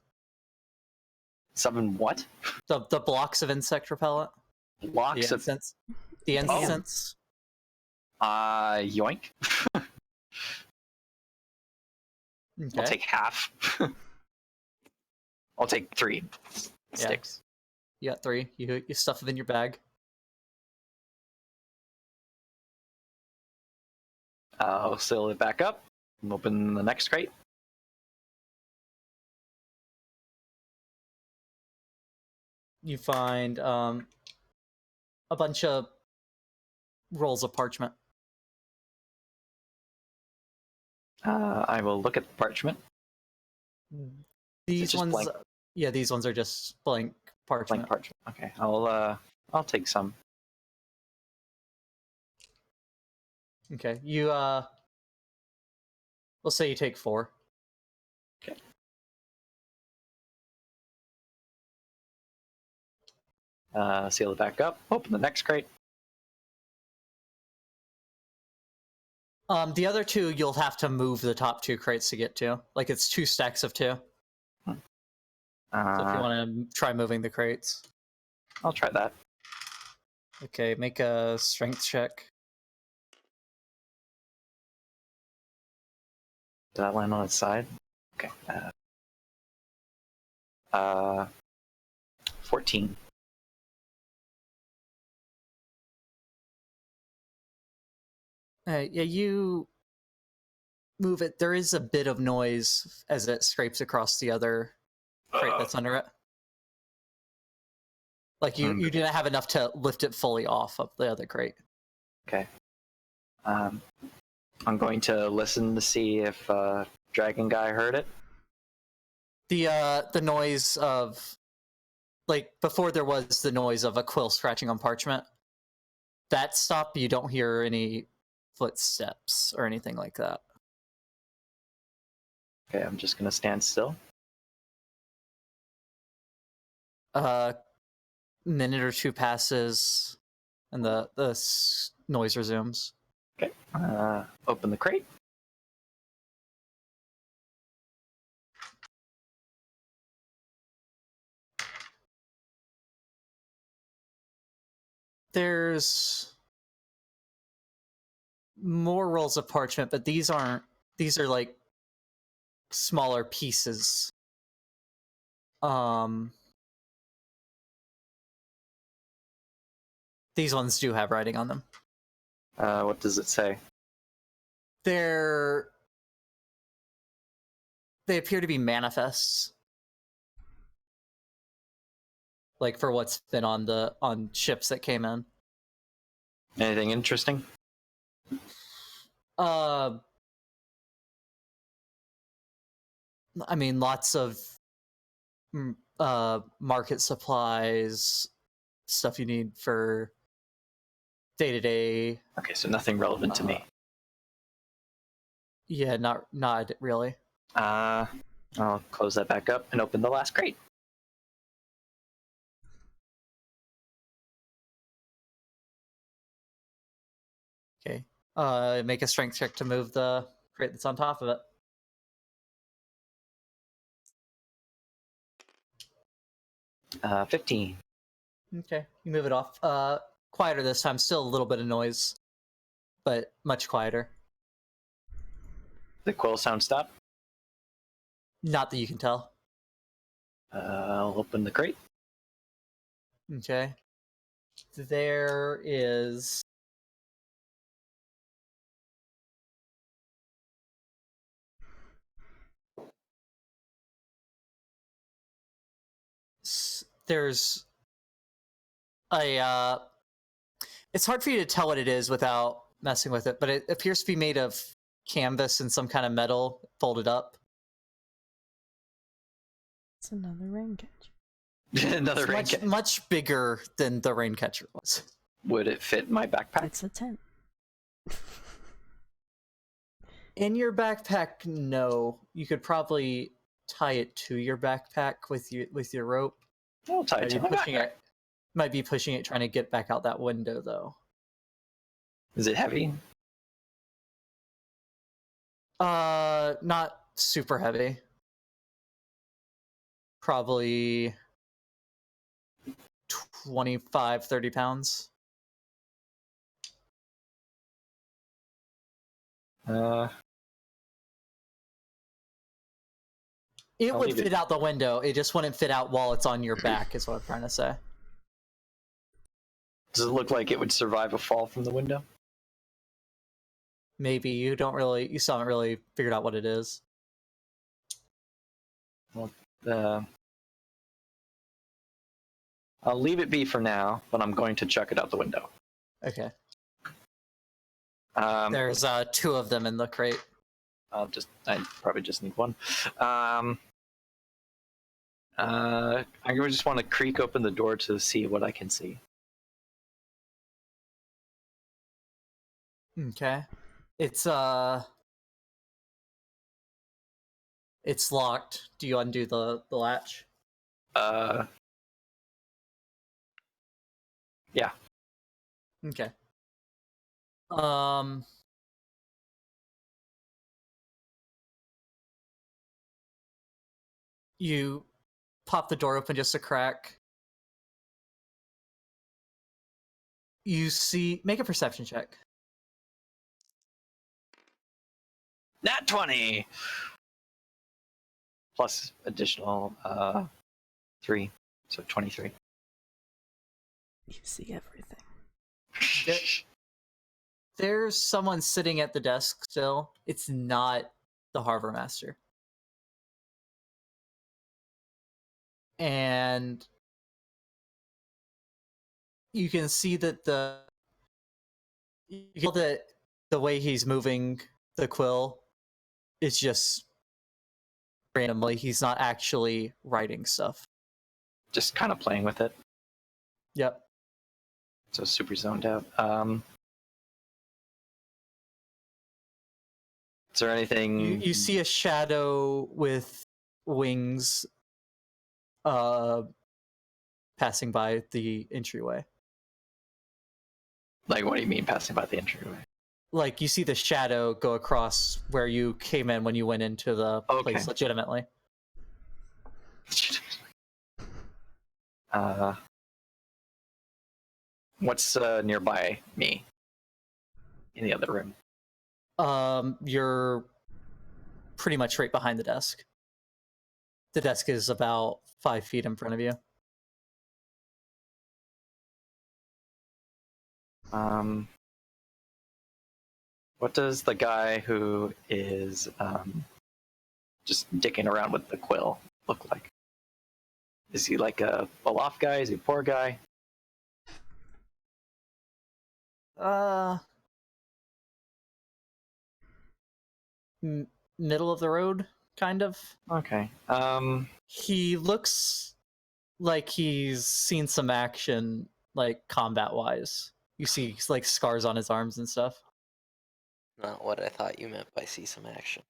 7 what? The blocks of insect repellent. Blocks The of incense. The incense. yoink. Okay. I'll take half. I'll take 3 sticks. You got 3. You stuff it in your bag. I'll seal it back up and open the next crate. You find a bunch of rolls of parchment. I will look at the parchment. These just ones, blank? yeah, these ones are just blank parchment. Blank parchment. Okay, I'll take some. Okay, you we'll say you take 4. Okay. Seal it back up. Open the next crate. The other 2 you'll have to move the top 2 crates to get to. Like it's 2 stacks of 2. So if you want to try moving the crates. I'll try that. Okay, make a strength check. Did that land on its side? Okay. 14. Yeah, you move it. There is a bit of noise as it scrapes across the other crate that's under it. Like you didn't have enough to lift it fully off of the other crate. Okay. I'm going to listen to see if Dragon Guy heard it. The noise of, like, before there was the noise of a quill scratching on parchment. That stopped. You don't hear any footsteps or anything like that. Okay, I'm just gonna stand still. Minute or 2 passes, and the noise resumes. Okay. Open the crate. There's more rolls of parchment, but these are like smaller pieces. These ones do have writing on them. What does it say? They appear to be manifests, like for what's been on ships that came in. Anything interesting? I mean, lots of market supplies, stuff you need for day to day. Okay, so nothing relevant to me. Yeah, not really. I'll close that back up and open the last crate. Okay. Make a strength check to move the crate that's on top of it. Uh, 15. Okay, you move it off. Quieter this time. Still a little bit of noise, but much quieter. The quill sound stop. Not that you can tell. I'll open the crate. Okay. There is there's a it's hard for you to tell what it is without messing with it, but it appears to be made of canvas and some kind of metal folded up. It's another rain catcher. Another rain Much, catcher. much bigger than the rain catcher was. Would it fit in my backpack? It's a tent. In your backpack, no. You could probably tie it to your backpack with your rope. I'll tie it to my backpack. Might be pushing it, trying to get back out that window, though. Is it heavy? Not super heavy. Probably 25, 30 pounds. It would fit out the window. It just wouldn't fit out while it's on your back, is what I'm trying to say. Does it look like it would survive a fall from the window? Maybe you still haven't really figured out what it is. Well, I'll leave it be for now, but I'm going to chuck it out the window. Okay. There's There's 2 of them in the crate. I probably just need one. I just want to creak open the door to see what I can see. Okay. It's locked. Do you undo the latch? Yeah. Okay. You pop the door open just a crack. You see, make a perception check. Nat 20! Plus additional 3, so 23. You see everything. There's someone sitting at the desk still. It's not the harbor master. And you can see that the way he's moving the quill is just randomly. He's not actually writing stuff. Just kind of playing with it. Yep. So super zoned out. Is there anything... You see a shadow with wings passing by the entryway. Like, what do you mean passing by the entryway? Like, you see the shadow go across where you came in when you went into the place legitimately. What's nearby me? In the other room? You're pretty much right behind the desk. The desk is about 5 feet in front of you. What does the guy who is just dicking around with the quill look like? Is he like a well-off guy? Is he a poor guy? Middle of the road. kind of. Okay. He looks like he's seen some action, like combat-wise. You see, like, scars on his arms and stuff. Not what I thought you meant by see some action.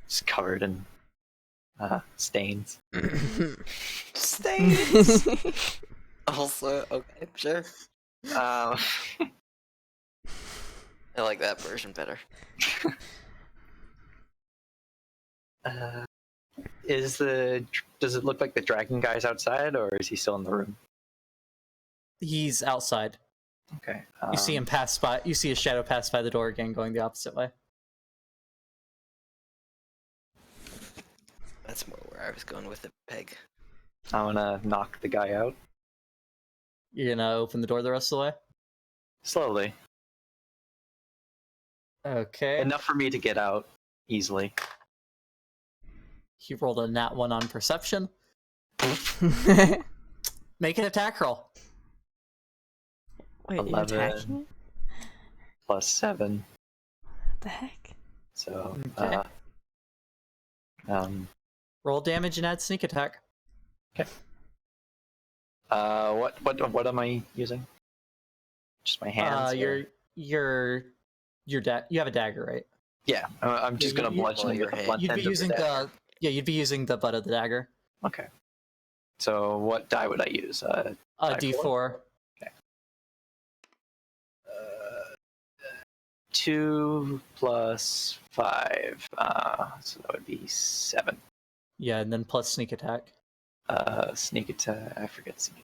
Just covered in stains. Stains! Also, okay, sure. Uh, I like that version better. does it look like the dragon guy's outside, or is he still in the room? He's outside. Okay. You see him pass by. You see his shadow pass by the door again, going the opposite way. That's more where I was going with it, Peg. I'm gonna knock the guy out You're gonna open the door the rest of the way. slowly, Okay. enough for me to get out easily. He rolled a nat 1 on perception. Make an attack roll. Wait, you're 11. attacking it? Plus 7, What the heck? so Okay. Roll damage and add sneak attack. what am I using? Just my hands. or- You have a dagger, right? Yeah, I'm just gonna bludgeon him your with the hand. blunt You'd end be of using the dagger. you'd be using the butt of the dagger. Okay. So what die would I use? Die D4. 2 plus 5. So that would be 7. Yeah, and then plus sneak attack. Sneak attack. I forget sneak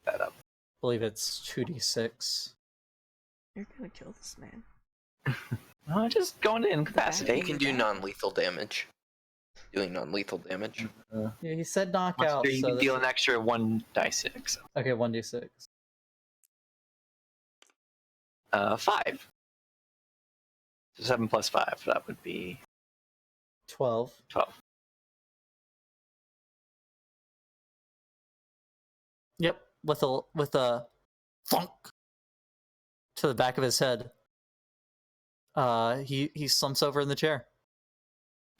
that up. I believe it's 2d6. You're gonna kill this man. Just going to You incapacitate. can do non-lethal damage. Doing non-lethal damage. Yeah, he said knockout. You So can deal an extra 1d6. okay, 1d6. 5. So 7 plus 5. That would be 12. 12. Yep, with a thunk to the back of his head. He slumps over in the chair,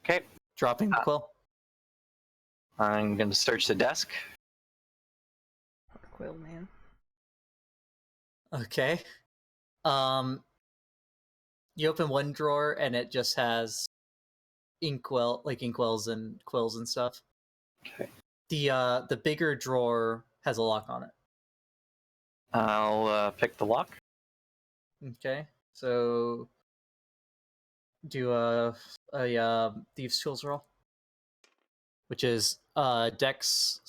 Okay. dropping the quill. I'm going to search the desk. Poor Quill, man. Okay. You open one drawer and it just has inkwells and quills and stuff. Okay. The bigger drawer has a lock on it. I'll pick the lock. Okay, so do a thieves tools roll, which is dex.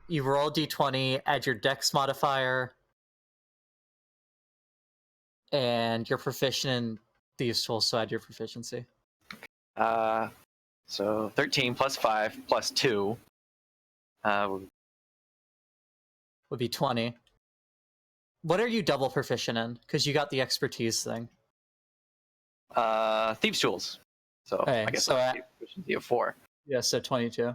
You roll d20, add your dex modifier, and you're proficient in thieves tools, so add your proficiency. So 13 plus 5 plus 2. Would be 20. What are you double proficient in? Because you got the expertise thing. Thieves' tools. So Okay, I guess so that's proficiency of 4. Yeah, so 22.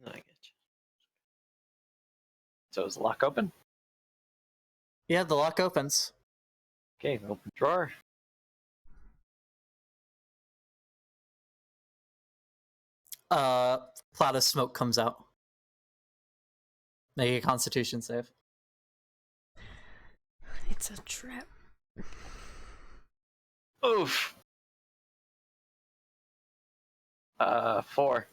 I get you. So is the lock open? Yeah, the lock opens. Okay, open drawer. Cloud of smoke comes out. Make a Constitution save. It's a trap. Oof. 4.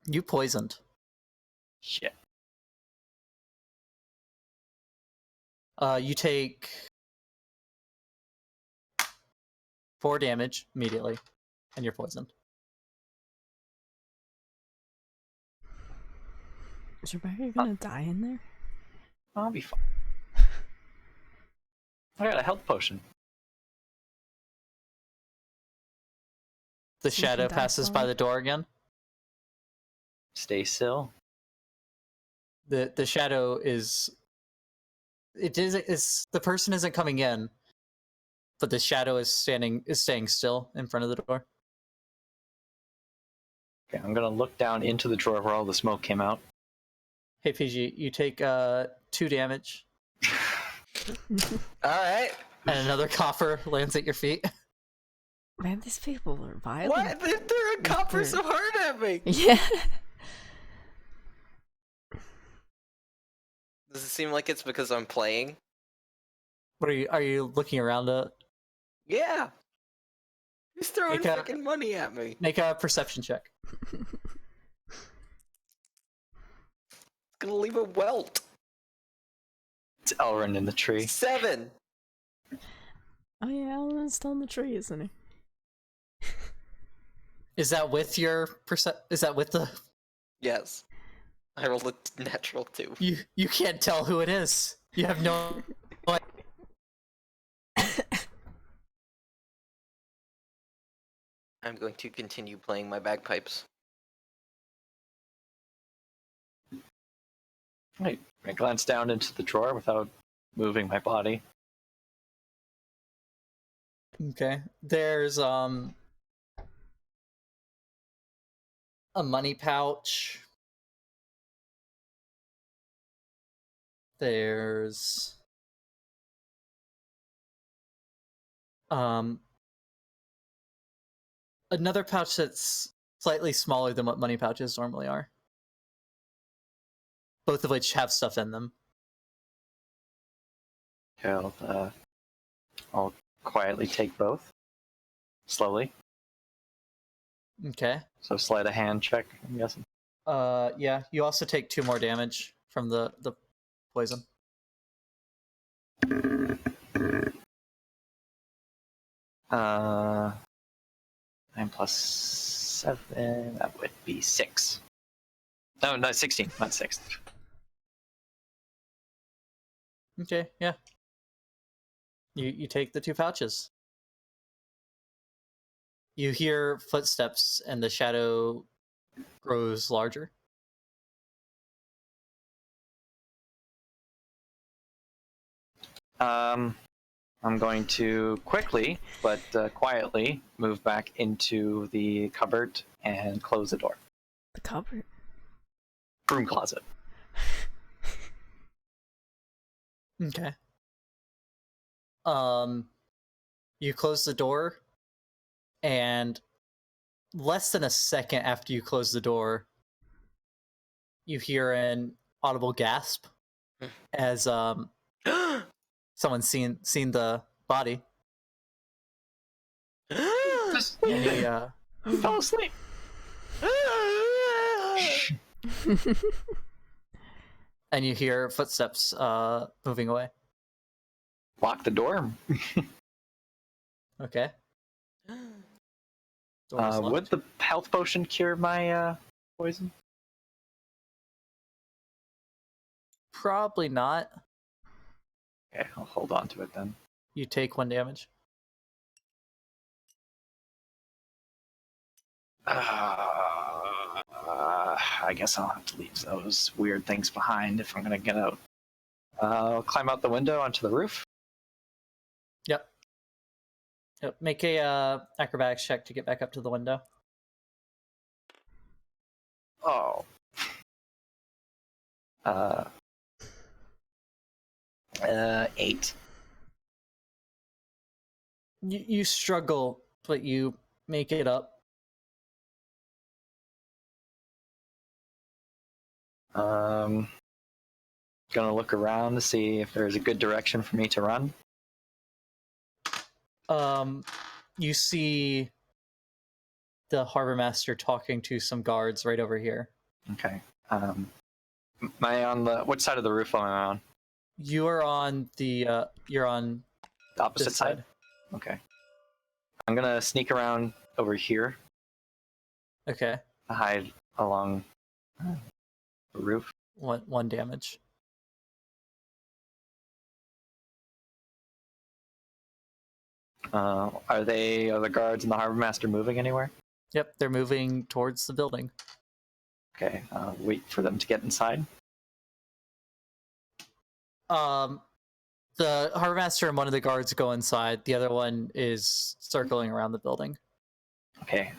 You poisoned. Shit. You take 4 damage immediately, and you're poisoned. Is Rebecca gonna die in there? I'll be fine. I got a health potion. The So you shadow can die passes by slowly? the door again. Stay still. The shadow is the person isn't coming in, but the shadow is staying still in front of the door. Okay, I'm gonna look down into the drawer where all the smoke came out. Hey PG, you take 2 damage. Alright. And another copper lands at your feet. Man, these people are violent. What? They're throwing copper so hard at me! Yeah. Does it seem like it's because I'm playing? What are you looking around at? Yeah! He's throwing Make a- freaking money at me. Make a perception check. It's gonna leave a welt. It's Elrin in the tree. 7! Oh yeah, Elrin's still in the tree, isn't he? Is that with your Is that with the? Yes. I rolled a natural 2. You can't tell who it is. You have no. I'm going to continue playing my bagpipes. Right. I glance down into the drawer without moving my body. Okay. There's a money pouch. There's another pouch that's slightly smaller than what money pouches normally are. Both of which have stuff in them. Okay, I'll quietly take both. Slowly. Okay. So sleight of hand check, I'm guessing. Yeah. You also take 2 more damage from the poison. Uh, 9 plus 7, that would be 6. No, not 16, not 6. Okay, yeah. You take the 2 pouches. You hear footsteps and the shadow grows larger. I'm going to quickly, but quietly, move back into the cupboard and close the door. The cupboard. Broom closet. Okay. You close the door, and less than a second after you close the door, you hear an audible gasp as someone's seen the body. And he Fell asleep. and you hear footsteps moving away. Lock the door. Okay. Door is Would locked. the health potion cure my poison? Probably not. Okay, I'll hold on to it then. You take 1 damage. I guess I'll have to leave those weird things behind if I'm gonna get out. I'll climb out the window onto the roof. Yep. Make a acrobatics check to get back up to the window. Oh. 8. You struggle, but you make it up. Gonna look around to see if there's a good direction for me to run. You see the harbor master talking to some guards right over here. Okay. Am I on the what side of the roof am I on? You are on the you're on The opposite this side? side. Okay. I'm gonna sneak around over here Okay. to hide along the roof. One damage. Are the guards and the harbor master moving anywhere? Yep, they're moving towards the building. Okay, wait for them to get inside. The harbor master and one of the guards go inside. The other one is circling around the building. Okay,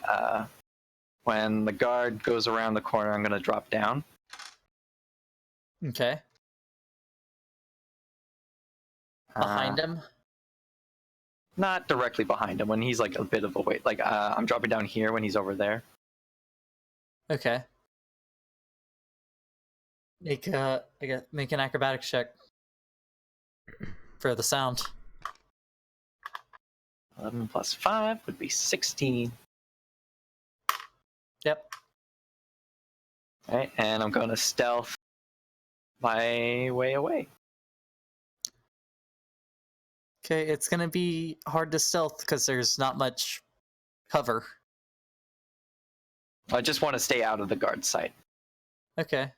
when the guard goes around the corner, I'm gonna drop down. Okay. Behind him? Not directly behind him. When he's like a bit of a weight. Like I'm dropping down here when he's over there. Okay. Make an acrobatics check for the sound. 11 plus 5 would be 16. Yep. All right, and I'm going to stealth my way away. Okay, it's gonna be hard to stealth because there's not much cover. I just want to stay out of the guard sight. Okay.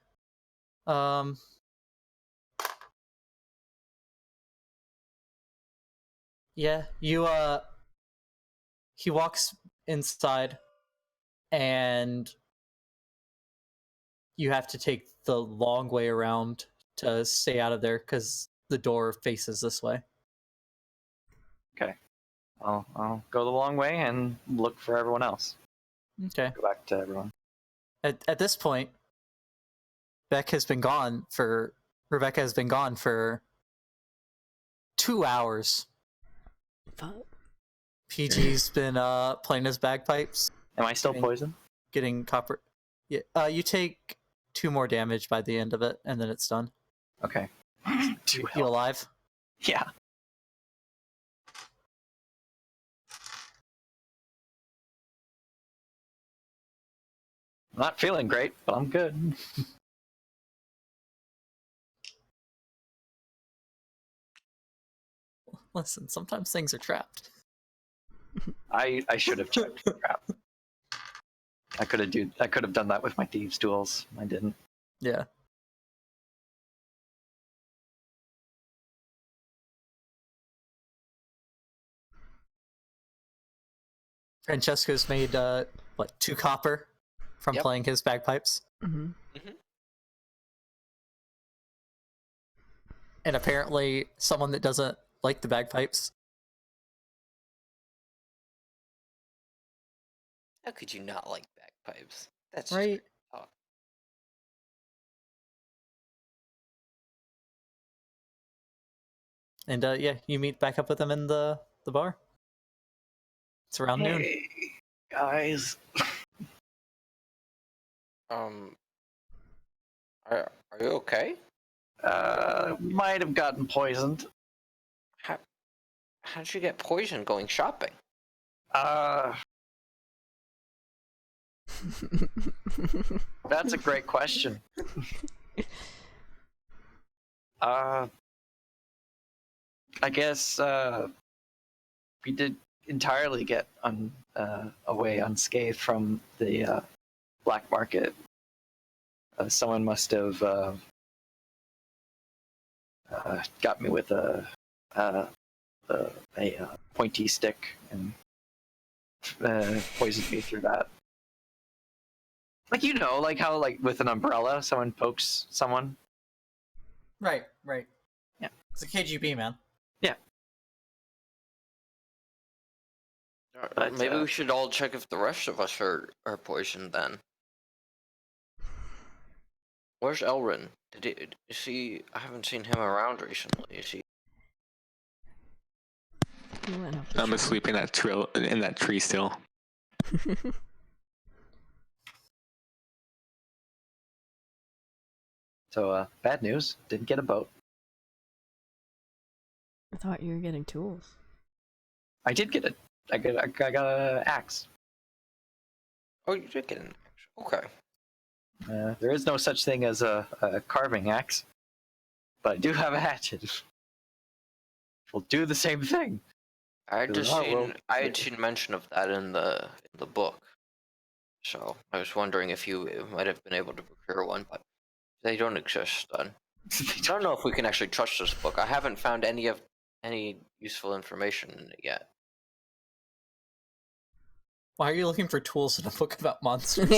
Yeah, he walks inside and you have to take the long way around to stay out of there because the door faces this way. Okay. I'll go the long way and look for everyone else. Okay. Go back to everyone. At this point, Rebecca has been gone for 2 hours. Fuck. PG's been playing his bagpipes, Am I still poisoned? getting copper. Yeah, you take 2 more damage by the end of it, and then it's done. Okay. You alive? Yeah. I'm not feeling great, but I'm good. Listen, sometimes things are trapped. I should have checked. Crap. I could have done that with my thieves' tools. I didn't. Yeah. Francesco's made 2 copper from Yep. playing his bagpipes, Mm-hmm. and apparently someone that doesn't like the bagpipes. How could you not like bagpipes? That's Right. Just talk. And yeah, you meet back up with them in the bar. It's around noon. Hey, guys. Are you okay? Might have gotten poisoned. How'd you get poisoned going shopping? That's a great question. I guess we did entirely get away unscathed from the black market. Someone must have got me with a pointy stick and poisoned me through that. Like, you know, like how, like, with an umbrella, someone pokes someone. Right. Yeah. It's a KGB, man. Yeah. But, Maybe we should all check if the rest of us are poisoned then. Where's Elrin? Is he? I haven't seen him around recently. Is he? He went up the I'm tree. asleep in that tree still. So, bad news. Didn't get a boat. I thought you were getting tools. I did get it. I got an axe. Oh, you did get an axe. Okay. There is no such thing as a carving axe, but I do have a hatchet. Will do the same thing. I well, had seen mention of that in the book. So I was wondering if you might have been able to procure one, but they don't exist then. I don't know if we can actually trust this book. I haven't found any useful information in it yet. Why are you looking for tools in a book about monsters?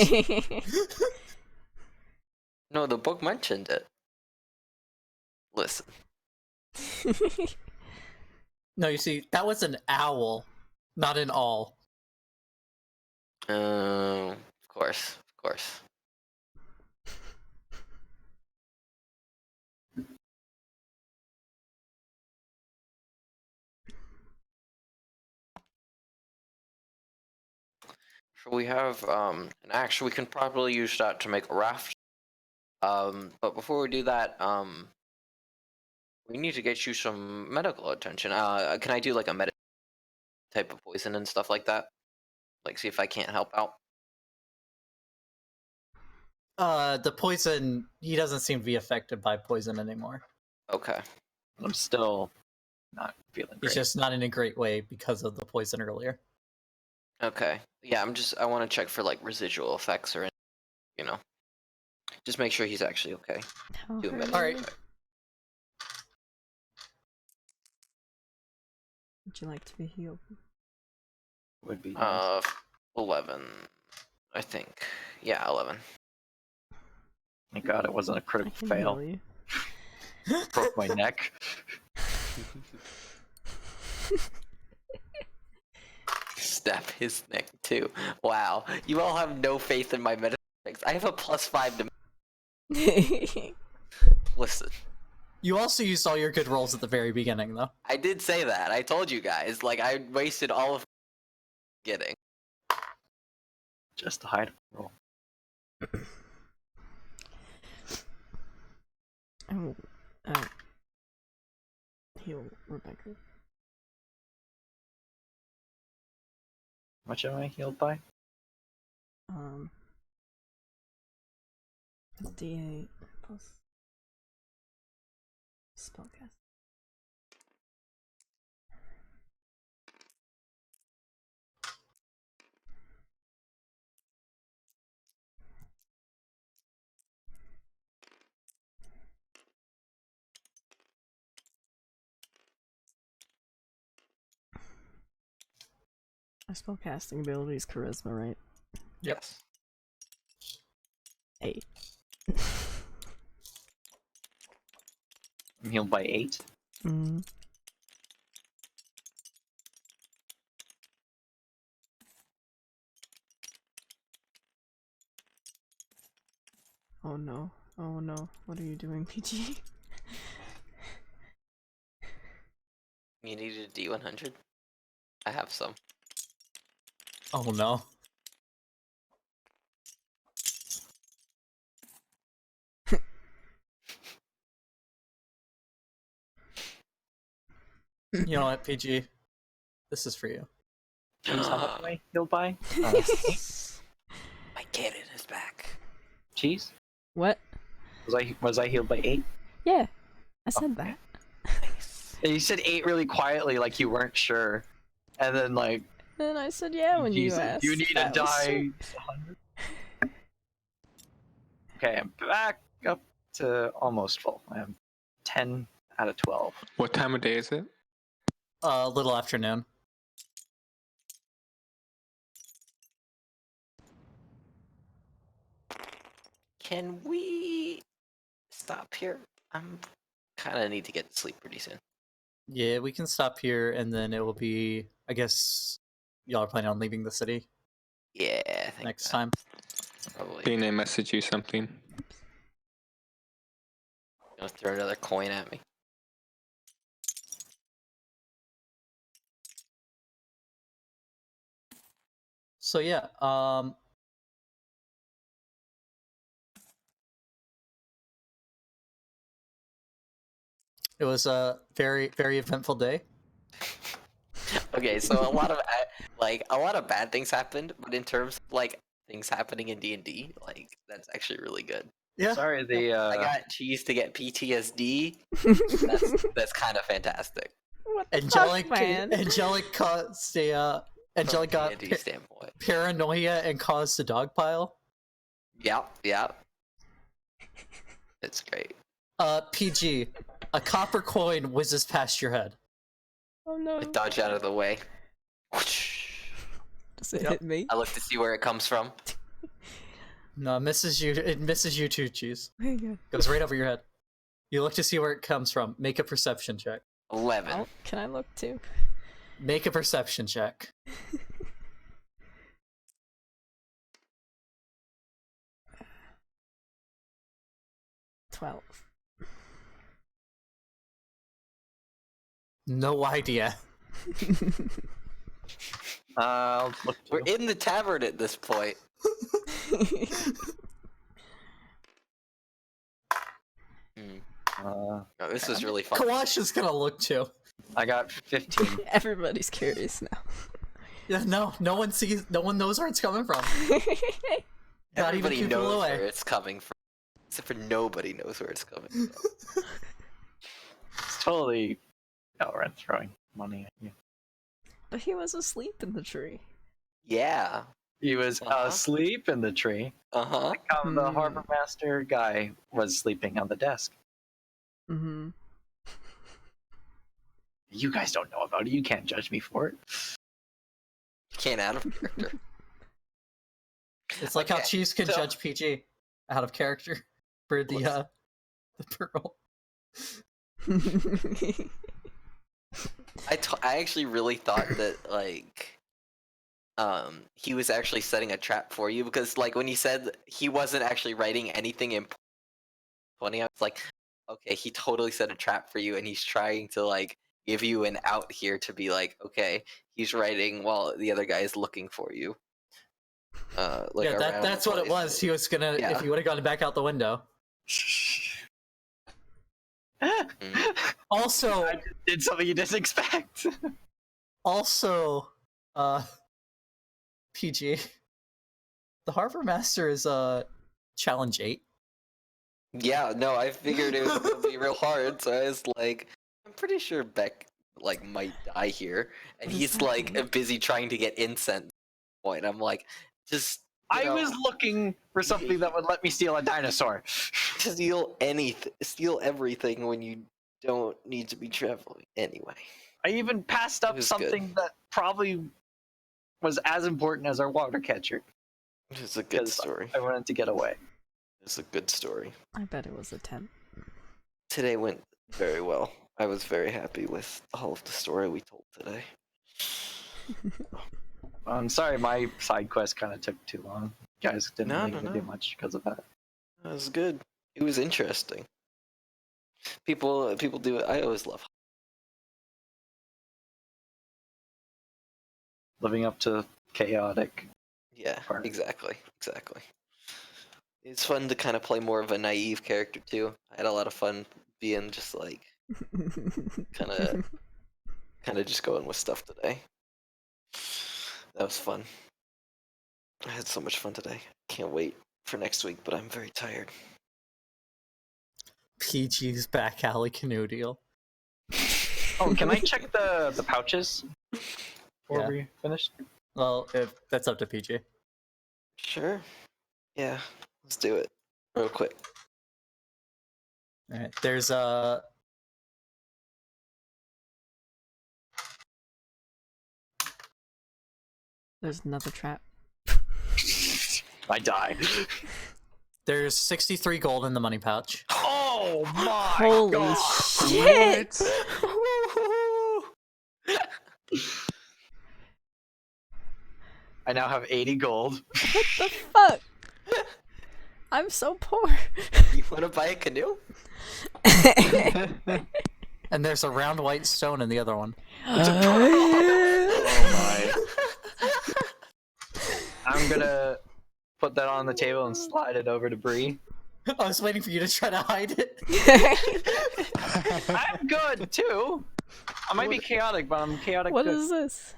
No, the book mentioned it. Listen. No, you see, that was an owl, not an awl. Of course. So we have an axe. We can probably use that to make a raft. But before we do that, we need to get you some medical attention. Can I do like a medical type of poison and stuff like that? Like, see if I can't help out. The poison, he doesn't seem to be affected by poison anymore. Okay. I'm still not feeling He's great. just not in a great way because of the poison earlier. Okay. Yeah, I want to check for like residual effects or, just make sure he's actually okay. How Do a hurt medical All right. check. would you like to be healed? Would be nice. 11, I think. Yeah, 11. Thank God it wasn't a I critical can fail. heal you. Broke my neck. Snap his neck too. Wow, you all have no faith in my medical checks. I have a +5 to listen. You also used all your good rolls at the very beginning, though. I did say that. I told you guys. Like, I wasted all of getting. Just to hide a roll. I will heal Rebecca. How much am I healed by? It's D8 plus spellcast. My spellcasting ability is charisma, right? Yes. 8. I'm healed by 8. Mm. Oh no. Oh no. What are you doing, PG? You needed a D100? I have some. Oh no. You know what, PG? This is for you. Cheese, how much am I healed by? 8? My cannon is back. Cheese? What? Was I healed by 8? Yeah, I said that. Nice. And you said 8 really quietly, like you weren't sure. And then like, And I said yeah when you Jesus, asked. you need to That was so- die 100. Okay, I'm back up to almost full. I am 10 out of 12. What time of day is it? A little afternoon. Can we stop here? I'm kind of need to get to sleep pretty soon. Yeah, we can stop here, and then it will be. I guess y'all are planning on leaving the city Yeah, I think next that- time. Probably. DNA message you something. Gonna throw another coin at me. So yeah, it was a very, very eventful day. Okay, so a lot of bad things happened, but in terms of like things happening in D&D, like that's actually really good. Yeah. Sorry, the I got cheese to get PTSD. That's kind of fantastic. What the Angelic, fuck, man? Angelic caused a, Angelic From got D&D standpoint. paranoia and caused a dog pile. Yep. It's great. PG, a copper coin whizzes past your head. Oh no. I dodge out of the way. Does it Yep. hit me? I look to see where it comes from. No, it misses you. It misses you too, Cheese. Oh my god. Goes right over your head. You look to see where it comes from. Make a perception check. 11. Oh, can I look too? Make a perception check. 12. No idea. I'll look We're too. in the tavern at this point. Oh, this is really fun. Kawash is gonna look too. I got 15. Everybody's curious now. Yeah, no one sees, no one knows where it's coming from. Not even Everybody 2 people knows away. where it's coming from. Except for nobody knows where it's coming from. It's totally Elrin throwing money at you. But he was asleep in the tree. Yeah. He was asleep in the tree. Uh-huh. The harbor master guy was sleeping on the desk. Mm-hmm. You guys don't know about it. You can't judge me for it. Can't out of character. It's like how Okay, Chiefs can so- judge PG out of character for the pearl. I actually really thought that, like, he was actually setting a trap for you, because, like, when he said he wasn't actually writing anything in 20, I was like, okay, he totally set a trap for you, and he's trying to, like, give you an out here to be like, okay, he's writing while the other guy is looking for you. Like, Yeah, around that's the what it place. was. He was gonna, Yeah. if he would have gone back out the window. Also, I just did something you didn't expect. PG, the Harbor Master is challenge 8. Yeah, no, I figured it was gonna be real hard, so I was like, I'm pretty sure Beck, like, might die here, and What does he's that like mean? busy trying to get incense. Point. I'm like, just I was looking for something that would let me steal a dinosaur. steal anything, steal everything when you don't need to be traveling anyway. I even passed It up was something that probably was as important as our water catcher. It's a good 'Cause story. I wanted to get away. It's a good story. I bet it was a 10. Today went very well. I was very happy with all of the story we told today. I'm sorry, my side quest kind of took too long. You guys didn't No, really no, get to no. do much because of that. That was good. It was interesting. People do it. I always love. Living up to chaotic. Yeah, Part. exactly. It's fun to kind of play more of a naive character too. I had a lot of fun being just like kind of just going with stuff today. That was fun. I had so much fun today. Can't wait for next week, but I'm very tired. PG's back alley canoe deal. Oh, can I check the pouches before Yeah. we finish? Well, if that's up to PG. Sure. Yeah, let's do it real quick. All right, there's There's another trap. I die. there's 63 gold in the money pouch. Oh my Holy god! shit! I now have 80 gold. What the fuck? I'm so poor. You want to buy a canoe? And there's a round white stone in the other one. Oh my. I'm gonna put that on the table and slide it over to Brie. I was waiting for you to try to hide it. I'm good too. I might be chaotic, but I'm chaotic What good. is this?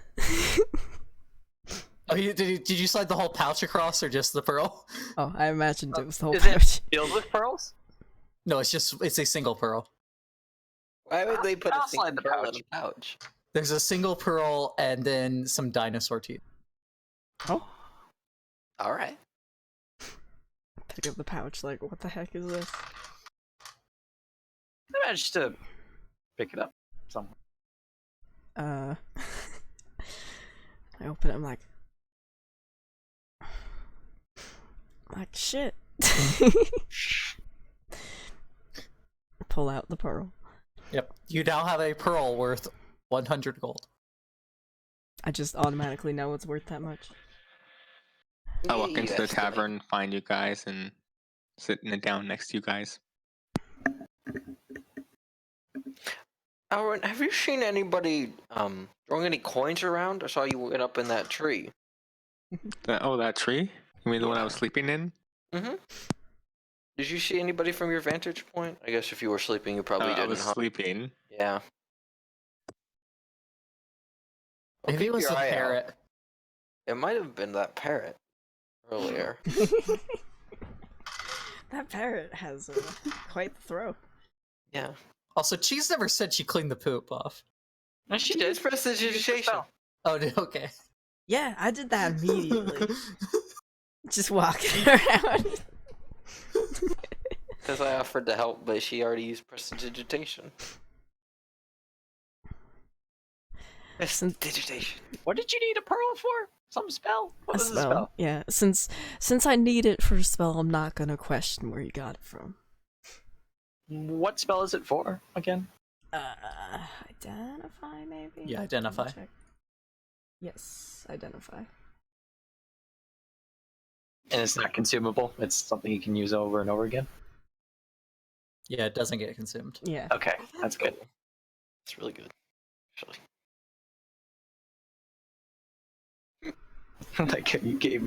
Oh, did you slide the whole pouch across or just the pearl? Oh, I imagined it was the whole Is it pouch. filled with pearls? No, it's a single pearl. Why would they put I'll a single slide the pearl in pouch. a pouch? There's a single pearl and then some dinosaur teeth. Oh, All right. pick up the pouch. Like, what the heck is this? I managed to pick it up somewhere. I open it. I'm like shit. Pull out the pearl. Yep. You now have a pearl worth 100 gold. I just automatically know it's worth that much. I walk You into the estimate. tavern, find you guys, and sit down next to you guys. Elrin, have you seen anybody throwing any coins around? I saw you went up in that tree. That tree? You mean the one I was sleeping in? Mm-hmm. Did you see anybody from your vantage point? I guess if you were sleeping, you probably I didn't. was Huh? sleeping. Yeah. Well, Maybe it keep was your a eye out. parrot. It might have been that parrot earlier. That parrot has quite the throw. Yeah. Also, Cheese never said she cleaned the poop off. No, she She did. did prestidigitation. Oh, okay. Yeah, I did that immediately. Just walking around. Because I offered to help, but she already used prestidigitation. Prestidigitation. What did you need a pearl for? Some spell? What was the spell? Yeah, since I need it for a spell, I'm not gonna question where you got it from. What spell is it for, again? Identify, maybe? Yeah, identify. Let me check. Yes, identify. And it's not consumable? It's something you can use over and over again? Yeah, it doesn't get consumed. Yeah. Okay, that's good. It's really good, actually. Like you gave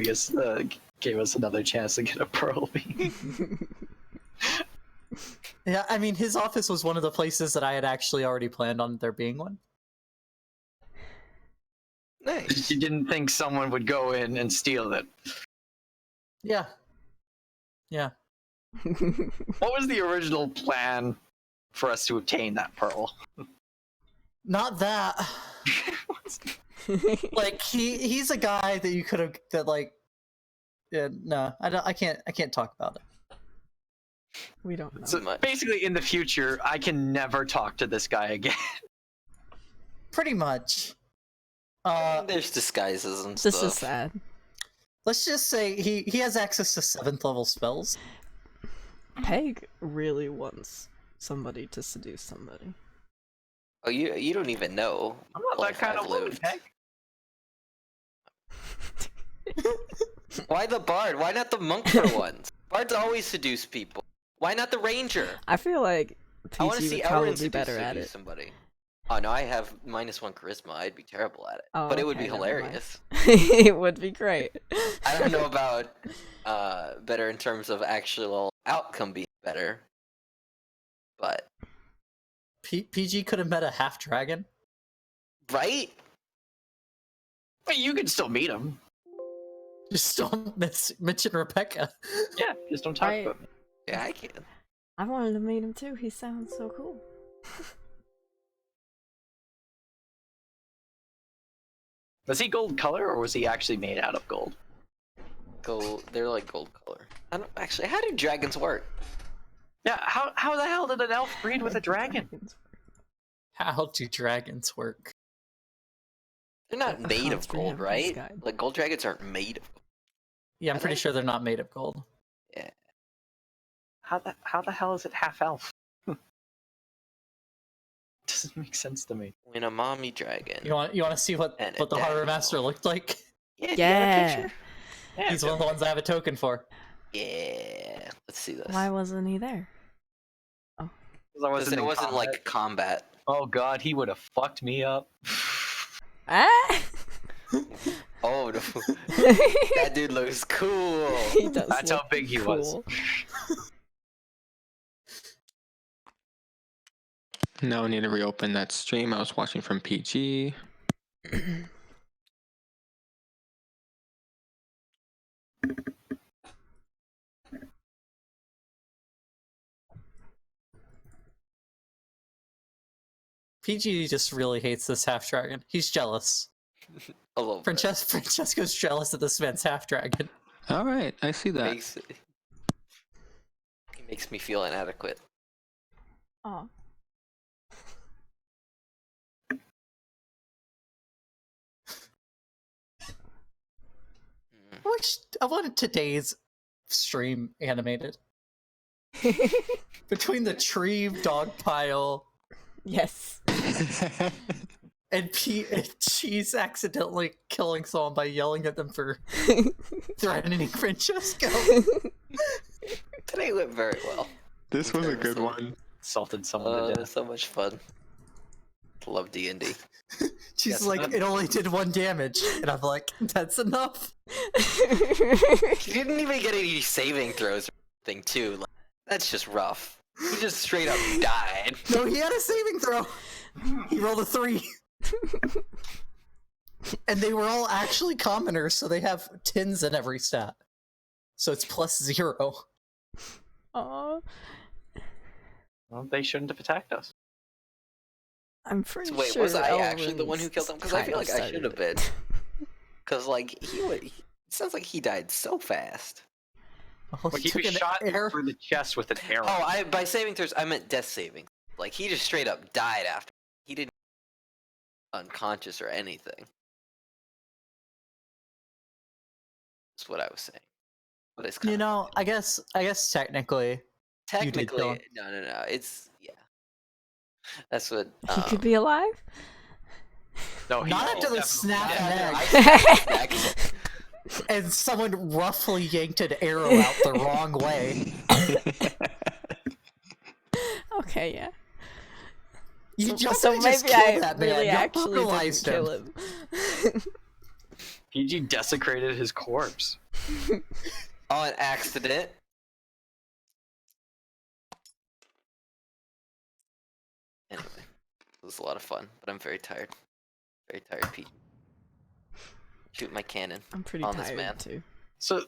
us another chance to get a pearl beam. Yeah, I mean, his office was one of the places that I had actually already planned on there being one. Nice. You didn't think someone would go in and steal it. Yeah. Yeah. What was the original plan for us to obtain that pearl? Not that. Like he's a guy that you could have yeah, no, I can't talk about it. We don't know. So basically, in the future, I can never talk to this guy again. Pretty much. There's disguises and This stuff. is sad. Let's just say he has access to 7th level spells. Peg really wants somebody to seduce somebody. Oh, you don't even know. I'm not that kind of woman, Peg. Why the bard? Why not the monk for once? Bards always seduce people. Why not the ranger? I feel like I want to PG see would probably Elrin be better at seduce it. somebody. Oh no, I have -1 charisma. I'd be terrible at it. Oh, But it would okay, be never mind. hilarious. It would be great. I don't know about better in terms of actual outcome being better. But PG could have met a half dragon. right? But you can still meet him. Just don't mention Rebecca. Yeah, just don't talk Right. about me. Yeah, I can. I wanted to meet him too. He sounds so cool. Was he gold color, or was he actually made out of gold? Gold. They're like gold color. I don't actually. How do dragons work? Yeah, how the hell did an elf breed with a dragon? How do dragons work? They're not made of That's gold, pretty right? guide. Like gold dragons aren't made of gold. Yeah, I'm Are pretty they? sure they're not made of gold. Yeah. How the hell is it half elf? Doesn't make sense to me. When a mommy dragon. You want to see what And a the Harbor daddy Master elf. looked like? Yeah. You got a Yeah. picture? Yeah, He's one of the ones I have a token for. Yeah. Let's see this. Why wasn't he there? Because it in wasn't combat. like combat. Oh god, he would have fucked me up. Ah! Oh no. That dude looks cool. He does. That's how look big he was. cool. Now I need to reopen that stream I was watching from PG. PG just really hates this half dragon. He's jealous. A little bit. Francesco's jealous of this man's half dragon. All right, I see that. He makes me feel inadequate. Aw. I wanted today's stream animated. Between the tree dog pile Yes. and Cheese accidentally killing someone by yelling at them for threatening Francesco. Today went very well. This was a good one. Insulted someone to death. So much fun. Love D&D. She's Yes, like, I'm- it only did 1 damage, and I'm like, that's enough. He didn't even get any saving throws or anything, too. Like, that's just rough. He just straight up died. No, he had a saving throw. He rolled a 3. And they were all actually commoners, so they have 10s in every stat. So it's +0. Aw, Well, they shouldn't have attacked us. I'm pretty So wait, sure. was I actually the one who Elrin's killed him? Because I kind feel of like I should have started been. it. Because, like, it sounds like he died so fast. Oh, Like he took was an shot arrow. through the chest with an arrow. Oh, by saving throws, I meant death saving. Like, he just straight up died after. He didn't unconscious or anything. That's what I was saying. But it's kind You of know, I guess technically, you did kill technically him. no. It's That's what. He could be alive. No, he not will after the definitely- snap Yeah, neck, I- and someone roughly yanked an arrow out the wrong way. Okay, yeah. You just, so just maybe killed I that man. really You actually didn't brutalized kill him. him. PG desecrated his corpse. on accident. Anyway, it was a lot of fun, but I'm very tired. Very tired, Pete. Shoot my cannon. I'm pretty On this tired man. too. So,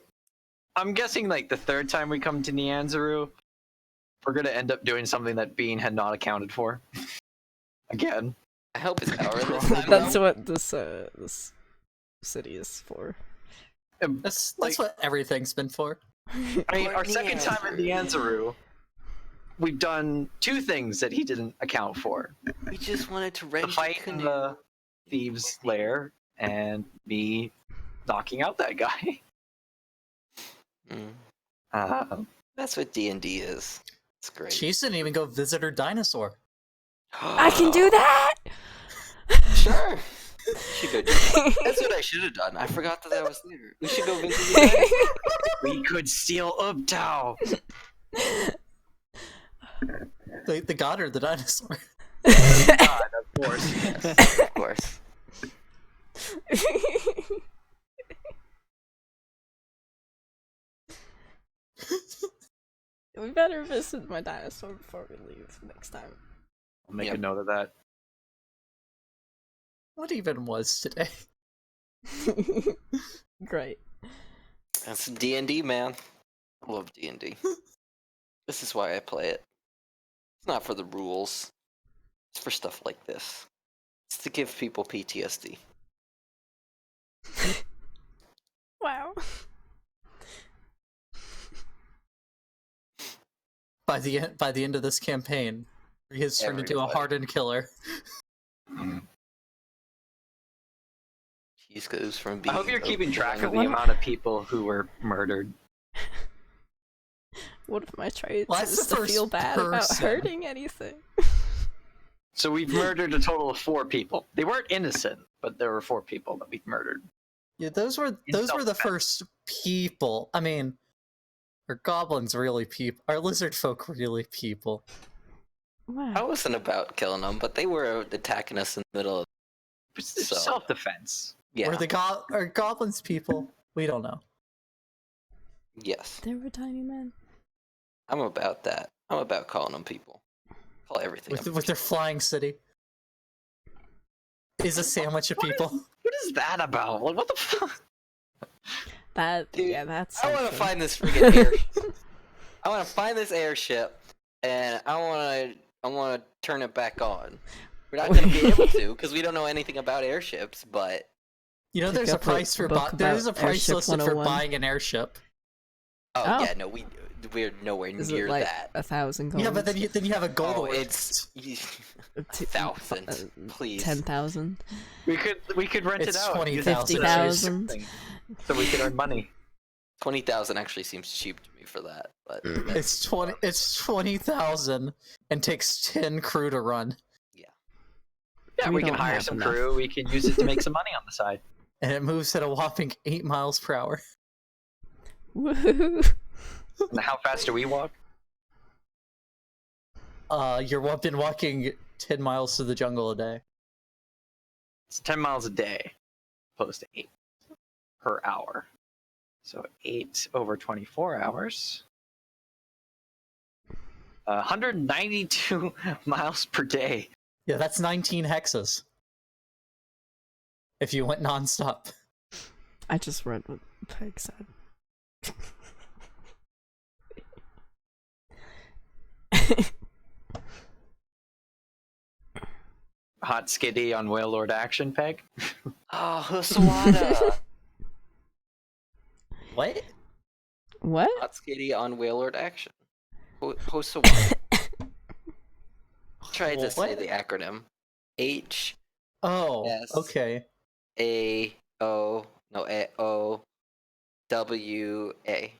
I'm guessing like the third time we come to Nianzuru, we're gonna end up doing something that Bean had not accounted for. Again. I hope it's Elrin this time. That's though. what this city is for. That's what everything's been for. I mean, our second time at Nianzuru, we've done 2 things that he didn't account for. We just wanted to The rent a fight in canoe. the thieves' lair, and me knocking out that guy. Mm. That's what D&D is. It's great. Cheese didn't even go visit her dinosaur. I can do that. Sure. Should go do that. That's what I should have done. I forgot that was there. We should go visit the dinosaur. We could steal Ubtao. The god or the dinosaur? God, of course. Of course. We better visit my dinosaur before we leave next time. I'll make Yep. a note of that. What even was today? Great. That's D&D, man. I love D&D. This is why I play it. It's not for the rules. It's for stuff like this. It's to give people PTSD. Wow. By the end of this campaign, he has turned into a Everybody. hardened killer. Cheese goes from I being. hope you're keeping track of the What- amount of people who were murdered. What if my trait Well, that's is the to first feel bad about person. hurting anything? So we've murdered a total of 4 people. They weren't innocent, but there were 4 people that we've murdered. Yeah, those were the self-defense. first people. I mean, are goblins really people? Are lizard folk really people? I Wow. wasn't about killing them, but they were attacking us in the middle of. It's So- self-defense. Yeah. Were are goblins people? We don't know. Yes. They were tiny men. I'm about that. I'm about calling them people. Call everything. With their flying city. Is a sandwich of people. What is that about? Like, what the fuck? That Dude, yeah, that's. I want to something. find this friggin' airship. I want to find this airship, and I want to turn it back on. We're not gonna be able to because we don't know anything about airships. But You know, Pick there's a up a price for book there's a about price Airship listed for 101. buying an airship. Oh. yeah, no, we're nowhere Is near it like that. 1,000 gold? Yeah, but then you have a gold. Oh, award. it's 1,000. Please. 10,000. We could rent It's it out. 20,000. 50,000. So we could earn money. 20,000 actually seems cheap to me for that. But It's 20,000 and takes 10 crew to run, Yeah, We we can don't hire have some enough. crew. We can use it to make some money on the side. and it moves at a whopping 8 miles per hour. Woohoo! And how fast do we walk? You've been walking 10 miles to the jungle a day. It's 10 miles a day, opposed to 8 per hour. So 8 over 24 hours. 192 miles per day. Yeah, that's 19 hexes. If you went nonstop. I just read what Peg said. Hot skitty on Whale Lord action, Peg. Oh, Husawada. What? What? Hot skitty on Whalelord action. Husawada. Try to say What? the acronym. H Oh, Yes. okay. A O W A.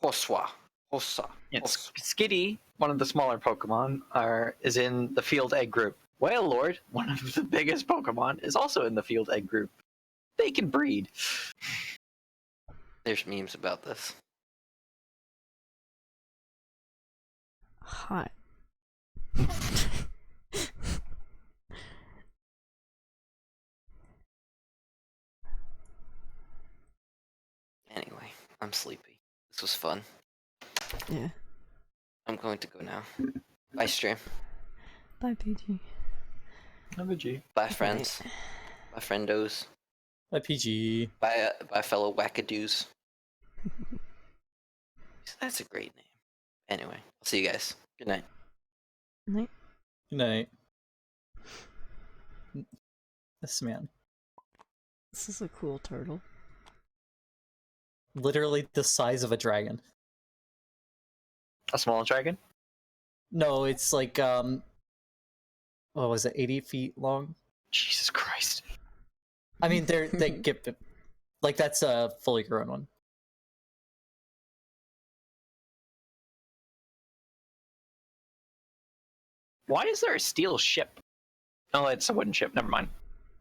Hoswa. Hossa. Yes, Skitty, one of the smaller Pokemon, is in the Field Egg group. Whale Lord, one of the biggest Pokemon, is also in the Field Egg group. They can breed. There's memes about this. Hot. Anyway, I'm sleepy. This was fun. Yeah. I'm going to go now. Bye, stream. Bye, PG. G. Bye, friends. Bye, friendos. A PG. Bye, fellow wackadoos. That's a great name. Anyway, I'll see you guys. Good night. Night. Good night. This man. This is a cool turtle. Literally the size of a dragon. A small dragon? No, it's like, what was it, 80 feet long? Jesus Christ. I mean, they get, like, that's a fully grown one. Why is there a steel ship? Oh, it's a wooden ship. Never mind.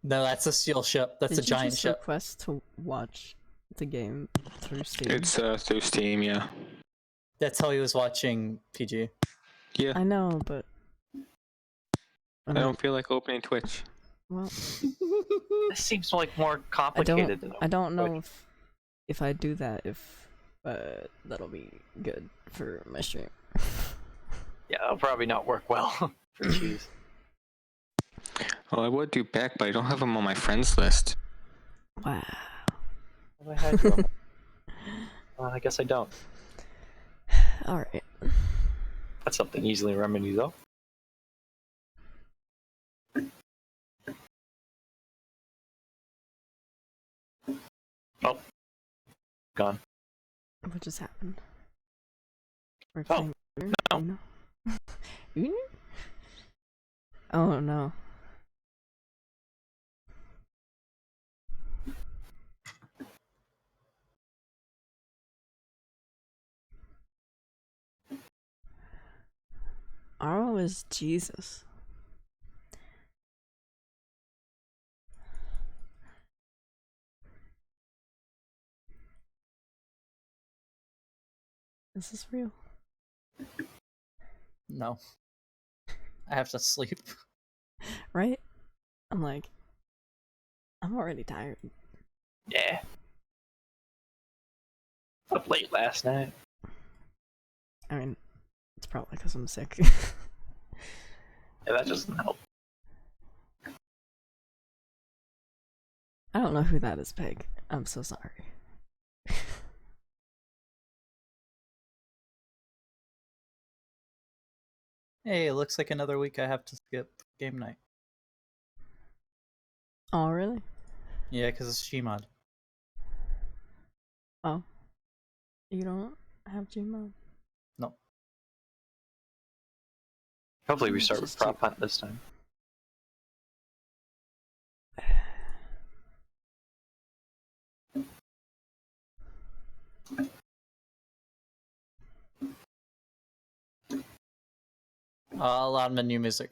No, that's a steel ship. That's Did a giant you just ship. request to watch the game through Steam? It's through Steam, yeah. That's how he was watching PG. Yeah. I know, but I don't feel like opening Twitch. Well, This seems like more I complicated don't. than I don't know if I do that, if that'll be good for my stream. Yeah, it'll probably not work well for cheese. Well, I would do Beck, but I don't have him on my friends list. Wow. I had you on I guess I don't. All right. That's something easily remedied, though. Oh. Gone. What just happened? We're Oh, playing no. Uno? Uno? Oh no. Arlo is Jesus. Is this real? No. I have to sleep. Right? I'm like, I'm already tired. Yeah. Up late last night. I mean, it's probably because I'm sick. Yeah, that doesn't help. I don't know who that is, Peg. I'm so sorry. Hey, it looks like another week I have to skip game night. Oh, really? Yeah, because it's Gmod. Oh. You don't have Gmod? No. Hopefully we It's start with just prop hunt this time. Allow menu music.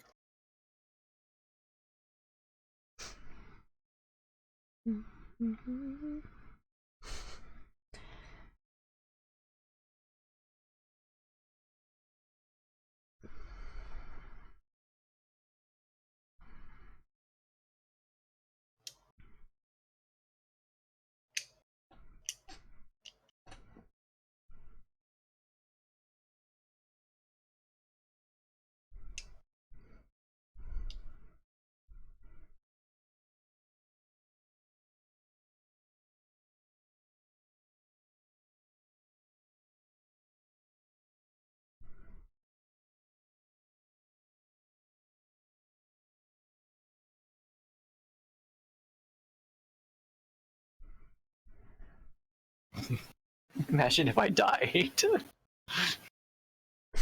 Imagine if I died.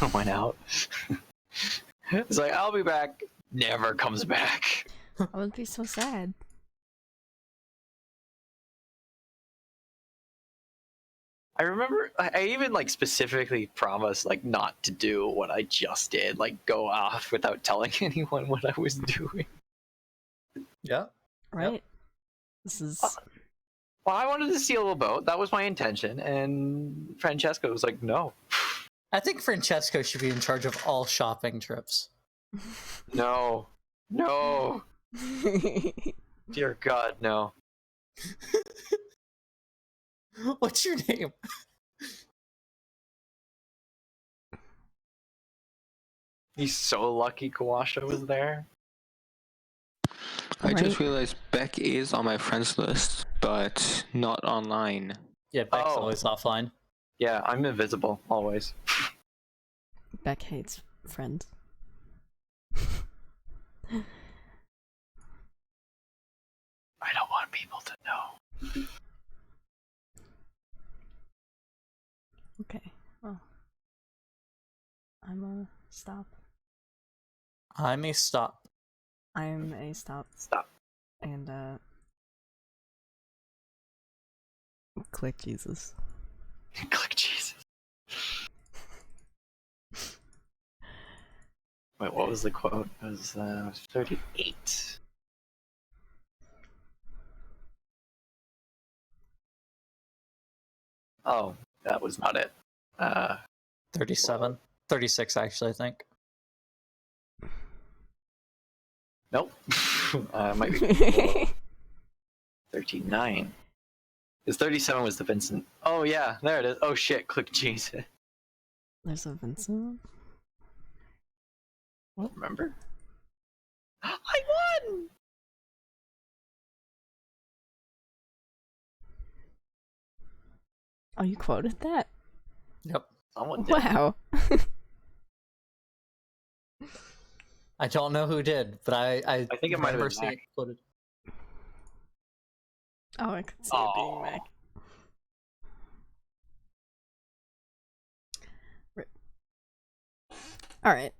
I went out. It's like, I'll be back. Never comes back. I would be so sad. I remember I even like specifically promised like not to do what I just did, like go off without telling anyone what I was doing. Yeah. Right? Yep. This is... Well, I wanted to steal a boat. That was my intention. And Francesco was like, no. I think Francesco should be in charge of all shopping trips. No. No. Dear God, no. What's your name? He's so lucky Kawasha was there. I just Right. realized Beck is on my friends list, but not online. Yeah, Beck's Oh. always offline. Yeah, I'm invisible, always. Beck hates friends. I don't want people to know. Okay. Well. I'm a stop. I may stop. I'm a stop. Stop. And, click Jesus. Click Jesus. Wait, what was the quote? It was 38. Oh, that was not it. 37. 36, actually, I think. Nope. Might be 39. Because 37 was the Vincent. Oh yeah, there it is. Oh shit, click Jesus. There's a Vincent. What? Remember? I won! Oh, you quoted that? Yep. Someone did. Wow. I don't know who did, but I think it might have remember been seeing Mac. it quoted. Oh, I could see it being Aw. Mac. Rip. Alright.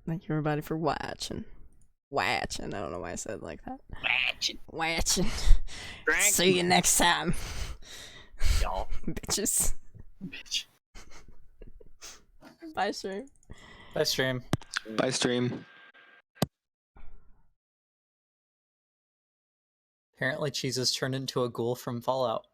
Thank you everybody for watching. Watching. I don't know why I said it like that. Watching. See you next time. Y'all. Bitches. Bitch. Bye, stream. Bye, stream. Bye, stream. Apparently, Jesus turned into a ghoul from Fallout.